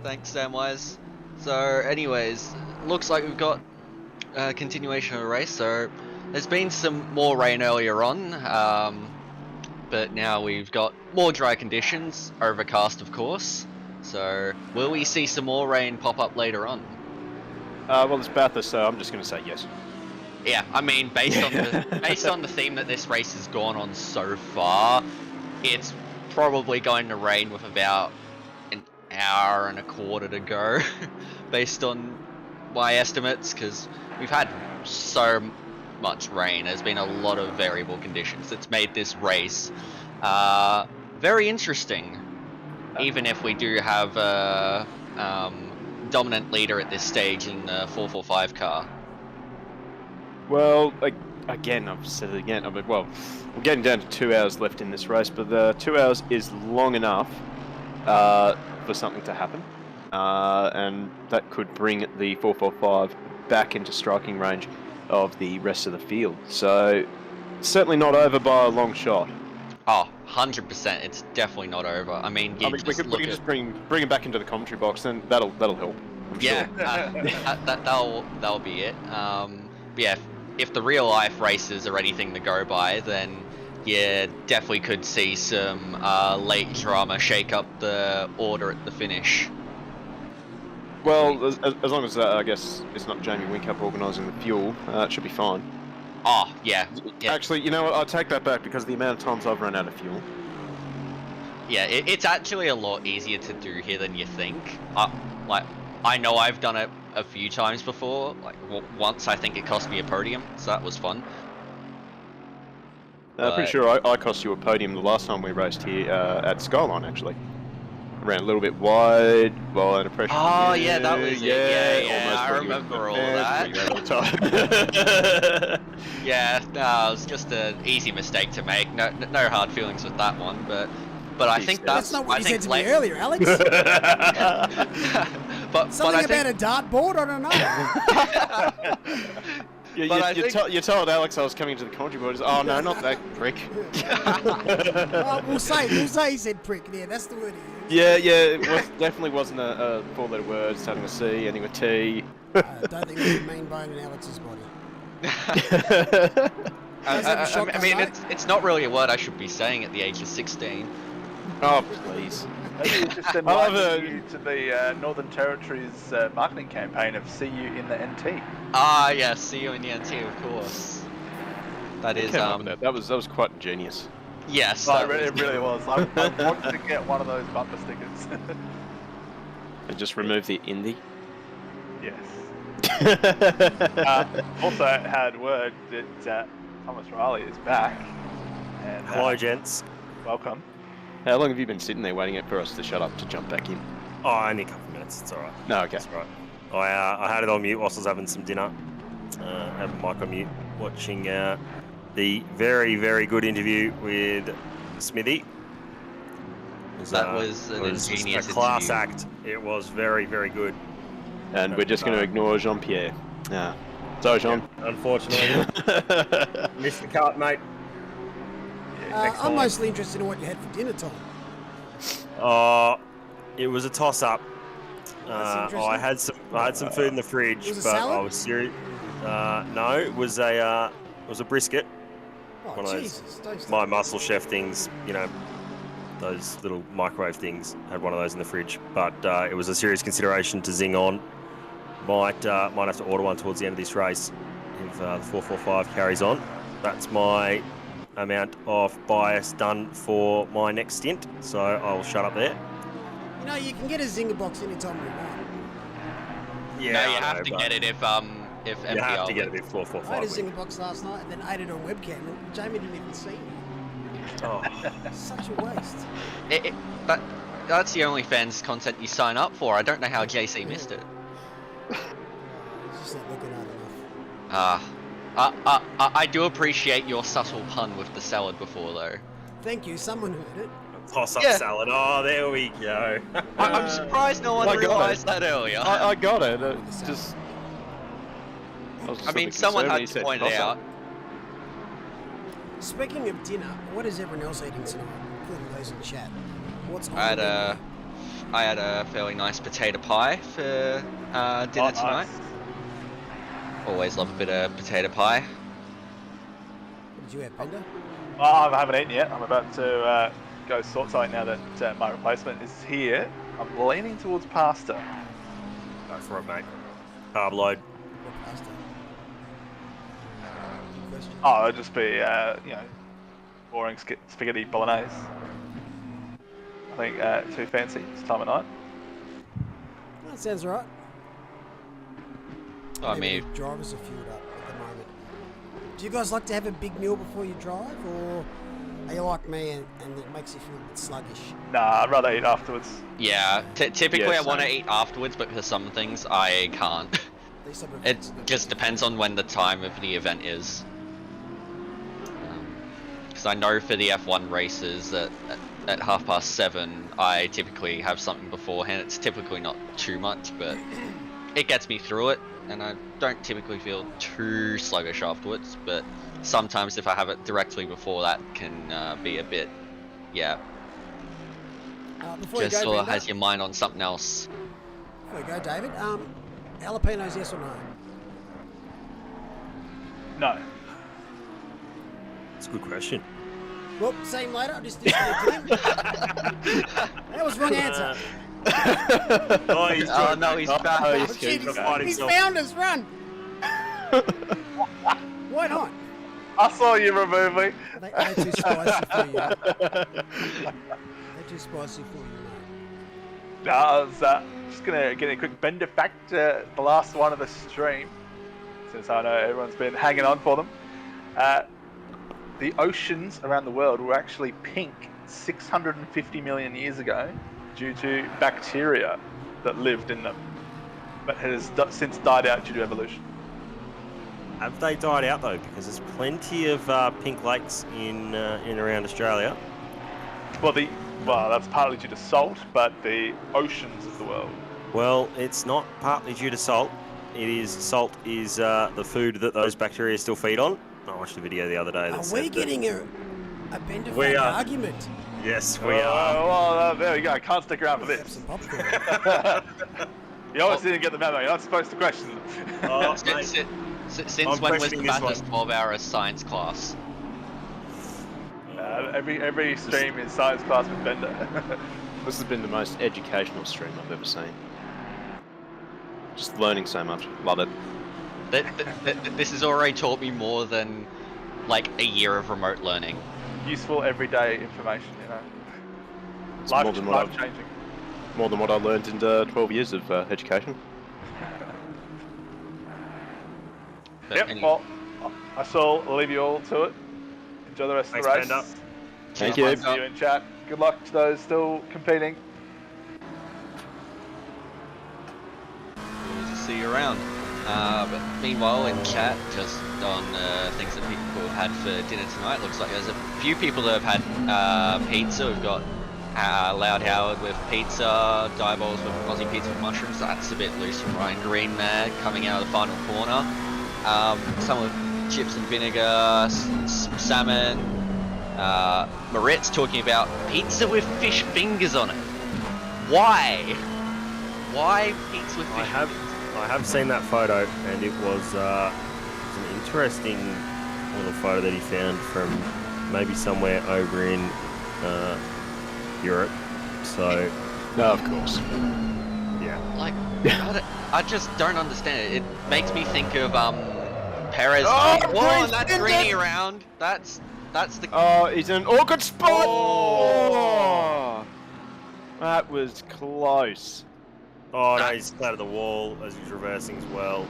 Thanks, Samwise. So, anyways, looks like we've got a continuation of the race. So, there's been some more rain earlier on, but now we've got more dry conditions, overcast, of course. So, will we see some more rain pop up later on? Well, it's Bathurst, so I'm just going to say yes. Yeah, I mean, based on the theme that this race has gone on so far, it's probably going to rain with about an hour and a quarter to go, based on my estimates, because we've had so much rain. There's been a lot of variable conditions. It's made this race very interesting, even if we do have a dominant leader at this stage in the 445 car. Well, again, I've said it again. I mean, well, we're getting down to 2 hours left in this race, but the 2 hours is long enough for something to happen, and that could bring the 445 back into striking range of the rest of the field. So, certainly not over by a long shot. Oh, 100%. It's definitely not over. I mean, we can just bring him back into the commentary box, then that'll help. I'm yeah, sure. that'll be it. But yeah, if the real life races are anything to go by, then yeah, definitely could see some late drama shake up the order at the finish. Well, as long as I guess it's not Jamie Winkup organising the fuel, it should be fine. Oh, yeah. Actually, you know what? I'll take that back because the amount of times I've run out of fuel. Yeah, it's actually a lot easier to do here than you think. I know I've done it a few times before. Like once, I think it cost me a podium, so that was fun. I'm pretty sure I cost you a podium the last time we raced here at Skyline, actually. Ran a little bit wide, while under pressure. Oh, yeah, that was it. Yeah, I remember all that. Yeah, no, it was just an easy mistake to make. No hard feelings with that one, but I think that's not what you said to me earlier, Alex. but something about a dartboard, I don't know. You told Alex I was coming to the commentary board. Oh no, not that prick. We'll say he said prick. Yeah, that's the word he used. Yeah, it definitely wasn't a four-letter word starting with C, ending with T. I don't think there's a main bone in Alex's body. I mean, it's not really a word I should be saying at the age of 16. Oh, please. Maybe it's just inviting you to the Northern Territory's marketing campaign of "See You in the NT." Ah, yeah, see you in the NT, of course. That is that was quite ingenious. Yes, it really was. I wanted to get one of those bumper stickers. And just remove the indie. Yes. Also had word that Thomas Riley is back. And, hello, gents. Welcome. How long have you been sitting there waiting for us to shut up to jump back in? Oh, only a couple of minutes. It's all right. No, okay. It's all right. I had it on mute whilst I was having some dinner. Had the mic on mute, watching the very, very good interview with Smithy. That was an ingenious a class interview. act. It was very, very good. And we're just going to ignore Jean-Pierre. Yeah. Sorry, Jean. Yeah, unfortunately. Missed the cut, mate. I'm mostly interested in what you had for dinner, Tom. It was a toss-up. I had some food in the fridge, but I was serious. No, it was a brisket. Oh, one of Jesus, those My Muscle Chef things, you know, those little microwave things. Had one of those in the fridge, but it was a serious consideration to zing on. Might have to order one towards the end of this race if the 445 carries on. That's my amount of bias done for my next stint, so I'll shut up there. You know, you can get a zinger box anytime you want. Yeah, no, you have to get it if MPL. You have to get it if 445. I had a zinger box last night and then ate it on webcam. And Jamie didn't even see me. Oh, such a waste. That's the OnlyFans content you sign up for. I don't know how JC missed it. Just not looking hard enough. I do appreciate your subtle pun with the salad before, though. Thank you. Someone heard it. Toss-up Yeah. salad. Oh, there we go. I'm surprised no one I got realised it. that earlier. I got it. Just. I mean, someone had to point it out. Speaking of dinner, what is everyone else eating tonight, including those in chat? What's on I the menu? had a fairly nice potato pie for dinner tonight. Always love a bit of potato pie. What did you have, Bender? I haven't eaten yet. I'm about to go sort something now that my replacement is here. I'm leaning towards pasta. Go for it, mate. Carb load. What pasta? Good question. Oh, it'll just be, boring spaghetti bolognese. I think too fancy this time of night. That sounds right. I Maybe mean, the drivers are fueled up at the moment. Do you guys like to have a big meal before you drive, or are you like me and it makes you feel a bit sluggish? Nah, I'd rather eat afterwards. yeah. Typically, Yeah, I want to same. eat afterwards, but for some things, I can't. These type of It events are just depends on when the time of the event is. Because I know for the F1 races at 7:30, I typically have something beforehand. It's typically not too much, but it gets me through it, and I don't typically feel too sluggish afterwards. But sometimes if I have it directly before that, can be a bit, before you just go, sort of Bender, has your mind on something else. before you go, David, jalapenos, yes or no? No. That's a good question. Well, see him later. I'll just disconnect him. That was wrong answer. Oh, he's Oh no, he's back. Oh, shit, he's found us. Run. Why not? I saw you remove me. They're too spicy for you. They're too spicy for you, mate. No, I was just gonna get a quick Bender fact. The last one of the stream, since I know everyone's been hanging on for them. The oceans around the world were actually pink 650 million years ago due to bacteria that lived in them, but has since died out due to evolution. Have they died out though? Because there's plenty of pink lakes in and around Australia. Well, that's partly due to salt, but the oceans of the world. Well, it's not partly due to salt. Salt is the food that those bacteria still feed on. I watched a video the other day that Are said we that- getting a Bender We fact are. argument? Yes, we are. Well, there we go. I can't stick around for Have this. some popcorn. You obviously didn't get the memo. You're not supposed to question them. Oh, Since mate. when was the questioning this Bathurst 12-hour science class? Every stream is science class with Bender. This has been the most educational stream I've ever seen. Just learning so much. Love it. This has already taught me more than like a year of remote learning. Useful everyday information, you know. It's more than what Life changing. More than what I learned in 12 years of education. But Yep. any- Well, I shall leave you all to it. Enjoy the rest Thanks, of the race. Bender. Thank I'll you. see you in chat. Good luck to those still competing. Good to see you around. But meanwhile, in chat, just on things that people have had for dinner tonight, looks like there's a few people that have had pizza. We've got Loud Howard with pizza, Diabols with Aussie pizza with mushrooms. That's a bit loose from Ryan Green there, coming out of the final corner. Some with chips and vinegar, some salmon. Moritz talking about pizza with fish fingers on it. Why? Why pizza with fish fingers? I have seen that photo, and it was an interesting little photo that he found from maybe somewhere over in Europe. So, No, of course. yeah. Like, I just don't understand it. It makes me think of Perez. Oh, Whoa, please, that's Bender! Greeny around. That's the. Oh, he's in an awkward spot! Oh! That was close. Oh no, he's clattered the wall as he's reversing as well.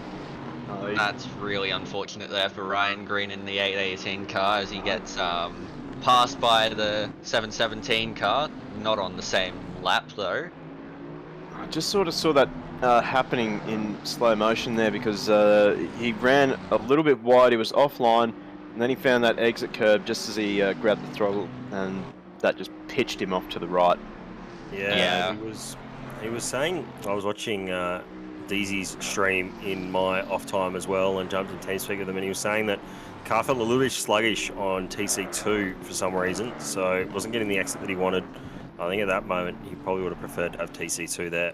That's really unfortunate there for Ryan Green in the 818 car as he gets passed by the 717 car. Not on the same lap though. I just sort of saw that happening in slow motion there because he ran a little bit wide, he was offline, and then he found that exit curb just as he grabbed the throttle, and that just pitched him off to the right. Yeah. He was saying, I was watching DZ's stream in my off time as well and jumped in TeamSpeak with him, and he was saying that car felt a little bit sluggish on TC2 for some reason, so wasn't getting the exit that he wanted. I think at that moment he probably would have preferred to have TC2 there.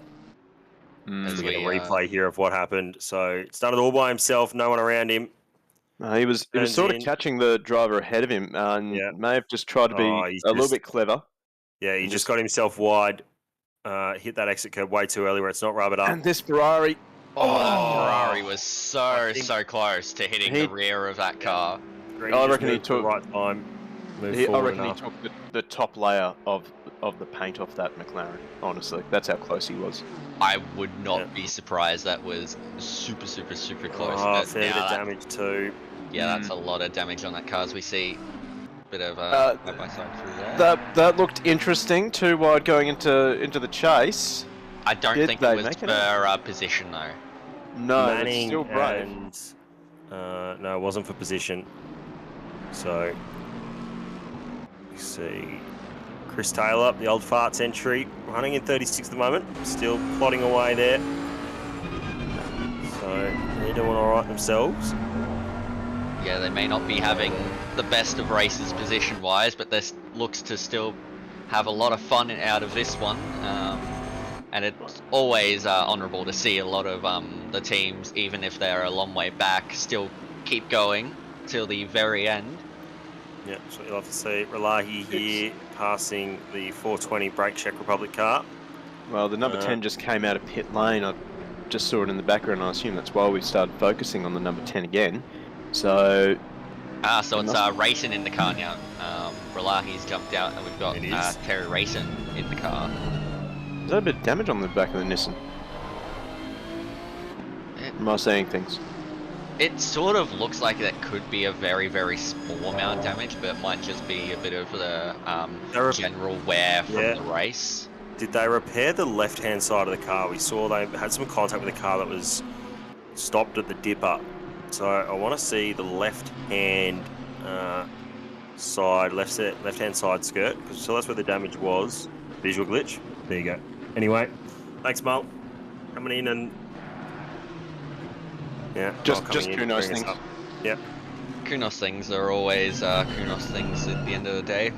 As we get a replay here of what happened. So started all by himself, no one around him. He was sort of catching the driver ahead of him, and may have just tried to be a little bit clever. Yeah, he just got himself wide, hit that exit curb way too early where it's not rubbered up. And this Ferrari. That Ferrari was so close to hitting the rear of that car. I reckon he took the right time. I reckon he took the top layer of the paint off that McLaren. Honestly, that's how close he was. I would not be surprised. That was super close. Oh, fair bit of damage too. Yeah, that's a lot of damage on that car, as we see. Bit of side by side through there. That looked interesting. Too wide going into the chase. I don't think it was for position though. No, Manning it's still brave. And, no, it wasn't for position. So you see Chris Taylor, the old farts entry, running in 36 at the moment, still plodding away there. So they're doing all right themselves. Yeah, they may not be having the best of races position-wise, but this looks to still have a lot of fun out of this one. And it's always honourable to see a lot of the teams, even if they're a long way back, still keep going till the very end. Yeah, so you'll have to see Relahi here passing the 420 brake Czech Republic car. Well, the number 10 just came out of pit lane. I just saw it in the background. I assume that's why we started focusing on the number 10 again. So... so it's Racing in the car now. Relahi's jumped out and we've got Terry Racing in the car. Is that a bit of damage on the back of the Nissan? Am I saying things? It sort of looks like that could be a very small amount of damage, but it might just be a bit of the general wear from the race. Did they repair the left-hand side of the car? We saw they had some contact with the car that was stopped at the dipper. So I want to see the left-hand side, left-hand side skirt, because so that's where the damage was. Visual glitch. There you go. Anyway, thanks, Mal. Coming in and just kudos things. Yep. Kudos things are always kudos things at the end of the day.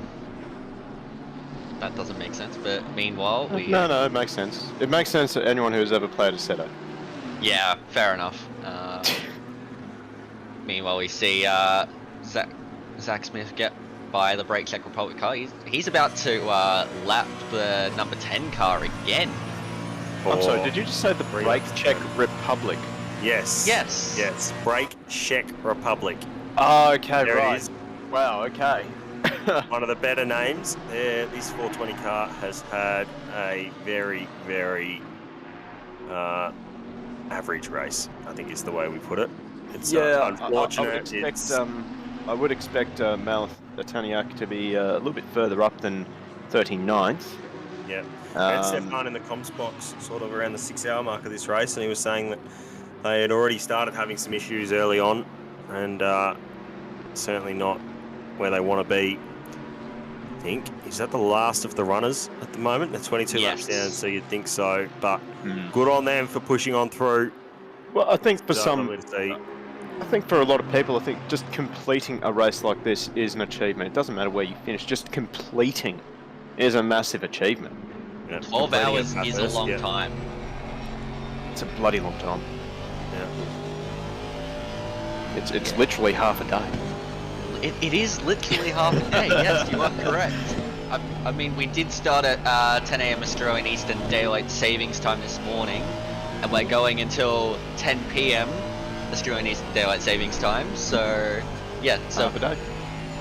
That doesn't make sense, but meanwhile we... No, it makes sense. It makes sense to anyone who has ever played a Seto. Yeah, fair enough. Meanwhile we see Zach Smith get by the brake Czech Republic car. He's about to lap the number 10 car again. I'm sorry, did you just say the brake Czech Republic? Yes. Brake Czech Republic. Oh, okay, there right. It is. Wow, okay. One of the better names. This 420 car has had a very average race, I think is the way we put it. It's unfortunate. I would expect Mal Ataniak to be a little bit further up than 39th. Yeah. And Stefan in the comms box sort of around the 6 hour mark of this race, and he was saying that they had already started having some issues early on, and certainly not where they want to be. I think. Is that the last of the runners at the moment? They're 22 laps down, so you'd think so, but good on them for pushing on through. Well, I think I think for a lot of people, I think just completing a race like this is an achievement. It doesn't matter where you finish, just completing is a massive achievement. Yeah, 12 hours is a long time. It's a bloody long time. Yeah. It's literally half a day. It is literally half a day, yes, you are correct. I mean, we did start at 10 AM Australian Eastern Daylight Savings Time this morning, and we're going until 10 PM Australian Eastern Daylight Savings Time, so yeah, so half a day.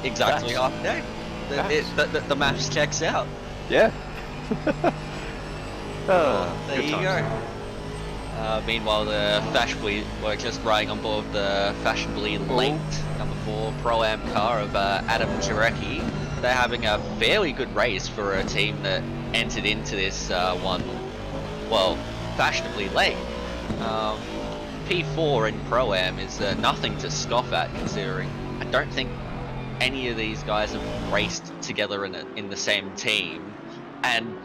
Exactly half a day. The maths checks out. Yeah. There you go. Meanwhile, the fashionably were just riding on board the fashionably late number 4 Pro-Am car of Adam Jarecki. They're having a fairly good race for a team that entered into this one, well, fashionably late. P4 in Pro-Am is nothing to scoff at, considering I don't think any of these guys have raced together in the same team and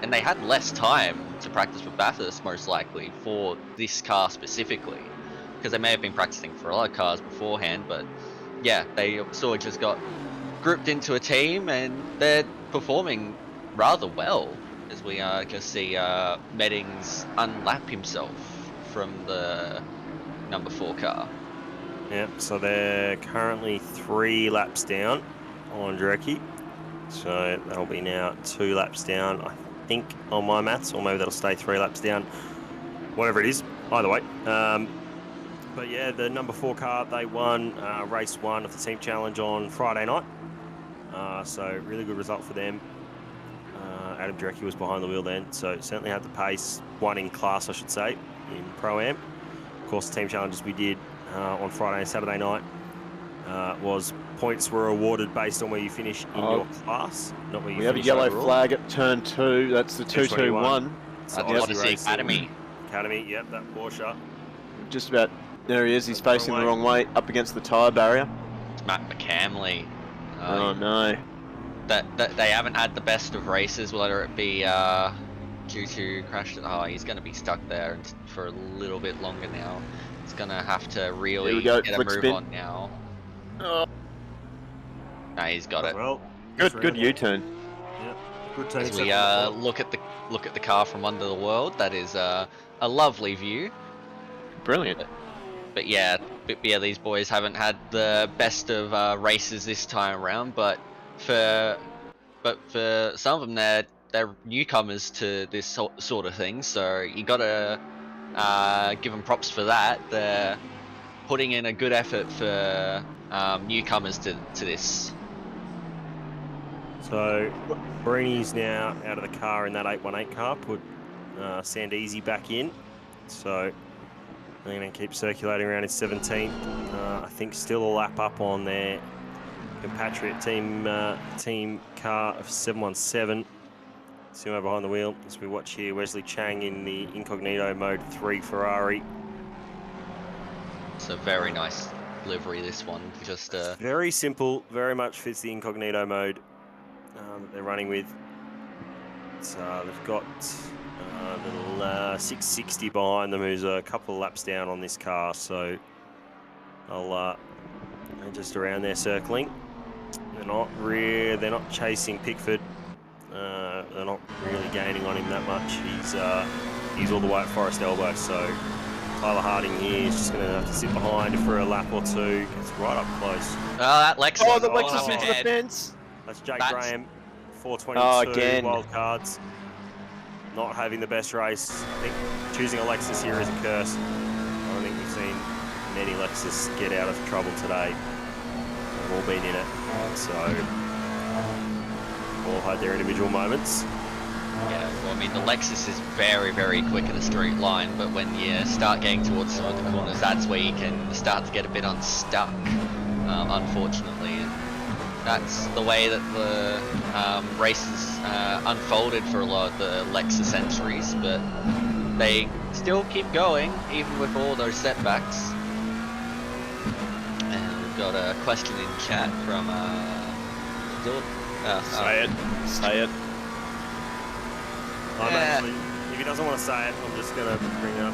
they had less time to practice with Bathurst, most likely, for this car specifically, because they may have been practicing for a lot of cars beforehand, but yeah, they sort of just got grouped into a team and they're performing rather well, as we just see Meddings unlap himself from the number 4 car. Yep, so they're currently 3 laps down on Drecki. So that'll be now 2 laps down, I think, on my maths, or maybe that'll stay 3 laps down. Whatever it is, either way. But yeah, the number 4 car, they won race 1 of the team challenge on Friday night. So really good result for them. Adam Drecki was behind the wheel then, so certainly had the pace, won in class, I should say, in Pro-Am. Of course, the team challenges we did on Friday and Saturday night was points were awarded based on where you finish in your class, not where you finish. We have a yellow overall. flag at turn 2. That's the 221. That's Odyssey Academy. Academy, yep, that Porsche. Just about there he is. He's facing the wrong way, up against the tyre barrier. It's Matt McCamley. Oh no. That they haven't had the best of races, whether it be due to crash. Oh, he's going to be stuck there for a little bit longer now. He's going to have to really get a move on now. Oh. No, he's got it. Well, good U-turn. Yeah, good turn. As we look at the car from under the world, that is a lovely view. Brilliant. But yeah, these boys haven't had the best of races this time around. But for some of them, they're newcomers to this sort of thing. So you gotta give them props for that. They're putting in a good effort for newcomers to this. So Breeny's now out of the car in that 818 car, put Sandeezy back in. So they're going to keep circulating around in 17th. I think still a lap up on their compatriot team car of 717. See him behind the wheel as we watch here. Wesley Chang in the incognito mode 3 Ferrari. It's a very nice livery, this one. Just very simple, very much fits the incognito mode that they're running with. So they've got little 660 behind them, who's a couple of laps down on this car. So they're just around there circling. They're not chasing Pickford. They're not really gaining on him that much. He's all the way at Forest Elbow. So Tyler Harding here is just going to have to sit behind for a lap or two. It's right up close. That Lexus. Oh, the Lexus into the fence. That's Jake Graham, 422 again. wild cards. Not having the best race. I think choosing a Lexus here is a curse. I don't think we've seen many Lexus get out of trouble today. They've all been in it. So all had their individual moments. Yeah, well, I mean, the Lexus is very, very quick in a straight line, but when you start getting towards some of the corners, that's where you can start to get a bit unstuck, unfortunately. And that's the way that the races unfolded for a lot of the Lexus entries, but they still keep going, even with all those setbacks. And we've got a question in chat from Say it. I'm actually, if he doesn't want to say it, I'm just going to bring it up.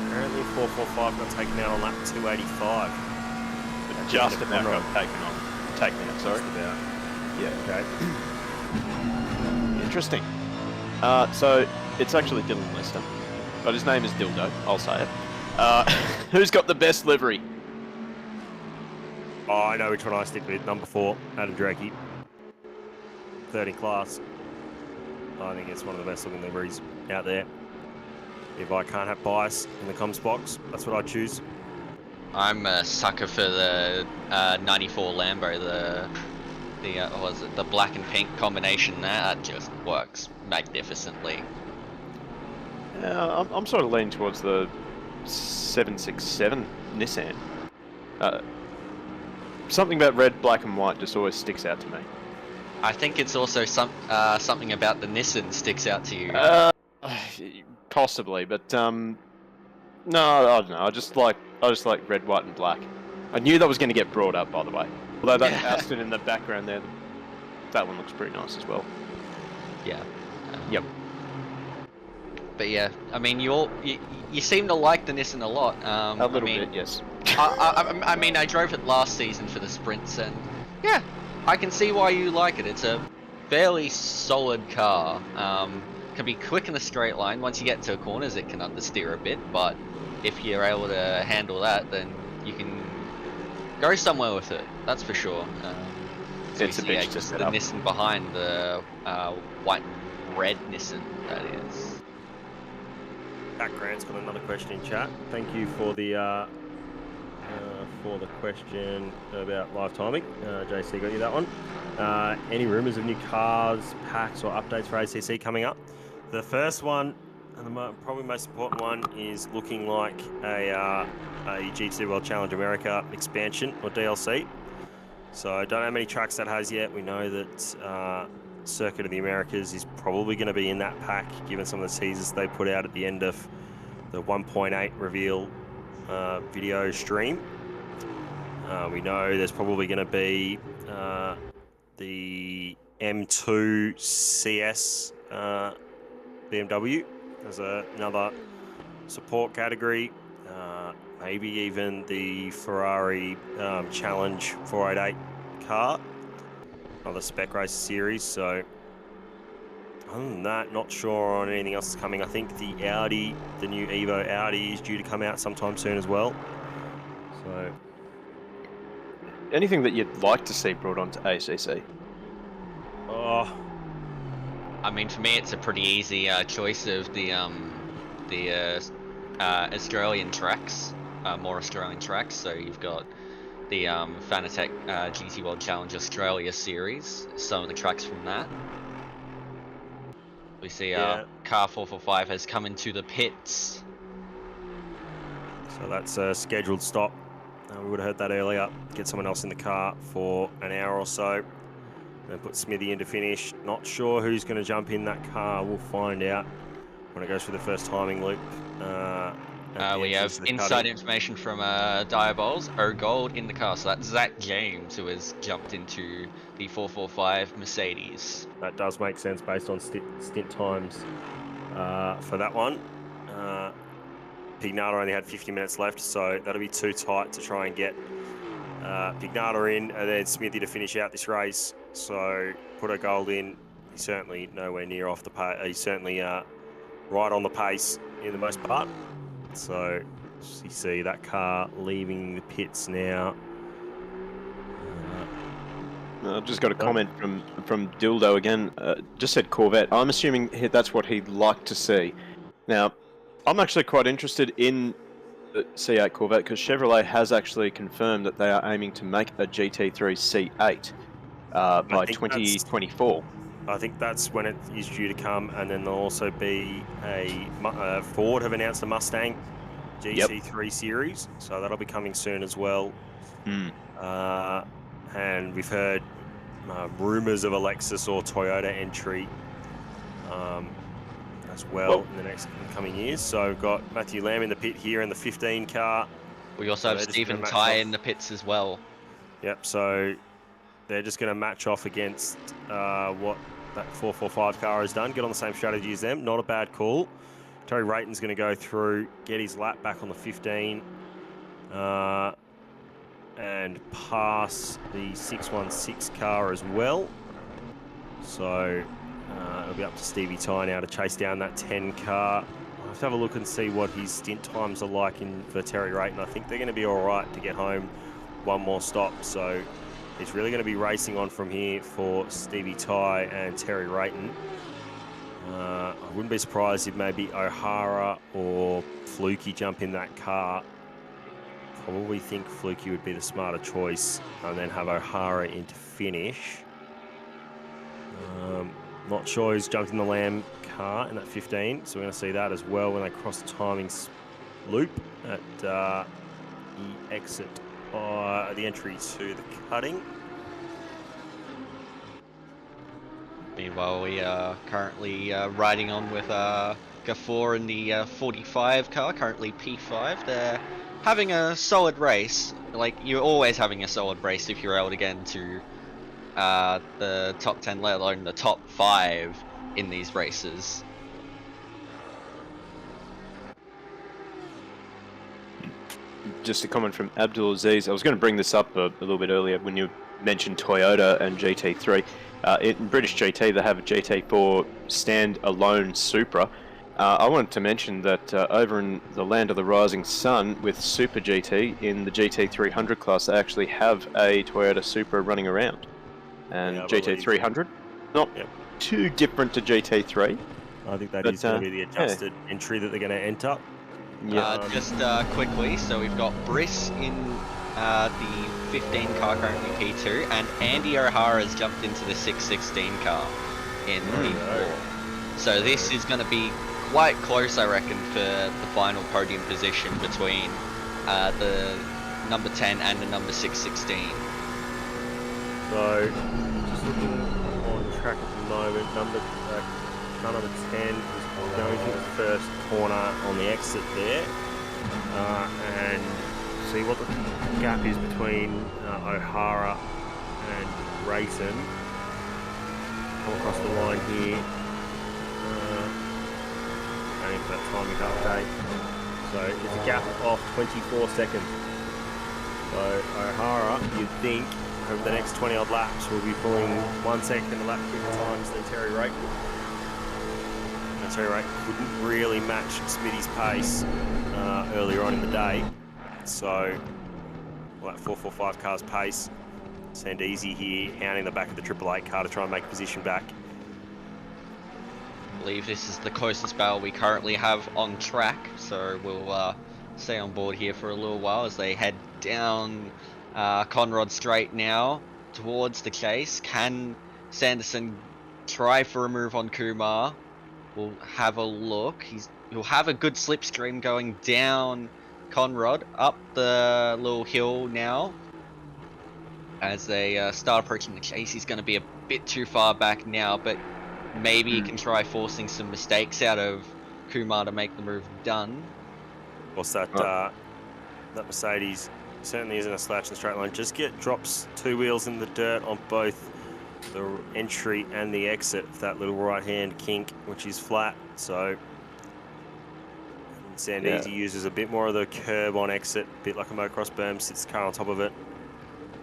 Apparently 445 got taken out on lap 285. But just about got taken out, sorry. Just about. Yeah. Okay. Interesting. So it's actually Dylan Lester, but his name is Dildo. I'll say it. Who's got the best livery? Oh, I know which one I stick with. Number 4, Adam Drecki. 3rd in class. I think it's one of the best looking liveries out there. If I can't have bias in the comms box, that's what I choose. I'm a sucker for the 94 Lambo, the black and pink combination there. That just works magnificently. Yeah, I'm sort of leaning towards the 767 Nissan. Something about red, black and white just always sticks out to me. I think it's also something about the Nissan sticks out to you. Possibly, but no, I don't know. I just like red, white, and black. I knew that was going to get brought up, by the way. Although that Aston in the background there, that one looks pretty nice as well. Yeah. Yep. But yeah, I mean, you seem to like the Nissan a lot. A little bit, yes. I mean, I drove it last season for the sprints, and yeah, I can see why you like it. It's a fairly solid car. Can be quick in a straight line. Once you get into corners, it can understeer a bit, but if you're able to handle that, then you can go somewhere with it. That's for sure. So It's a yeah, bitch to just set the up. Nissan behind the white and red Nissan, that is. Pat Grant's got another question in chat. Thank you for the question about live timing. JC got you that one. Any rumours of new cars, packs, or updates for ACC coming up? The first one, and the probably most important one, is looking like a GT World Challenge America expansion or DLC. So I don't know how many tracks that has yet. We know that Circuit of the Americas is probably going to be in that pack, given some of the teasers they put out at the end of the 1.8 reveal video stream. We know there's probably going to be the M2 CS BMW as another support category. Maybe even the Ferrari Challenge 488 car, another spec race series. So other than that, not sure on anything else that's coming. I think the Audi, the new Evo Audi, is due to come out sometime soon as well. So anything that you'd like to see brought onto ACC? Oh, I mean, for me, it's a pretty easy choice of the Australian tracks, more Australian tracks. So you've got the Fanatec GT World Challenge Australia series, some of the tracks from that. We see car 445 has come into the pits. So that's a scheduled stop. We would have heard that earlier. Get someone else in the car for an hour or so. Then put Smithy in to finish. Not sure who's going to jump in that car. We'll find out when it goes through the first timing loop. We have inside information from Diabols. Gold in the car. So that's Zach James, who has jumped into the 445 Mercedes. That does make sense based on stint times for that one. Pignata only had 50 minutes left, so that'll be too tight to try and get Pignata in and then Smithy to finish out this race. So put a gold in. He's certainly nowhere near off the pace. He's certainly right on the pace in the most part. So you see that car leaving the pits now. I've just got a comment from Dildo again. Just said Corvette. I'm assuming that's what he'd like to see. Now, I'm actually quite interested in the C8 Corvette because Chevrolet has actually confirmed that they are aiming to make a GT3 C8 by 2024. I think that's when it is due to come, and then there'll also be a Ford have announced a Mustang GT3 series, so that'll be coming soon as well. And we've heard rumours of a Lexus or Toyota entry as well in the next coming years. So we've got Matthew Lamb in the pit here in the 15 car. We also have Stephen Ty in the pits as well. Yep, so they're just going to match off against what that 445 car has done. Get on the same strategy as them. Not a bad call. Terry Rayton's going to go through, get his lap back on the 15, and pass the 616 car as well. So it'll be up to Stevie Ty now to chase down that 10 car. I'll have to have a look and see what his stint times are like for Terry Rayton. I think they're going to be all right to get home one more stop. So it's really going to be racing on from here for Stevie Ty and Terry Rayton. I wouldn't be surprised if maybe O'Hara or Fluky jump in that car. Probably think Fluky would be the smarter choice, and then have O'Hara in to finish. Not sure who's jumped in the Lamb car in that 15, so we're going to see that as well when they cross the timing loop at the exit, the entry to the cutting. Meanwhile, we are currently riding on with Gafour in the 45 car, currently P5. They're having a solid race. Like, you're always having a solid race if you're able to get into the top 10, let alone the top 5 in these races. Just a comment from Abdul Aziz. I was going to bring this up a little bit earlier when you mentioned Toyota and GT3. In British GT, they have a GT4 stand-alone Supra. I wanted to mention that over in the Land of the Rising Sun with Super GT, in the GT300 class, they actually have a Toyota Supra running around. And GT300, not too different to GT3. I think that is going to be the adjusted entry that they're going to enter. Yeah. Just quickly, so we've got Briss in the 15 car, currently P2, and Andy O'Hara's jumped into the 616 car in P4. So this is going to be quite close, I reckon, for the final podium position between the number 10 and the number 616. So, just looking on track at the moment, number 10 is going to the first corner on the exit there, and see what the gap is between O'Hara and Rayson. Come across the line here. Waiting for that timing update. So it's a gap of 24 seconds. So O'Hara, you'd think, over the next 20 odd laps, will be pulling 1 second a lap quicker times than Terry Rake. And Terry Rake couldn't really match Smitty's pace earlier on in the day. So, well, that 445 car's pace. Sandeezy here, hounding the back of the Triple Eight car to try and make position back. I believe this is the closest battle we currently have on track, so we'll stay on board here for a little while as they head down Conrod Straight now towards the chase. Can Sanderson try for a move on Kumar? We'll have a look. He'll have a good slipstream going down Conrod, up the little hill now. As they start approaching the chase, he's going to be a bit too far back now, but maybe he can try forcing some mistakes out of Kumar to make the move done. What's that? That Mercedes certainly isn't a slouch in the straight line. Just drops 2 wheels in the dirt on both the entry and the exit of that little right-hand kink, which is flat. So Sandeezy uses a bit more of the curb on exit, a bit like a motocross berm, sits the car on top of it,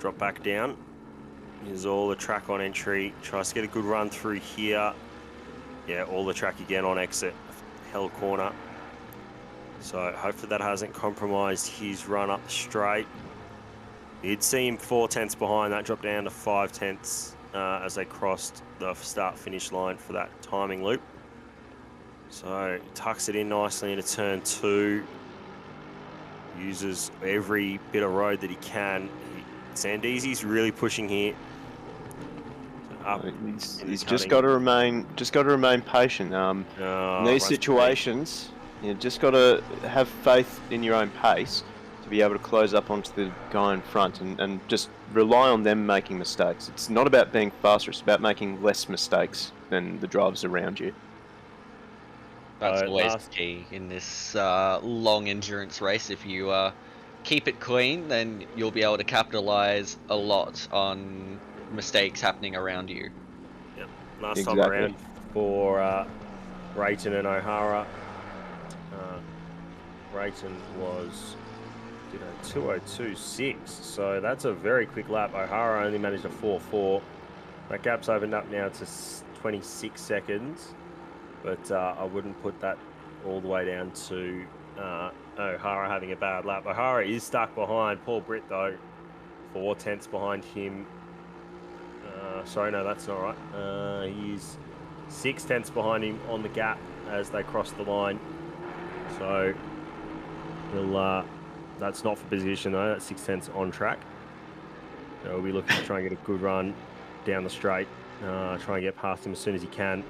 drop back down. Uses all the track on entry, tries to get a good run through here. Yeah, all the track again on exit, hell corner. So hopefully that hasn't compromised his run up the straight. You'd see him 4 tenths behind, that dropped down to 5 tenths as they crossed the start-finish line for that timing loop. So tucks it in nicely into turn 2. Uses every bit of road that he can. Sandeezy's really pushing here. He's just got to remain patient. In these situations, you just got to have faith in your own pace to be able to close up onto the guy in front and just rely on them making mistakes. It's not about being faster; it's about making less mistakes than the drivers around you. That's always key in this long endurance race. If you keep it clean, then you'll be able to capitalize a lot on mistakes happening around you. Yep. Last time around for Rayton and O'Hara. Rayton did a 2:02.6, so that's a very quick lap. O'Hara only managed a 4.4. That gap's opened up now to 26 seconds, but I wouldn't put that all the way down to O'Hara having a bad lap. O'Hara is stuck behind Paul Britt though, 4 tenths behind him. Sorry, no, that's not right. He's 6 tenths behind him on the gap as they cross the line. So that's not for position though. That's 6 tenths on track. So we'll be looking to try and get a good run down the straight. Try and get past him as soon as he can.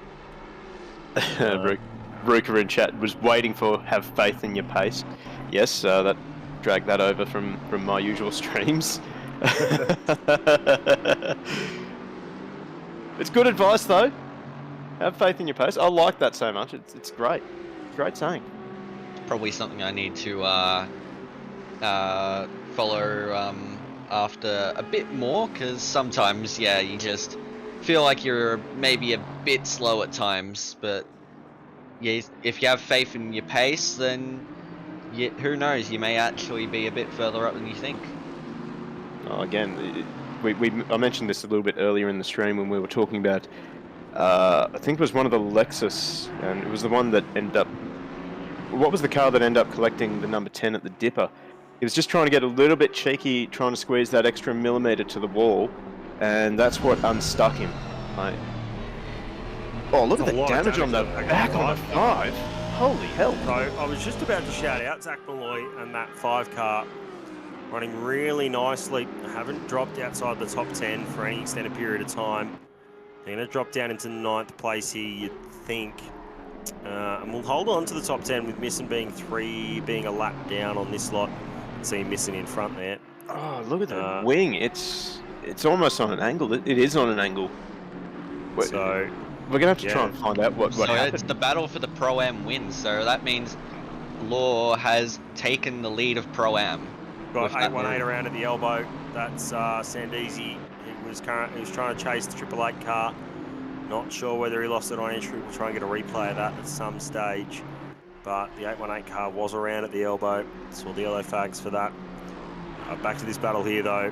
Ruka in chat was waiting for have faith in your pace. Yes, that dragged that over from my usual streams. It's good advice though. Have faith in your pace. I like that so much. It's great. Great saying. Probably something I need to follow after a bit more, because sometimes, yeah, you just feel like you're maybe a bit slow at times, but yeah, if you have faith in your pace, then who knows, you may actually be a bit further up than you think. Again, I mentioned this a little bit earlier in the stream when we were talking about, I think it was one of the Lexus, and it was the one that ended up, what was the car that ended up collecting the number 10 at the Dipper? He was just trying to get a little bit cheeky, trying to squeeze that extra millimetre to the wall, and that's what unstuck him. Like, oh, look at the damage on the back on the 5. Holy hell. So I was just about to shout out Zach Malloy and that 5 car running really nicely. Haven't dropped outside the top 10 for any extended period of time. They're going to drop down into 9th place here, you'd think. And we'll hold on to the top 10 with Misson being a lap down on this lot. See Misson in front there. Oh, look at the wing. It's almost on an angle. It is on an angle. So we're gonna have to try and find out what happened. It's the battle for the Pro-Am win, so that means Law has taken the lead of Pro-Am. Got 818 around at the elbow. That's Sandesi. He was trying to chase the 888 car. Not sure whether he lost it on entry. We'll try and get a replay of that at some stage. But the 818 car was around at the elbow. Saw the yellow flags for that. Back to this battle here, though.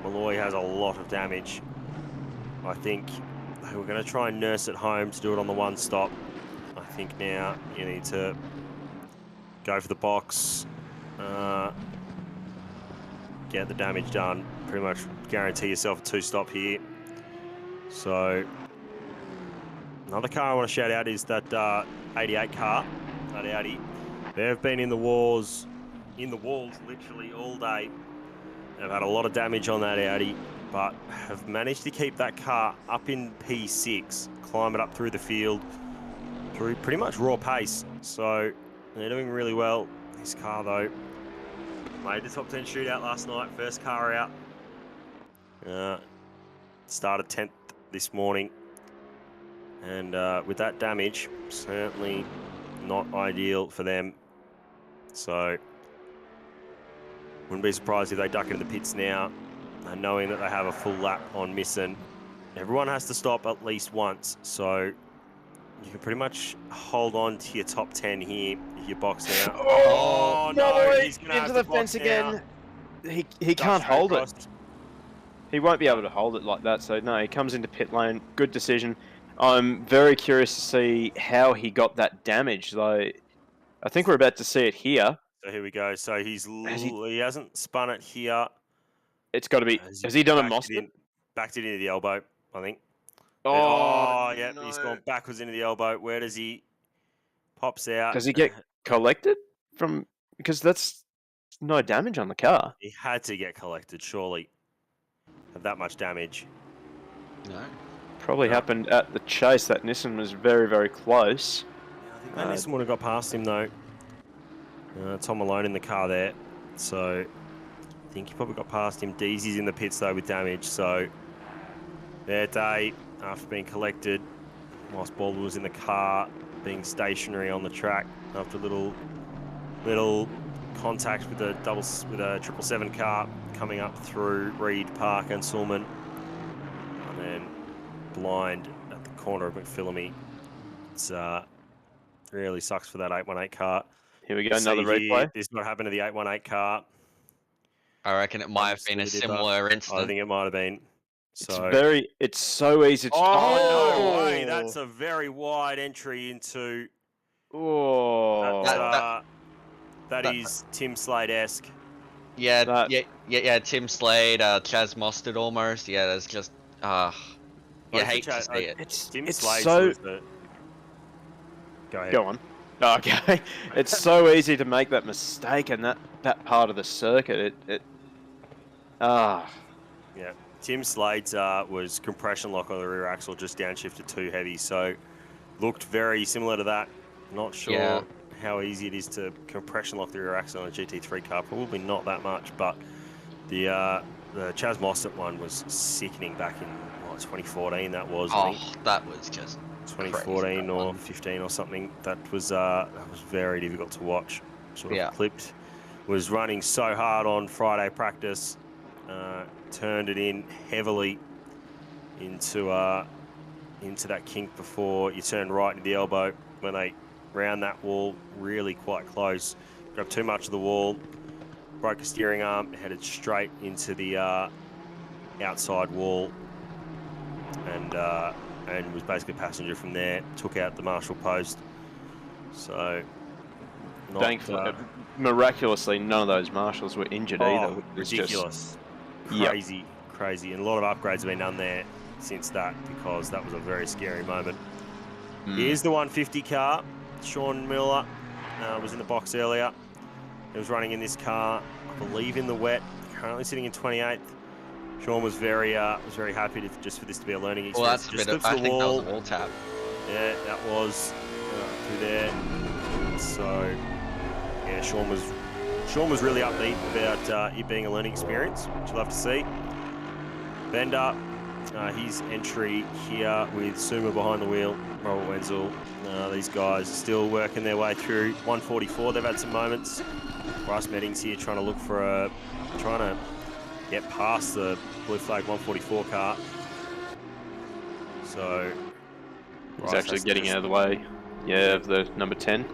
Malloy has a lot of damage. I think we're going to try and nurse it home to do it on the 1 stop. I think now you need to go for the box. Get the damage done. Pretty much guarantee yourself a 2 stop here. So another car I want to shout out is that 88 car, that Audi. They've been in the walls literally all day. They've had a lot of damage on that Audi, but have managed to keep that car up in P6, climb it up through the field, through pretty much raw pace. So they're doing really well. This car, though, made the top 10 shootout last night, first car out. Started 10th this morning. And with that damage, certainly not ideal for them. So wouldn't be surprised if they duck into the pits now, knowing that they have a full lap on Misson. Everyone has to stop at least once, so you can pretty much hold on to your top 10 here if you box now. Oh no! He's gonna Into have the to fence box again. now. He can't hold across. it. He won't be able to hold it like that. So no, he comes into pit lane. Good decision. I'm very curious to see how he got that damage. Like, I think we're about to see it here. So here we go. So he hasn't spun it here. It's got to be. Has he done a Mostert? Backed it into the elbow, I think. Yeah, no. He's gone backwards into the elbow. Where does he? Pops out. Does he get collected from? Because that's no damage on the car. He had to get collected, surely. Have that much damage. No. Probably happened at the chase. That Nissan was very, very close. I think that Nissan would have got past him, though. Tom Malone in the car there. So I think he probably got past him. Deezy's in the pits, though, with damage. So their day, after being collected, whilst Balder was in the car, being stationary on the track, after a little contact with a 777 car coming up through Reed Park and Sulman, and then blind at the corner of McPhillamy. It's really sucks for that 818 car. Here we go, another replay. This is what happened to the 818 car. I reckon it might have been a similar incident. I think it might have been. So It's so easy to. Oh, no way! That's a very wide entry into. Oh. That is Tim Slade-esque. Yeah, yeah. Tim Slade, Chaz Mostert almost. Yeah, that's just. You hate to see it. It's so. Go ahead. Go on. Okay. It's so easy to make that mistake in that part of the circuit. Yeah. Tim Slade's was compression lock on the rear axle, just downshifted too heavy, so looked very similar to that. Not sure how easy it is to compression lock the rear axle on a GT3 car. Probably not that much, but the Chaz Mostert one was sickening back in 2014. That was. That was just 2014 or 15 or something. That was very difficult to watch. Sort of clipped was running so hard on Friday practice, turned it in heavily into that kink before you turn right into the elbow when they round that wall really quite close. Grabbed too much of the wall, broke a steering arm, headed straight into the outside wall, and was basically passenger from there. Took out the marshal post. So, thankfully, miraculously, none of those marshals were injured either. Which is ridiculous, just... crazy, and a lot of upgrades have been done there since that, because that was a very scary moment. Here's the 150 car. Sean Miller was in the box earlier. He was running in this car, I believe, in the wet. Currently sitting in 28th. Sean was very happy just for this to be a learning experience. Well, that's a just bit of, I think that was a wall tap. Yeah, that was through there. So, yeah, Sean was really upbeat about it being a learning experience, which you'll have to see. Bender, his entry here with Suma behind the wheel, Robert Wenzel. These guys are still working their way through 144. They've had some moments. Bryce Meddings here trying to get past the blue flag 144 car. So he's actually getting out of the way. Yeah, of the number 10.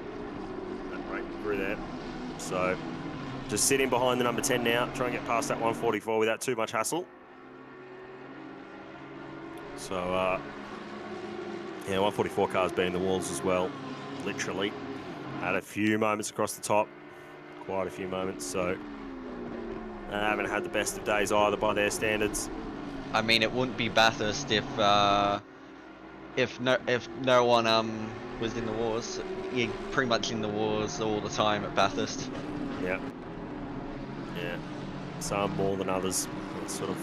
Right through there. So just sitting behind the number 10 now, try and get past that 144 without too much hassle. So, yeah, 144 cars beating the walls as well, literally. Had a few moments across the top, quite a few moments, so they haven't had the best of days either by their standards. I mean, it wouldn't be Bathurst if no one was in the wars. You're pretty much in the wars all the time at Bathurst. Yeah. Yeah. Some more than others. It sort of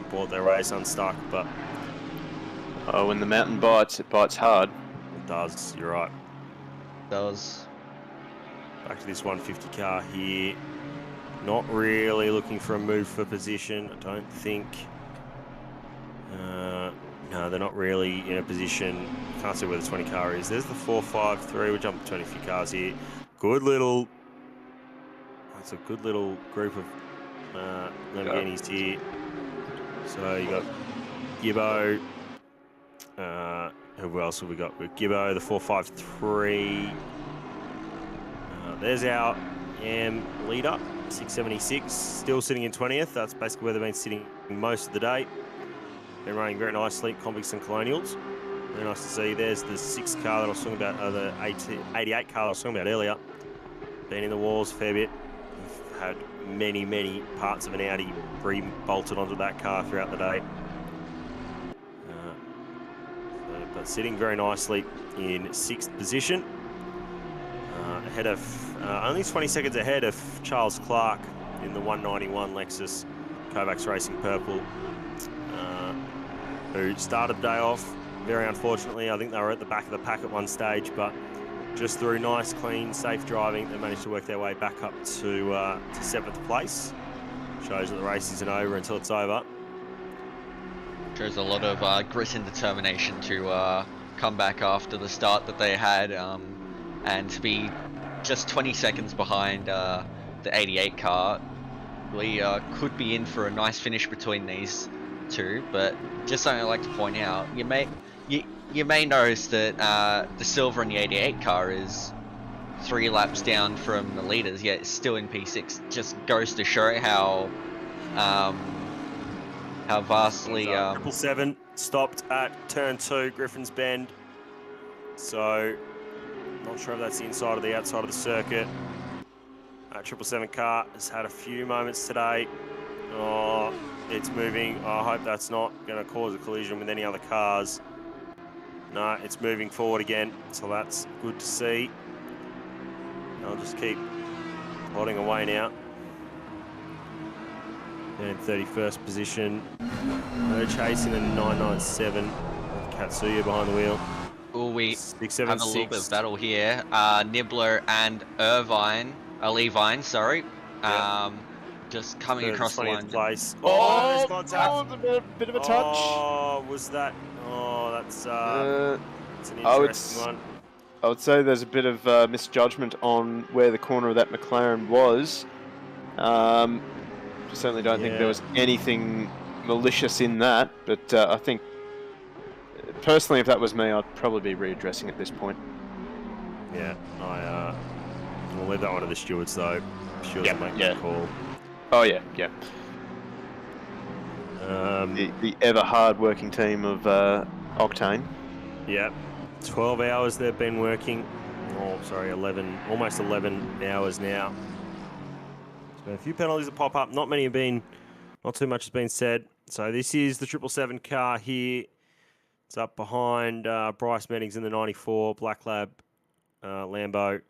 brought their race unstuck, but... Oh, when the mountain bites, it bites hard. It does, you're right. It does. Back to this 150 car here. Not really looking for a move for position, I don't think. No, they're not really in a position. Can't see where the 20 car is. There's the 453. We'll jump between a few cars here. That's a good little group of Lamborghinis here. So you got Gibbo. Who else have we got? With Gibbo, the 453. There's our leader, 676, still sitting in 20th. That's basically where they've been sitting most of the day. Been running very nicely, Convicts and Colonials. Very nice to see. There's the 6 car that I was talking about, the 88 car that I was talking about earlier. Been in the walls a fair bit. We've had many parts of an Audi bolted onto that car throughout the day. But sitting very nicely in 6th position. Ahead of, only 20 seconds ahead of Charles Clark in the 191 Lexus Kovacs Racing Purple, who started the day off, very unfortunately. I think they were at the back of the pack at one stage, but just through nice, clean, safe driving, they managed to work their way back up to 7th place. Shows that the race isn't over until it's over. Shows a lot of grit and determination to come back after the start that they had, and to be just 20 seconds behind the 88 car. We could be in for a nice finish between these two, but just something I'd like to point out, you may notice that the silver in the 88 car is 3 laps down from the leaders, yet it's still in P6. Just goes to show how vastly... 777 stopped at turn 2, Griffin's Bend. So, not sure if that's the inside or the outside of the circuit. 777 car has had a few moments today. Oh, it's moving. I hope that's not going to cause a collision with any other cars. No, it's moving forward again, so that's good to see. I'll just keep plodding away now. And 31st position. No chasing in 997 with Katsuya behind the wheel. Will we 676. have a little bit of battle here? Nibbler and Levine, sorry. Yep. Just coming across the line. Place. Oh, that was a bit of a touch. Oh, was that? Oh, that's an interesting one. I would say there's a bit of misjudgment on where the corner of that McLaren was. Certainly don't think there was anything malicious in that, but I think, personally, if that was me, I'd probably be readdressing at this point. Yeah, we'll leave that one to the stewards, though. Stewards will make that call. Oh, yeah. The ever hard-working team of Octane. Yeah, 12 hours they've been working. Oh, sorry, 11, almost 11 hours now. There's been a few penalties that pop up. Not too much has been said. So this is the 777 car here. It's up behind Bryce Meddings in the 94 Black Lab Lambo.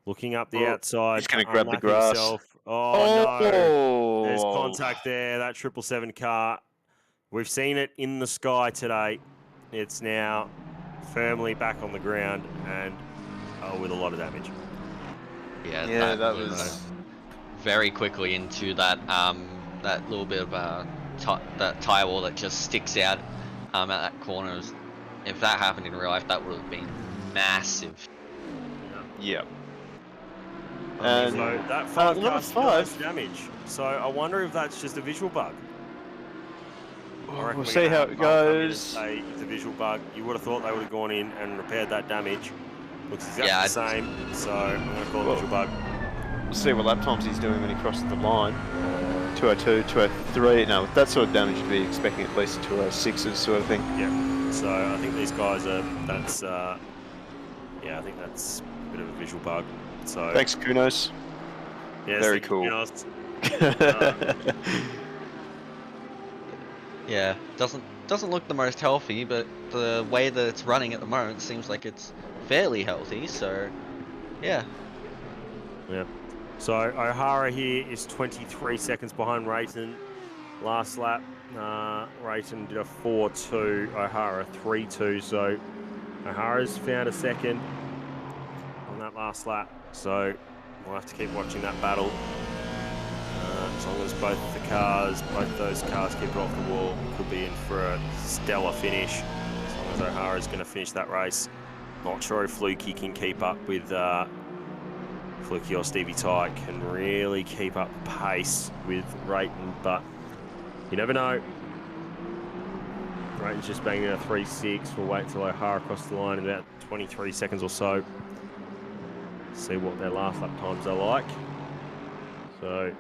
Looking up the outside. He's going to grab the grass. Himself. Oh, no. There's contact there. That 777 car. We've seen it in the sky today. It's now firmly back on the ground and with a lot of damage. Yeah, that was very quickly into that that little bit of that tire wall that just sticks out at that corner. If that happened in real life, that would have been massive. Yeah. And so that 5 car still has damage. So I wonder if that's just a visual bug. We'll see how it goes. It's a visual bug. You would have thought they would have gone in and repaired that damage. Looks exactly the same. So I'm going to call it a visual bug. We'll see what lap times he's doing when he crosses the line. 202, 203. No, with that sort of damage, you'd be expecting at least 206 sort of thing. Yeah. So I think these guys are. I think that's a bit of a visual bug. So thanks, Kunos. Yeah, very cool. Yeah, doesn't look the most healthy, but the way that it's running at the moment seems like it's fairly healthy. So, yeah. Yeah. So O'Hara here is 23 seconds behind Rayton. Last lap, Rayton did a 4.2, O'Hara 3.2. So O'Hara's found a second on that last lap. So we'll have to keep watching that battle. As long as both those cars keep it off the wall, could be in for a stellar finish. As long as O'Hara's going to finish that race. Not sure if Fluky can keep up with Fluky or Stevie Ty can really keep up the pace with Rayton, but you never know. Rayton's just banging a 3.6. We'll wait until O'Hara across the line in about 23 seconds or so. See what their last lap times are like. So.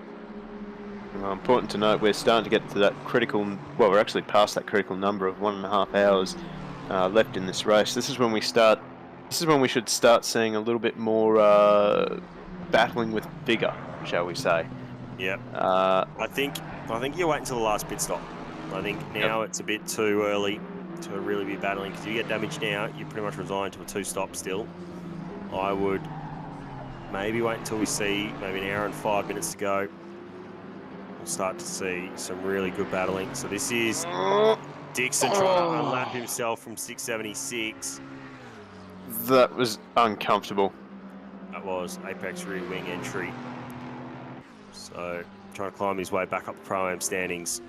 Well, important to note, we're starting to get to that critical, well, we're actually past that critical number of 1.5 hours left in this race. This is when we should start seeing a little bit more battling with vigor, shall we say. Yep. I think you wait until the last pit stop. I think now it's a bit too early to really be battling, because if you get damage now, you're pretty much resigned to a 2-stop still. I would maybe wait until we see maybe an hour and 5 minutes to go. We'll start to see some really good battling. So this is Dixon trying to unlap himself from 676. That was uncomfortable. That was Apex rear wing entry. So trying to climb his way back up the Pro-Am standings.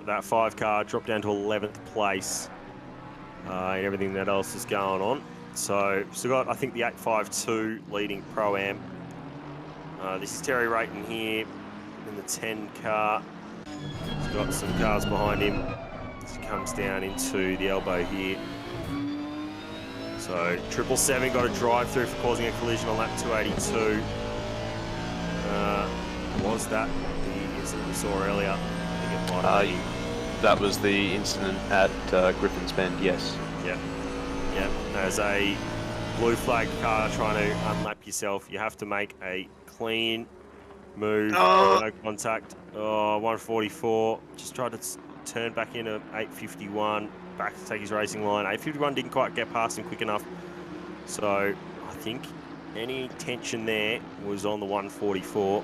That 5 car dropped down to 11th place. And everything that else is going on. So still got, I think, the 852 leading Pro-Am. This is Terry Rayton here in the 10 car. He's got some cars behind him as he comes down into the elbow here. So 777 got a drive through for causing a collision on lap 282. Was that the incident we saw earlier? I think it might have been. That was the incident at Griffin's Bend, yes. Yep. As a blue flag car trying to unlap yourself, you have to make a clean move, no contact. 144. Just tried to turn back into 851, back to take his racing line. 851 didn't quite get past him quick enough. So I think any tension there was on the 144.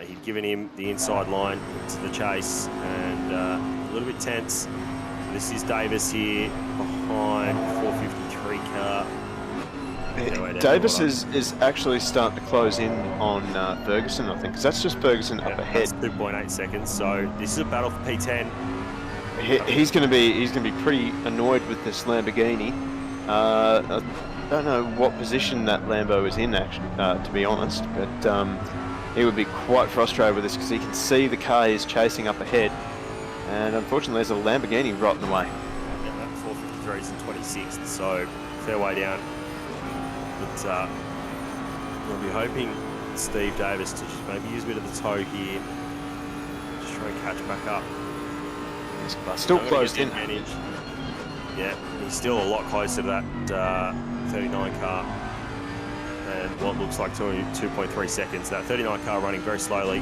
He'd given him the inside line to the chase, and a little bit tense. So this is Davis here behind 453 car. Davis is actually starting to close in on Ferguson, I think, because that's just Ferguson up ahead. That's 2.8 seconds. So this is a battle for P10. He's going to be pretty annoyed with this Lamborghini. don't know what position that Lambo is in, actually, to be honest, but he would be quite frustrated with this because he can see the car he's chasing up ahead, and unfortunately there's a Lamborghini right in the way. Yeah, that 453 is in 26th, so fair way down. But we'll be hoping Steve Davis to just maybe use a bit of the toe here. Just try and catch back up. Still closed in. Yeah, he's still a lot closer to that 39 car. And what looks like 2.3 seconds. That 39 car running very slowly.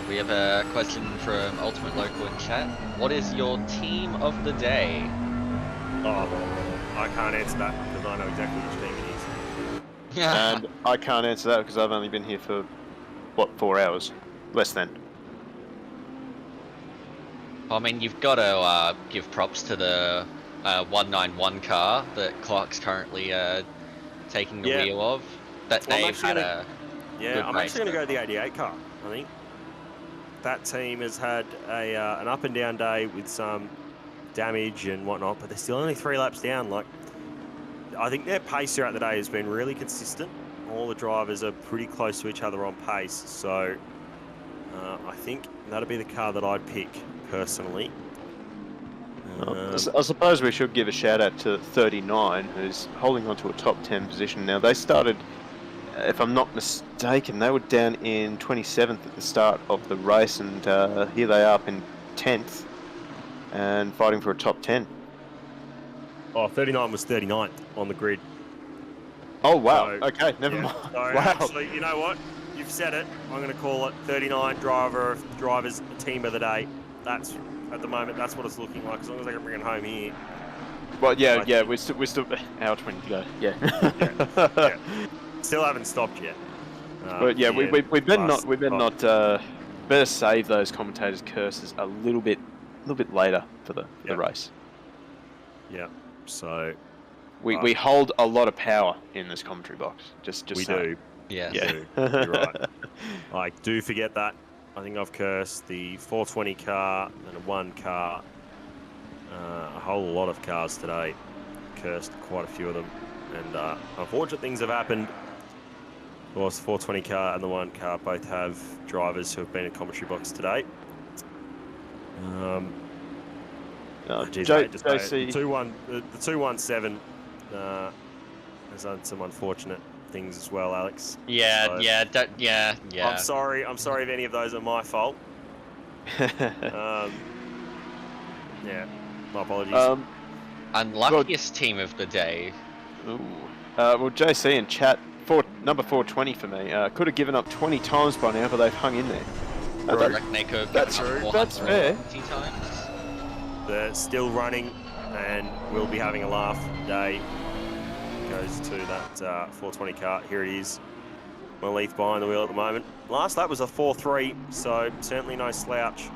We have a question from Ultimate Local in chat. What is your team of the day? Oh, I can't answer that because I know exactly which team it is. Yeah. And I can't answer that because I've only been here for, what, 4 hours? Less than. I mean, you've got to give props to the 191 car that Clark's currently taking the wheel of. That they've had a Yeah, I'm actually going to go the 88 car, I think. That team has had an up and down day with some damage and whatnot, but they're still only 3 laps down. Like, I think their pace throughout the day has been really consistent. All the drivers are pretty close to each other on pace, so I think that'll be the car that I'd pick personally. I suppose we should give a shout out to 39, who's holding on to a top 10 position now. They started, if I'm not mistaken, they were down in 27th at the start of the race, and here they are up in 10th and fighting for a top 10. Oh, 39 was 39th on the grid. Oh, wow. So, okay, never mind. So wow. Actually, you know what? You've said it. I'm going to call it 39 drivers team of the day. That's, at the moment, that's what it's looking like, as long as I can bring it home here. Well, yeah, we're still hour 20 to go. Yeah. yeah. Still haven't stopped yet. But yeah, we better save those commentators' curses a little bit later for the race. Yeah. So we hold a lot of power in this commentary box. Just we saying. do. Yeah. You're right. I do forget that. I think I've cursed the 420 car and a 1 car. A whole lot of cars today. Cursed quite a few of them. And unfortunate things have happened. Of course, the 420 car and the 1 car both have drivers who have been in commentary box today. JC. The 217 has done some unfortunate things as well, Alex. Yeah, So, yeah. I'm sorry if any of those are my fault. Yeah, my apologies. Unluckiest team of the day. Ooh. Well, JC in chat, number 420 for me. Could have given up 20 times by now, but they've hung in there. That's fair. 20 times. They're still running, and we'll be having a laugh today. Goes to that 420 car. Here it is. Leith behind the wheel at the moment. Last lap was a 4.3, so certainly no slouch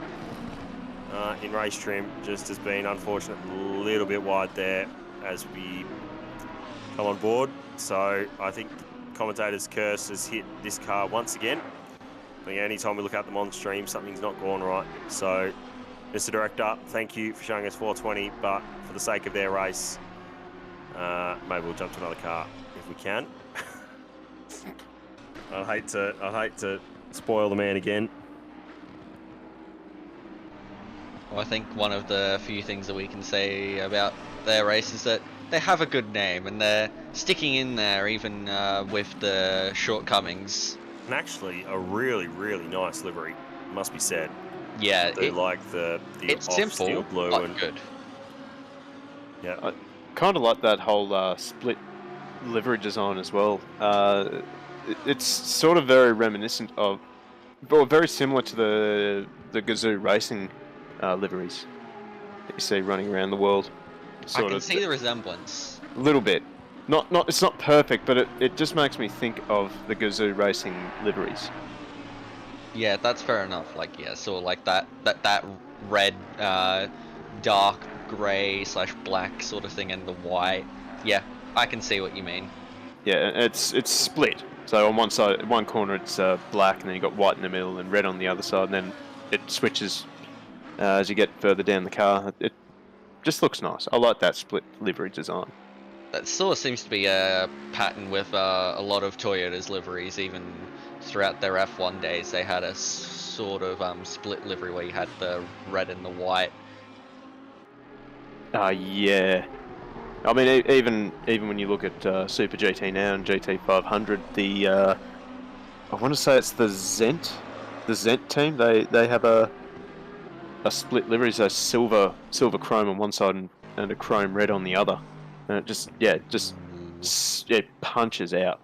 in race trim. Just has been unfortunate, a little bit wide there as we come on board. So I think commentator's curse has hit this car once again. I think anytime we look at them on stream, something's not going right. So, Mr. Director, thank you for showing us 420, but for the sake of their race, maybe we'll jump to another car if we can. I'd hate to spoil the man again. Well, I think one of the few things that we can say about their race is that they have a good name and they're sticking in there even with the shortcomings. And actually, a really, really nice livery, must be said. Yeah, like the it's off simple, steel blue but and good. Yeah, I kind of like that whole split livery design as well. It's sort of very reminiscent of, or very similar to the Gazoo Racing liveries that you see running around the world. I can see the resemblance. A little bit. It's not perfect, but it just makes me think of the Gazoo Racing liveries. Yeah, that's fair enough. Like, yeah, so like that red, dark grey / black sort of thing, and the white. Yeah, I can see what you mean. Yeah, it's split. So on one side, one corner, it's black, and then you got white in the middle and red on the other side, and then it switches as you get further down the car. It just looks nice. I like that split livery design. That sort of seems to be a pattern with a lot of Toyota's liveries. Even throughout their F1 days, they had a sort of split livery where you had the red and the white. Yeah. I mean, even when you look at Super GT now and GT 500, the I want to say it's the Zent team. They have a split livery, so silver chrome on one side and a chrome red on the other, and it punches out,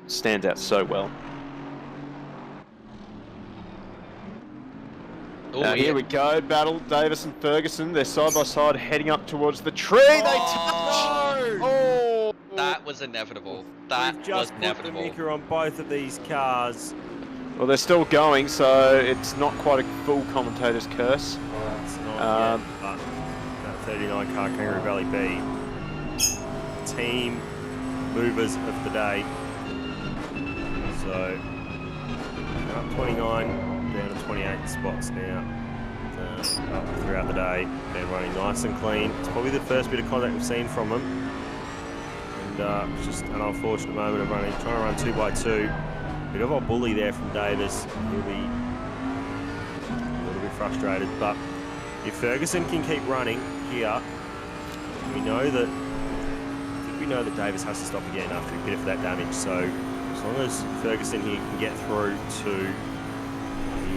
stands out so well. Ooh, Here we go, battle Davis and Ferguson. They're side by side, heading up towards the tree. They touch. Oh, that was inevitable. That We've just was inevitable. put the micker on both of these cars. well, they're still going, so it's not quite a full commentator's curse. It's not yet, but that 39 car Kangaroo Valley B. Team movers of the day. So, up 29, down to 28 spots now. Up throughout the day, and running nice and clean. It's probably the first bit of contact we've seen from them. And it's just an unfortunate moment of trying to run 2x2. Bit of a bully there from Davis. He'll be a little bit frustrated, but if Ferguson can keep running here, we know that Davis has to stop again after a bit of that damage. So as long as Ferguson here can get through to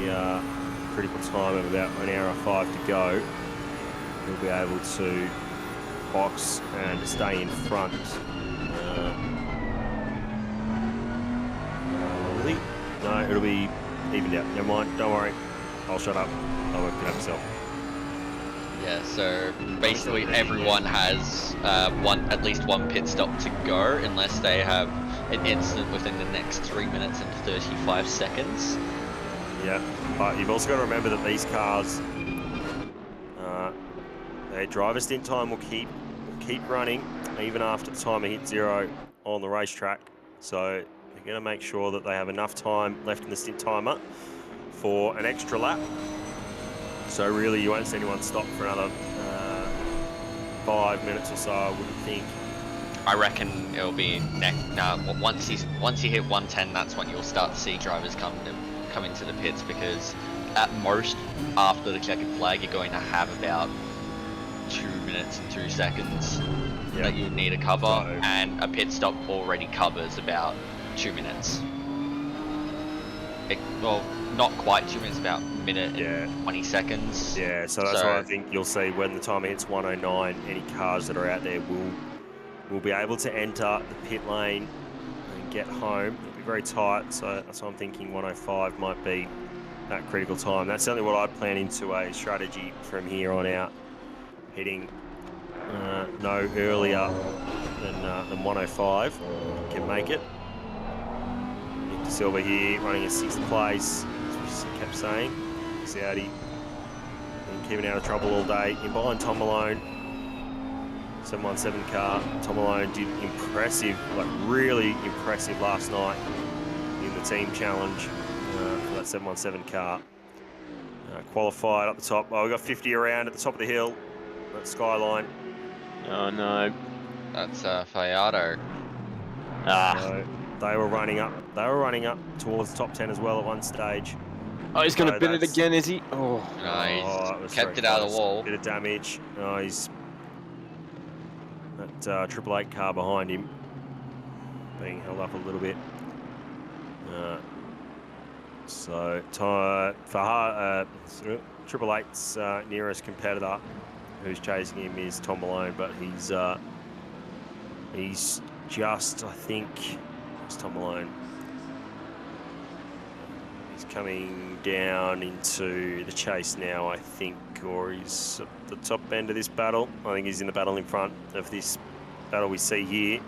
the critical time of about 1 hour 5 to go, he'll be able to box and stay in front. Really? No, it'll be evened out. Never mind, don't worry. I'll shut up. I'll work it out myself. Yeah, so basically everyone has at least one pit stop to go unless they have an incident within the next 3 minutes and 35 seconds. Yeah, but you've also got to remember that these cars, their driver stint time will keep running even after the timer hits 0 on the racetrack. So they're going to make sure that they have enough time left in the stint timer for an extra lap. So really, you won't see anyone stop for another 5 minutes or so, I wouldn't think. I reckon it'll be once you hit 110, that's when you'll start to see drivers come into the pits, because at most after the checkered flag you're going to have about 2 minutes and 2 seconds that you need to cover, and a pit stop already covers about 2 minutes. Well, not quite 2 minutes, about a minute and 20 seconds. Yeah, so that's why I think you'll see when the timer hits 109, any cars that are out there will be able to enter the pit lane and get home. It'll be very tight, so that's why I'm thinking 105 might be that critical time. That's certainly what I'd plan into a strategy from here on out, hitting no earlier than 105. Can make it. Nick De Silva here running in 6th place, as we kept saying. Saudi been keeping out of trouble all day. In behind Tom Malone, 717 car. Tom Malone did impressive, like really impressive last night in the team challenge for that 717 car. Qualified up the top. Oh, we got 50 around at the top of the hill. That skyline. Oh no. That's Fajardo. So they were running up. They were running up towards the top 10 as well at one stage. Oh, he's going to bin it again, is he? Oh, no, he's kept it out of the wall. Bit of damage. Oh, he's that Triple 8 car behind him being held up a little bit. So for Triple 8's nearest competitor, who's chasing him, is Tom Malone, but he's just, I think, it's Tom Malone. He's coming down into the chase now, I think, or he's at the top end of this battle. I think he's in the battle in front of this battle we see here,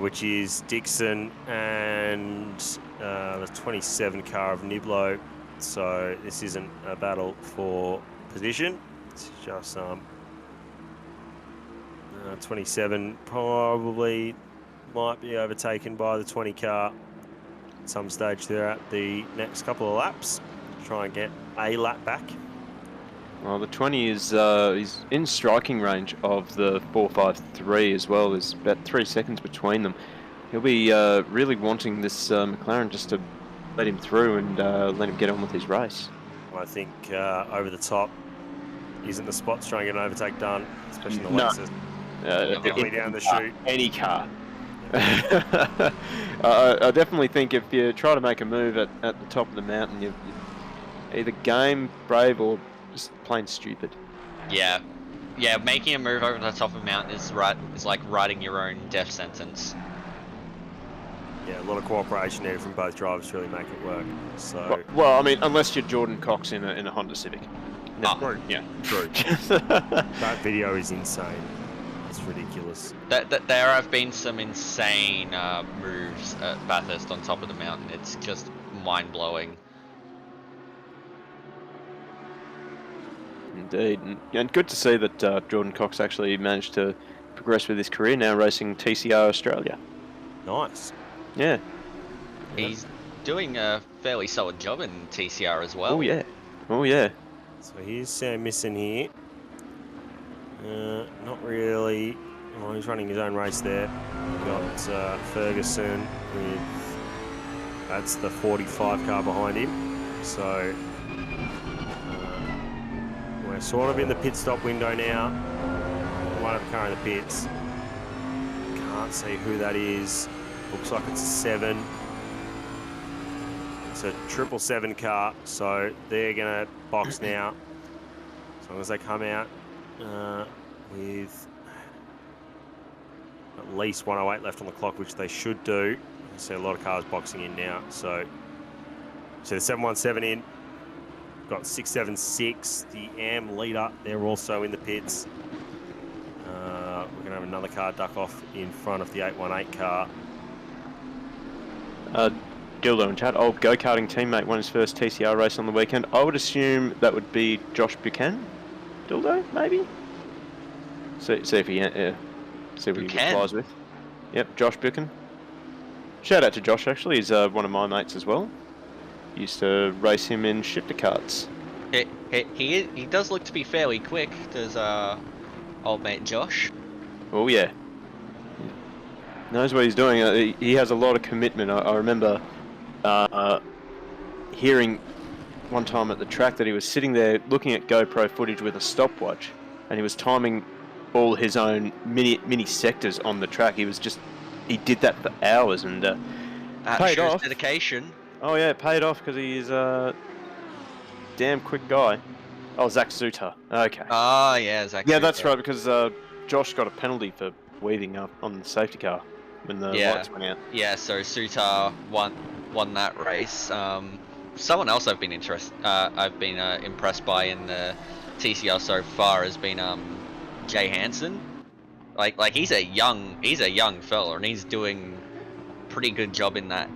which is Dixon and the 27 car of Niblo. So this isn't a battle for position. It's just 27 probably might be overtaken by the 20 car at some stage throughout the next couple of laps. Try and get a lap back. Well, the 20 is he's in striking range of the 453 as well. There's about 3 seconds between them. He'll be really wanting this McLaren just to let him through and let him get on with his race. I think over the top isn't the spot to try and get an overtake done, especially in the Lexus. Definitely down the chute. Any car. I definitely think if you try to make a move at the top of the mountain, you're either game, brave, or just plain stupid. Yeah, making a move over the top of a mountain is like writing your own death sentence. Yeah, a lot of cooperation there from both drivers to really make it work. So, well, I mean, unless you're Jordan Cox in a Honda Civic. True. Yeah, true. That video is insane. It's ridiculous. There have been some insane moves at Bathurst on top of the mountain. It's just mind-blowing. Indeed, and good to see that Jordan Cox actually managed to progress with his career, now racing TCR Australia. Nice. Yeah. He's doing a fairly solid job in TCR as well. Oh yeah. Oh yeah. So here's Sam Misson here. Not really. Oh, he's running his own race there. We've got Ferguson with, that's the 45 car behind him. So we're sort of in the pit stop window now. One of the car in the pits. Can't see who that is. Looks like it's a 7. It's a 777 car, so they're going to box now. As long as they come out with at least 108 left on the clock, which they should do. I see a lot of cars boxing in now. So the 717 in. Got 676, the AM leader. They're also in the pits. We're going to have another car duck off in front of the 818 car. Dildo and chat, old go-karting teammate won his first TCR race on the weekend. I would assume that would be Josh Buchanan. Dildo, maybe? See if he see what he replies with. Yep, Josh Buchanan. Shout out to Josh, actually. He's one of my mates as well. Used to race him in shifter carts. He does look to be fairly quick, does old mate Josh. Oh yeah. Knows what he's doing. He has a lot of commitment. I remember hearing one time at the track that he was sitting there looking at GoPro footage with a stopwatch, and he was timing all his own mini sectors on the track. He did that for hours, and paid off. Dedication. Oh yeah, it paid off because he's a damn quick guy. Oh, Zach Suter. Okay. Ah, yeah, Zach. Yeah, that's right, because Josh got a penalty for weaving up on the safety car when the lights went out. Yeah, so Suter won that race. Someone else I've been impressed by in the TCR so far has been Jay Hansen. Like he's a young fella, and he's doing pretty good job in that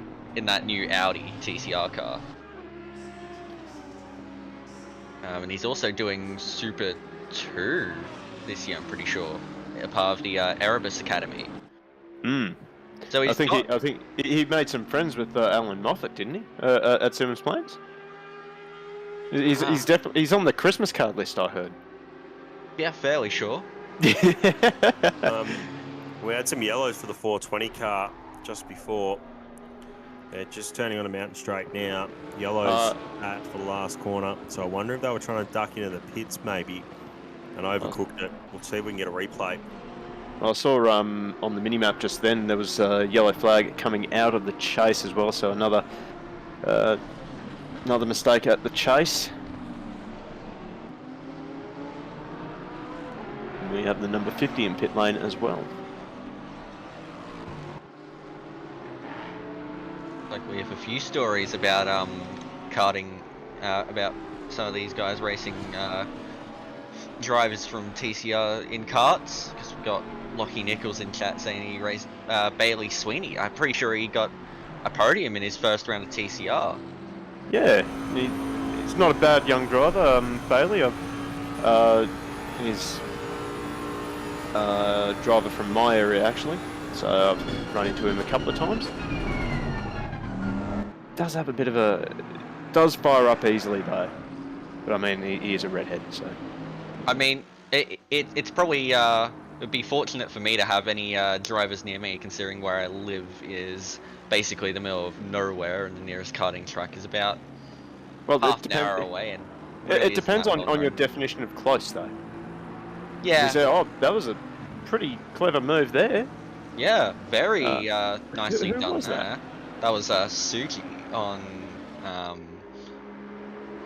new Audi TCR car. And he's also doing Super 2 this year, I'm pretty sure, a part of the Erebus Academy. So I think he made some friends with Alan Moffat, didn't he? At Simmons Plains. He's definitely on the Christmas card list, I heard. Yeah, fairly sure. We had some yellows for the 420 car just before. They're just turning on a mountain straight now. Yellows for the last corner. So I wonder if they were trying to duck into the pits maybe and overcooked it. We'll see if we can get a replay. I saw on the minimap just then there was a yellow flag coming out of the chase as well. So another mistake at the chase. And we have the number 50 in pit lane as well. Like we have a few stories about karting, about some of these guys racing drivers from TCR in karts. Because we've got Lockie Nichols in chat saying he raced Bailey Sweeney. I'm pretty sure he got a podium in his first round of TCR. Yeah, he's not a bad young driver, Bailey. He's a driver from my area actually, so I've run into him a couple of times. Does have a bit of does fire up easily though. But I mean, he is a redhead, so. I mean, it's probably it'd be fortunate for me to have any drivers near me, considering where I live is basically the middle of nowhere, and the nearest karting track is about half an hour away. And really it depends isn't that on your well-known. definition of close, though. Yeah. You say, oh, that was a pretty clever move there. Yeah, very nicely who done was there. that? That was Suki on,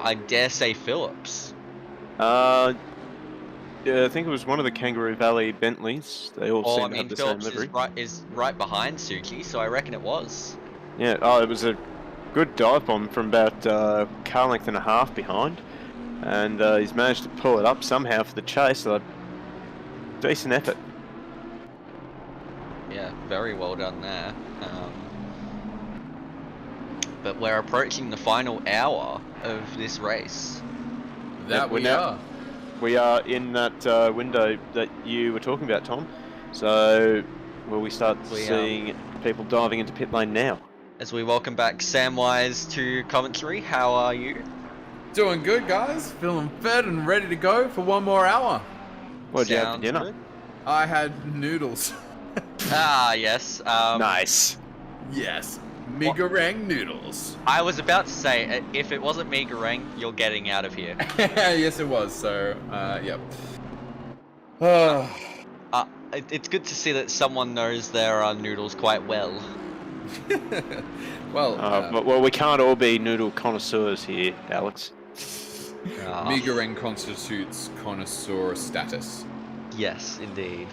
I dare say Phillips. Yeah, I think it was one of the Kangaroo Valley Bentleys. They all Well, I seem to mean, have the same Phillips livery. is right behind Suki, so I reckon it was. Yeah, oh, it was a good dive bomb from about car length and a half behind. And he's managed to pull it up somehow for the chase, so decent effort. Yeah, very well done there. But we're approaching the final hour of this race. That we now- are. We are in that window that you were talking about, Tom. So, will we start seeing people diving into pit lane now? As we welcome back Samwise to commentary, how are you? Doing good, guys. Feeling fed and ready to go for one more hour. What did you have for Sounds dinner? good. I had noodles. Ah, yes. Nice. Yes. Mi goreng noodles. I was about to say, if it wasn't me goreng, you're getting out of here. Yes, it was. So, yep. It's good to see that someone knows their noodles quite well. Well, well, we can't all be noodle connoisseurs here, Alex. Mi goreng constitutes connoisseur status. Yes, indeed.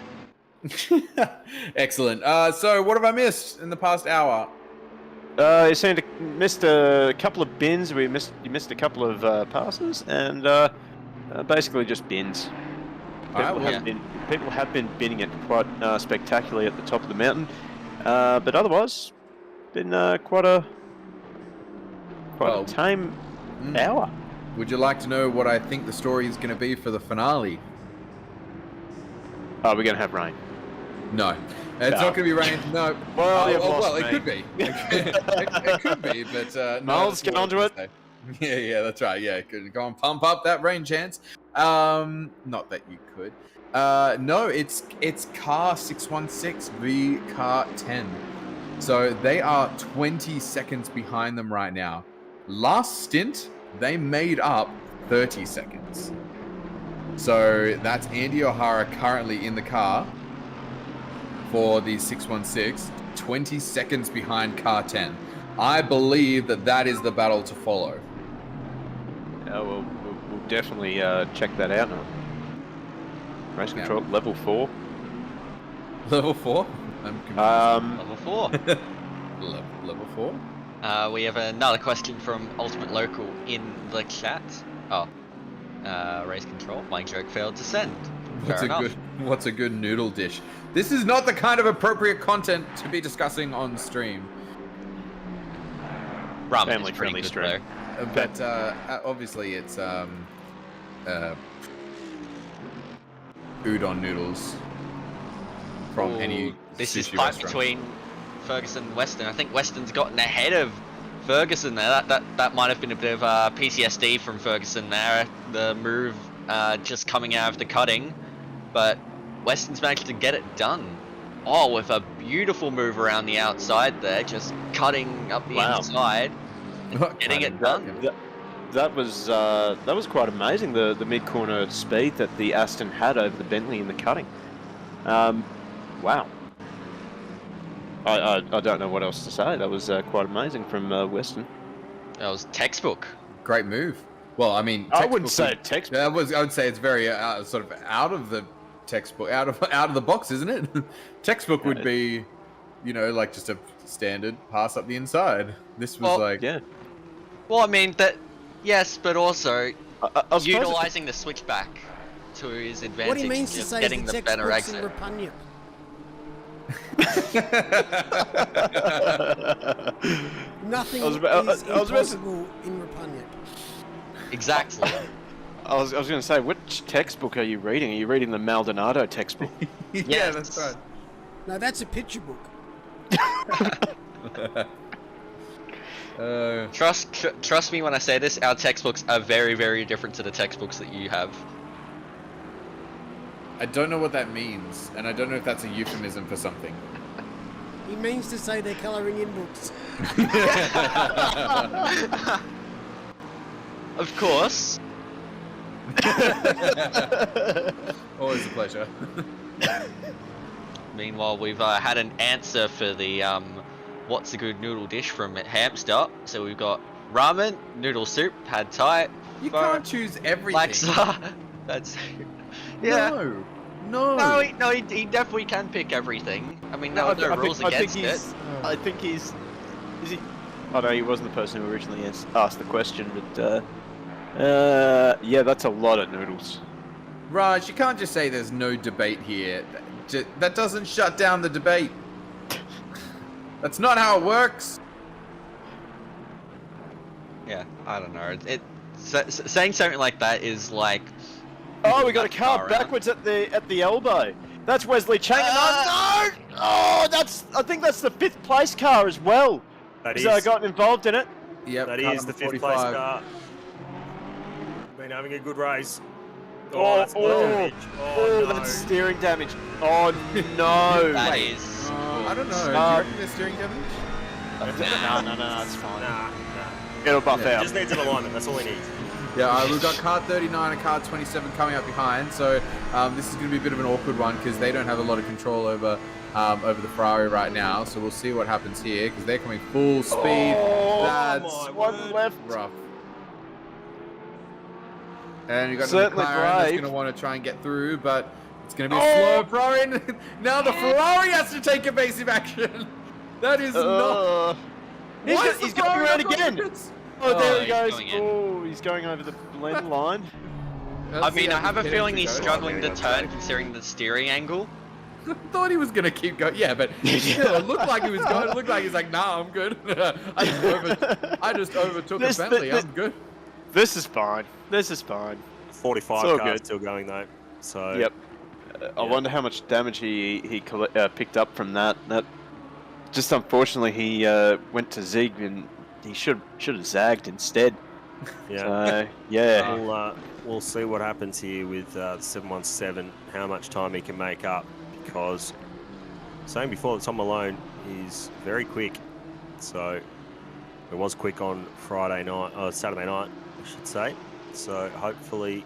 Excellent. So, what have I missed in the past hour? You seem to missed a couple of bins. You missed a couple of passes, and basically just bins. People have been binning it quite spectacularly at the top of the mountain, but otherwise, been quite a tame hour. Would you like to know what I think the story is going to be for the finale? Are we going to have rain? No. It's not going to be rain. No. Well, It could be. It could be, but no. Miles, get onto it. Yeah, that's right. Yeah, go and pump up that rain chance. Not that you could. No, it's car 616 v car 10. So they are 20 seconds behind them right now. Last stint, they made up 30 seconds. So that's Andy O'Hara currently in the car for the 616, 20 seconds behind car 10. I believe that is the battle to follow. Yeah, we'll definitely check that out now. Race control level 4. Level 4? I'm confused. Level 4. Level 4? We have another question from Ultimate Local in the chat. Race control. My joke failed to send. What's a good noodle dish? This is not the kind of appropriate content to be discussing on stream. Ramen Family is pretty friendly good stream. though. But obviously it's udon noodles from any This is sushi fight restaurant. between Ferguson and Weston. I think Weston's gotten ahead of Ferguson there. That might have been a bit of PTSD from Ferguson there. The move just coming out of the cutting, but Weston's managed to get it done. Oh, with a beautiful move around the outside there, just cutting up the inside, and getting it done. That was quite amazing. The mid corner speed that the Aston had over the Bentley in the cutting. Wow. I don't know what else to say. That was quite amazing from Weston. That was textbook. Great move. Well, I mean, I wouldn't say textbook. I would say it's very sort of out of the textbook, out of the box, isn't it? Textbook would be, like just a standard pass up the inside. This was Well, I mean that. Yes, but also I utilizing the switchback to his advantage. What he means to just say getting is the the better textbook's exit. repugnant. Nothing is impossible in repugnant. Exactly. I was going to say, which textbook are you reading? Are you reading the Maldonado textbook? Yeah, that's right. No, that's a picture book. Trust me when I say this. Our textbooks are very, very different to the textbooks that you have. I don't know what that means, and I don't know if that's a euphemism for something. He means to say they're colouring in books. Of course. Always a pleasure. Meanwhile, we've had an answer for the what's a good noodle dish from Hamster. So we've got ramen, noodle soup, pad thai. You can't choose everything. Laksa. That's yeah. No. He definitely can pick everything. I mean, no rules against it. I think he's. Is he? Oh no, he wasn't the person who originally asked the question, but yeah, that's a lot of noodles. Raj, you can't just say there's no debate here. That doesn't shut down the debate. That's not how it works. Yeah, I don't know. Saying something like that is like. Oh, we got a car backwards at the elbow. That's Wesley Chang. No! Oh, I think that's the 5th place car as well. That is. Gotten involved in it. Yep. That is the 5th place car. Been having a good race. That's damage. No. That's steering damage. Oh no. That is. I don't know. Do you reckon there's steering damage? No, it's fine. Nah. It'll buff out. Just needs an alignment. That's all he needs. Yeah, we've got car 39 and car 27 coming up behind, so this is going to be a bit of an awkward one because they don't have a lot of control over the Ferrari right now. So we'll see what happens here because they're coming full speed. That's one left. Rough. And you've got Certainly McLaren that's brave. going to want to try and get through, but it's going to be a slow Ferrari. Now the Ferrari has to take evasive action. That is not. He's going around again. Oh, there he goes. He's going over the blend line. I mean, I have a feeling he's struggling to turn considering the steering angle. I thought he was going to keep going. Yeah, but still, it looked like he was going. It looked like he's like, nah, I'm good. I just overtook a Bentley. I'm good. This is fine. 45 cars still going though. So. Yep. I wonder how much damage he picked up from that. That just unfortunately he went to zig and he should have zagged instead. Yeah. Yeah. We'll see what happens here with the 717. How much time he can make up, because saying before that Tom Malone is very quick. So it was quick on Saturday night, I should say. So hopefully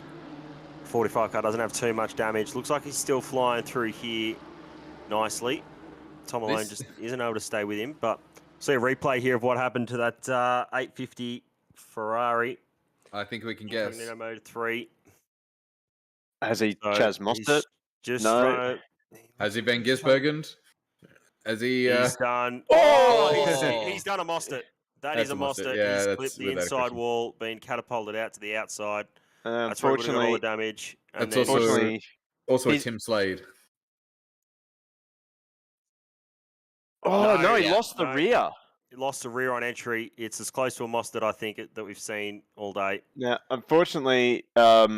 45 car doesn't have too much damage. Looks like he's still flying through here nicely. Tom Malone just isn't able to stay with him, but see a replay here of what happened to that 850 Ferrari. I think we can guess. Incognito mode 3. Has he Chaz mossed it? Just No. Has he been Gisbergen? Has he? He's done. He's done a mossed it. That is a mossed it. Yeah, he's that's clipped the without inside question. wall, been catapulted out to the outside. That's where he would have got all the damage. And That's then also a Tim Slade. Oh no, he lost the rear. He lost the rear on entry. It's as close to a mossed it I think that we've seen all day. Now, unfortunately, our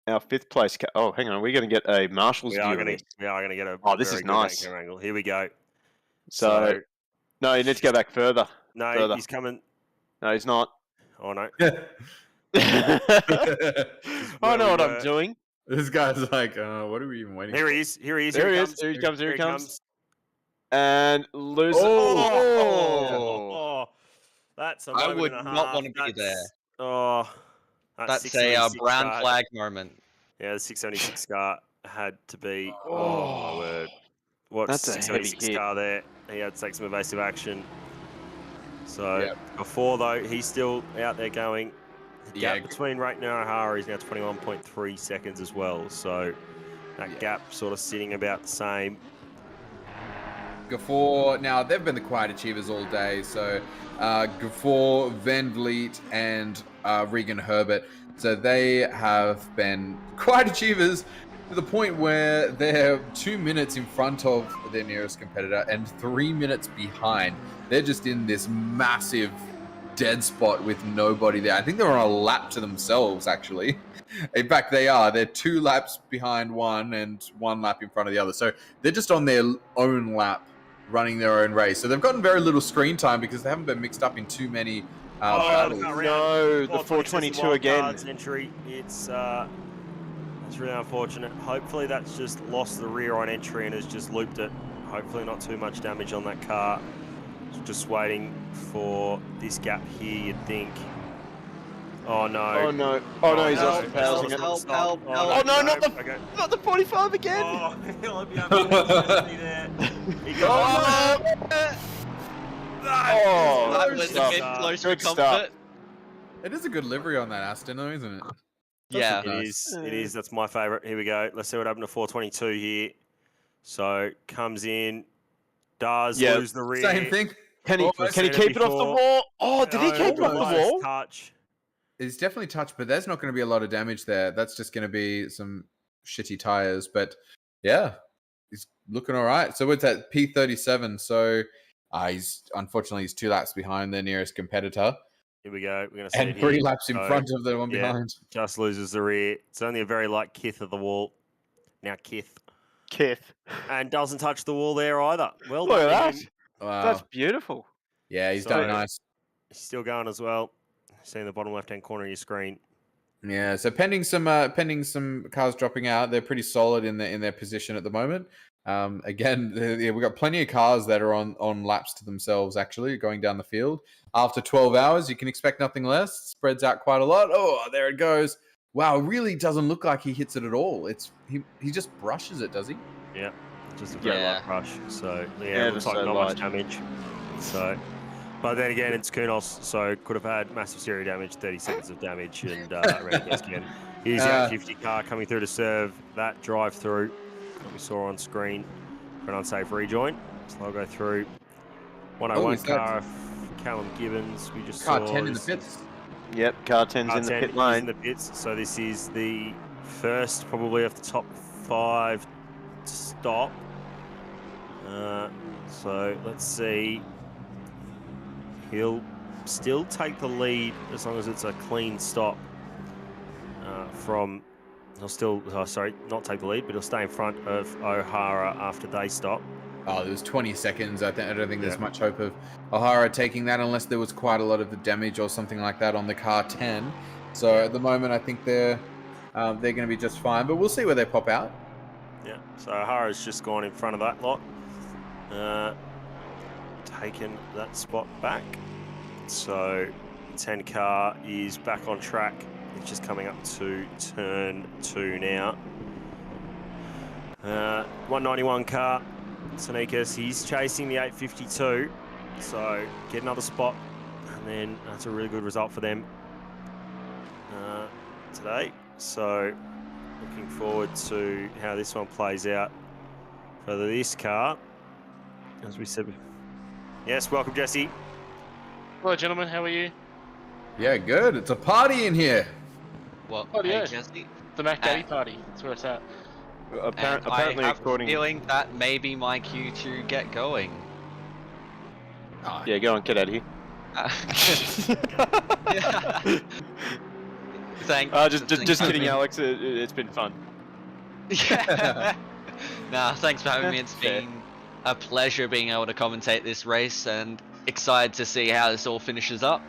5th place. Oh, hang on, we're going to get a Marshall's view. We are going to get a. Oh, this very is good nice. angle. Here we go. So, no, you need to go back further. No, further. he's coming. No, he's not. Oh no. I know what I'm doing. This guy's like, what are we even waiting Here for? he is. Here he is. Here he comes. And loses. Oh, that's a I moment would and a not half. want to be there. Oh, That's a 676 brown car. flag moment. Yeah, the 676 car had to be. Oh. Oh my word! What That's a heavy 676 hit. car there? He had to take some evasive action. So before though, he's still out there going. The gap between Ratner and O'Hara is now 21.3 seconds as well. So that gap sort of sitting about the same. Gafford, now they've been the quiet achievers all day. So Gafford, Van Vliet, and Regan Herbert. So they have been quiet achievers to the point where they're 2 minutes in front of their nearest competitor and 3 minutes behind. They're just in this massive dead spot with nobody there. I think they're on a lap to themselves, actually. In fact, they are. They're 2 laps behind one and 1 lap in front of the other. So they're just on their own lap running their own race. So they've gotten very little screen time because they haven't been mixed up in too many battles. No, the 422 again. Entry. It's really unfortunate. Hopefully that's just lost the rear on entry and has just looped it. Hopefully not too much damage on that car. Just waiting for this gap here, you'd think. Oh no. Oh no. Oh no, he's lost the powers again. Help. Oh no, not the 45 again. Oh, he'll be able to see there. He got Oh, that was a bit close for Good stuff. comfort. It is a good livery on that Aston, though, isn't it? Yeah. It is. It is. That's my favourite. Here we go. Let's see what happened to 422 here. So comes in, does lose the rear. Same thing. Can he keep it off the wall? Oh, did he keep it off the wall? Touch. It's definitely touched, but there's not going to be a lot of damage there. That's just going to be some shitty tires. But yeah, he's looking all right. So it's at P37. So unfortunately he's 2 laps behind their nearest competitor. Here we go. We're going to see And 3 laps in front of the one behind. Just loses the rear. It's only a very light kith of the wall. Now kith. And doesn't touch the wall there either. Well Look done. at that. Wow. That's beautiful. Yeah, he's done nice. He's still going as well. See in the bottom left-hand corner of your screen. Yeah, so pending some cars dropping out, they're pretty solid in their position at the moment. Again, we've got plenty of cars that are on laps to themselves, actually, going down the field. After 12 hours, you can expect nothing less. Spreads out quite a lot. Oh, there it goes. Wow, it really doesn't look like he hits it at all. He just brushes it, does he? Yeah, just a very light brush. So, yeah, it looks like not much damage. So, but then again, it's Kunos, so could have had massive serious damage, 30 seconds of damage, and ran against again. Here's the 50 car coming through to serve that drive-through that we saw on screen for an unsafe rejoin. So they'll go through 101 car of Callum Gibbons. We just car saw 10 in the pits. Yep, car 10's in the pit lane. In the pits. So this is the first, probably of the top 5 to stop. So let's see. He'll still take the lead as long as it's a clean stop. He'll still, not take the lead, but he'll stay in front of O'Hara after they stop. Oh, there was 20 seconds. I don't think there's much hope of O'Hara taking that unless there was quite a lot of the damage or something like that on the car 10. So at the moment, I think they're going to be just fine. But we'll see where they pop out. Yeah. So O'Hara's just gone in front of that lot, taken that spot back. So 10 car is back on track. It's just coming up to turn 2 now. 191 car. Sonikas, he's chasing the 852, so get another spot, and then that's a really good result for them today. So looking forward to how this one plays out for this car. As we said, yes, welcome Jesse. Hello gentlemen, how are you? Yeah, good. It's a party in here. Well, Oh, yeah. Jesse. The Mac Daddy party, that's where it's at. Apparently, I have according... a feeling that may be my cue to get going. Oh, Yeah, go on, get out of here. Thanks. Just kidding, Alex. It's been fun. Yeah. Nah, thanks for having me. It's been a pleasure being able to commentate this race, and excited to see how this all finishes up.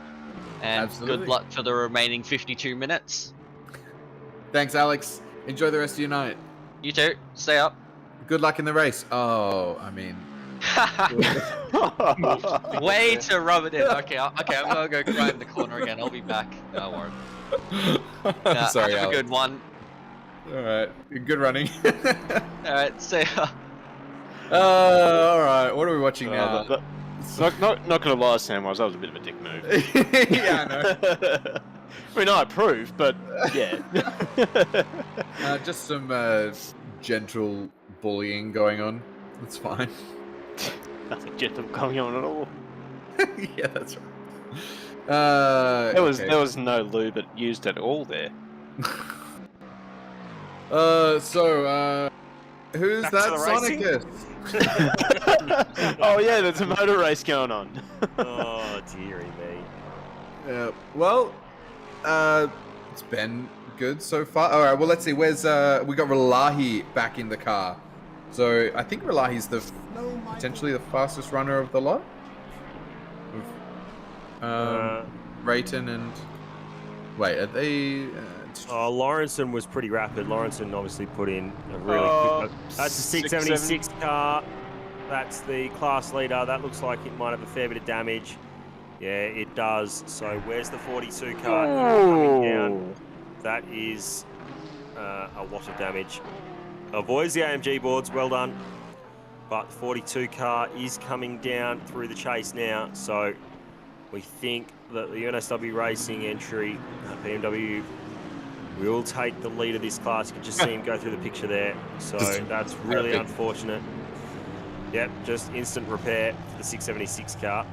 And Absolutely. good luck for the remaining 52 minutes. Thanks, Alex. Enjoy the rest of your night. You too. Stay up. Good luck in the race. Oh, I mean... Way to rub it in. Okay, I'm gonna go cry in the corner again. I'll be back. No worries. Sorry, have Alex. a good one. All right. Good running. All right, see ya. All right. What are we watching now? Not gonna lie, Samwise, that was a bit of a dick move. Yeah, I know. I mean, I approve, but yeah. Just some gentle bullying going on. That's fine. Nothing gentle going on at all. Yeah, that's right. There was no lube used at all there. Who's Back that to the Sonicus? Oh yeah, there's a motor race going on. Oh, dearie me. Well, it's been good so far. All right, well, let's see. Where's we got Ralahi back in the car. So I think Relahi's potentially the fastest runner of the lot. Rayton and... Wait, are they... Lawrenson was pretty rapid. Lawrenson obviously put in a really quick... That's a 676 car. That's the class leader. That looks like it might have a fair bit of damage. Yeah, it does. So where's the 42 car coming down? That is a lot of damage. Avoids the AMG boards. Well done. But the 42 car is coming down through the chase now. So we think that the UNSW Racing entry at BMW will take the lead of this class. You can just see him go through the picture there. So that's really unfortunate. Yep, just instant repair for the 676 car.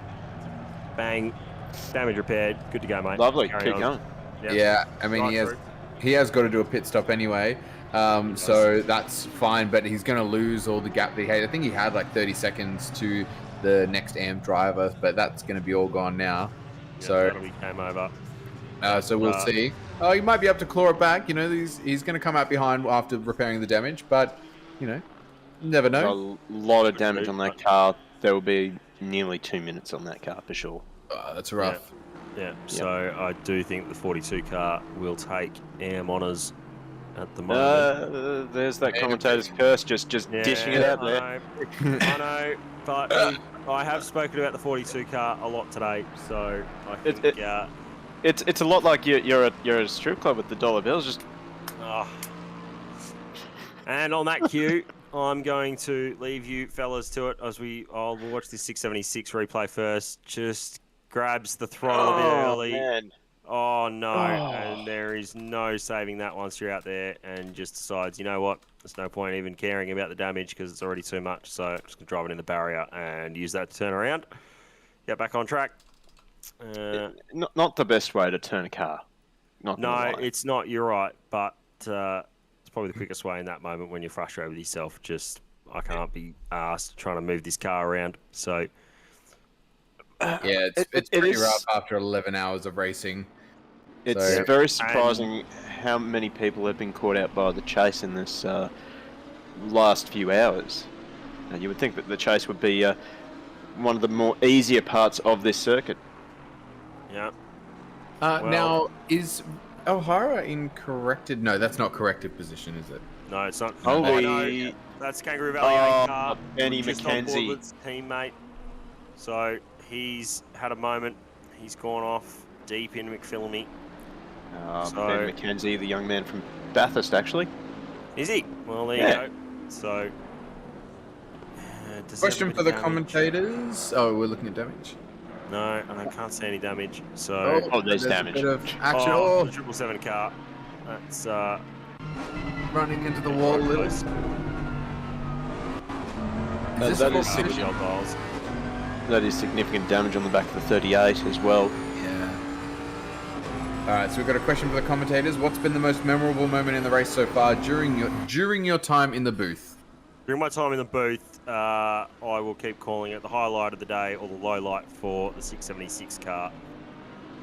Bang, damage repaired. Good to go, mate. Lovely, Carry keep on. going. Yep. Yeah, I mean, he has got to do a pit stop anyway. So that's fine, but he's going to lose all the gap that he had. I think he had like 30 seconds to the next AM driver, but that's going to be all gone now. Yeah, so that'll be game over. So we'll see. Oh, he might be able to claw it back. You know, he's going to come out behind after repairing the damage, but you know, never know. A lot of damage on that car. There will be nearly 2 minutes on that car for sure. That's rough. Yeah. So I do think the 42 car will take AM honours at the moment. There's that commentator's curse, just dishing it out there. I know, but I have spoken about the 42 car a lot today, so I think it's a lot like you're at a strip club with the dollar bills. Just. And on that cue, I'm going to leave you fellas to it as I'll watch this 676 replay first. Just grabs the throttle a bit early. Man. Oh no, and there is no saving that once you're out there, and just decides, you know what, there's no point even caring about the damage because it's already too much, so I'm just going to drive it in the barrier and use that to turn around, get back on track. Not the best way to turn a car. No, it's not, you're right, but it's probably the quickest way in that moment when you're frustrated with yourself. Just, I can't be asked trying to move this car around, so... Yeah, it's pretty rough after 11 hours of racing. It's very surprising how many people have been caught out by the chase in this last few hours. You would think that the chase would be one of the more easier parts of this circuit. Yeah. Now, is O'Hara in corrected? No, that's not corrected position, is it? No, it's not. Holy... That's Kangaroo Valley 8 car. Benny just McKenzie. on board with his teammate. So he's had a moment. He's gone off deep in McPhillamy. Ben McKenzie, the young man from Bathurst, actually. Is he? Well, there you go. So, question for the commentators. Oh, we're looking at damage. No, I can't see any damage. So, there's damage. A bit of action. The 777 car. That's running into the wall a little. That is significant damage on the back of the 38 as well. Yeah. Alright, so we've got a question for the commentators. What's been the most memorable moment in the race so far during your time in the booth? During my time in the booth, I will keep calling it the highlight of the day, or the low light for the 676 car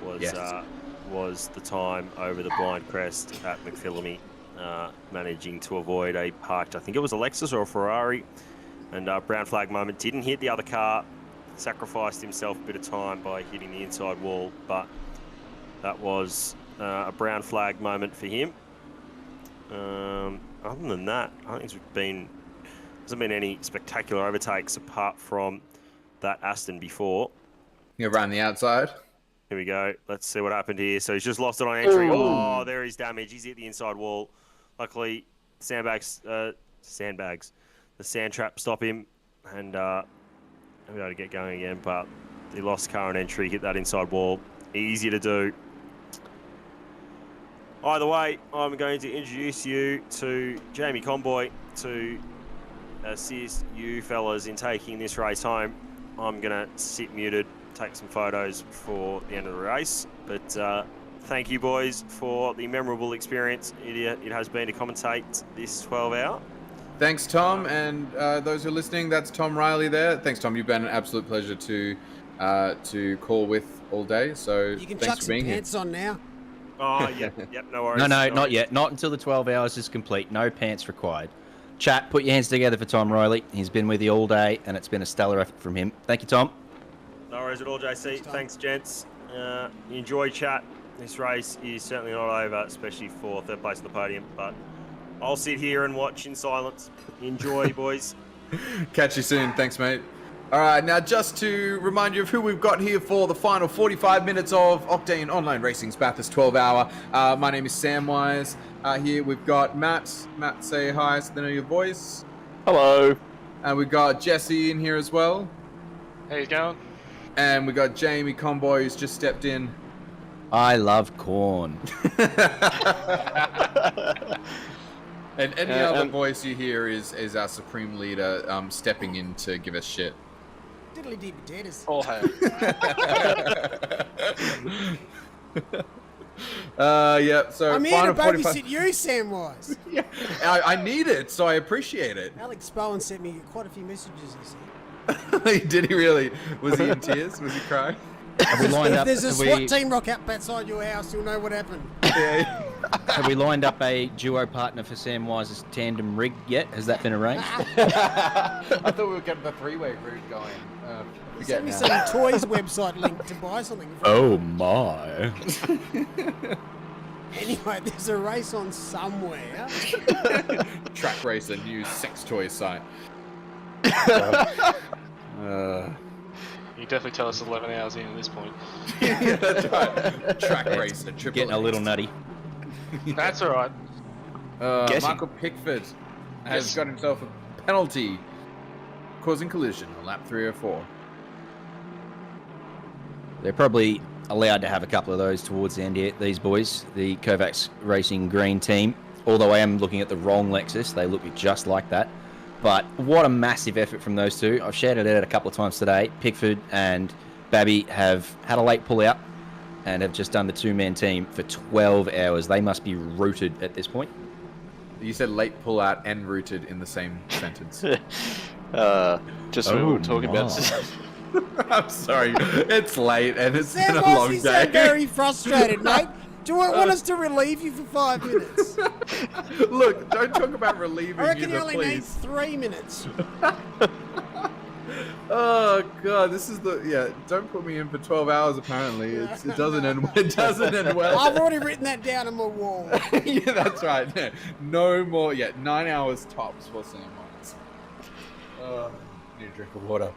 was the time over the blind crest at McPhillamy, managing to avoid a parked, I think it was a Lexus or a Ferrari, and brown flag moment. Didn't hit the other car, sacrificed himself a bit of time by hitting the inside wall, but that was a brown flag moment for him. Other than that, I think hasn't been any spectacular overtakes apart from that Aston before. You around the outside. Here we go. Let's see what happened here. So he's just lost it on entry. Oh, there is damage. He's hit the inside wall. Luckily, the sand trap stop him, and he'll be able to get going again. But he lost car on entry, hit that inside wall. Easy to do. Either way, I'm going to introduce you to Jamie Conboy to assist you fellas in taking this race home. I'm going to sit muted, take some photos for the end of the race. But thank you, boys, for the memorable experience it has been to commentate this 12-hour. Thanks, Tom, and those who are listening, that's Tom Riley there. Thanks, Tom. You've been an absolute pleasure to call with all day. So you can thanks chuck for some being pants here. on now. Oh, yep, no worries. No, not yet. Not until the 12 hours is complete. No pants required. Chat, put your hands together for Tom Riley. He's been with you all day, and it's been a stellar effort from him. Thank you, Tom. No worries at all, JC. Thanks, gents. Enjoy chat. This race is certainly not over, especially for third place on the podium, but I'll sit here and watch in silence. Enjoy, boys. Catch you soon. Thanks, mate. All right, now just to remind you of who we've got here for the final 45 minutes of Octane Online Racing's Bathurst 12 Hour. My name is Samwise. Here we've got Matt. Matt, say hi so they know your voice. Hello. And we've got Jesse in here as well. How you going? And we got Jamie Comboy who's just stepped in. I love corn. And any other voice you hear is our supreme leader stepping in to give us shit. Diddly dee potatoes. All hail. Yeah, so I'm here to final babysit you, Samwise. Yeah, I need it, so I appreciate it. Alex Bowen sent me quite a few messages this year. Did he really? Was he in tears? Was he crying? Have we lined If up? there's a have SWAT we- team rock up outside your house, you'll know what happened. Yeah. Have we lined up a duo partner for Samwise's tandem rig yet? Has that been arranged? I thought we were getting the three-way route going. Send me some toys website link to buy something. Oh my. Anyway, there's a race on somewhere. Track Racer, new sex toy site. You can definitely tell us 11 hours in at this point. Yeah, that's right. Track Racer, triple Getting a little nutty. That's all right. Michael Pickford has got himself a penalty causing collision on lap 304. They're probably allowed to have a couple of those towards the end here, these boys, the Kovacs Racing Green team. Although I am looking at the wrong Lexus, they look just like that. But what a massive effort from those two. I've shouted it out a couple of times today. Pickford and Babby have had a late pull-out and have just done the two-man team for 12 hours. They must be rooted at this point. You said late pull-out and rooted in the same sentence. Just what we were talking about. I'm sorry. It's late and it's been a Samwise, long you day. sound very frustrated, mate. Do you want us to relieve you for 5 minutes? Look, don't talk about relieving I reckon you, you but only need please. 3 minutes. Oh god, this is the don't put me in for 12 hours apparently. It doesn't end well. I've already written that down on my wall. Yeah, that's right. No more 9 hours tops for Samwise. Need a drink of water.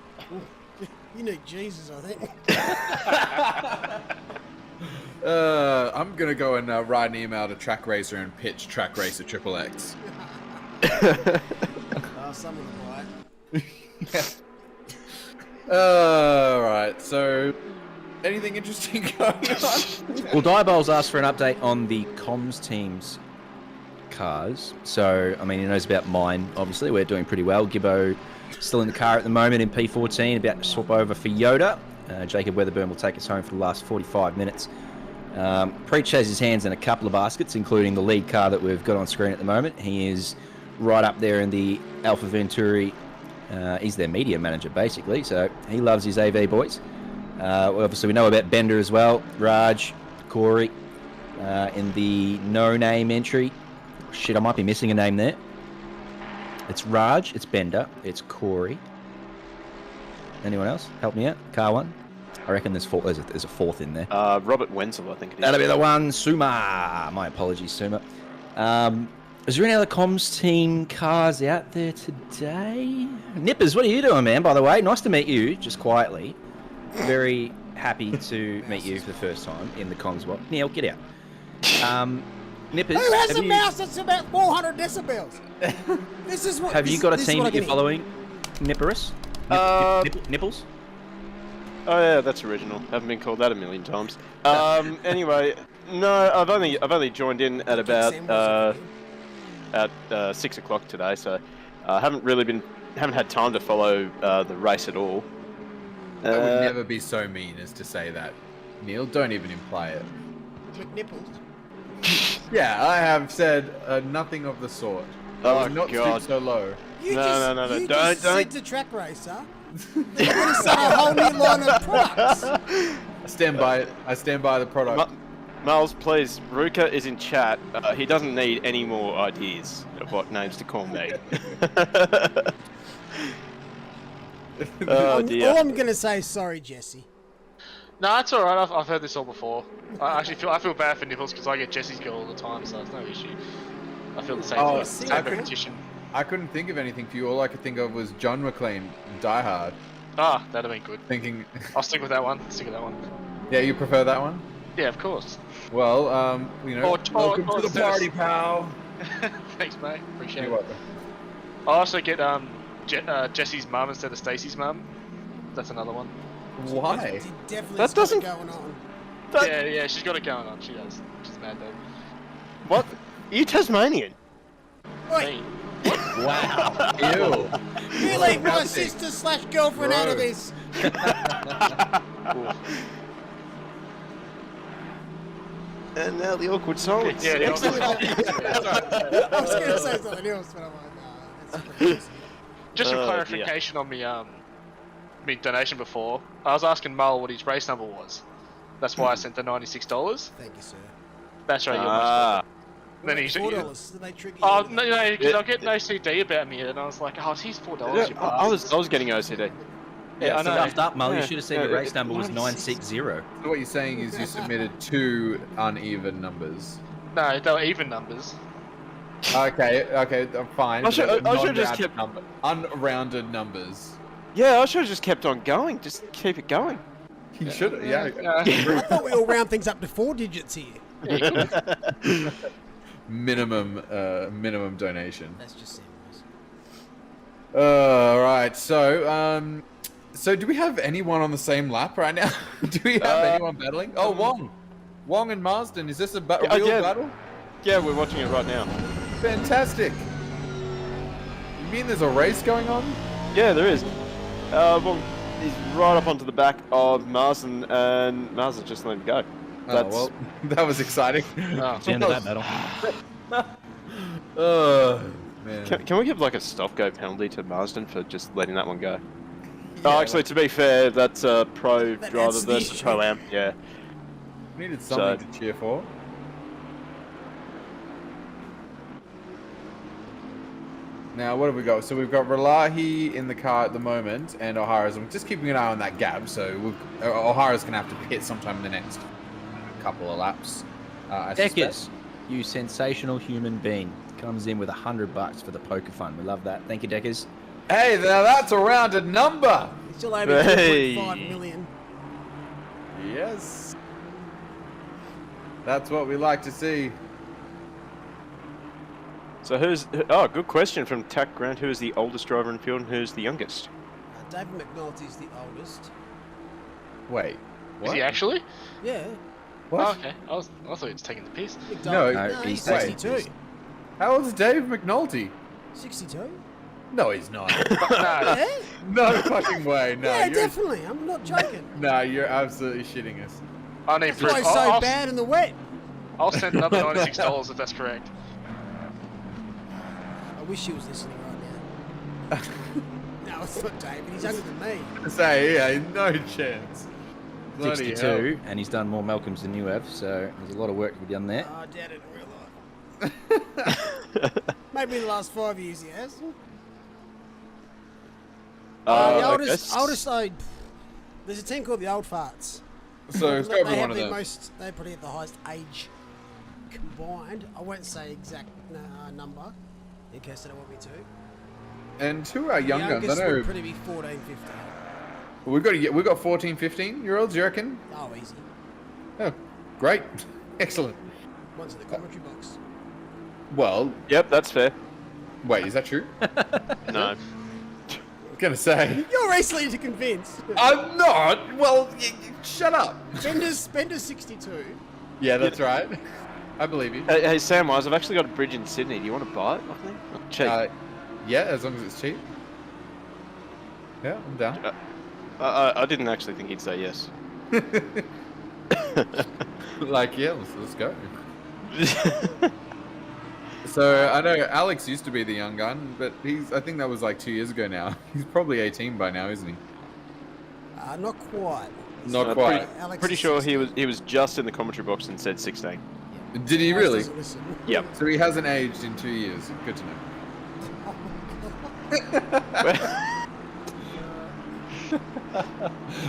You need Jesus, I think. I'm gonna go and write an email to Track Racer and pitch Track Racer Triple X. Someone will buy it. Alright, so anything interesting going on? Well, Diabol's asked for an update on the comms team's cars. So, I mean, he knows about mine, obviously. We're doing pretty well. Gibbo still in the car at the moment in P14, about to swap over for Yoda. Jacob Weatherburn will take us home for the last 45 minutes. Preach has his hands in a couple of baskets, including the lead car that we've got on screen at the moment. He is right up there in the Alpha Venturi. He's their media manager, basically, so he loves his AV boys. Obviously, we know about Bender as well, Raj, Corey, in the no-name entry. Shit, I might be missing a name there. It's Raj, it's Bender, it's Corey. Anyone else? Help me out. Car one. I reckon there's a fourth in there. Robert Wenzel, I think it is. That'll be the one. Suma. My apologies, Suma. Is there any other comms team cars out there today? Nippers, what are you doing, man, by the way? Nice to meet you, just quietly. Very happy to meet you for the first time in the comms walk. Neil, get out. Nippers, Who has a mouse that's about 400 decibels? This is what. Have you got a team that you're following? Nipperus? Nipples? Oh yeah, that's original. Haven't been called that a million times. Anyway, no, I've only joined in at about at 6 o'clock today, so I haven't had time to follow the race at all. I would never be so mean as to say that. Neil, don't even imply it. McNipples. Yeah, I have said nothing of the sort. I would not stoop so low. No, You don't. said to Track Racer. They're going to start a whole new line of products. I stand by it. I stand by the product. Miles, please. Ruka is in chat. He doesn't need any more ideas of what names to call me. Oh dear. All I'm gonna say is sorry, Jesse. No, it's alright. I've heard this all before. I feel bad for Nipples because I get Jesse's girl all the time, so it's no issue. I feel the same. Repetition. I couldn't think of anything for you. All I could think of was John McClane, Die Hard. Ah, that'd have been good. Thinking. I'll stick with that one. Yeah, you prefer that one? Yeah, of course. Well, welcome to the party, pal. Thanks, mate. Appreciate You're it. welcome. I'll also get Jesse's mum instead of Stacey's mum. That's another one. Why? That doesn't going on. Yeah, she's got it going on. She does. She's mad though. What? Are you Tasmanian? Oi. Wow. Ew. You leave my sister/girlfriend out of this. And now the awkward silence. Yeah, I was gonna say something else, but I'm like, no, that's crazy. Just some clarification on me donation before. I was asking Mull what his race number was. That's why I sent the $96. Thank you, sir. That's right. You're much then he $4. Did they trick you? Oh no, because I'll get an OCD about me, and I was like, oh, he's $4. I was getting OCD. Yeah, I know. stuffed up, Mull. You should have said your race number was 960. So what you're saying is you submitted 2 uneven numbers. No, they were even numbers. Okay, fine. I should have just kept unrounded numbers. Yeah, I should have just kept on going. Just keep it going. You should, yeah. I thought we all round things up to 4 digits here. minimum donation. That's just seamless. Right. So do we have anyone on the same lap right now? Do we have anyone battling? Oh, Wong and Marsden. Is this a real battle? Yeah, we're watching it right now. Fantastic. You mean there's a race going on? Yeah, there is. Well, he's right up onto the back of Marsden, and Marsden just let him go. Well, that was exciting. It's the end of that battle. Oh, man. Can we give like a stop-go penalty to Marsden for just letting that one go? Yeah, actually, to be fair, that's a pro driver versus pro-am. Yeah. Needed something to cheer for. Now, what have we got? So we've got Relahi in the car at the moment, and O'Hara's. I'm just keeping an eye on that gap, so O'Hara's going to have to pit sometime in the next couple of laps. Deckers, you sensational human being, comes in with $100 for the poker fund. We love that. Thank you, Deckers. Hey, now that's a rounded number. He's still owing 2.5 million. Yes. That's what we like to see. So good question from Tack Grant. Who is the oldest driver in the field and who's the youngest? David McNulty's the oldest. Wait, what? Is he actually? Yeah. What? Oh, okay. I thought he was taking the piss. No, he's 62. How old is Dave McNulty? 62? No, he's not. Yeah? No fucking way. No, Yeah, definitely. I'm not joking. No, you're absolutely shitting us. I need That's why proof. it's so bad in the wet. I'll send another $96 if that's correct. I wish he was listening right now. No, it's not David. He's younger than me. Say, yeah, no chance. Bloody 62, hell. and he's done more Malcolms than you have, so there's a lot of work to be done there. Oh, I doubt it in real life. Maybe in the last 5 years he has. The oldest, there's a team called the Old Farts. So it's got to be one of the them. They probably have the highest age combined. I won't say exact number in case they don't want me to. And who are young guns? I Youngest know would probably be 14, 15. we've got 14, 15-year-olds. You reckon? Oh, easy. Oh, great, excellent. One's in the commentary box. Well, Yep, that's fair. wait, is that true? No. Gonna say. You're easily to convince. I'm not. Well, shut up. Bender's 62. Yeah, that's right. I believe you. Hey, Samwise, I've actually got a bridge in Sydney. Do you want to buy it? I think. Cheap. Yeah, as long as it's cheap. Yeah, I'm down. I didn't actually think he'd say yes. Like, yeah, let's go. So I know Alex used to be the young gun, but I think that was like 2 years ago now. He's probably 18 by now, isn't he? Not quite. Not quite. Pretty sure he was just in the commentary box and said 16. Did he really? Yep. So he hasn't aged in 2 years. Good to know.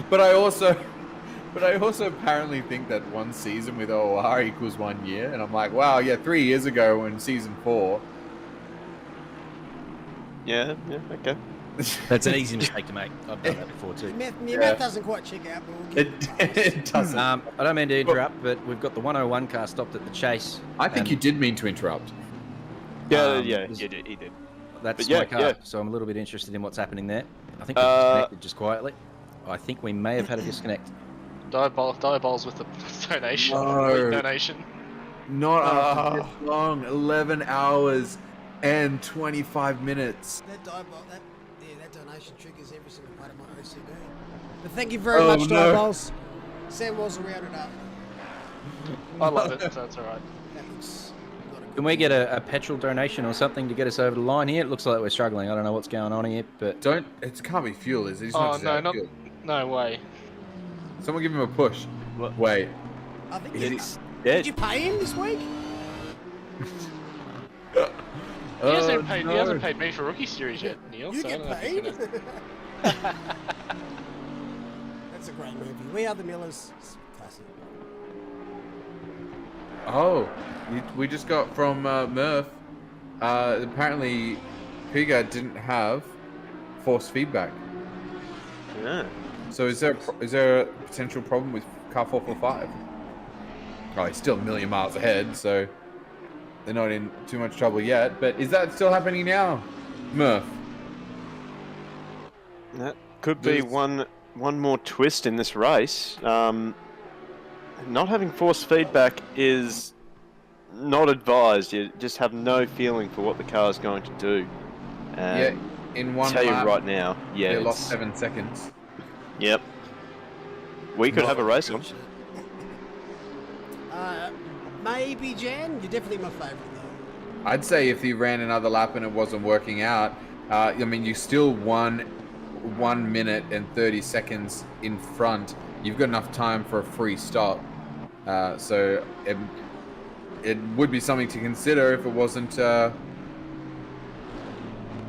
But I also apparently think that one season with OOR equals 1 year, and I'm like, wow, yeah, 3 years ago in season 4. Yeah, okay. That's an easy mistake to make. I've done that before too. Your math doesn't quite check out, but we'll It doesn't. I don't mean to interrupt, but we've got the 101 car stopped at the chase. I think you did mean to interrupt. Yeah, he did. That's But my car, yeah. so I'm a little bit interested in what's happening there. I think we've disconnected just quietly. I think we may have had a disconnect. Diabol's with the donation. No. Donation. Not after this long. 11 hours and 25 minutes. that donation triggers every single part of my OCD. But thank you very much, Diabol's. Sam was around it up. I love it, so it's alright. That looks not a good Can we get a petrol donation or something to get us over the line here? It looks like we're struggling. I don't know what's going on here, but It can't be fuel, is it? He's Oh, not just no, out of not... fuel. No way. Someone give him a push. What? Wait. I think He's Did dead. you pay him this week? He hasn't paid me for Rookie Series yet, Neil. You so I get don't know if paid? he's gonna- That's a great movie. We Are the Millers. It's classic. Oh, we just got from Murph. Apparently, Piga didn't have force feedback. Yeah. So is there a potential problem with car 445? Oh, he's still a million miles ahead, so they're not in too much trouble yet. But is that still happening now, Murph? That could be one more twist in this race. Not having force feedback is not advised. You just have no feeling for what the car is going to do. Yeah, in one tell lap, you right now, yeah, they lost 7 seconds. Yep. We could have a race on. Maybe Jan. You're definitely my favourite though. I'd say if he ran another lap and it wasn't working out, I mean, you still won 1 minute and 30 seconds in front. You've got enough time for a free stop. So it would be something to consider if it wasn't,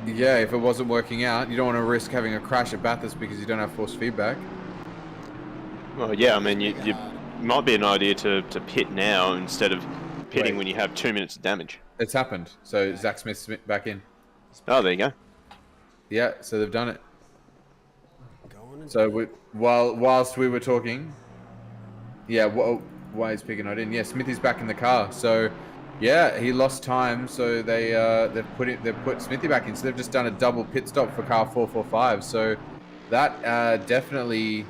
if it wasn't working out. You don't want to risk having a crash at Bathurst because you don't have force feedback. Well, yeah, I mean, you might be an idea to pit now instead of pitting when you have 2 minutes of damage. It's happened. So Zach Smith's back in. Oh, there you go. Yeah, so they've done it. So whilst we were talking, why is Piggy not in? Yeah, Smithy's back in the car. So yeah, he lost time. So they've put Smithy back in. So they've just done a double pit stop for car 445. So that definitely,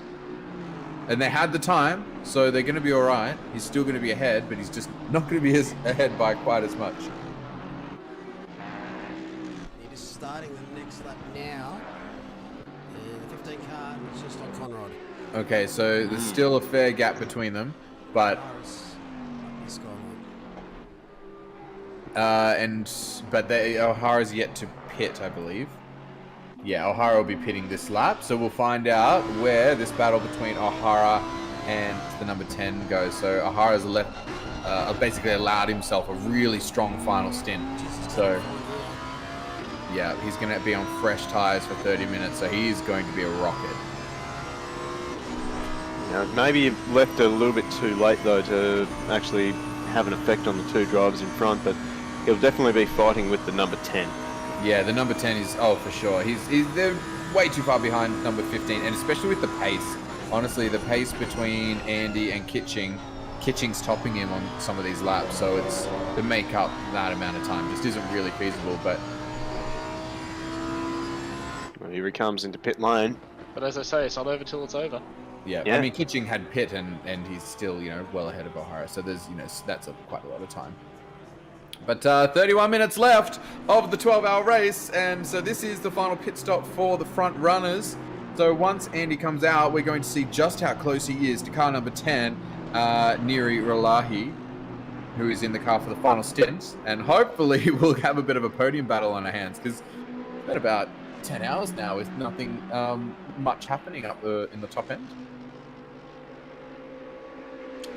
and they had the time, so they're going to be all right. He's still going to be ahead, but he's just not going to be ahead by quite as much. It is starting the next lap now. And the 15 car is just on Conrod. Okay, so there's still a fair gap between them, but O'Hara's yet to pit, I believe. Yeah, O'Hara will be pitting this lap, so we'll find out where this battle between O'Hara and the number 10 goes. So O'Hara's basically allowed himself a really strong final stint. So yeah, he's going to be on fresh tires for 30 minutes, so he is going to be a rocket. Now, maybe he left a little bit too late though to actually have an effect on the two drivers in front, but he'll definitely be fighting with the number 10. Yeah, the number 10 is, for sure. They're way too far behind number 15, and especially with the pace. Honestly, the pace between Andy and Kitching's topping him on some of these laps, so it's to make up that amount of time just isn't really feasible, but... Well, here he comes into pit lane. But as I say, it's not over till it's over. Yeah, I mean, Kitching had pit, and he's still, well ahead of O'Hara, so there's, that's quite a lot of time. But 31 minutes left of the 12-hour race, and so this is the final pit stop for the front runners. So once Andy comes out, we're going to see just how close he is to car number 10, Neri Ralahi, who is in the car for the final stint, and hopefully we'll have a bit of a podium battle on our hands, because it's been about 10 hours now with nothing much happening up in the top end.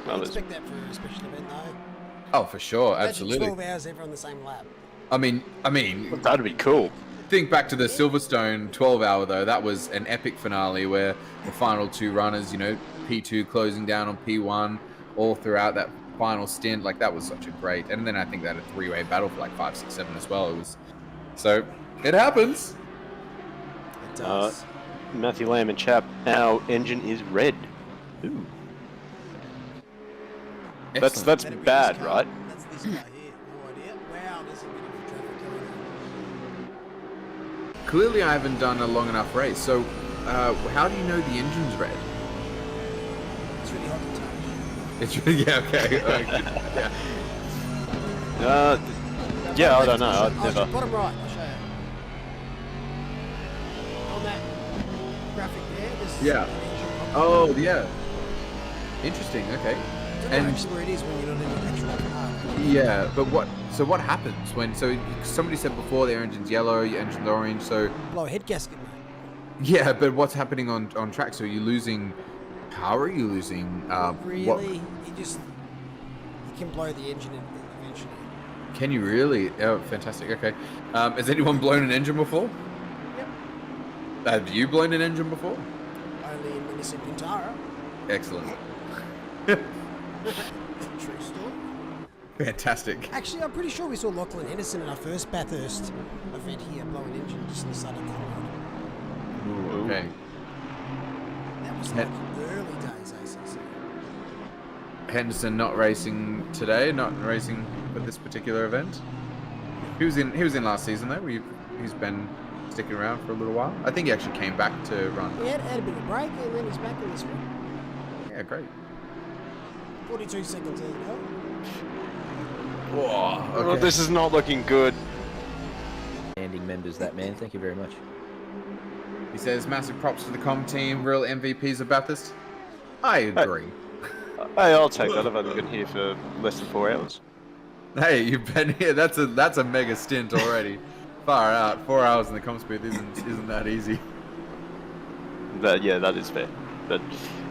I expect that for a special event, though. Oh, for sure, Imagine absolutely. 12 hours, everyone on the same lap. I mean, that'd be cool. Think back to the Silverstone 12-hour though. That was an epic finale where the final two runners, you know, P2 closing down on P1 all throughout that final stint. Like that was such a great. And then I think they had a three-way battle for like 5, 6, 7 as well. It was so it happens. It does. Matthew Lamb and Chap, our engine is red. Ooh. That's bad, right? That's this guy here. No idea. Wow, there's a bit of traffic going on. Clearly, I haven't done a long enough race. So, how do you know the engine's red? It's really hot to touch. It's really okay. Yeah. Yeah, I don't know. I've Oh, never. bottom right. I'll show you. On that graphic there. There's Yeah. an engine pop- Oh, yeah. Interesting. Okay. I don't know actually where it is when you're not in the actual car. Yeah, but what happens when? So somebody said before their engine's yellow, your engine's orange. So Blow a head gasket, mate. yeah, but what's happening on track? So are you losing power? Are you losing Really? what? You can blow the engine in eventually. Can you really? Oh, fantastic. Okay. Has anyone blown an engine before? Yep. Have you blown an engine before? Only in Minister Pintara. Excellent. True story. Fantastic. Actually, I'm pretty sure we saw Lachlan Henderson in our first Bathurst event here blow an engine just in the side of the corner. Ooh, okay. That was like early days, ACC. Henderson not racing today, not racing for this particular event. He was in last season though. He's been sticking around for a little while. I think he actually came back to run. He had a bit of a break and then he's back in this one. Yeah, great. 42 seconds there you go. Whoa, okay. Well, this is not looking good. Standing members, that man. Thank you very much. He says, massive props to the comm team, real MVPs of Bathurst. I agree. Hey, I'll take that. I've only been here for less than 4 hours. Hey, you've been here. That's a mega stint already. Far out. 4 hours in the comms booth isn't that easy. Yeah, that is fair. But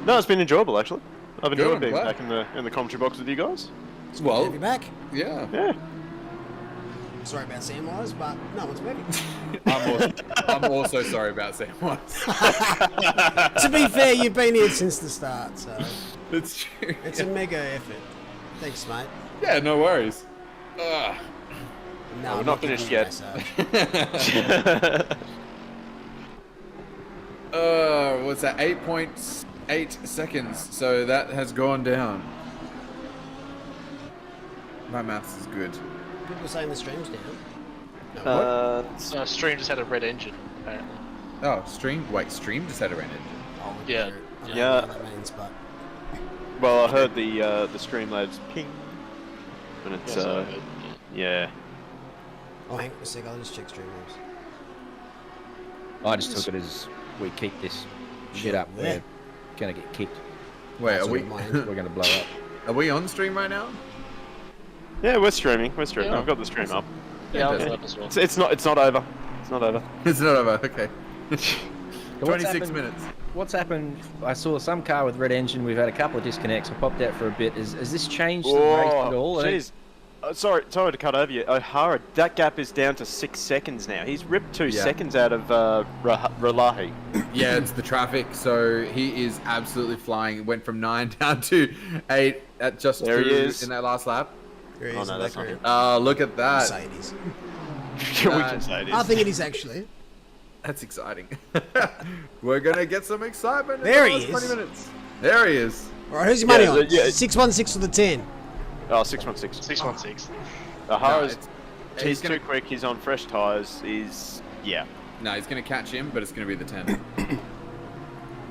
no, it's been enjoyable actually. I've enjoyed being glad. back in the commentary box with you guys. It's good to have you back. Yeah. Yeah. Sorry about Samwise, but no one's moving. I'm also sorry about Samwise. To be fair, you've been here since the start, so It's true. it's a mega effort. Thanks, mate. Yeah, no worries. Ugh. No, we're I'm not finished yet. What's that? 8.8 seconds. So that has gone down. My maths is good. People saying the stream's down. So stream just had a red engine, apparently. Oh, stream just had a red engine. Oh, Yeah. I don't know Yeah. what that means, but Well, I heard the Streamlabs ping. And it's Yeah, so I heard, yeah. oh, hang on a sec. I'll just check stream names. I just took it as we keep this shit up. Yeah. We're gonna get kicked. Wait, are we? We're gonna blow up. Are we on stream right now? Yeah, we're streaming. Yeah. I've got the stream up. Yeah, I'll Fantastic. do that as well. It's not over. It's not over. It's not over. Okay. What's 26 happened- minutes. What's happened? I saw some car with red engine. We've had a couple of disconnects. I popped out for a bit. Has this changed the race at all? Jeez. Sorry to cut over you. O'Hara, that gap is down to 6 seconds now. He's ripped 2 seconds out of Ralahi. Yeah, it's the traffic. So he is absolutely flying. It went from 9 down to 8 at just There 2 he is. in that last lap. Here he Oh is no, in that's the not him. background. Oh, look at that. Say it is. We can say it is. I think it is actually. That's exciting. We're gonna get some excitement. in There the he last 20 is. minutes. There he is. All right, who's your money Yeah, on? yeah. 616 for the 10. Oh, 616. 616. O'Hara's he's he's gonna too quick. He's on fresh tyres. Yeah. No, he's gonna catch him, but it's gonna be the 10.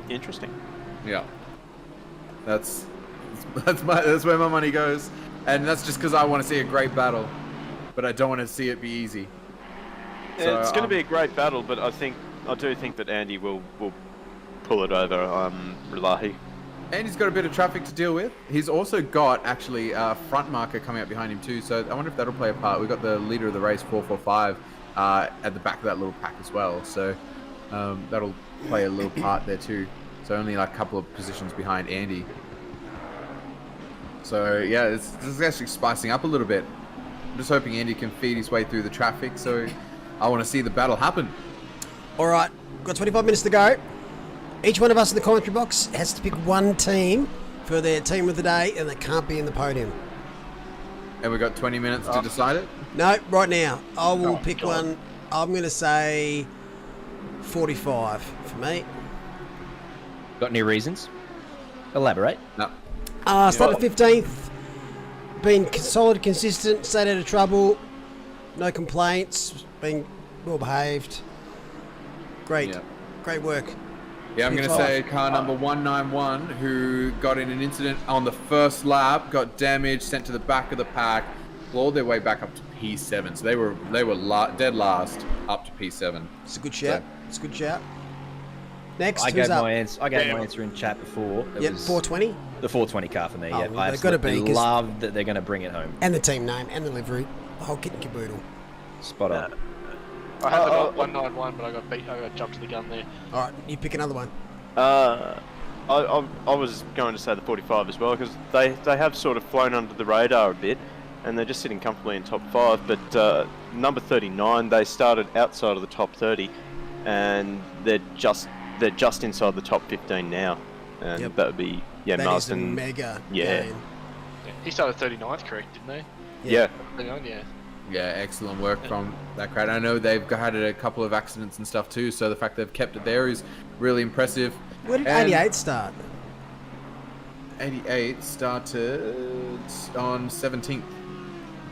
Interesting. Yeah. That's where my money goes, and that's just because I want to see a great battle, but I don't want to see it be easy. So, It's going to be a great battle, but I do think that Andy will pull it over Ralahi. And he's got a bit of traffic to deal with. He's also got actually a front marker coming up behind him too. So I wonder if that'll play a part. We've got the leader of the race, 445, at the back of that little pack as well. So that'll play a little part there too. So only like a couple of positions behind Andy. So yeah, this is actually spicing up a little bit. I'm just hoping Andy can feed his way through the traffic. So I want to see the battle happen. All right, got 25 minutes to go. Each one of us in the commentary box has to pick one team for their team of the day, and they can't be in the podium. And we've got 20 minutes to decide it? No, right now. I will pick one. I'm going to say 45 for me. Got any reasons? Elaborate. No. Started 15th. Been solid, consistent, stayed out of trouble. No complaints. Been well behaved. Great. Great work. Yeah, I'm going to say car number 191, who got in an incident on the first lap, got damaged, sent to the back of the pack, clawed their way back up to P7. So they were dead last up to P7. It's a good shout. It's a good shout. Next, I gave my answer in chat before. It was 420. The 420 car for me. Oh, Yeah, well, I they've gotta absolutely be, 'cause- love that they're going to bring it home. And the team name, and the livery. The whole kit and caboodle. Spot on. I had got 191, but I got jumped to the gun there. All right, you pick another one. I was going to say the 45 as well, because they have sort of flown under the radar a bit, and they're just sitting comfortably in top 5. But number 39, they started outside of the top 30, and they're just inside the top 15 now. And that would be That is a Marsden. mega Yeah. game. He started 39th, correct, didn't he? Yeah. 39, yeah. Yeah, excellent work from that crowd. I know they've had a couple of accidents and stuff too, so the fact they've kept it there is really impressive. Where did And 88 start? 88 started on 17th.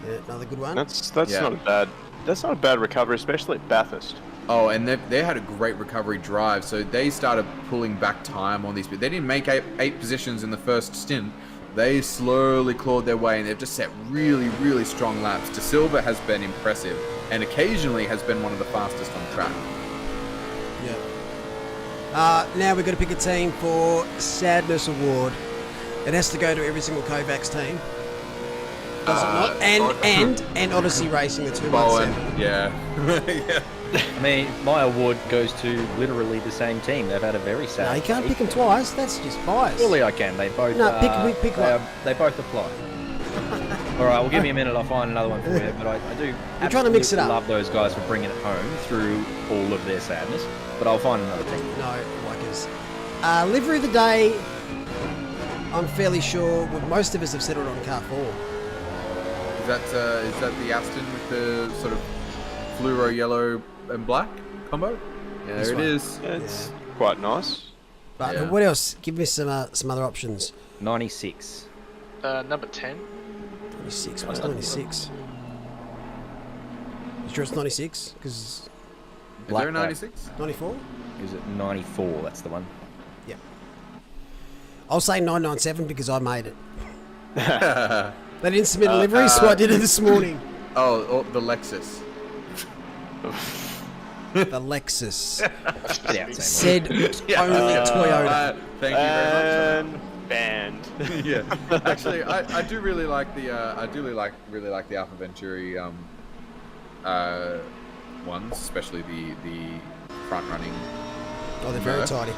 Yeah, another good one. That's not a bad recovery, especially at Bathurst. Oh, and they had a great recovery drive, so they started pulling back time on these. They didn't make eight positions in the first stint. They slowly clawed their way, and they've just set really, really strong laps. De Silva has been impressive, and occasionally has been one of the fastest on track. Yeah. Now we've got to pick a team for Sadness Award. It has to go to every single Kovacs team. Does it not? And Odyssey Racing, the 217. Yeah. Yeah. I mean, my award goes to literally the same team. They've had a very sad. No, you can't week. pick them twice. That's just bias. Surely I can. They both. No, pick one. They both apply. All right, well, give me a minute. I'll find another one for you. But I do. We're trying to mix it up. Love those guys for bringing it home through all of their sadness. But I'll find another team. No, likers. Livery of the day. I'm fairly sure most of us have settled on car 4. Is that the Aston with the sort of fluoro yellow and black combo? Yeah, there it is. It's quite nice. But what else? Give me some other options. 96. Number 10. 96. What's 96? You sure it's 96? Because is there a 96? 94? Is it 94? That's the one. Yeah. I'll say 997 because I made it. They didn't submit a livery, so I did it this morning. Oh, the Lexus. The Lexus. Yeah, Said only Toyota. Thank you very much. Banned. Yeah. Actually, I do really like the really like the Alpha Venturi ones, especially the front running. Oh, they're very tidy.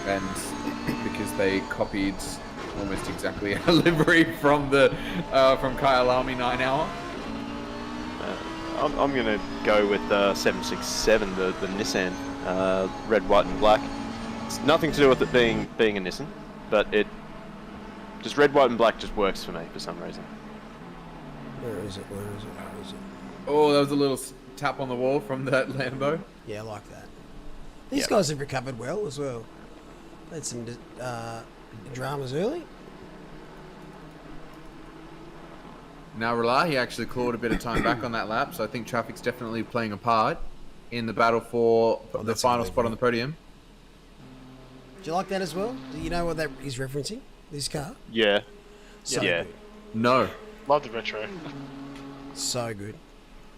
And because they copied almost exactly a livery from the from Kyalami 9 Hour. I'm going to go with 767, the Nissan, red, white, and black. It's nothing to do with it being a Nissan, but it just red, white, and black just works for me for some reason. Where is it? Oh, that was a little tap on the wall from that Lambo. Yeah, I like that. These guys have recovered well as well. Had some dramas early. Now, Ralahi actually clawed a bit of time back on that lap, so I think traffic's definitely playing a part in the battle for the final spot on the podium. Do you like that as well? Do you know what that is referencing? This car? Yeah. So yeah. good. No. Love the retro. So good.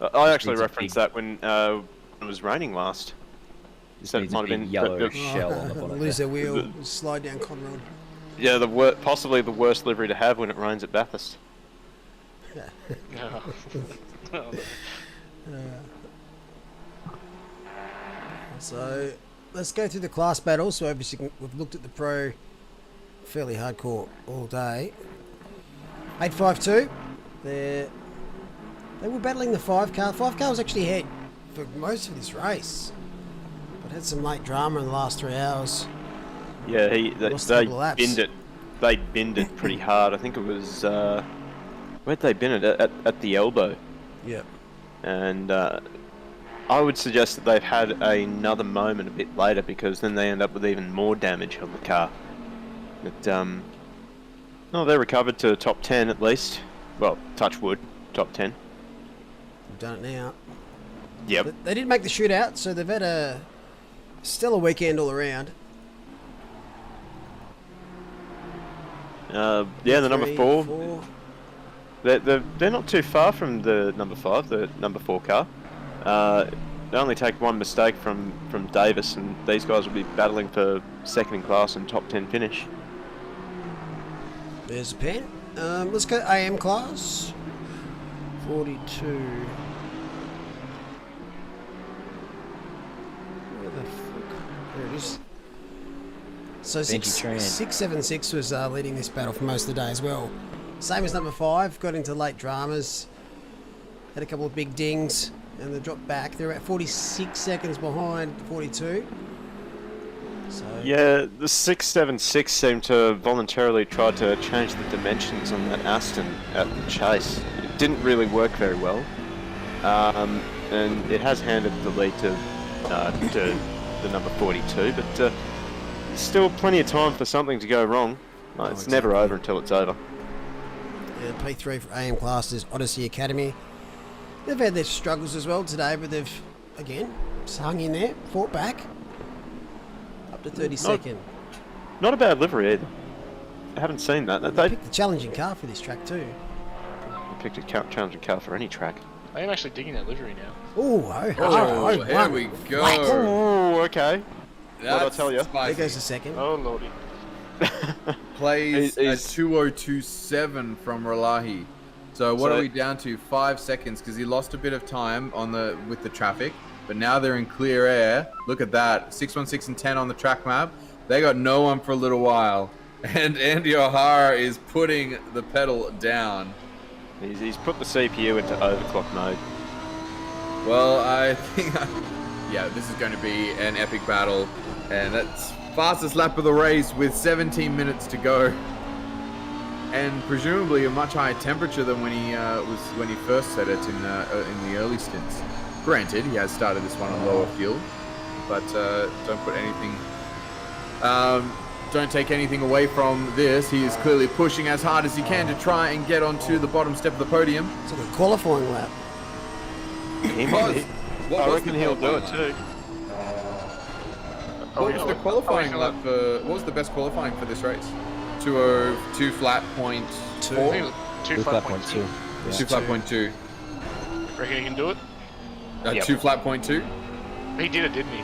I actually referenced that when it was raining last. You said it might have been yellow shell on the bottom. Lose their wheel, slide down Conrod. Yeah, possibly the worst livery to have when it rains at Bathurst. So let's go through the class battles. So obviously we've looked at the pro fairly hardcore all day. 852. They were battling the 5-car. 5-car was actually ahead for most of this race, but had some late drama in the last 3 hours. Yeah, they binned it. They binned it pretty hard. I think it was where'd they bin it at the elbow. Yep. And I would suggest that they've had another moment a bit later, because then they end up with even more damage on the car. But no, they recovered to top 10 at least. Well, touch wood, top 10. We've done it now. Yep. They did make the shootout, so they've had a stellar weekend all around. Yeah, the number 4. They're not too far from the number 5, the number 4 car. They only take one mistake from Davis, and these guys will be battling for second in class and top 10 finish. There's a pen. Let's go AM class. 42. Where the fuck? There it is. So 676 was leading this battle for most of the day as well. Same as number 5, got into late dramas. Had a couple of big dings, and they dropped back. They're at 46 seconds behind 42. So yeah, the 676 seemed to voluntarily try to change the dimensions on that Aston at the chase. It didn't really work very well, and it has handed the lead to the number 42. But still plenty of time for something to go wrong. It's never over until it's over. Yeah, P3 for AM class is Odyssey Academy. They've had their struggles as well today, but they've, again, hung in there, fought back. Up to 32nd. Not a bad livery either. I haven't seen that. They picked a challenging car for this track too. They picked a challenging car for any track. I am actually digging that livery now. Oh, here we go. Oh, okay. What I'll tell you. There goes the second. Oh, lordy. Plays a 2027 from Ralahi. So what are we down to? 5 seconds, because he lost a bit of time with the traffic, but now they're in clear air. Look at that, 616 and 10 on the track map. They got no one for a little while, and Andy O'Hara is putting the pedal down. He's put the CPU into overclock mode. Well, I think, yeah, this is going to be an epic battle, and that's fastest lap of the race with 17 minutes to go, and presumably a much higher temperature than when he first set it in the early stints. Granted, he has started this one on lower fuel, but don't take anything away from this. He is clearly pushing as hard as he can to try and get onto the bottom step of the podium. It's like a qualifying lap. I reckon he'll do it too. What was the qualifying lap for? What was the best qualifying for this race? 202 flat point 2. 2 flat point 2. 2 flat point 2. Reckon he can do it? 2 flat point 2. He did it, didn't he?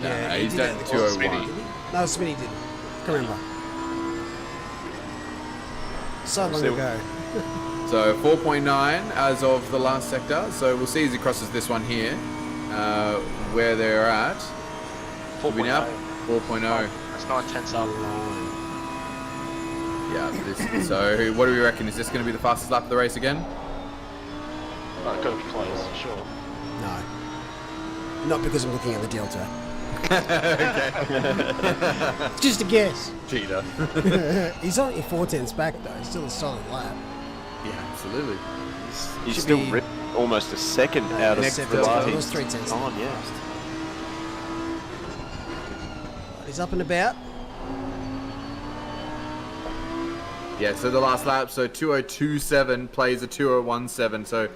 Yeah, he's done 201. No, Smitty didn't. Can't remember. So long ago. So 4.9 as of the last sector. So we'll see as he crosses this one here, where they're at. 4.0. 4.0. That's 9/10 up. Yeah. So what do we reckon? Is this going to be the fastest lap of the race again? Well, it's got to be close, sure. No. Not because I'm looking at the Delta. Okay. Just a guess. Cheater. He's only 4/10 back though. He's still a solid lap. Yeah, absolutely. He's still almost a second out of the last. It was 3/10 on, yeah. He's up and about. Yeah, so the last lap, so 2027 plays a 2017. So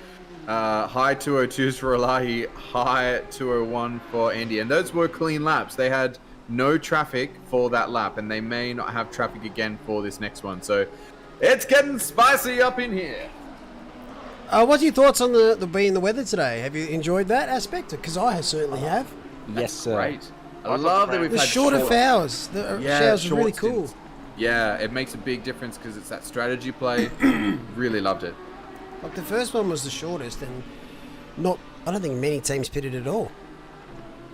high 202s for Elahi, high 201 for Andy. And those were clean laps. They had no traffic for that lap, and they may not have traffic again for this next one. So it's getting spicy up in here. What's your thoughts on the being the weather today? Have you enjoyed that aspect? Because I certainly have. Yes, sir. Great. I love that we've the had shorter showers. The showers are really cool. Yeah, it makes a big difference because it's that strategy play. Really loved it. Like the first one was the shortest, and I don't think many teams pitted at all.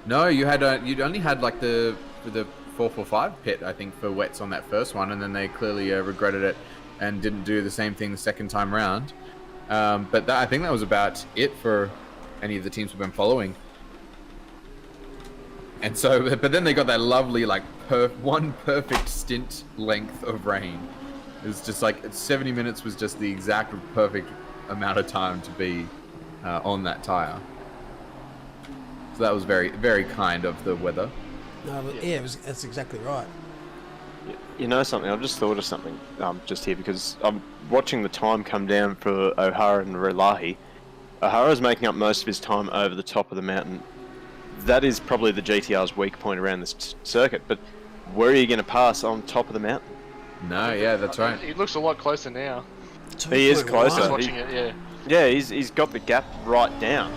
No, you'd only had like the 445 pit, I think, for wets on that first one, and then they clearly regretted it and didn't do the same thing the second time round. But I think that was about it for any of the teams we've been following. And so, but then they got that lovely, like, one perfect stint length of rain. It was just like 70 minutes was just the exact perfect amount of time to be on that tire. So that was very, very kind of the weather. No, but yeah, that's exactly right. You know something? I've just thought of something just here because I'm watching the time come down for O'Hara and Relahi. O'Hara's making up most of his time over the top of the mountain. That is probably the GTR's weak point around this circuit, but where are you going to pass on top of the mountain? No, yeah, that's right. He looks a lot closer now. He is closer. Just watching it, yeah. Yeah, he's got the gap right down,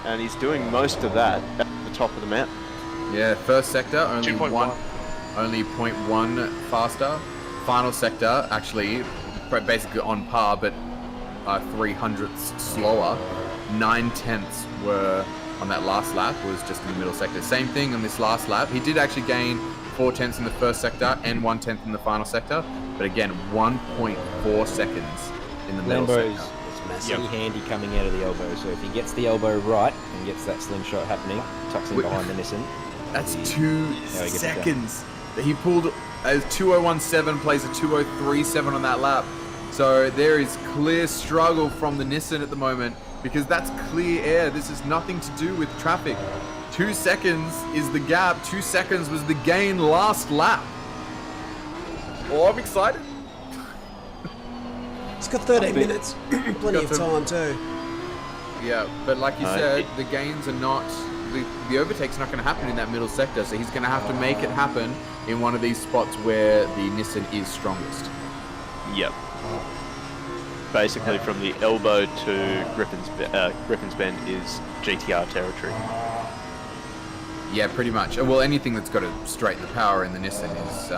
and he's doing most of that at the top of the mountain. Yeah, first sector only 0.1 faster. Final sector actually basically on par, but 300ths slower. 9/10ths were on that last lap, was just in the middle sector. Same thing on this last lap. He did actually gain 4/10ths in the first sector and 1/10th in the final sector, but again 1.4 seconds in the middle sector. It's massively handy coming out of the elbow, so if he gets the elbow right and gets that slingshot happening, tucks in behind the Nissan. That's 2 seconds. He pulled a 2017, plays a 2037 on that lap. So there is clear struggle from the Nissan at the moment because that's clear air. This is nothing to do with traffic. 2 seconds is the gap. 2 seconds was the gain last lap. Oh, I'm excited. It's got 13 minutes. Plenty of time too. Yeah, but like you said, the gains are not... The overtake's not going to happen in that middle sector, so he's going to have to make it happen in one of these spots where the Nissan is strongest. Yep. Basically, from the elbow to Griffin's Bend is GTR territory. Yeah, pretty much. Well, anything that's got to straighten the power in the Nissan is...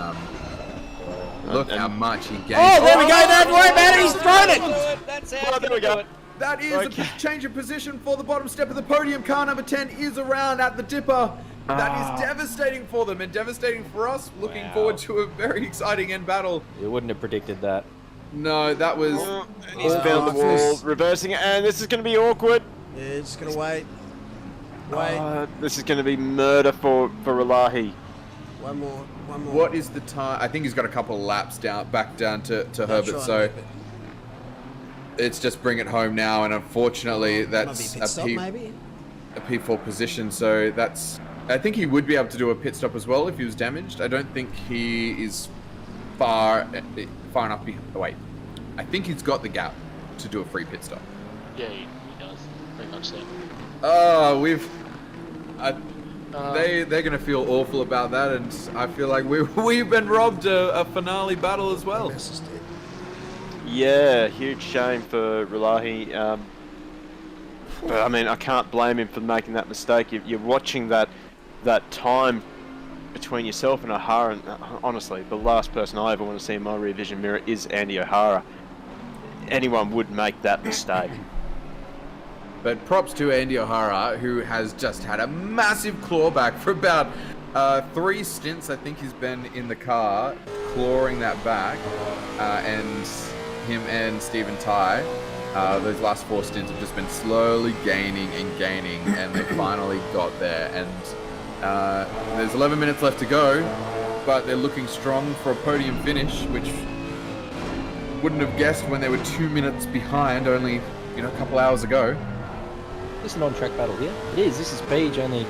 look how much he gained. Oh, there we go. Don't worry about it. He's thrown it. That's how there we go. That is a change of position for the bottom step of the podium. Car number 10 is around at the dipper. That is devastating for them and devastating for us. Looking forward to a very exciting end battle. You wouldn't have predicted that. No, that was... He's found the wall, reversing it, and this is going to be awkward. Yeah, just going to wait. This is going to be murder for Relahi. One more. What is the time? I think he's got a couple of laps back down to Herbert, so... It's just bring it home now, and unfortunately that's a P4 position, so that's... I think he would be able to do a pit stop as well if he was damaged. I don't think he is far enough wait. I think he's got the gap to do a free pit stop. Yeah, he does. Very much so. Oh, they're going to feel awful about that, and I feel like we've been robbed a finale battle as well. Yeah, huge shame for Relahi. But I mean, I can't blame him for making that mistake. You're watching that time between yourself and O'Hara, and honestly, the last person I ever want to see in my rear vision mirror is Andy O'Hara. Anyone would make that mistake. But props to Andy O'Hara, who has just had a massive clawback for about 3 stints. I think he's been in the car, clawing that back, and him and Stephen Ty, those last 4 stints have just been slowly gaining, and they finally got there. And there's 11 minutes left to go, but they're looking strong for a podium finish, which wouldn't have guessed when they were 2 minutes behind only a couple hours ago. This is an on-track battle here. It is. This is Beach only.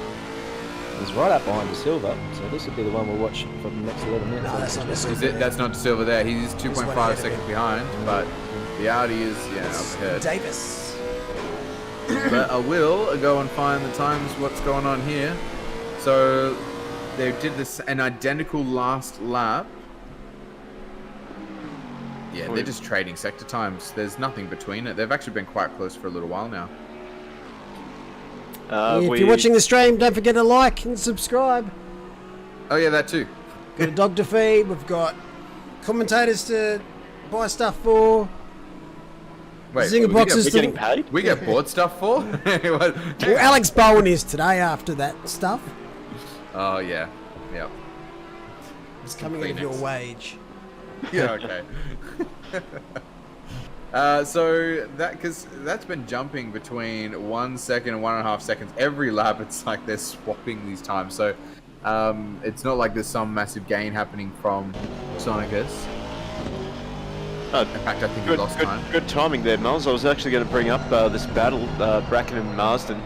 He's right up behind De Silva, so this will be the one we'll watch for the next 11 minutes. No, that's not De Silva. That's not De Silva there. He's 2.5 seconds behind, but the Audi is up ahead. Davis. But I will go and find the times, what's going on here. So they did an identical last lap. Yeah, they're just trading sector times. There's nothing between it. They've actually been quite close for a little while now. If you're watching the stream, don't forget to like and subscribe. Oh yeah, that too. Got a dog to feed. We've got commentators to buy stuff for. Wait, Zinger box is we're still... getting paid. we get board stuff for? Well, Alex Bowen is today after that stuff. Oh, yeah. Yep. It's coming out of your wage. Yeah, okay. So because that's been jumping between 1 second and 1.5 seconds every lap. It's like they're swapping these times. So it's not like there's some massive gain happening from Sonicus. In fact, I think he lost time. Good timing there, Miles. I was actually going to bring up this battle, Bracken and Marsden.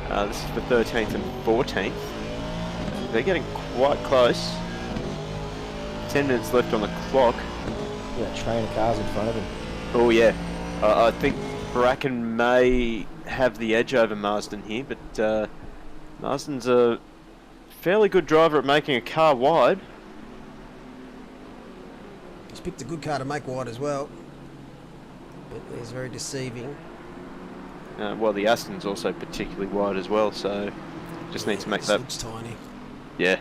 This is for 13th and 14th. They're getting quite close. 10 minutes left on the clock. That train of cars in front of him. Oh yeah, I think Bracken may have the edge over Marsden here, but Marsden's a fairly good driver at making a car wide. He's picked a good car to make wide as well, but he's very deceiving. Well, the Aston's also particularly wide as well, so just needs to make that. It's tiny. Yeah.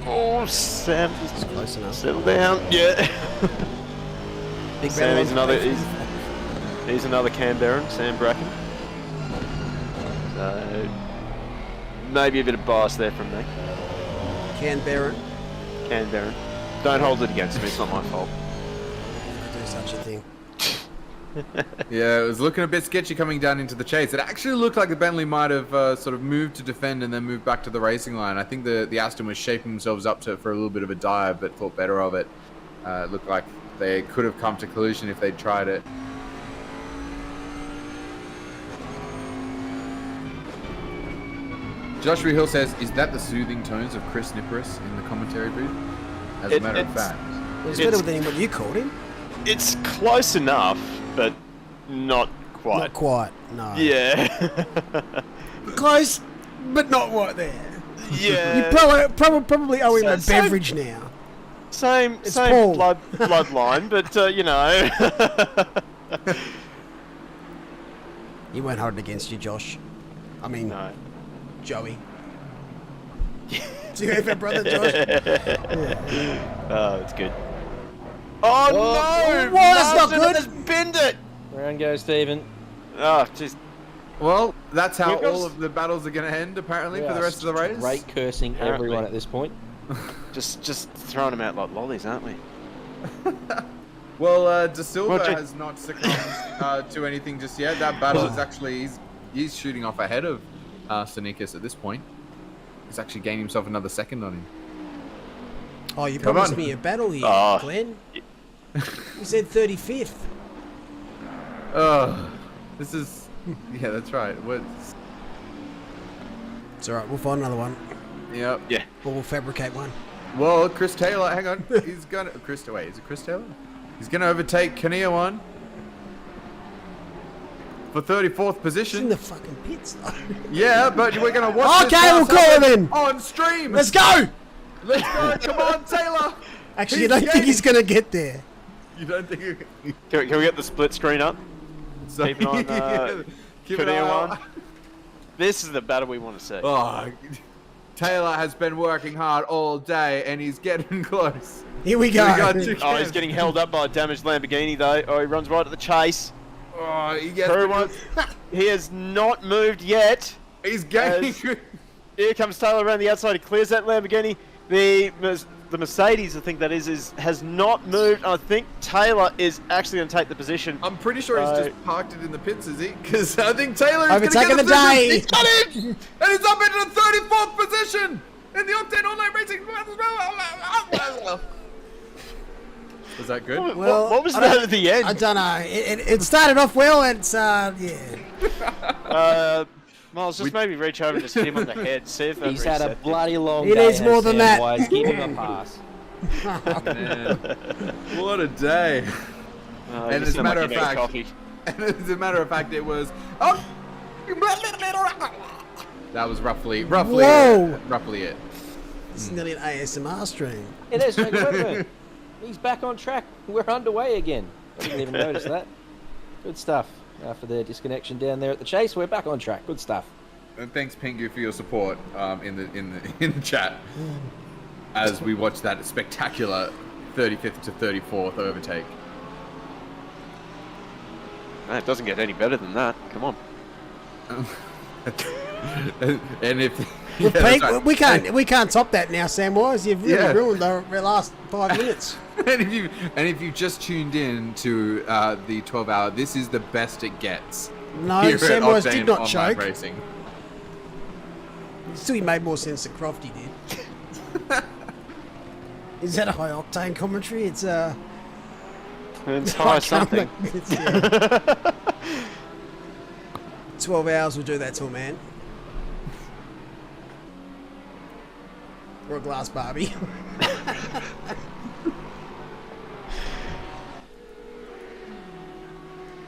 Oh, Sam, just close enough. Settle down. Yeah. Big Sam, he's battle another. on He's another Canberran, Sam Bracken. So maybe a bit of bias there from me. Canberra. Canberran. Don't hold it against me. It's not my fault. Never do such a thing. Yeah, it was looking a bit sketchy coming down into the chase. It actually looked like the Bentley might have sort of moved to defend and then moved back to the racing line. I think the Aston was shaping themselves up for a little bit of a dive, but thought better of it. It looked like they could have come to collision if they'd tried it. Joshua Hill says, "Is that the soothing tones of Chris Niparis in the commentary booth?" As a matter of fact, It's better than what you called him. It's close enough, but not quite. Not quite. No. Yeah. Close, but not right there. Yeah. You probably owe him a beverage now. Same It's Paul. bloodline, but you know. He won't hold it against you, Josh. I mean, No. Joey. Do you have a brother, Josh? Yeah. Oh, it's good. Oh, no! Whoa, that's not good. Has binned it. Round goes Stephen. Oh, just. well, that's how Here comes- all of the battles are going to end, apparently, for the rest of the race. Straight cursing Apparently. everyone at this point. Just throwing them out like lollies, aren't we? Well, De Silva Roger. has not succumbed to anything just yet. That battle is actually he's shooting off ahead of Sonicus at this point. He's actually gained himself another second on him. Oh, you Come promised on. me a battle here, Oh. Glenn. You said 35th. Oh, this is yeah, that's right. It's alright, we'll find another one. Yep. Yeah. Or we'll fabricate one. Well, Chris Taylor, hang on. He's gonna is it Chris Taylor? He's gonna overtake Kania one for 34th It's position. in the fucking pits, though. Yeah, but we're gonna watch. Okay, we'll call him in. On stream. Let's go! Let's go! Come on, Taylor. Actually, I don't think he's going to get there. You don't think? Can we get the split screen up? So, Keep an eye on keep an Kania eye on. one. This is the battle we want to see. Oh, Taylor has been working hard all day, and he's getting close. Here we go. Oh, he's getting held up by a damaged Lamborghini, though. Oh, he runs right at the chase. Oh, he gets. He has not moved yet. He's gaining. Here comes Taylor around the outside. He clears that Lamborghini. The Mercedes, I think that is has not moved. I think Taylor is actually going to take the position. I'm pretty sure he's just parked it in the pits, is he? Because I think Taylor is Overtaking going to the get day. He's got it, and he's up into the 34th position in the Octane Online Racing. Was that good? Well, what was that at the end? I don't know. It started off well, and it's, yeah. Miles, just maybe reach over and just hit him on the head. See if He's had a bloody long He day. needs more than that. Wise. Give him a pass. Man, what a day! And as a matter of fact, it was. Oh, that was roughly it. It's nearly an ASMR stream. It is. Wait a minute. He's back on track. We're underway again. I didn't even notice that. Good stuff. After the disconnection down there at the chase, we're back on track. Good stuff. And thanks, Pingu, for your support in the chat. as we watch that spectacular 35th to 34th overtake. No, it doesn't get any better than that. Come on. And if Well, Pete, we can't top that now, Samwise. You've really ruined the last 5 minutes. and if you just tuned in to the 12-hour, this is the best it gets. No, here at Samwise Octane did not Online choke. Racing. Still, he made more sense than Crofty did. Is that a high octane commentary? It's high something. 12 hours will do that to a man. Or a glass Barbie.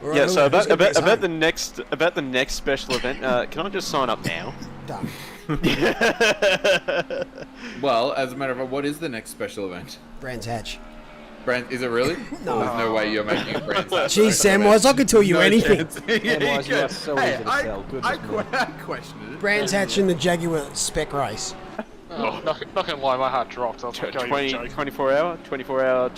Right, Yeah, so who's gonna get us about home? the next special event, can I just sign up now? Done. Well, as a matter of fact, what is the next special event? Brands Hatch. Is it really? No. There's no way you're making a Brands Hatch. Jeez, Samwise, I could tell you No anything. chance. Samwise, you are so easy to sell. I questioned it. Brands Hatch in the Jaguar spec race. Oh, not gonna lie, my heart dropped. I was like, 24 hour, 2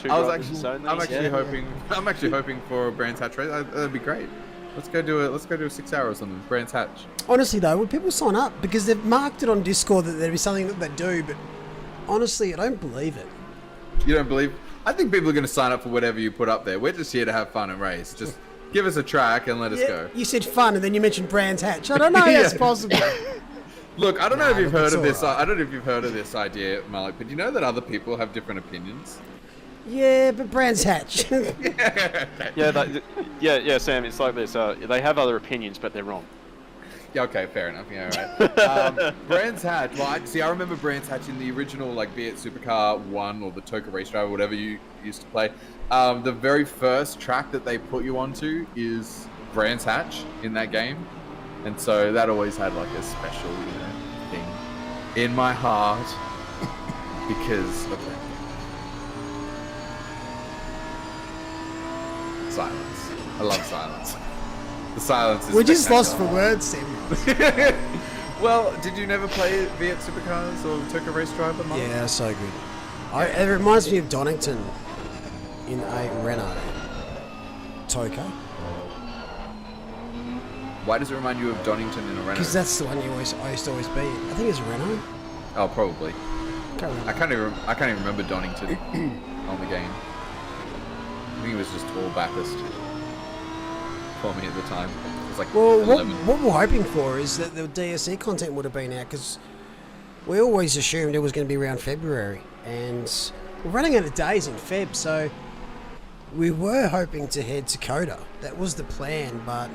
drivers I'm actually hoping for a Brands Hatch race. That'd be great. Let's go do a 6 hour or something. Brands Hatch. Honestly though, would people sign up? Because they've marked it on Discord that there'd be something that they do, but honestly, I don't believe it. You don't believe? I think people are going to sign up for whatever you put up there. We're just here to have fun and race. Just give us a track and let us go. You said fun, and then you mentioned Brands Hatch. I don't know how that's possible. Look, I don't know if you've heard of this. alright. I don't know if you've heard of this idea, Malik, but you know that other people have different opinions. Yeah, but Brands Hatch. Yeah, Sam, it's like this. They have other opinions, but they're wrong. Yeah, okay, fair enough. Yeah, right. Brands Hatch. Well, I remember Brands Hatch in the original, like, be it Supercar 1 or the Toka Race Driver, whatever you used to play. The very first track that they put you onto is Brands Hatch in that game, and so that always had like a special, thing in my heart because of that. Silence. I love silence. The silence is We're just lost spectacular. for words, Sam. Well, did you never play V8 Supercars or Toka Race Driver? Mike? Yeah, so good. It reminds me of Donington in a Renault Toka. Why does it remind you of Donington in a Renault? Because that's the one I used to always be in. I think it's a Renault. Oh, probably. Can't remember. I can't even remember Donington on the game. I think it was just all Bathurst for me at the time. It was like Well, 11. what we're hoping for is that the DSE content would have been out, because we always assumed it was going to be around February, and we're running out of days in Feb, so we were hoping to head to Coda. That was the plan, but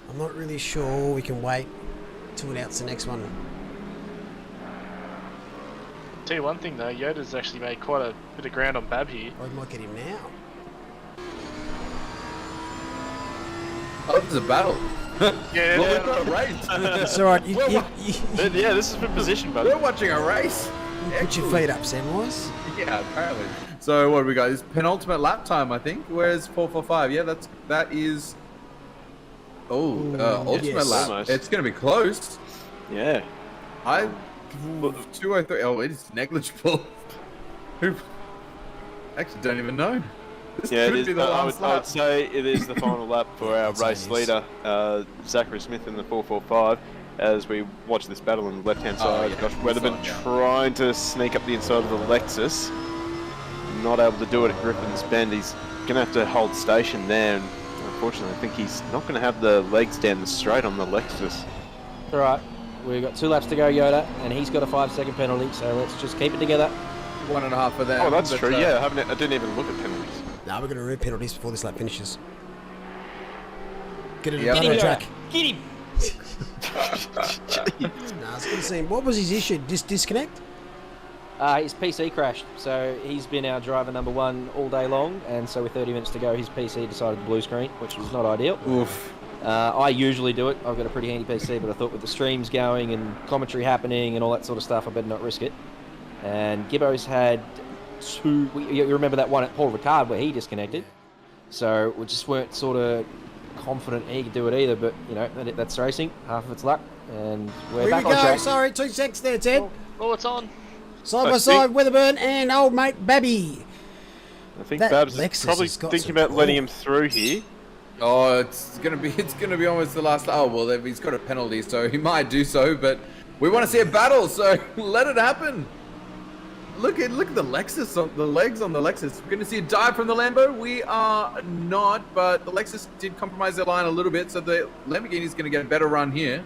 I'm not really sure we can wait to announce the next one. Tell you one thing though, Yoda's actually made quite a bit of ground on Bab here. I might get him now. Oh, this is a battle. Yeah, Well, we've got a race. It's alright, Yeah, this is for position, buddy. We're watching a race. Put your feet up, Samwise. Yeah, apparently. So what do we got? Is penultimate lap time, I think. Where's 445? Yeah, that is. Oh, ultimate yes. lap. Almost. It's gonna be close. Yeah. 203. Oh, it is negligible. Who? Actually, don't even know. This Yeah, could be the I last would lap. say it is the final lap for our I'd say race it is. leader, Zachary Smith in the 445. As we watch this battle on the left-hand side, yeah, Josh Weatherman yeah. trying to sneak up the inside of the Lexus. Not able to do it at Griffin's Bend. He's going to have to hold station there. And unfortunately, I think he's not going to have the legs down the straight on the Lexus. All right, we've got 2 laps to go, Yoda, and he's got a 5-second penalty, so let's just keep it together. 1.5 for them. Oh, that's but, true. Yeah, I didn't even look at penalties. No, we're going to remove penalties before this lap finishes. Get it Yeah. on Get the him, track. Get him! Nah, it's good seeing. What was his issue? Disconnect? His PC crashed, so he's been our driver number 1 all day long, and so with 30 minutes to go, his PC decided to blue screen, which was not ideal. Oof. I usually do it. I've got a pretty handy PC, but I thought with the streams going and commentary happening and all that sort of stuff, I better not risk it. And Gibbo's had 2... You remember that one at Paul Ricard where he disconnected? So we just weren't sort of confident he could do it either, but, you know, that's racing. Half of it's luck, and we're Here back we on go. track. Sorry, 2 seconds there, Ted. Oh, it's on. Side by side, Weatherburn and old mate Babby. I think That Babs Lexus is probably has got thinking some about letting power. him through here. Oh, it's gonna be almost the last. Oh well, he's got a penalty, so he might do so. But we want to see a battle, so let it happen. Look at the Lexus, the legs on the Lexus. We're gonna see a dive from the Lambo. We are not, but the Lexus did compromise their line a little bit, so the Lamborghini's gonna get a better run here.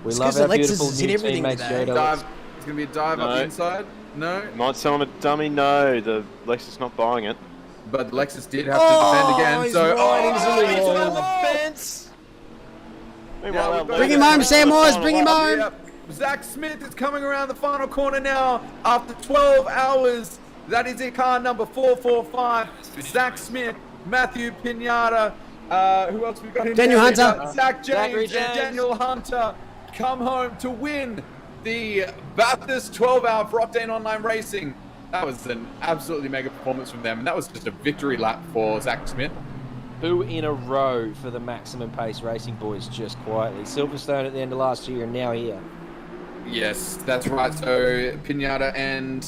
We It's love 'cause our the Lexus beautiful has hit new everything teammates, today. Yoda. Dive. It's gonna be a dive up No. the inside. No, Might sell him a dummy. No, the Lexus not buying it. but the Lexus did have to defend again. he's So right into the he's wall. on the fence. Meanwhile, Yeah, our Bring him Lexus home, is Sam on the Wise, final bring him lap. home. Yep. Zach Smith is coming around the final corner now after 12 hours. That is it, car number 445. Zach Smith, Matthew Pinata. Who else we got? In Daniel there? We Hunter. got Zach Zachary James James. and Daniel Hunter come home to win the Bathurst 12-hour for Octane Online Racing. That was an absolutely mega performance from them, and that was just a victory lap for Zach Smith. 2 in a row for the maximum pace racing boys, just quietly. Silverstone at the end of last year and now here. Yes, that's right. So Pinata and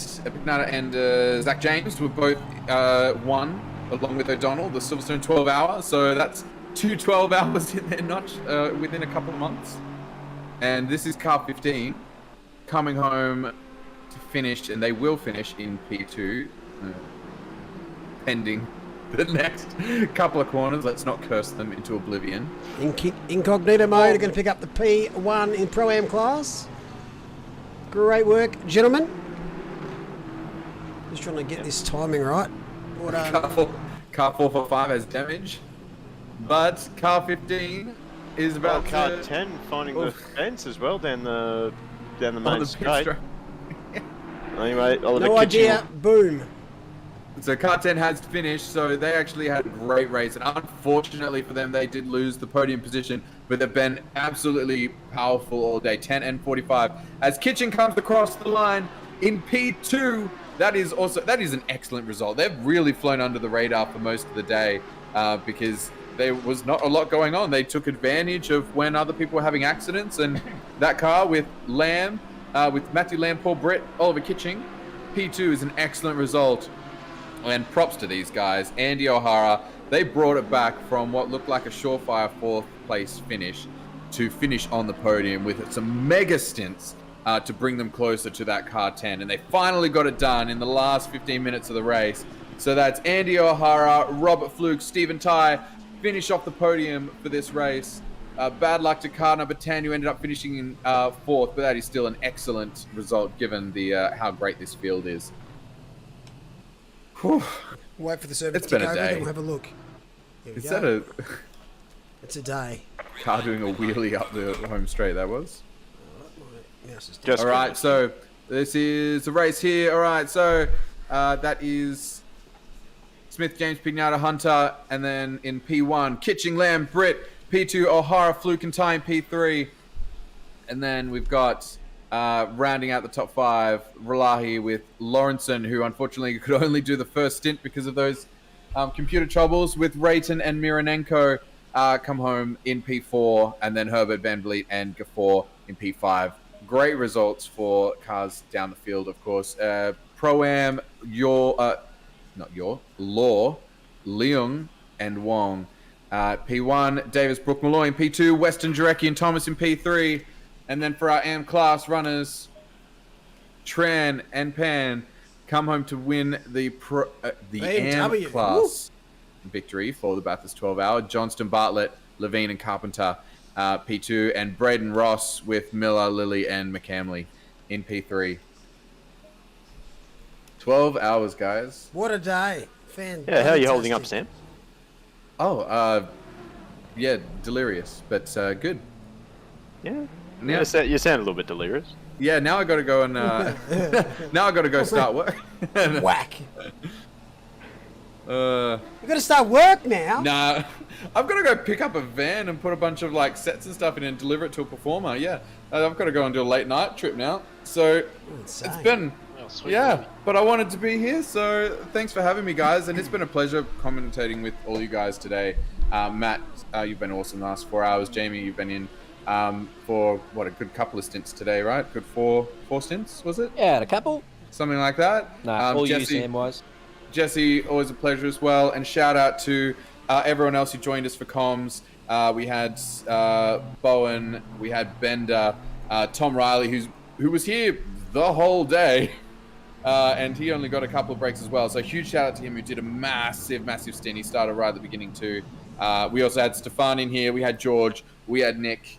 Zach James were both won along with O'Donnell, the Silverstone 12-hour. So that's 2 12 hours in their notch within a couple of months. And this is car 15 coming home to finish, and they will finish in P2, pending the next couple of corners. Let's not curse them into oblivion. Incognito mode are going to pick up the P1 in Pro-Am class. Great work, gentlemen. Just trying to get this timing right. Well done. Car 445 has damage, but car 15 is about car to 10 finding the fence as well down the on main the pit straight. straight. Anyway, No idea. Boom. So car 10 has finished, so they actually had a great race, and unfortunately for them, they did lose the podium position, but they've been absolutely powerful all day. 10 and 45. As Kitchen comes across the line in P2, that is an excellent result. They've really flown under the radar for most of the day because there was not a lot going on. They took advantage of when other people were having accidents, and that car with Lamb, with Matthew Lamb, Paul Britt, Oliver Kitching, P2 is an excellent result. And props to these guys. Andy O'Hara, they brought it back from what looked like a surefire 4th place finish to finish on the podium with some mega stints to bring them closer to that car 10. And they finally got it done in the last 15 minutes of the race. So that's Andy O'Hara, Robert Fluke, Stephen Ty finish off the podium for this race. Bad luck to car number 10, who ended up finishing in 4th, but that is still an excellent result given the how great this field is. Whew. Wait for the service It's to been tick a over, day. then we'll have a look. Here we Is go. that a It's a day. car doing a wheelie up the home straight? That was. Mouse is dead. All right, so this is the race here. All right, so that is Smith, James, Pignata, Hunter, and then in P1, Kitching, Lamb, Britt, P2, O'Hara, Fluke, and Ty in P3, and then we've got rounding out the top 5, Relahi with Lawrenson, who unfortunately could only do the first stint because of those computer troubles, with Rayton and Mironenko come home in P4, and then Herbert, Van Vliet, and Gafford in P5. Great results for cars down the field, of course. Pro-Am, Law, Leung, and Wong. P1, Davis, Brooke, Malloy in P2, Weston, Jarecki, and Thomas in P3. And then for our AM class runners, Tran and Pan come home to win the AM BMW. class victory for the Bathurst 12-hour. Johnston, Bartlett, Levine, and Carpenter P2, and Braden Ross with Miller, Lilly, and McCamley in P3. 12 hours, guys. What a day. Fan. Yeah, how are you holding up, Sam? Oh, yeah, delirious, but good. Yeah. Now, You sound a little bit delirious. yeah, now I got to go and now I got to go start work. Whack. Uh, You got to start work now. Nah, I've got to go pick up a van and put a bunch of like sets and stuff in and deliver it to a performer. Yeah, I've got to go and do a late night trip now. So it's been, yeah, but I wanted to be here. So thanks for having me, guys, and it's been a pleasure commentating with all you guys today. Matt, you've been awesome the last 4 hours. Jamie, you've been in for what, a good couple of stints today, right? Good four stints, was it? Yeah, a couple. Something like that. Nah, all Jesse, you, Sam-wise. Jesse, always a pleasure as well. And shout out to everyone else who joined us for comms. We had Bowen, we had Bender, Tom Riley, who was here the whole day. And he only got a couple of breaks as well. So huge shout out to him, who did a massive stint. He started right at the beginning too. We also had Stefan in here. We had George. We had Nick.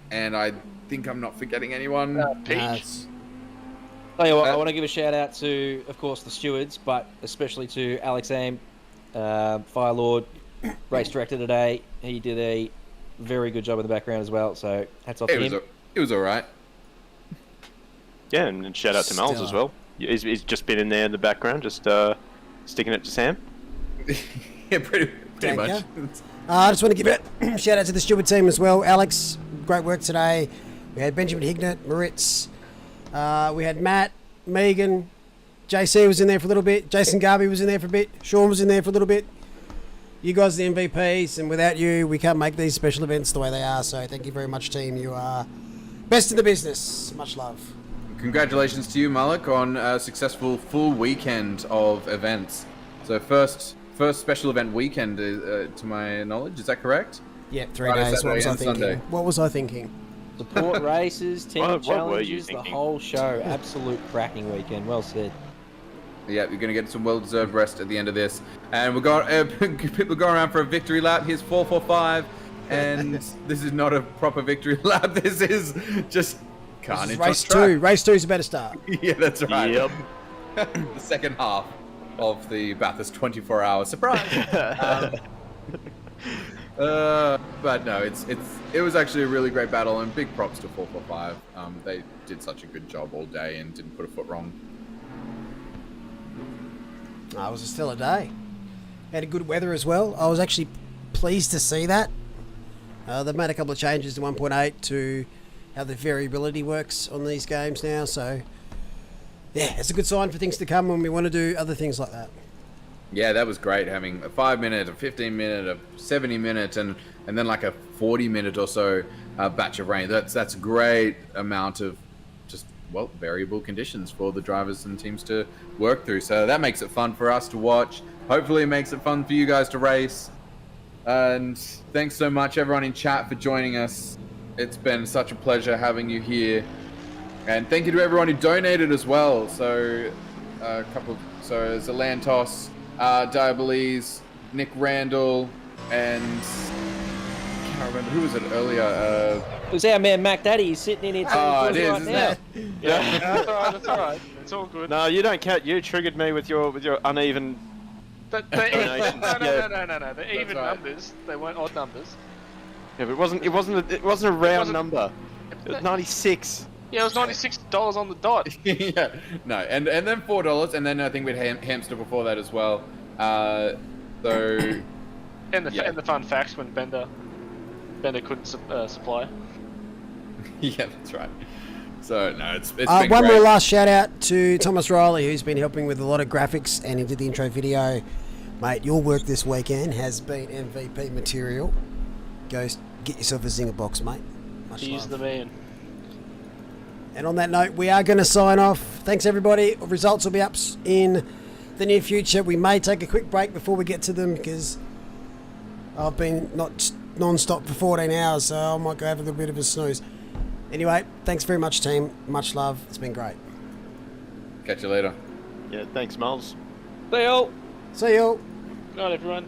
And I think I'm not forgetting anyone. Pete. I want to give a shout out to, of course, the stewards, but especially to Alex Aim, Firelord, race director today. He did a very good job in the background as well. So hats off to him. It was all right. Yeah, and shout out to Miles as well. He's just been in there in the background, just sticking it to Sam. Yeah, pretty much. I just want to give a shout out to the steward team as well. Alex, great work today. We had Benjamin Hignett, Moritz. We had Matt, Megan, JC was in there for a little bit. Jason Garvey was in there for a bit. Sean was in there for a little bit. You guys are the MVPs, and without you, we can't make these special events the way they are. So thank you very much, team. You are best in the business. Much love. Congratulations to you, Malik, on a successful full weekend of events. So first special event weekend, to my knowledge, is that correct? Yeah, 3 days. What was I thinking? Sunday. What was I thinking? Support races, team what were you challenges, the thinking? whole show. Absolute cracking weekend. Well said. Yeah, you're going to get some well-deserved rest at the end of this. And we've got people going around for a victory lap. Here's 445. And this is not a proper victory lap. This is just carnage. Race 2. Race 2 is about to start. Yeah, that's right. Yep. The second half of the Bathurst 24-hour surprise. But no, it was actually a really great battle, and big props to 445. They did such a good job all day and didn't put a foot wrong. It was a stellar day. Had a good weather as well. I was actually pleased to see that. They've made a couple of changes to 1.8 to how the variability works on these games now. So, yeah, it's a good sign for things to come when we want to do other things like that. Yeah, that was great, having a 5-minute, a 15-minute, a 70-minute, and then like a 40-minute or so batch of rain. That's a great amount of just, well, variable conditions for the drivers and teams to work through. So that makes it fun for us to watch. Hopefully it makes it fun for you guys to race. And thanks so much, everyone in chat, for joining us. It's been such a pleasure having you here. And thank you to everyone who donated as well. So Zalantos, Diabolese, Nick Randall, and I can't remember who was it earlier. It was our man Mac Daddy. He's sitting in here Oh, it is, right isn't now. it? Yeah, that's alright, that's alright. It's all good. No, you don't count. You triggered me with your uneven. No. They're even numbers. They weren't odd numbers. Yeah, but it wasn't a round number. It was 96. Yeah, it was $96 on the dot. Yeah, no, and then $4, and then I think we had Hamster before that as well. So And the fun facts when Bender couldn't supply. Yeah, that's right. So no, it's been One great. more last shout out to Thomas Riley, who's been helping with a lot of graphics, and he did the intro video. Mate, your work this weekend has been MVP material. Go get yourself a zinger box, mate. Much He's love. the man. And on that note, we are going to sign off. Thanks, everybody. Results will be up in the near future. We may take a quick break before we get to them because I've been not non-stop for 14 hours, so I might go have a little bit of a snooze. Anyway, thanks very much, team. Much love. It's been great. Catch you later. Yeah, thanks, Miles. See you all. See you all. Good night, everyone.